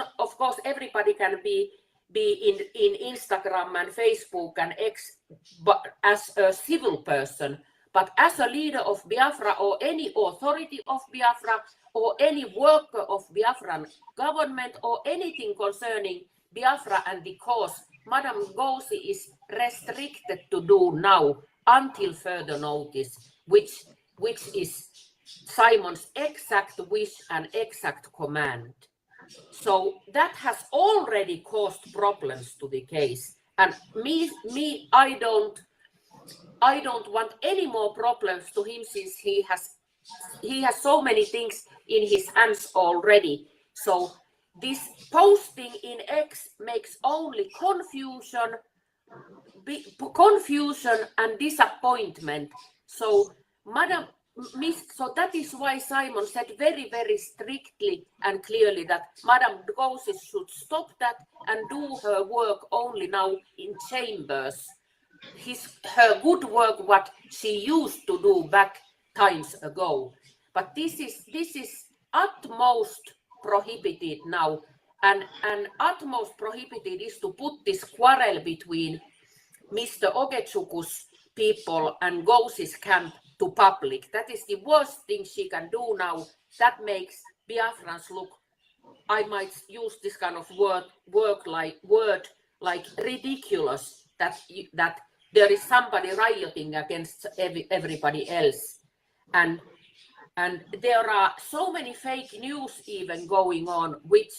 everybody can be in Instagram and Facebook and X, but as a civil person. But as a leader of Biafra or any authority of Biafra or any worker of Biafran government or anything concerning Biafra and the cause, Madam Ngozi is restricted to do now until further notice, which is Simon's exact wish and exact command. So that has already caused problems to the case, and I don't want any more problems to him, since he has so many things in his hands already. So this posting in X makes only confusion and disappointment. So so that is why Simon said very, very strictly and clearly that Madam Ngozi should stop that and do her work only now in chambers. Her good work, what she used to do back times ago. But this is utmost prohibited now, and utmost prohibited is to put this quarrel between Mr. Ogetsuku's people and Gos's camp to public. That is the worst thing she can do now. That makes Biafrans look, I might use this kind of word like ridiculous, that there is somebody rioting against everybody else. And there are so many fake news even going on, which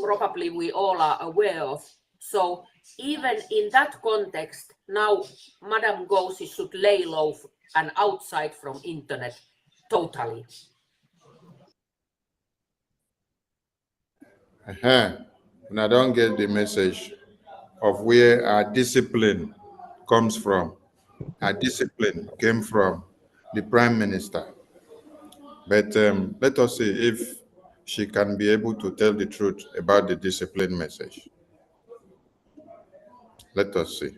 probably we all are aware of. So even in that context, now Madam Gosi should lay low and outside from internet totally. And I don't get the message of where our discipline comes from. Our discipline came from the Prime Minister. But let us see if she can be able to tell the truth about the discipline message. Let us see.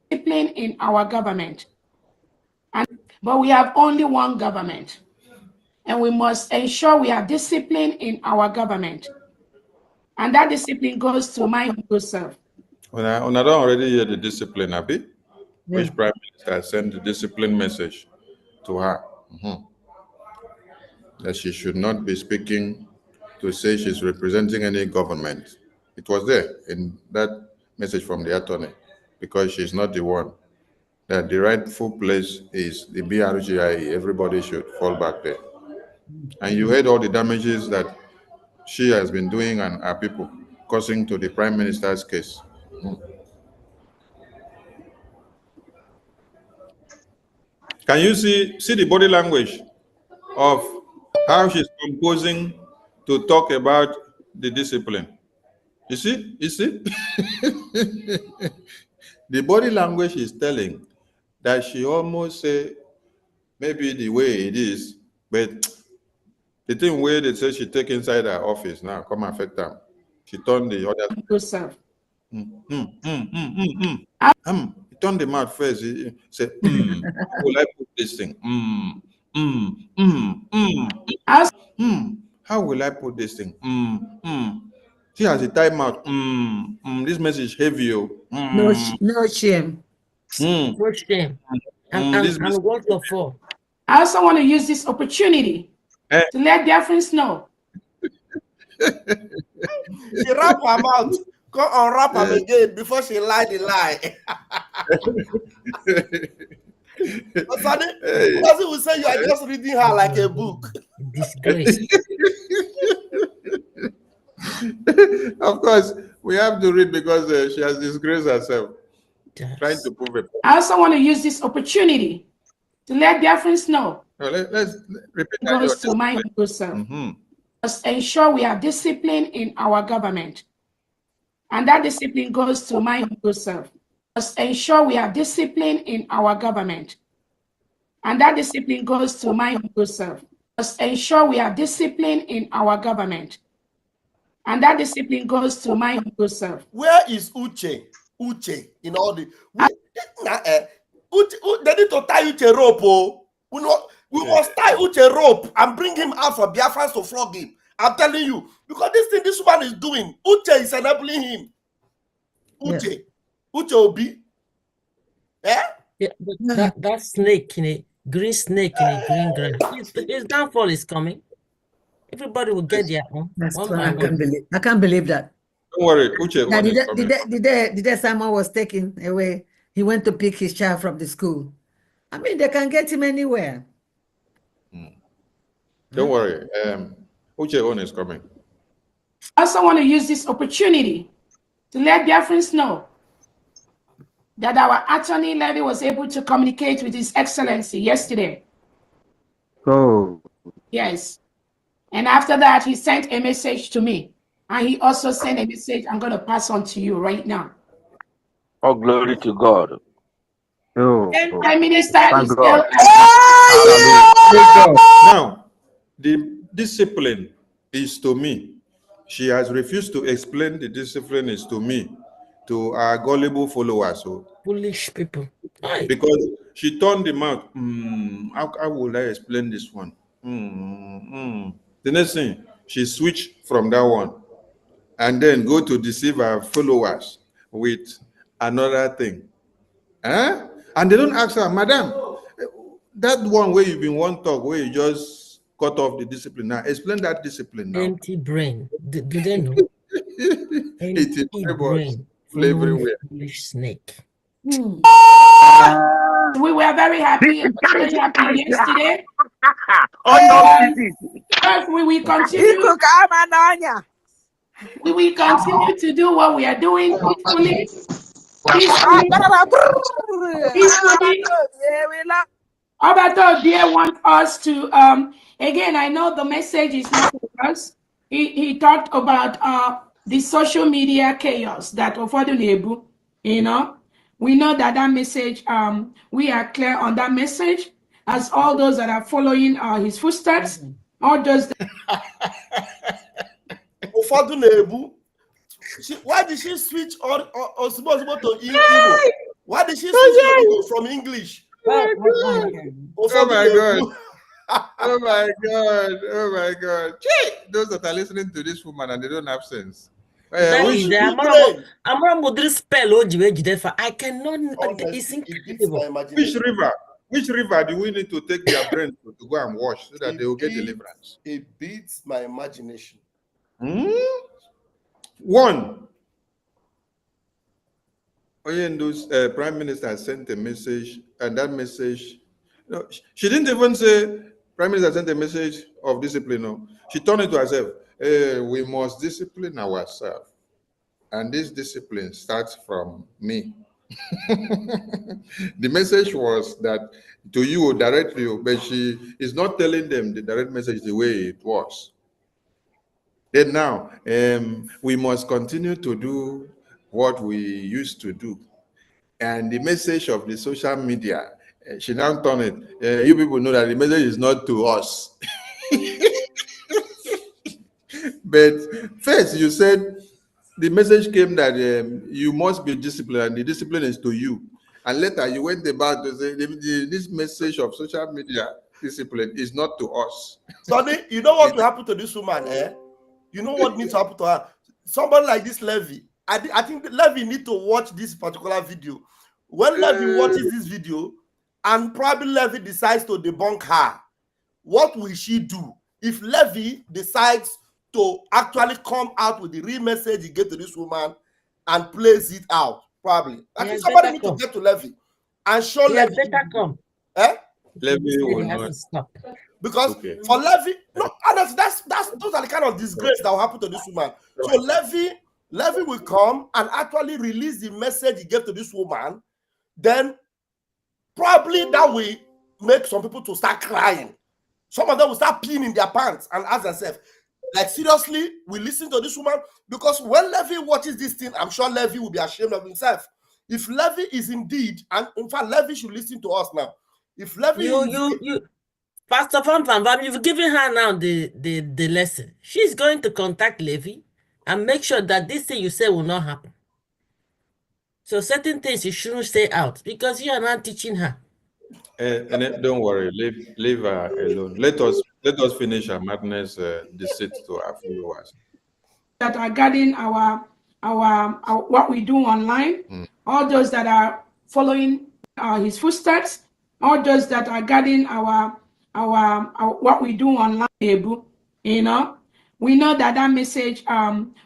Discipline in our government. But we have only one government. And we must ensure we have discipline in our government. And that discipline goes to my humble self. When I don't already hear the discipline, Abi, Yeah. which Prime Minister sent the discipline message to her? That she should not be speaking to say she's representing any government. It was there in that message from the attorney, because she's not the one. That the rightful place is the BRGIE. Everybody should fall back there. And you heard all the damages that she has been doing and our people causing to the Prime Minister's case. Can you see the body language of how she's composing to talk about the discipline? You see? The body language is telling that she almost say maybe the way it is, but the thing where they say she take inside her office now come affect them. She turned the other. He turned the mouth first. He said, how will I put this thing? How will I put this thing? She has a time out. This message heavy. No shame. No shame. And what for? I also want to use this opportunity to let Biafrans know. She wrap her mouth, go unwrap her again before she lie the lie. Person will say you are just reading her like a book. Disgrace. Of course, we have to read because she has disgraced herself. Trying to prove it. I also want to use this opportunity to let Biafrans know. Let's repeat that. Goes to my humble self. Must ensure we have discipline in our government. And that discipline goes to my humble self. Must ensure we have discipline in our government. And that discipline goes to my humble self. Must ensure we have discipline in our government. And that discipline goes to my humble self. Where is Uche? Uche in all the they need to tie Uche rope. Oh. We must tie Uche rope and bring him out for Biafrans to flog him. I'm telling you, because this thing this woman is doing, Uche is enabling him. Uche, Uche Obi. Yeah, but that snake in a green snake in a green grass. His downfall is coming. Everybody will get their own. I can't believe that. Don't worry, Uche. The day Simon was taken away, he went to pick his child from the school. I mean, they can get him anywhere. Don't worry. Uche own is coming. I also want to use this opportunity to let Biafrans know that our attorney Levy was able to communicate with His Excellency yesterday. Oh. Yes. And after that, he sent a message to me. And he also sent a message I'm going to pass on to you right now. All glory to God. Oh. And Prime Minister is still... Now, the discipline is to me. She has refused to explain the discipline is to me, to our gullible followers. So. Foolish people. Because she turned them out. How will I explain this one? The next thing, she switched from that one and then go to deceive her followers with another thing. And they don't ask her, Madam, that one where you've been one talk, where you just cut off the discipline now. Explain that discipline now. Empty brain. Do they know? It is Empty brain. everywhere. Following foolish snake. We were very happy yesterday. First, we will continue. We will continue to do what we are doing peacefully. Obato dear want us to again. I know the message is not for us. He talked about the social media chaos that Ofodunebu, you know. We know that message, we are clear on that message, as all those that are following his footsteps, all those that why did she switch on to Igbo? Why did she switch from English? Oh my God. Oh my God. Oh my God. Those that are listening to this woman and they don't have sense. I cannot. It's incredible. Which river do we need to take their brains to go and wash so that they will get deliverance? It beats my imagination. One, Oyendo's Prime Minister sent a message, and that message, no, she didn't even say Prime Minister sent a message of discipline. No, she turned it to herself. We must discipline ourselves, and this discipline starts from me. The message was that to you directly, but she is not telling them the direct message the way it was. Then now, we must continue to do what we used to do. And the message of the social media, she now turned it. You people know that the message is not to us. But first, you said the message came that you must be disciplined, and the discipline is to you. And later, you went about to say this message of social media discipline is not to us. Sonny, you know what will happen to this woman, You know what needs to happen to her? Somebody like this Levy, I think Levy need to watch this particular video. When Levy watches this video, and probably Levy decides to debunk her, what will she do? If Levy decides to actually come out with the real message he gave to this woman and plays it out, probably. I think somebody need to get to Levy and show Levy. Better come. Levy will not stop. Because for Levy, no, and that's those are the kind of disgrace that will happen to this woman. So Levy will come and actually release the message he gave to this woman. Then probably that will make some people to start crying. Some of them will start peeing in their pants and ask themselves, like, seriously, we listen to this woman? Because when Levy watches this thing, I'm sure Levy will be ashamed of himself. If Levy is indeed, and in fact, Levy should listen to us now. If Levy Pastor Van, you've given her now the lesson. She's going to contact Levy and make sure that this thing you say will not happen. So certain things you shouldn't say out because you are not teaching her. And don't worry, leave her alone. Let us finish our madness deceit to our followers. That are guarding our what we do online, all those that are following his footsteps, all those that are guarding our what we do online, you know, we know that message,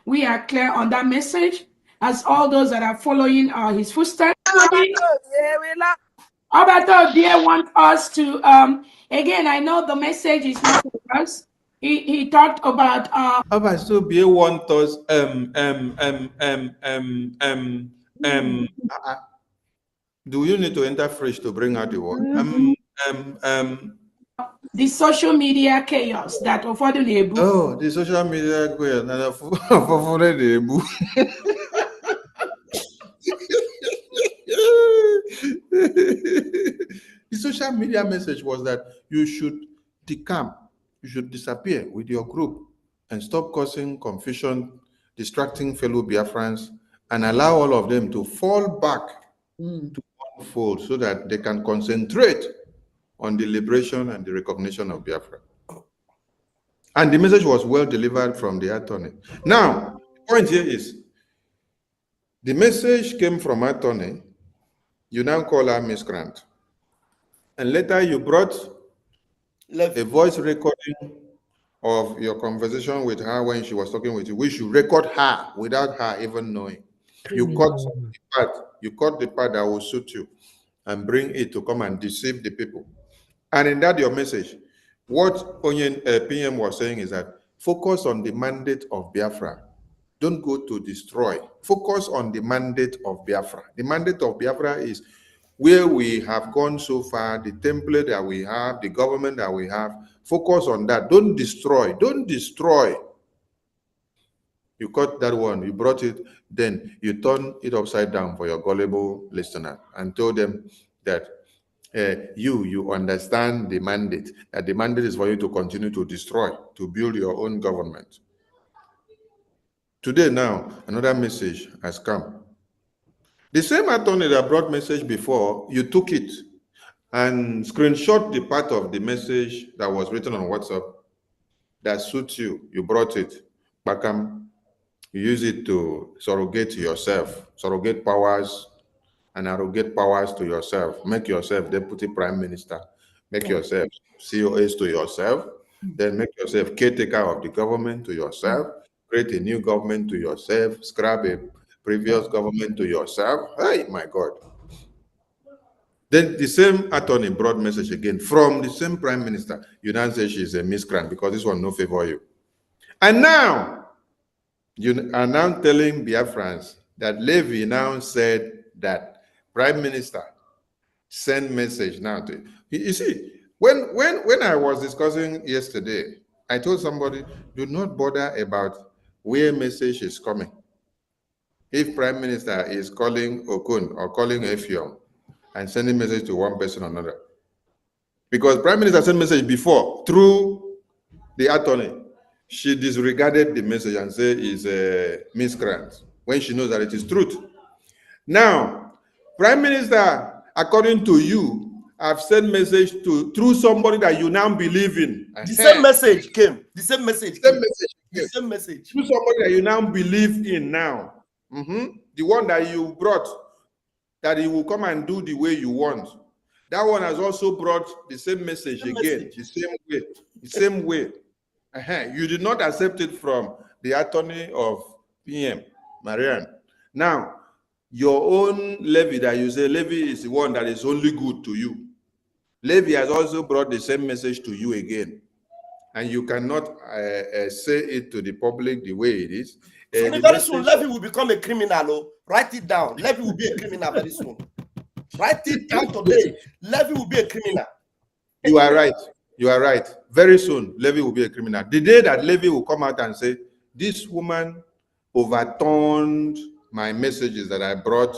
we are clear on that message, as all those that are following his footsteps. Obato dear want us to again, I know the message is not for us. He talked about Obato Bie want us do you need to enter fresh to bring out the word? The social media chaos that Ofodunebu. Oh, the social media chaos and the social media message was that you should decamp, you should disappear with your group and stop causing confusion, distracting fellow Biafrans, and allow all of them to fall back to one fold so that they can concentrate on the liberation and the recognition of Biafra. And the message was well delivered from the attorney. Now, the point here is, the message came from attorney, You now call her miscreant. And later you brought a voice recording of your conversation with her when she was talking with you. We should record her without her even knowing. You cut the part that will suit you and bring it to come and deceive the people. And in that your message, what PM was saying is that focus on the mandate of Biafra. Don't go to destroy. Focus on the mandate of Biafra. The mandate of Biafra is where we have gone so far, the template that we have, the government that we have. Focus on that. Don't destroy. Don't destroy. You cut that one, you brought it, then you turn it upside down for your gullible listener and told them that you understand the mandate, that the mandate is for you to continue to destroy, to build your own government. Today now, another message has come. The same attorney that brought message before, you took it and screenshot the part of the message that was written on WhatsApp that suits you. You brought it, Bakam. You use it to surrogate yourself, surrogate powers and arrogate powers to yourself. Make yourself deputy prime minister. Make yourself COS to yourself. Then make yourself caretaker of the government to yourself. Create a new government to yourself. Scrap a previous government to yourself. Hey, my God. Then the same attorney brought message again from the same prime minister. You now say she's a miscreant because this one no favor you. And now, you are now telling Biafrans that Levy now said that prime minister send message now to you see, when I was discussing yesterday, I told somebody, do not bother about where message is coming. If prime minister is calling Okun or calling Effiong and sending message to one person or another, because prime minister sent message before through the attorney, she disregarded the message and said it's a miscreant when she knows that it is truth. Now, prime minister, according to you, have sent message to through somebody that you now believe in. The same message came. The same message. The same message. Through somebody that you now believe in now. The one that you brought, that he will come and do the way you want. That one has also brought the same message again, the same way, the same way. You did not accept it from the attorney of PM, Marianne. Now, your own Levy that you say, Levy is the one that is only good to you. Levy has also brought the same message to you again. And you cannot say it to the public the way it is. Very soon, Levy will become a criminal. Oh. Write it down. Levy will be a criminal very soon. Write it down today. Levy will be a criminal. You are right. You are right. Very soon, Levy will be a criminal. The day that Levy will come out and say, this woman overturned my messages that I brought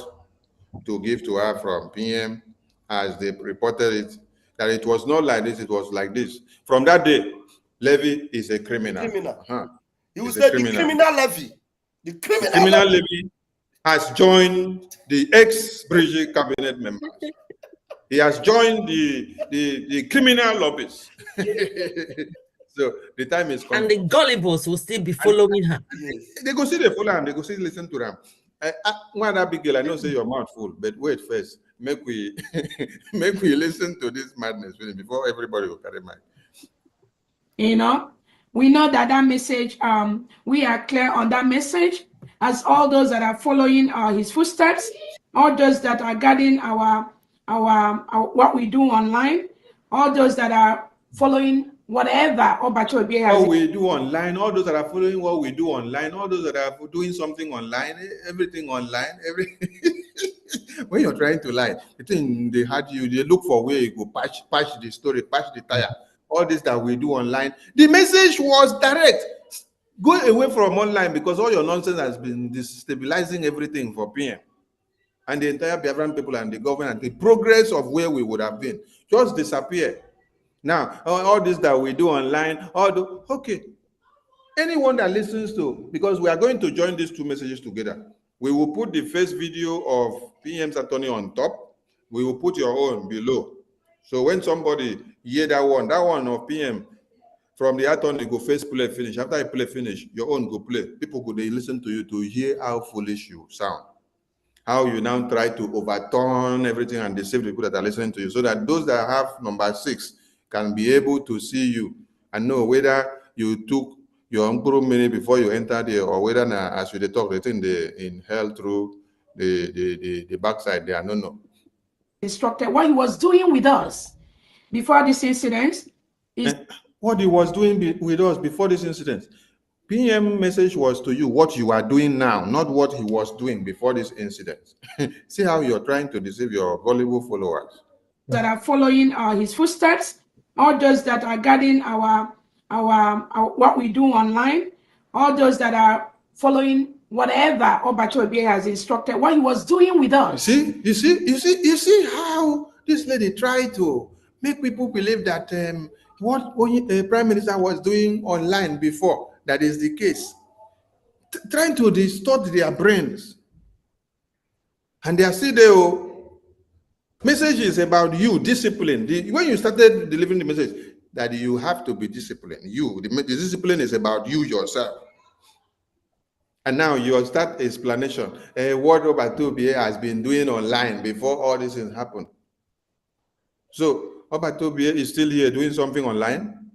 to give to her from PM, as they reported it, that it was not like this, it was like this. From that day, Levy is a criminal. He will say the criminal Levy. The criminal Levy has joined the ex-Brigitte cabinet members. He has joined the criminal lobbies. So the time is coming. And the gullibles will still be following her. Yes. They go see the follow them, they go see listen to them. One that big girl, I know say your mouth full, but wait first. Make we make we listen to this madness before everybody will carry mic. You know, we know that message, we are clear on that message, as all those that are following his footsteps, all those that are guarding our what we do online, all those that are following whatever what we do online, all those that are following what we do online, all those that are doing something online, everything online, when you're trying to lie, the thing they had you, they look for where you go patch the story, patch the tire. All this that we do online, the message was direct. Go away from online because all your nonsense has been destabilizing everything for PM and the entire Biafran people and the government and the progress of where we would have been just disappear. Now, all this that we do online, okay. Anyone that listens to, because we are going to join these two messages together. We will put the first video of PM's attorney on top. We will put your own below. So when somebody hear that one of PM from the attorney go first play finish. After I play finish, your own go play. People go they listen to you to hear how foolish you sound. how you now try to overturn everything and deceive the people that are listening to you, so that those that have number 6 can be able to see you and know whether you took your own minute before you enter there, or whether as you talk, they think they inhale through the backside there. No. Instructed what he was doing with us before this incident is what he was doing with us before this incident. PM message was to you what you are doing now, not what he was doing before this incident. See how you're trying to deceive your gullible followers. That are following his footsteps, all those that are guarding our what we do online, all those that are following whatever Obatobie has instructed, what he was doing with us. You see how this lady tried to make people believe that what the Prime Minister was doing online before, that is the case. Trying to distort their brains. And they are still there. Message is about you, discipline. When you started delivering the message, that you have to be disciplined. The discipline is about you yourself. And now you start explanation. What Obatobie has been doing online before all this has happened. So Obatobie is still here doing something online,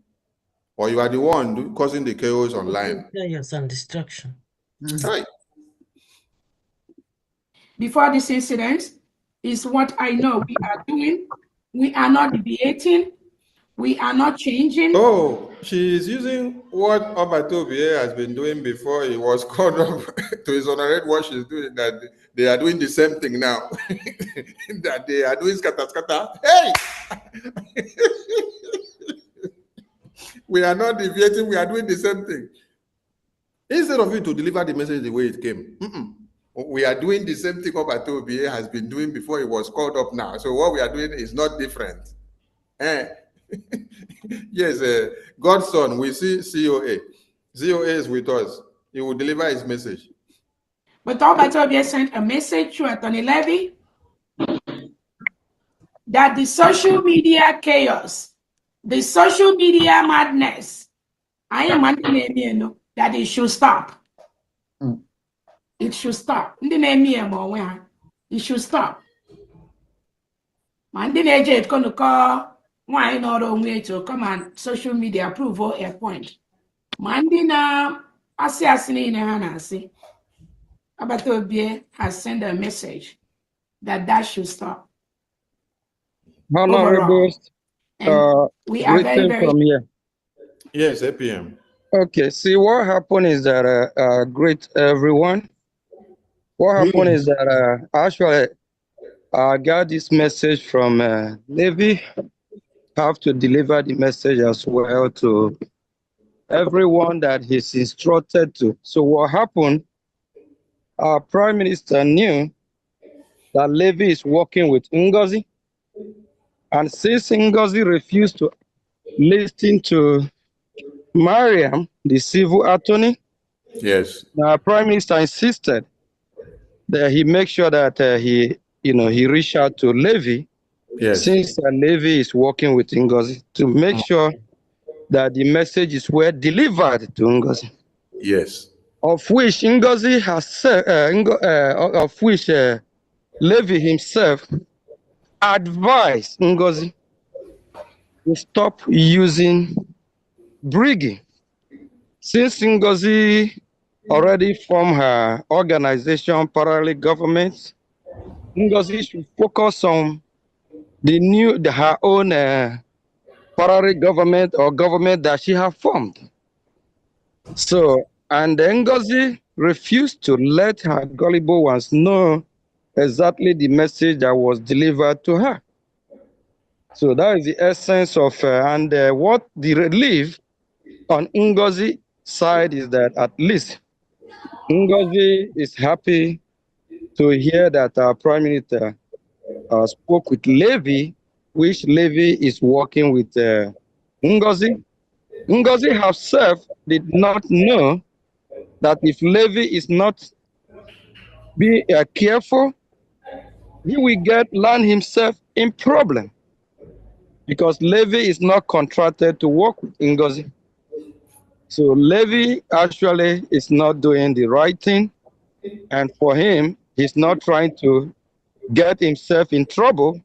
or you are the one causing the chaos online? Chaos and destruction. Right. Before this incident is what I know we are doing. We are not deviating. We are not changing. Oh, she is using what Obatobie has been doing before he was called up to exonerate what she's doing, that they are doing the same thing now. That they are doing scatter. Hey! We are not deviating, we are doing the same thing. Instead of you to deliver the message the way it came, we are doing the same thing Obatobie has been doing before he was called up now. So what we are doing is not different. Yes, God's son, we see COA. COA is with us. He will deliver his message. But Obatobie sent a message to Anthony Levy that the social media chaos, the social media madness, I am that it should stop. It should stop. It should stop. Man, it's going to call why not on way to come on social media approval a point. Mandina, I see in a Hanasi. Obatobie has sent a message that should stop. Honorable, we are very, very from here. Yes, APM. Okay, see what happened is that great everyone. What happened is that actually I got this message from Navy. Have to deliver the message as well to everyone that he's instructed to. So what happened? Our Prime Minister knew that Levy is working with Ngozi, and since Ngozi refused to listen to Mariam, the civil attorney, yes, the Prime Minister insisted that he make sure that he reach out to Levy, yes, since Levy is working with Ngozi, to make sure that the message is well delivered to Ngozi. Yes. Of which Ngozi has said, of which Levy himself advised Ngozi to stop using brigging. Since Ngozi already formed her organization, Parallel Government, Ngozi should focus on her own parallel government or government that she has formed. So, and Ngozi refused to let her gullible ones know exactly the message that was delivered to her. So that is the essence of, what the relief on Ngozi's side is that at least Ngozi is happy to hear that our Prime Minister spoke with Levy, which Levy is working with Ngozi. Ngozi herself did not know that if Levy is not being careful, he will land himself in problem, because Levy is not contracted to work with Ngozi. So Levy actually is not doing the right thing, and for him, He's not trying to get himself in trouble.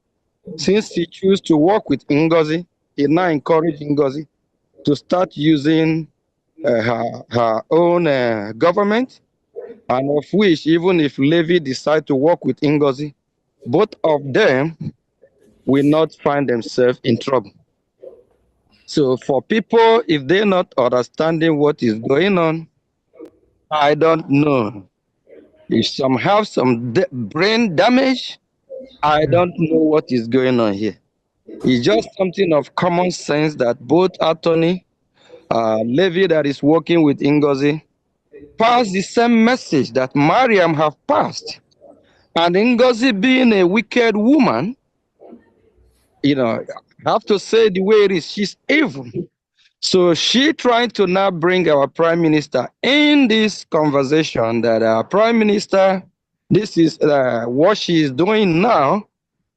Since he chose to work with Ngozi, he now encouraged Ngozi to start using her own government, and of which, even if Levy decide to work with Ngozi, both of them will not find themselves in trouble. So for people, if they're not understanding what is going on, I don't know. If some have some brain damage, I don't know what is going on here. It's just something of common sense that both attorney Levy that is working with Ngozi pass the same message that Mariam have passed. And Ngozi being a wicked woman, you know, I have to say the way it is, she's evil. So she trying to now bring our prime minister in this conversation that our prime minister, this is what she is doing now,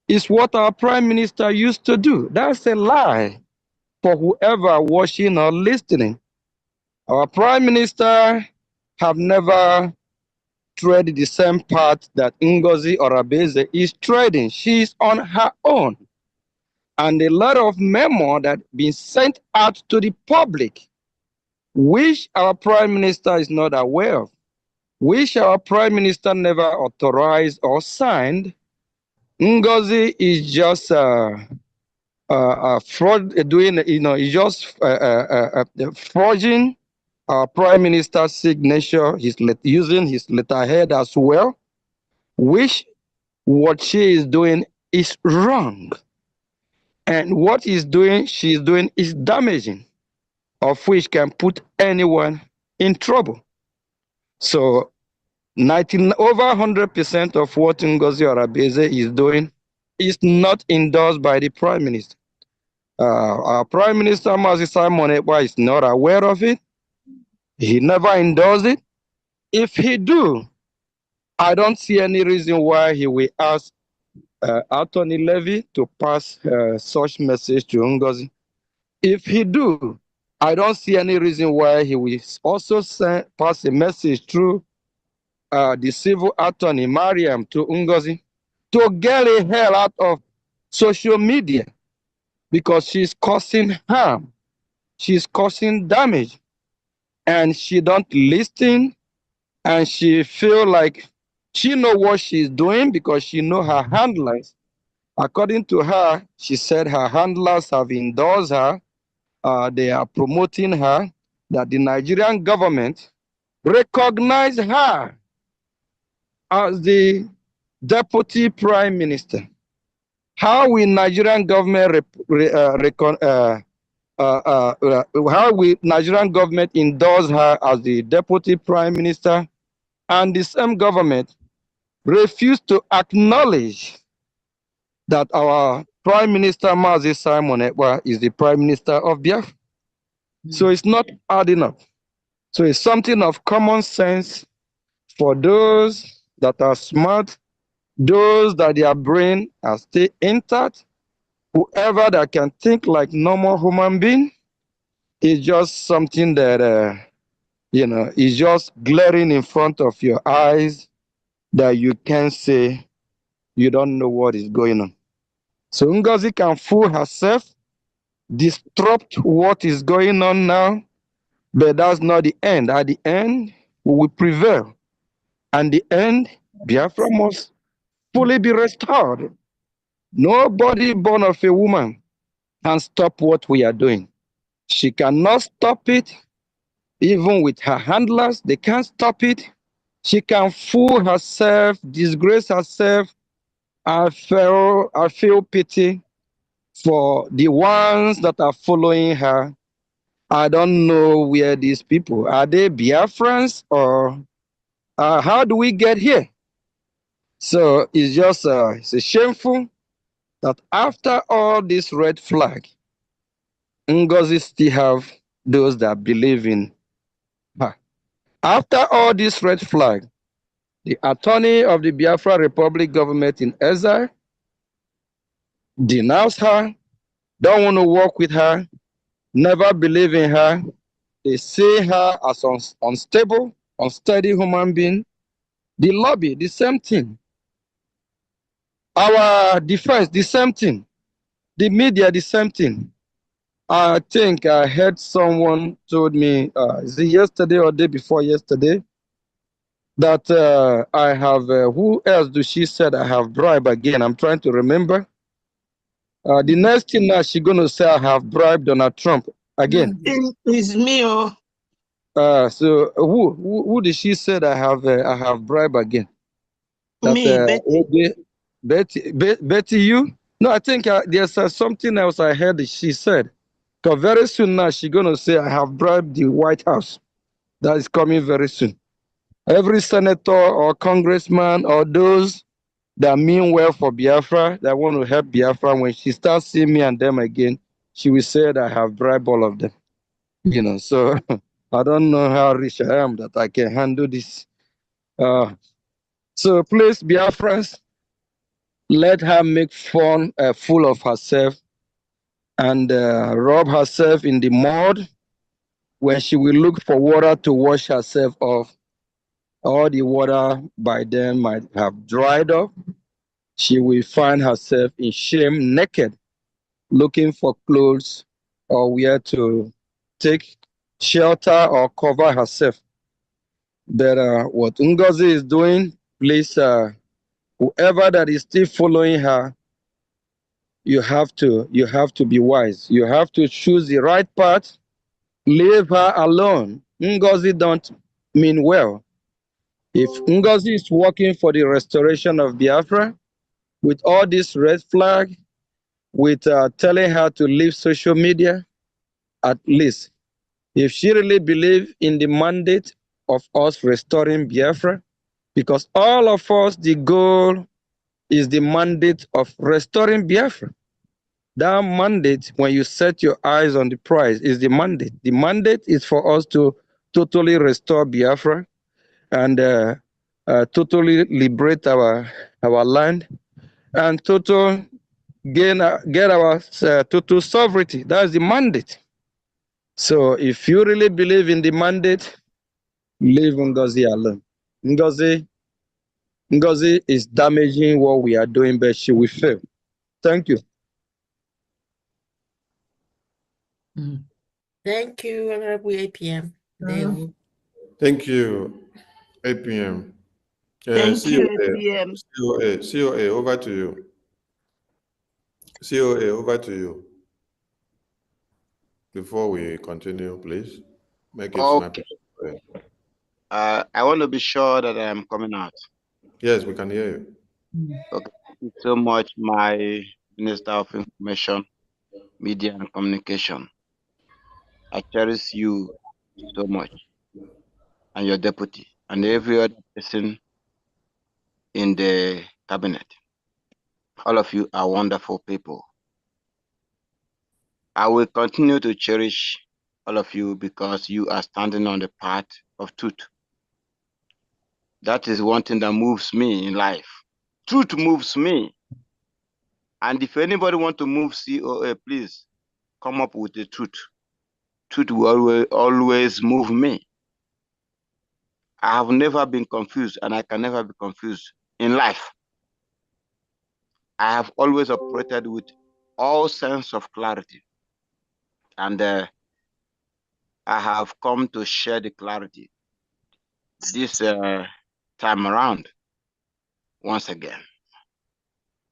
is what our prime minister used to do. That's a lie for whoever watching or listening. Our prime minister have never tread the same path that Ngozi Orabeze is treading. She's on her own. And a lot of memo that been sent out to the public, which our prime minister is not aware of, which our prime minister never authorized or signed. Ngozi is just fraud, doing, is just forging our prime minister's signature. He's using his letterhead as well, which what she is doing is wrong. And what she's doing is damaging, of which can put anyone in trouble. So over 100% of what Ngozi Orabeze is doing is not endorsed by the Prime Minister. Our Prime Minister, Mazi Simon Ekpa, is not aware of it. He never endorsed it. If he do, I don't see any reason why he will ask Attorney Levy to pass such message to Ngozi. If he do, I don't see any reason why he will also pass a message through the civil attorney Mariam to Ngozi to get the hell out of social media, because she's causing harm, she's causing damage, and she don't listen, and she feel like she know what she's doing because she know her handlers. According to her, she said her handlers have endorsed her. They are promoting her, that the Nigerian government recognize her as the deputy prime minister. How will Nigerian government how will Nigerian government endorse her as the deputy prime minister, and the same government refuse to acknowledge that our prime minister Mazi Simon Ekpa is the prime minister of Biafra? So it's not adding up. So it's something of common sense for those that are smart, those that their brain are still intact. Whoever that can think like normal human being is just something that is just glaring in front of your eyes, that you can say you don't know what is going on. So Ngozi can fool herself, disrupt what is going on now, but that's not the end. At the end, we will prevail. And the end, Biafra must fully be restored. Nobody born of a woman can stop what we are doing. She cannot stop it. Even with her handlers, they can't stop it. She can fool herself, disgrace herself. I feel pity for the ones that are following her. I don't know where these people are. They Biafrans, or how do we get here? So it's just it's shameful that after all this red flag, Ngozi still have those that believe in her. After all this red flag, the attorney of the Biafra Republic government in exile denounce her, don't want to work with her, never believe in her. They see her as unstable, unsteady human being. The lobby, the same thing. Our defense, the same thing. The media, the same thing. I think I heard someone told me, is it yesterday or day before yesterday, that I have, who else do she said I have bribed again? I'm trying to remember. The next thing now she's going to say I have bribed Donald Trump again. It's me, oh. So who did she said I have bribed again? That, Me, Betty. Betty, you? No, I think there's something else I heard that she said. Because very soon now she's going to say I have bribed the White House. That is coming very soon. Every senator or congressman or those that mean well for Biafra, that want to help Biafra, when she starts seeing me and them again, she will say that I have bribed all of them. You know, so I don't know how rich I am that I can handle this. So please, Biafrans, let her make fun full of herself and rub herself in the mud when she will look for water to wash herself off. All the water by then might have dried up. She will find herself in shame, naked, looking for clothes or where to take shelter or cover herself. But what Ngozi is doing, please, whoever that is still following her, you have to be wise. You have to choose the right path. Leave her alone. Ngozi don't mean well. If Ngozi is working for the restoration of Biafra, with all this red flag, with telling her to leave social media, at least, if she really believes in the mandate of us restoring Biafra, because all of us, the goal is the mandate of restoring Biafra. That mandate, when you set your eyes on the prize, is the mandate. The mandate is for us to totally restore Biafra and totally liberate our land and total get our total sovereignty. That's the mandate. So if you really believe in the mandate, leave Ngozi alone. Ngozi is damaging what we are doing, but she will fail. Thank you. Thank you, Honorable APM. Thank you, APM. Thank you, APM. COA, over to you. COA, over to you. Before we continue, please make it snappy. I want to be sure that I am coming out. Yes, we can hear you. Okay. Thank you so much, my Minister of Information, Media and Communication. I cherish you so much, and your deputy, and every other person in the cabinet. All of you are wonderful people. I will continue to cherish all of you because you are standing on the path of truth. That is one thing that moves me in life. Truth moves me. And if anybody want to move COA, please come up with the truth. Truth will always move me. I have never been confused, and I can never be confused in life. I have always operated with all sense of clarity. And I have come to share the clarity this time around once again.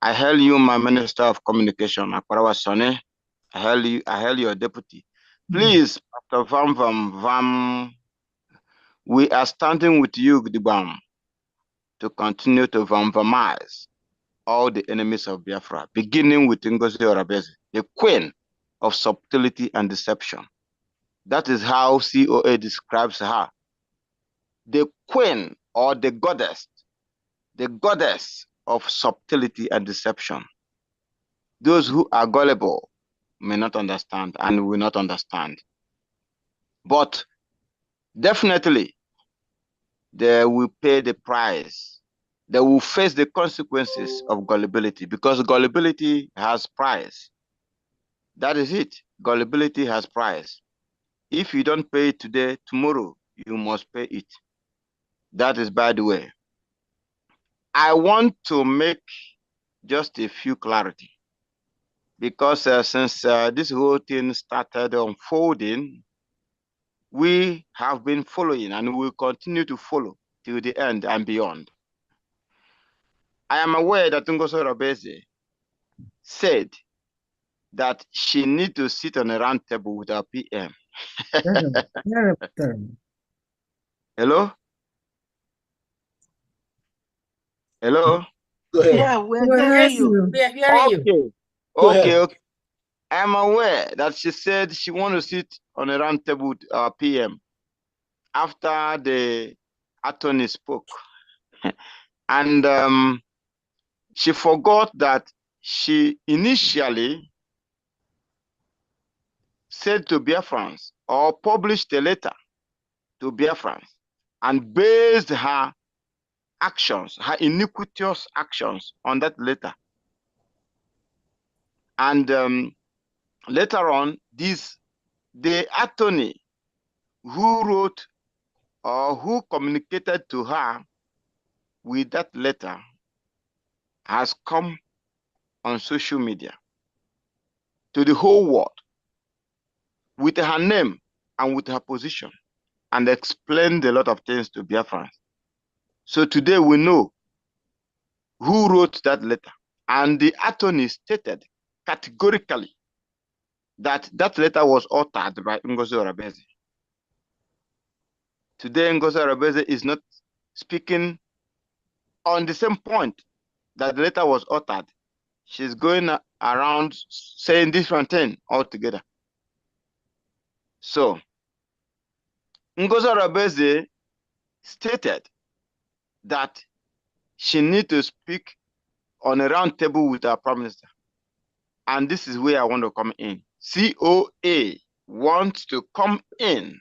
I hail you, my Minister of Communication, Akwarawa Sone. I hail your deputy. Please, Dr. Vam, we are standing with you, Gdibam, to continue to Vamize all the enemies of Biafra, beginning with Ngozi Orabeze, the queen of subtlety and deception. That is how COA describes her. The queen or the goddess of subtlety and deception. Those who are gullible may not understand and will not understand. But definitely, they will pay the price. They will face the consequences of gullibility because gullibility has price. That is it. Gullibility has price. If you don't pay it today, tomorrow you must pay it. That is by the way. I want to make just a few clarity, because since this whole thing started unfolding, we have been following and will continue to follow till the end and beyond. I am aware that Ngozo Rabeze said that she need to sit on a round table with our PM. Hello? Hello? Go ahead. Yeah, we're hearing you. We are hearing you. Okay. I am aware that she said she want to sit on a round table with our PM after the attorney spoke. And she forgot that she initially said to Biafrans, or published a letter to Biafrans, and based her actions, her iniquitous actions, on that letter. And later on, the attorney who wrote or who communicated to her with that letter has come on social media to the whole world with her name and with her position, and explained a lot of things to Biafrans. So today we know who wrote that letter. And the attorney stated categorically that that letter was authored by Ngozi Orabeze. Today, Ngozi Orabeze is not speaking on the same point that the letter was authored. She's going around saying different things altogether. So, Ngozi Orabeze stated that she needs to speak on a round table with our Prime Minister. And this is where I want to come in. COA wants to come in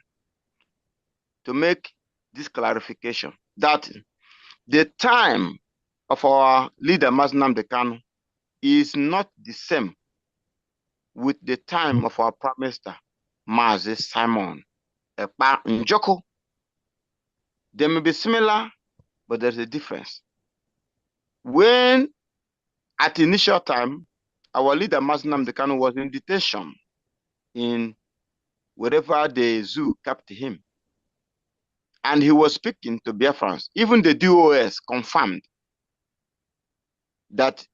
to make this clarification that the time of our leader, Mazi Kanu, is not the same with the time of our Prime Minister, Mazi Simon Ekpa Njoko. They may be similar, but there's a difference. When at the initial time, our leader, Mazi Kanu, was in detention in wherever the zoo kept him, and he was speaking to Biafrans. Even the DOS confirmed that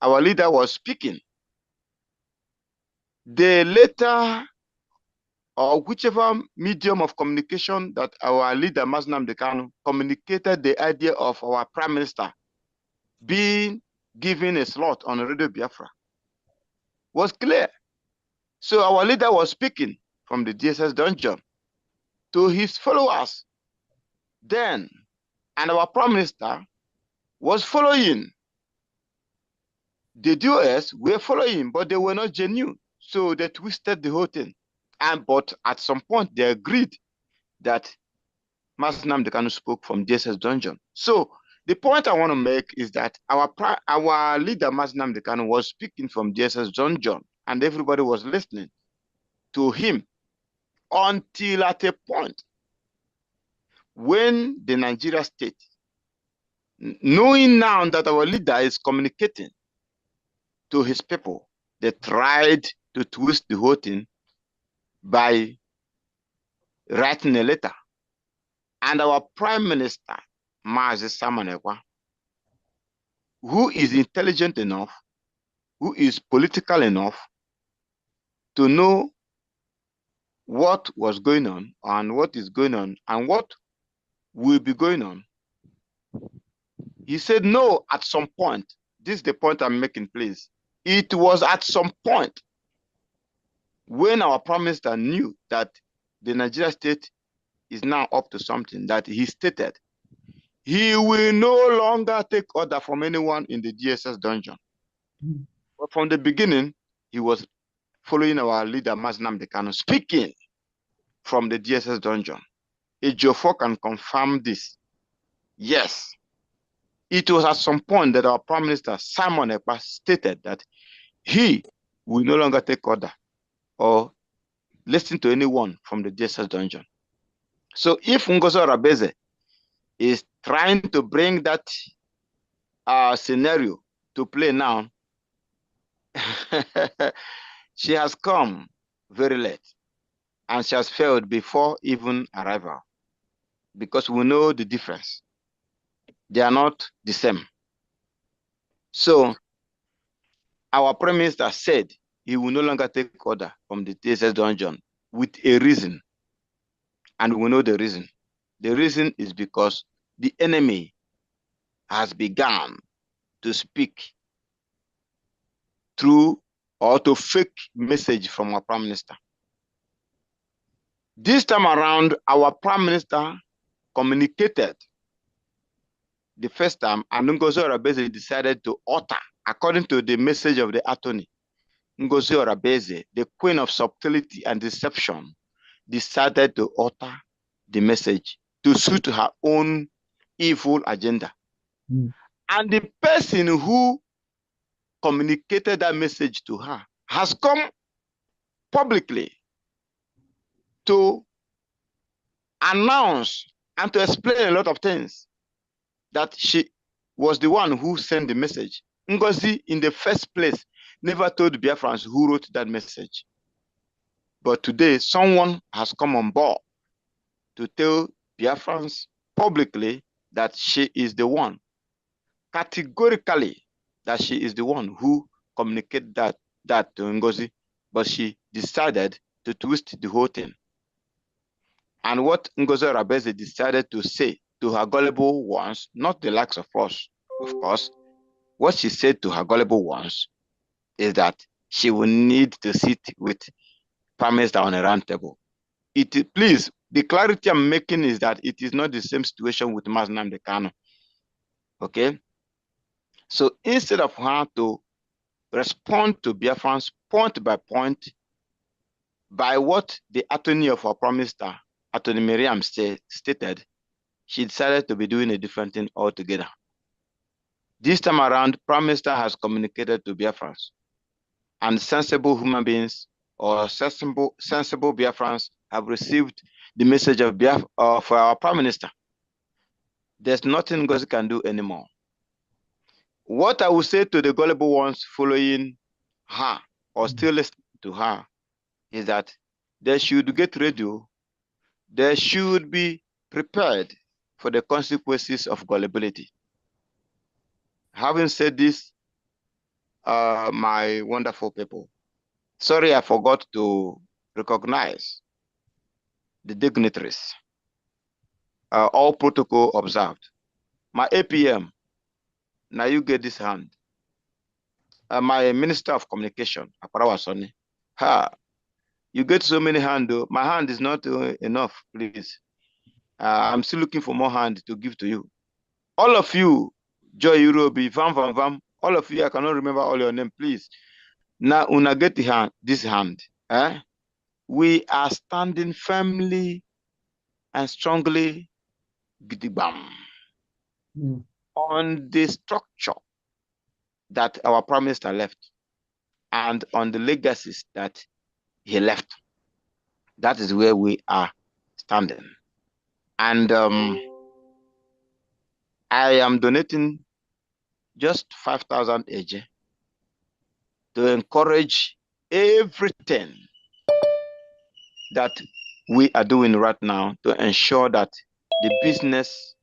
our leader was speaking. The letter, or whichever medium of communication that our leader, Mazi Kanu, communicated the idea of our Prime Minister being given a slot on Radio Biafra, was clear. So our leader was speaking from the DSS dungeon to his followers then, and our Prime Minister was following. The DOS were following, but they were not genuine, so they twisted the whole thing. But at some point, they agreed that Mazi Kanu spoke from DSS dungeon. So the point I want to make is that our leader, Mazi Kanu, was speaking from DSS dungeon, and everybody was listening to him until at a point when the Nigeria state, knowing now that our leader is communicating to his people, they tried to twist the whole thing by writing a letter. And our Prime Minister, Mazi Simon Ekpa, who is intelligent enough, who is political enough to know what was going on and what is going on and what will be going on, he said no at some point. This is the point I'm making, please. It was at some point when our Prime Minister knew that the Nigeria state is now up to something, that he stated he will no longer take order from anyone in the DSS dungeon. But from the beginning, he was following our leader, Mazi Kanu, speaking from the DSS dungeon. Ejiofor can confirm this. Yes, it was at some point that our Prime Minister, Simon Ekpa, stated that he will no longer take order or listen to anyone from the DSS dungeon. So if Ngozi Orabeze is trying to bring that scenario to play now, she has come very late and she has failed before even arrival, because we know the difference. They are not the same. So our Prime Minister said he will no longer take order from the TSS dungeon with a reason. And we know the reason. The reason is because the enemy has begun to speak through or to fake message from our Prime Minister. This time around, our Prime Minister communicated the first time, and Ngozi Orabeze decided to utter, according to the message of the attorney, Ngozi Orabeze, the queen of subtlety and deception, decided to utter the message to suit her own evil agenda. And the person who communicated that message to her has come publicly to announce and to explain a lot of things, that she was the one who sent the message. Ngozi, in the first place, never told Biafrans who wrote that message. But today, someone has come on board to tell Biafrans publicly that she is the one, categorically, that she is the one who communicated that to Ngozi, but she decided to twist the whole thing. And what Ngozi Orabeze decided to say to her gullible ones, not the likes of us, of course, what she said to her gullible ones is that she will need to sit with Prime Minister on a round table. Please, the clarity I'm making is that it is not the same situation with Mazi Nnamdi Kanu. Okay? So instead of her to respond to Biafrans point by point by what the attorney of our Prime Minister, Attorney Miriam, stated, she decided to be doing a different thing altogether. This time around, Prime Minister has communicated to Biafrans, and sensible human beings or sensible Biafrans have received the message of our Prime Minister. There's nothing Ngozi can do anymore. What I will say to the gullible ones following her or still listening to her is that they should get ready. They should be prepared for the consequences of gullibility. Having said this, my wonderful people, sorry I forgot to recognize the dignitaries, all protocol observed. My APM, now you get this hand. My Minister of Communication, Aparawa Sonny, you get so many hands, though. My hand is not enough, please. I'm still looking for more hand to give to you. All of you, Joy Urobi, Vam, all of you, I cannot remember all your name, please. Now, una get the hand, this hand. We are standing firmly and strongly on the structure that our Prime Minister left and on the legacies that he left. That is where we are standing. And I am donating just 5,000 AJ to encourage everything that we are doing right now to ensure that the business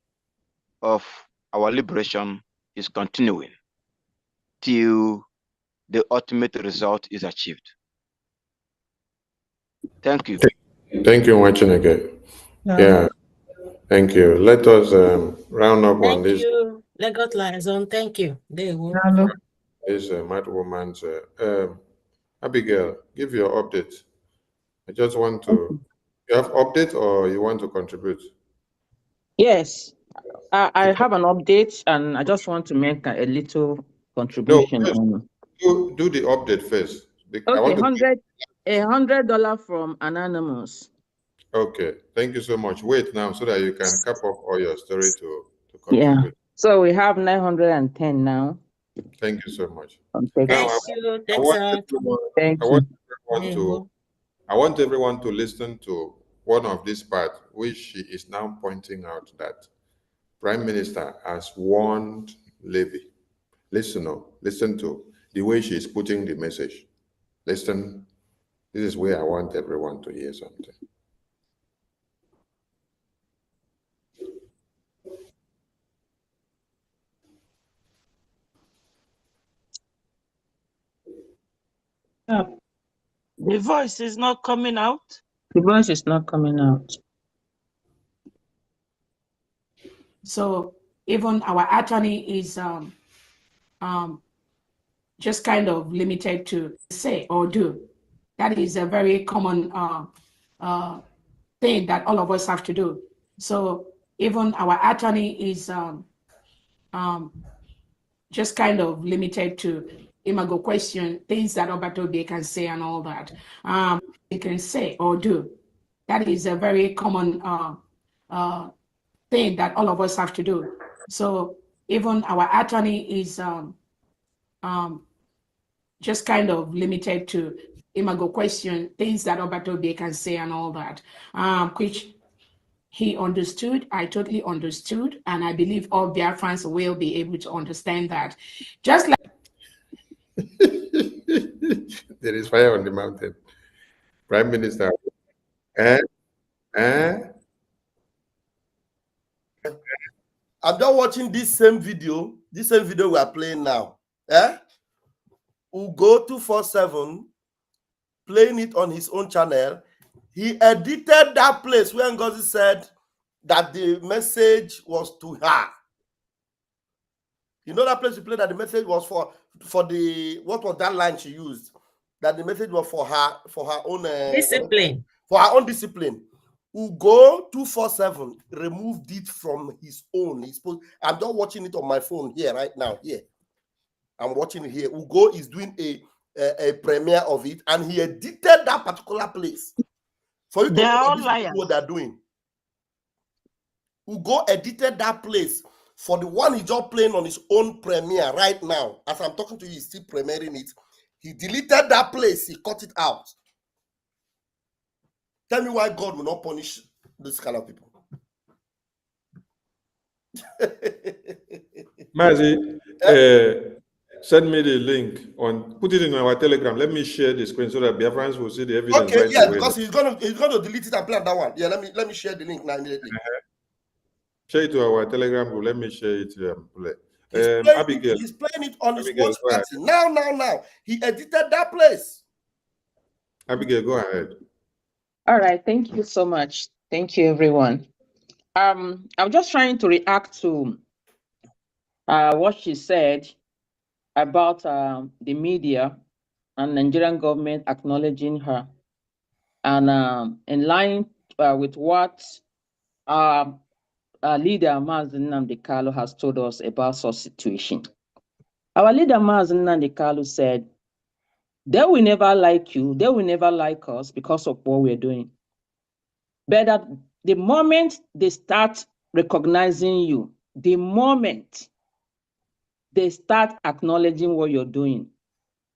of our liberation is continuing till the ultimate result is achieved. Thank you. Thank you, Wachineke. Yeah, thank you. Let us round up on this. Thank you, Legot Liaison. Thank you. There we Hello. This mad woman's Abigail, give your update. I just want to. You have update or you want to contribute? Yes, I have an update and I just want to make a little contribution. No, do the update first. I Okay, want to $100 from Anonymous. Okay, thank you so much. Wait now so that you can cap up all your story to Yeah. contribute. So we have 910 now. Thank you so much. Thank Now, you, I want everyone to listen to one of these parts, which she is now pointing out that Prime Minister has warned Levy Listen to the way she's putting the message. Listen, this is where I want everyone to hear something. The voice is not coming out. The voice is not coming out. So even our attorney is just kind of limited to say or do. That is a very common thing that all of us have to do. So even our attorney is just kind of limited to imago question, things that Obatobe can say and all that. They can say or do. That is a very common thing that all of us have to do. So even our attorney is just kind of limited to imago question, things that Obatobe can say and all that, which he understood. I totally understood, and I believe all Biafrans will be able to understand that. Just like There is fire on the mountain. Prime Minister. I'm just watching this same video we are playing now. Ugo 247 playing it on his own channel. He edited that place where Ngozi said that the message was to her. You know that place you played that the message was for the, what was that line she used? That the message was for her own discipline. For her own discipline. Ugo 247 removed it from his own. I'm just watching it on my phone here right now. Here, I'm watching it here. Ugo is doing a premiere of it, and he edited that particular place for you to know what they're doing. Ugo edited that place for the one he's just playing on his own premiere right now. As I'm talking to you, he's still premiering it. He deleted that place. He cut it out. Tell me why God will not punish this kind of people. Mazi, send me the link put it in our Telegram. Let me share the screen so that Biafrans will see the evidence. Okay, right yeah, away. because he's gonna delete it and play that one. Yeah, let me share the link now immediately. Share it to our Telegram group. Let me share it. Abigail, he's playing it on his watch party. Now. He edited that place. Abigail, go ahead. All right, thank you so much. Thank you, everyone. I'm just trying to react to what she said about the media and Nigerian government acknowledging her, and in line with what our leader Mazen Nnamdi Kanu has told us about such situation. Our leader Mazen Nnamdi Kanu said, "They will never like you, they will never like us because of what we're doing. But that the moment they start recognizing you, the moment they start acknowledging what you're doing,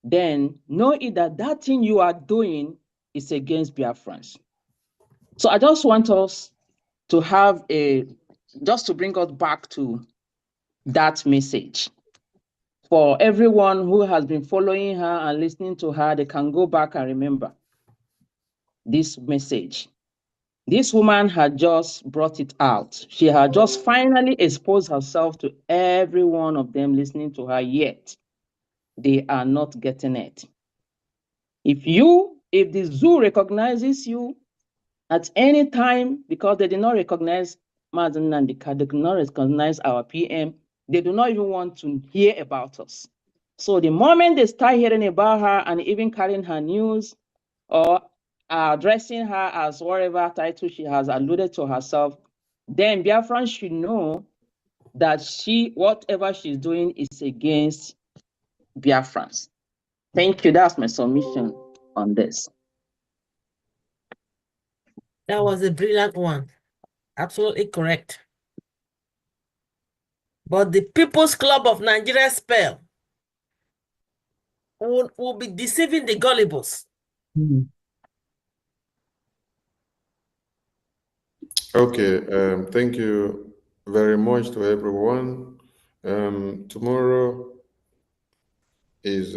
then know it that thing you are doing is against Biafrans." So I just want us to have just to bring us back to that message. For everyone who has been following her and listening to her, they can go back and remember this message. This woman had just brought it out. She had just finally exposed herself to every one of them listening to her, yet they are not getting it. If the zoo recognizes you at any time, because they did not recognize Mazen Nandika, they did not recognize our PM, they do not even want to hear about us. So the moment they start hearing about her and even carrying her news or addressing her as whatever title she has alluded to herself, then Biafran should know that whatever she's doing is against Biafrans. Thank you. That's my submission on this. That was a brilliant one. Absolutely correct. But the People's Club of Nigeria spell will be deceiving the gullibles. Okay, thank you very much to everyone. Tomorrow is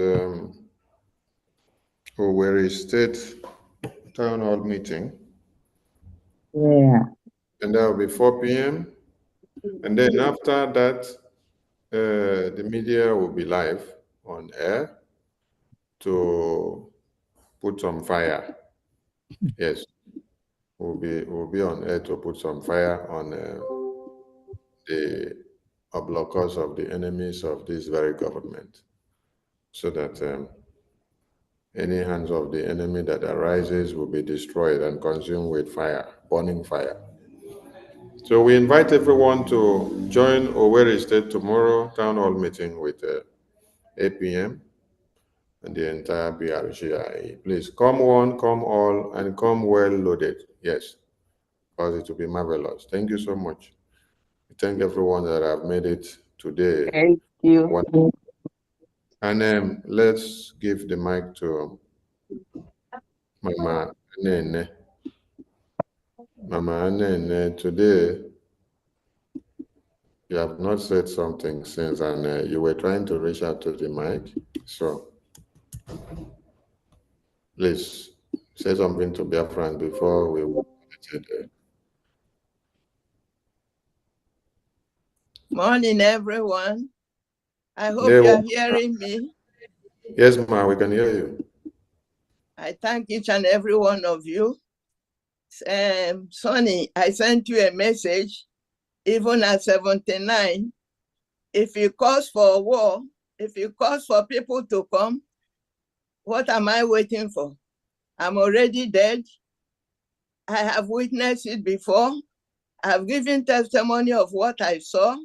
Owerri State Town Hall meeting. Yeah. And that will be 4 p.m. And then after that, the media will be live on air to put some fire. Yes, we'll be on air to put some fire on the blockers of the enemies of this very government, so that any hands of the enemy that arises will be destroyed and consumed with fire, burning fire. So we invite everyone to join Owerri State tomorrow town hall meeting with 8 p.m. and the entire BRGI. Please come one, come all, and come well loaded. Yes, because it will be marvelous. Thank you so much. Thank everyone that have made it today. Thank you. And let's give the mic to Mama Nene. Mama Nene, today you have not said something since, and you were trying to reach out to the mic. So please say something to Biafran before we will get there. Morning, everyone. I hope you are hearing me. Yes, ma, we can hear you. I thank each and every one of you. Sonny, I sent you a message, even at 79. If you cause for war, if you cause for people to come, what am I waiting for? I'm already dead. I have witnessed it before. I've given testimony of what I saw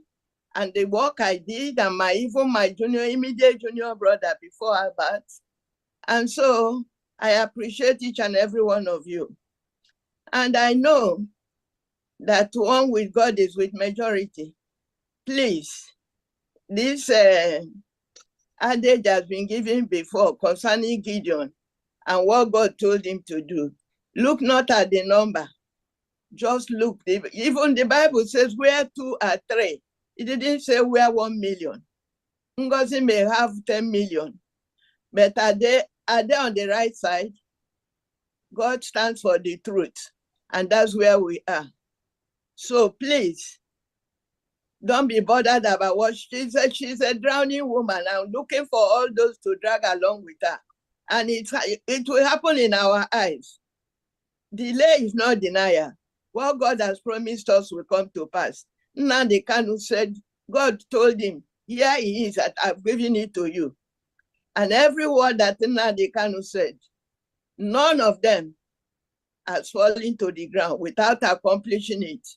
and the work I did, and even my immediate junior brother before Albert. And so I appreciate each and every one of you. And I know that one with God is with majority. Please, this adage has been given before concerning Gideon and what God told him to do. Look not at the number, just look. Even the Bible says where 2 or 3. It didn't say where 1 million. Ngozi may have 10 million, but are they on the right side? God stands for the truth, and that's where we are. So please, don't be bothered about what she said. She's a drowning woman. I'm looking for all those to drag along with her. And it will happen in our eyes. Delay is not denial. What God has promised us will come to pass. Nnamdi Kanu said, God told him, here he is, that I've given it to you. And every word that Nnamdi Kanu said, none of them has fallen to the ground without accomplishing it.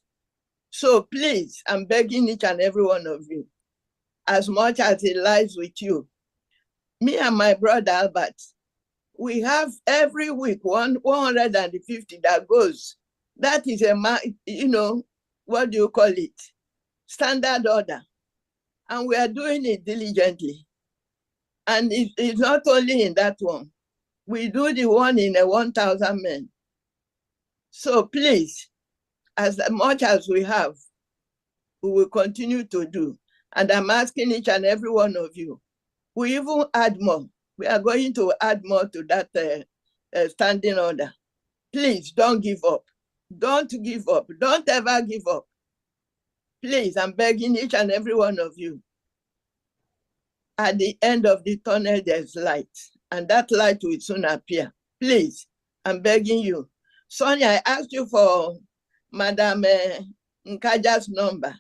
So please, I'm begging each and every one of you, as much as it lies with you, me and my brother Albert, we have every week 150 that goes. That is what do you call it? Standard order. And we are doing it diligently. And it's not only in that one. We do the one in 1,000 men. So please, as much as we have, we will continue to do. And I'm asking each and every one of you, we even add more. We are going to add more to that standing order. Please don't give up. Don't give up. Don't ever give up. Please, I'm begging each and every one of you. At the end of the tunnel, there's light, and that light will soon appear. Please, I'm begging you. Sonia, I asked you for Madam Nkaja's number.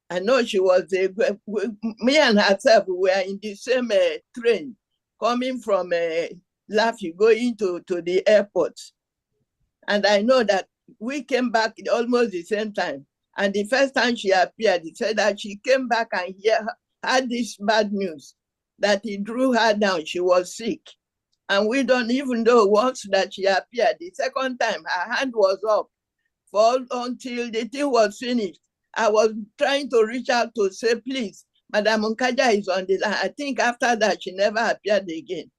I know she was me and herself, we were in the same train coming from Lafi going to the airport. And I know that we came back almost the same time. And the first time she appeared, he said that she came back and had this bad news, that he drew her down. She was sick. And we don't even know once that she appeared. The second time, her hand was up until the thing was finished. I was trying to reach out to say, please, Madam Nkaja is on the line. I think after that, she never appeared again.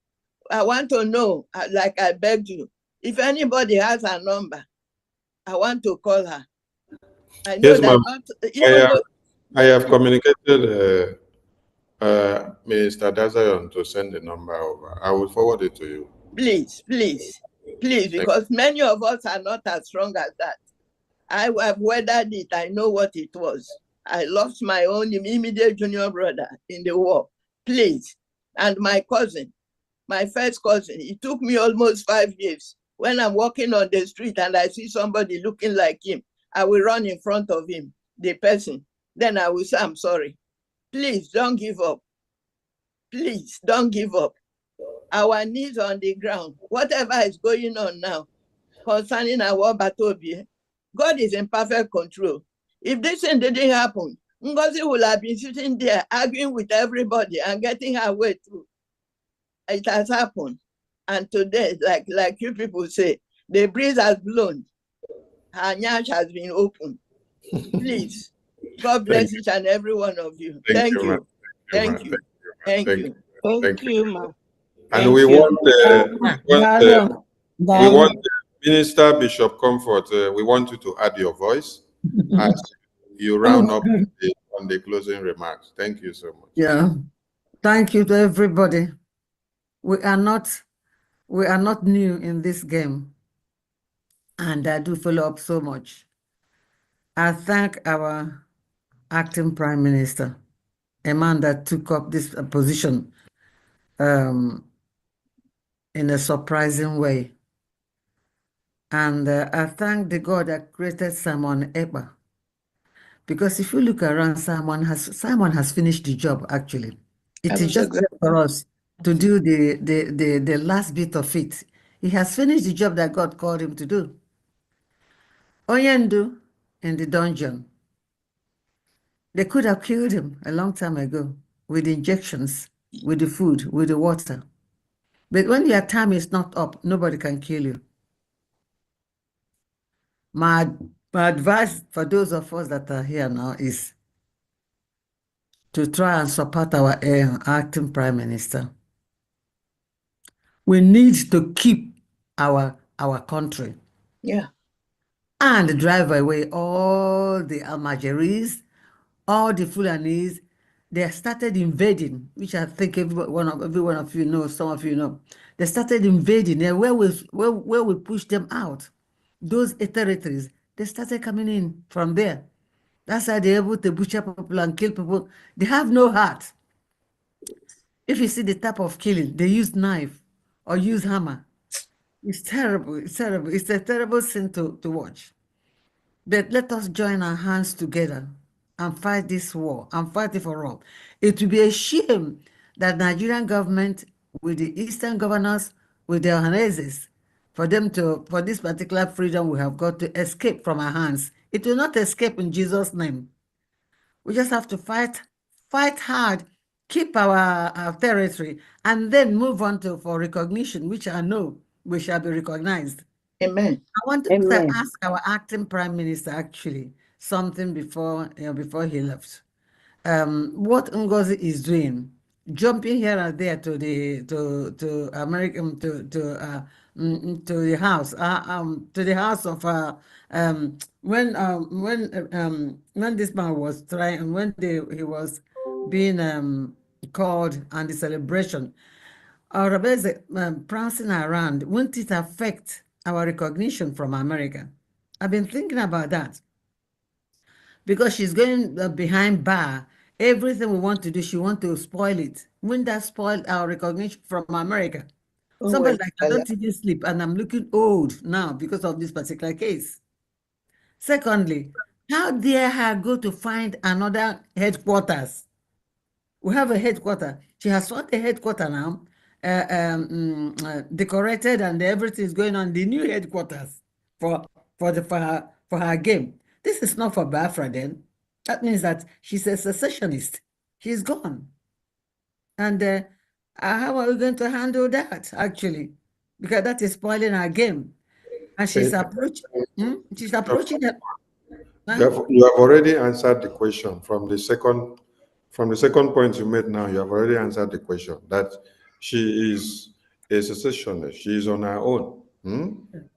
I want to know, like I begged you, if anybody has her number, I want to call her. I know Yes, that ma'am. I have communicated Minister Dazayon to send the number over. I will forward it to you. Please, please, please, because many of us are not as strong as that. I have weathered it. I know what it was. I lost my own immediate junior brother in the war. Please. And my cousin, my first cousin, it took me almost 5 years. When I'm walking on the street and I see somebody looking like him, I will run in front of him, the person. Then I will say, I'm sorry. Please don't give up. Please don't give up. Our knees on the ground. Whatever is going on now concerning our Batobie, God is in perfect control. If this thing didn't happen, Ngozi would have been sitting there arguing with everybody and getting her way through. It has happened. And today, like you people say, the breeze has blown. Her nyash has been opened. Please, God bless each and every one of you. Thank you. Thank you. Thank you. Thank you, ma. And we want the Minister Bishop Comfort. We want you to add your voice as you round up on the closing remarks. Thank you so much. Yeah, thank you to everybody. We are not new in this game, and I do follow up so much. I thank our acting Prime Minister, a man that took up this position in a surprising way. And I thank the God that created Simon Ekpa. Because if you look around, Simon has finished the job, actually. It is just for us to do the last bit of it. He has finished the job that God called him to do. Onyendu in the dungeon. They could have killed him a long time ago with injections, with the food, with the water. But when your time is not up, nobody can kill you. My advice for those of us that are here now is to try and support our acting Prime Minister. We need to keep our country. Yeah. And drive away all the Almajiris, all the Fulanis. They started invading, which I think every one of you know, some of you know. They started invading where we pushed them out. Those territories, they started coming in from there. That's how they're able to butcher people and kill people. They have no heart. If you see the type of killing, they use knife or use hammer. It's terrible. It's terrible. It's a terrible thing to watch. But let us join our hands together and fight this war and fight it for all. It will be a shame that Nigerian government, with the Eastern governors, with their Hanezes, for this particular freedom we have got to escape from our hands. It will not escape in Jesus' name. We just have to fight hard, keep our territory, and then move on for recognition, which I know we shall be recognized. Amen. I want to ask our acting Prime Minister actually something before he left. What Ngozi is doing, jumping here and there to American to the house to the house of when this man was trying, when he was being called and the celebration, or prancing around, won't it affect our recognition from America? I've been thinking about that. Because she's going behind bar, everything we want to do, she wants to spoil it. Wouldn't that spoil our recognition from America? Somebody like, I don't even sleep and I'm looking old now because of this particular case. Secondly, how dare her go to find another headquarters? We have a headquarter. She has found a headquarter now, decorated, and everything is going on the new headquarters for her game. This is not for Biafra then. That means that she's a secessionist. She's gone. And how are we going to handle that, actually? Because that is spoiling our game. And she's approaching it. You have already answered the question from the second point you made now. You have already answered the question that she is a secessionist. She is on her own.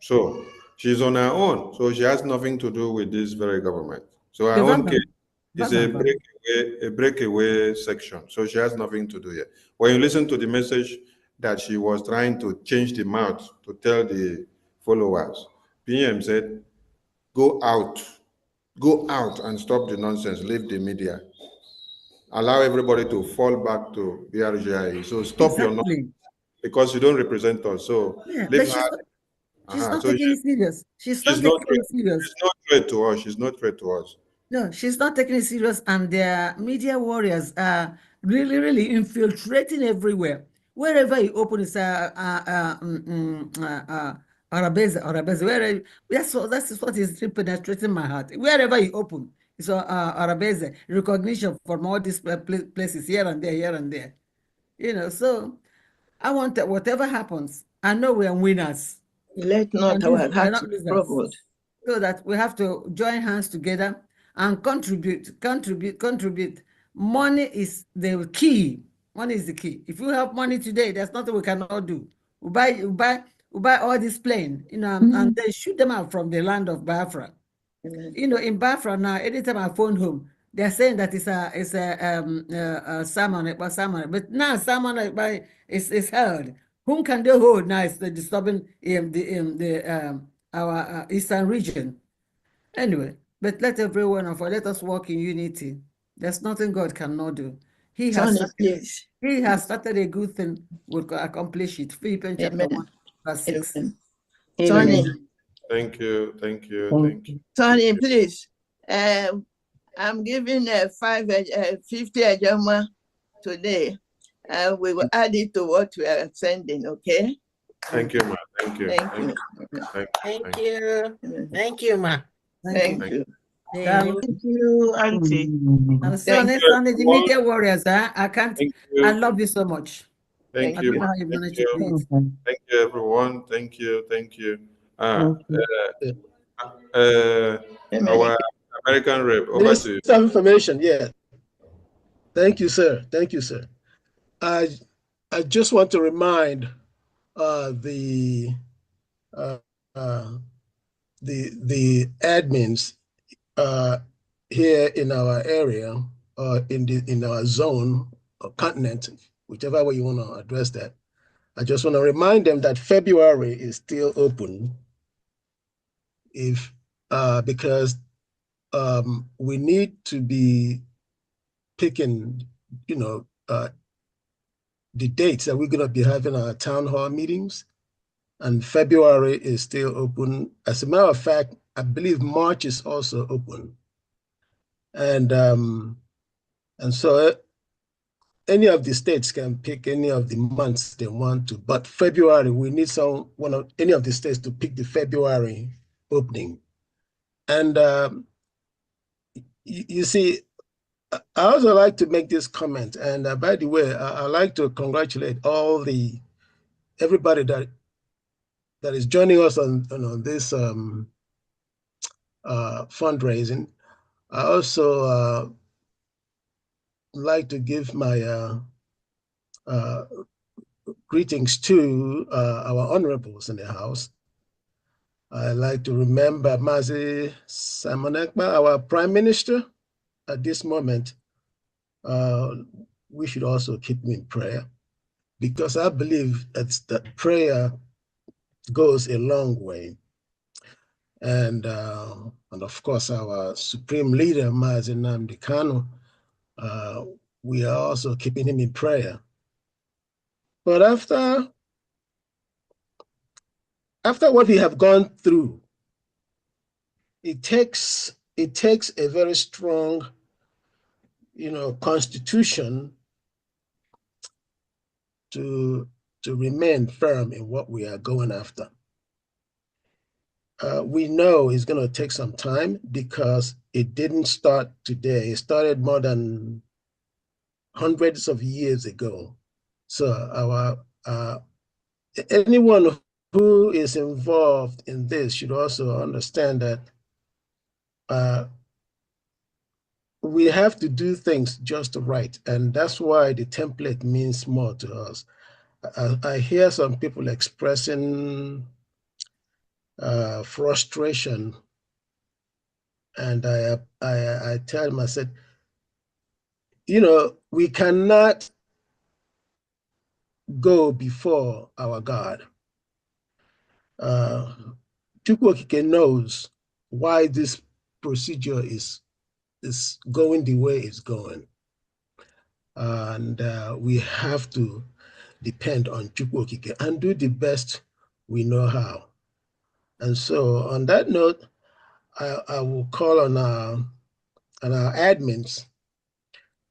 So she's on her own. So she has nothing to do with this very government. So her own case is a breakaway breakaway section, so she has nothing to do here. When you listen to the message that she was trying to change the mouth to tell the followers, PM said, go out and stop the nonsense, leave the media. Allow everybody to fall back to BRGI. So stop your nonsense because you don't represent us. So Yeah, leave but her. she's not So taking it serious. She's not taking it serious. She's not threat to us. She's not threat to us. No, she's not taking it serious, and their media warriors are really infiltrating everywhere. Wherever you open, it's Arabese. Where that's what is penetrating my heart. Wherever you open, it's Arabese recognition from all these places here and there. You know, so I want that whatever happens, I know we are winners. Let not our hearts be troubled. So that we have to join hands together and contribute. Money is the key. Money is the key. If you have money today, there's nothing we cannot do. We buy all these planes, you know, and they shoot them out from the land of Biafra. You know, in Biafra now, anytime I phone home, they're saying that it's a salmon, but now salmon is held. Whom can they hold now? It's the disturbing our eastern region. Anyway, but let us work in unity. There's nothing God cannot do. He has started a good thing, will accomplish it. Philippians chapter 1, verse 6. Tony. Thank you. Tony, please. I'm giving 50 Ajama today. We will add it to what we are sending, okay? Thank you, ma. Thank you, Thank ma. Thank you, Auntie. And so next Sunday, the media warriors, I love you so much. Thank you, ma. Thank you, everyone. Thank you. Our American rep, over to you. Some information, yeah. Thank you, sir. I just want to remind the admins here in our area, in our zone or continent, whichever way you want to address that. I just want to remind them that February is still open, because we need to be picking, the dates that we're going to be having our town hall meetings, and February is still open. As a matter of fact, I believe March is also open, and so any of the states can pick any of the months they want to. But February, we need any of the states to pick the February opening, and you see. I also like to make this comment, and by the way, I like to congratulate everybody that is joining us on this fundraising. I also like to give my greetings to our honorables in the House. I like to remember Mazi Simon Ekpa, our Prime Minister. At this moment, we should also keep him in prayer, because I believe that prayer goes a long way. And of course, our Supreme Leader, Mazi Nnamdi Kanu, we are also keeping him in prayer. But after what we have gone through, it takes a very strong, constitution to remain firm in what we are going after. We know it's going to take some time, because it didn't start today. It started more than hundreds of years ago. So anyone who is involved in this should also understand that we have to do things just right. And that's why the template means more to us. I hear some people expressing frustration, and I tell them, I said, you know, we cannot go before our God. Chukwokike knows why this procedure is going the way it's going. And we have to depend on Chukwokike and do the best we know how. And so on that note, I will call on our admins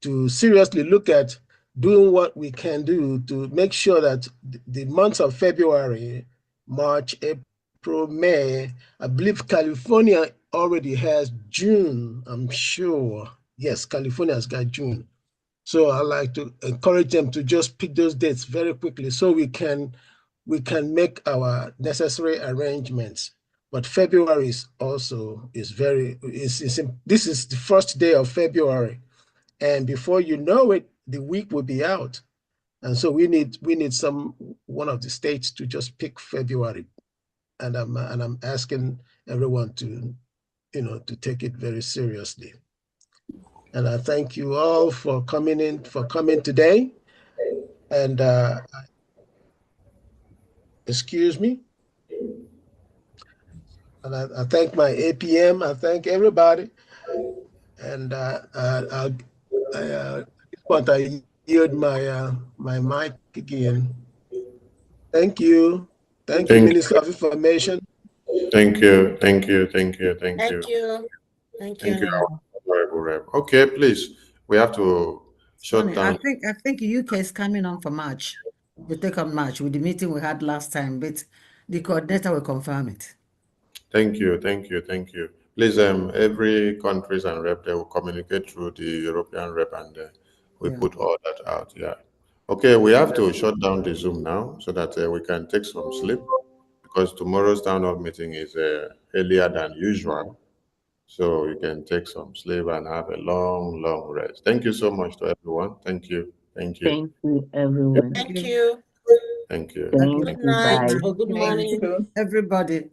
to seriously look at doing what we can do to make sure that the months of February, March, April, May, I believe California already has June, I'm sure. Yes, California has got June. So I like to encourage them to just pick those dates very quickly so we can make our necessary arrangements. But February is also this is the first day of February. And before you know it, the week will be out. And so we need one of the states to just pick February. And I'm asking everyone to, to take it very seriously. And I thank you all for coming today. And excuse me. And I thank my APM. I thank everybody. And at this point, I yield my mic again. Thank you. Thank you, Minister of Information. Thank you. Thank you. Thank you. Thank you. Thank you. Thank you. Honorable Rep. Okay, please. We have to shut down. I think UK is coming on for March. We take on March with the meeting we had last time, but the coordinator will confirm it. Thank you. Thank you. Thank you. Please, every countries and rep, they will communicate through the European rep, and we put all that out. Yeah. Okay, we have to shut down the Zoom now so that we can take some sleep, because tomorrow's town hall meeting is earlier than usual. So you can take some sleep and have a long, long rest. Thank you so much to everyone. Thank you. Thank you. Thank you, everyone. Thank you. Thank you. Thank Good you. night Bye. or good morning. Everybody.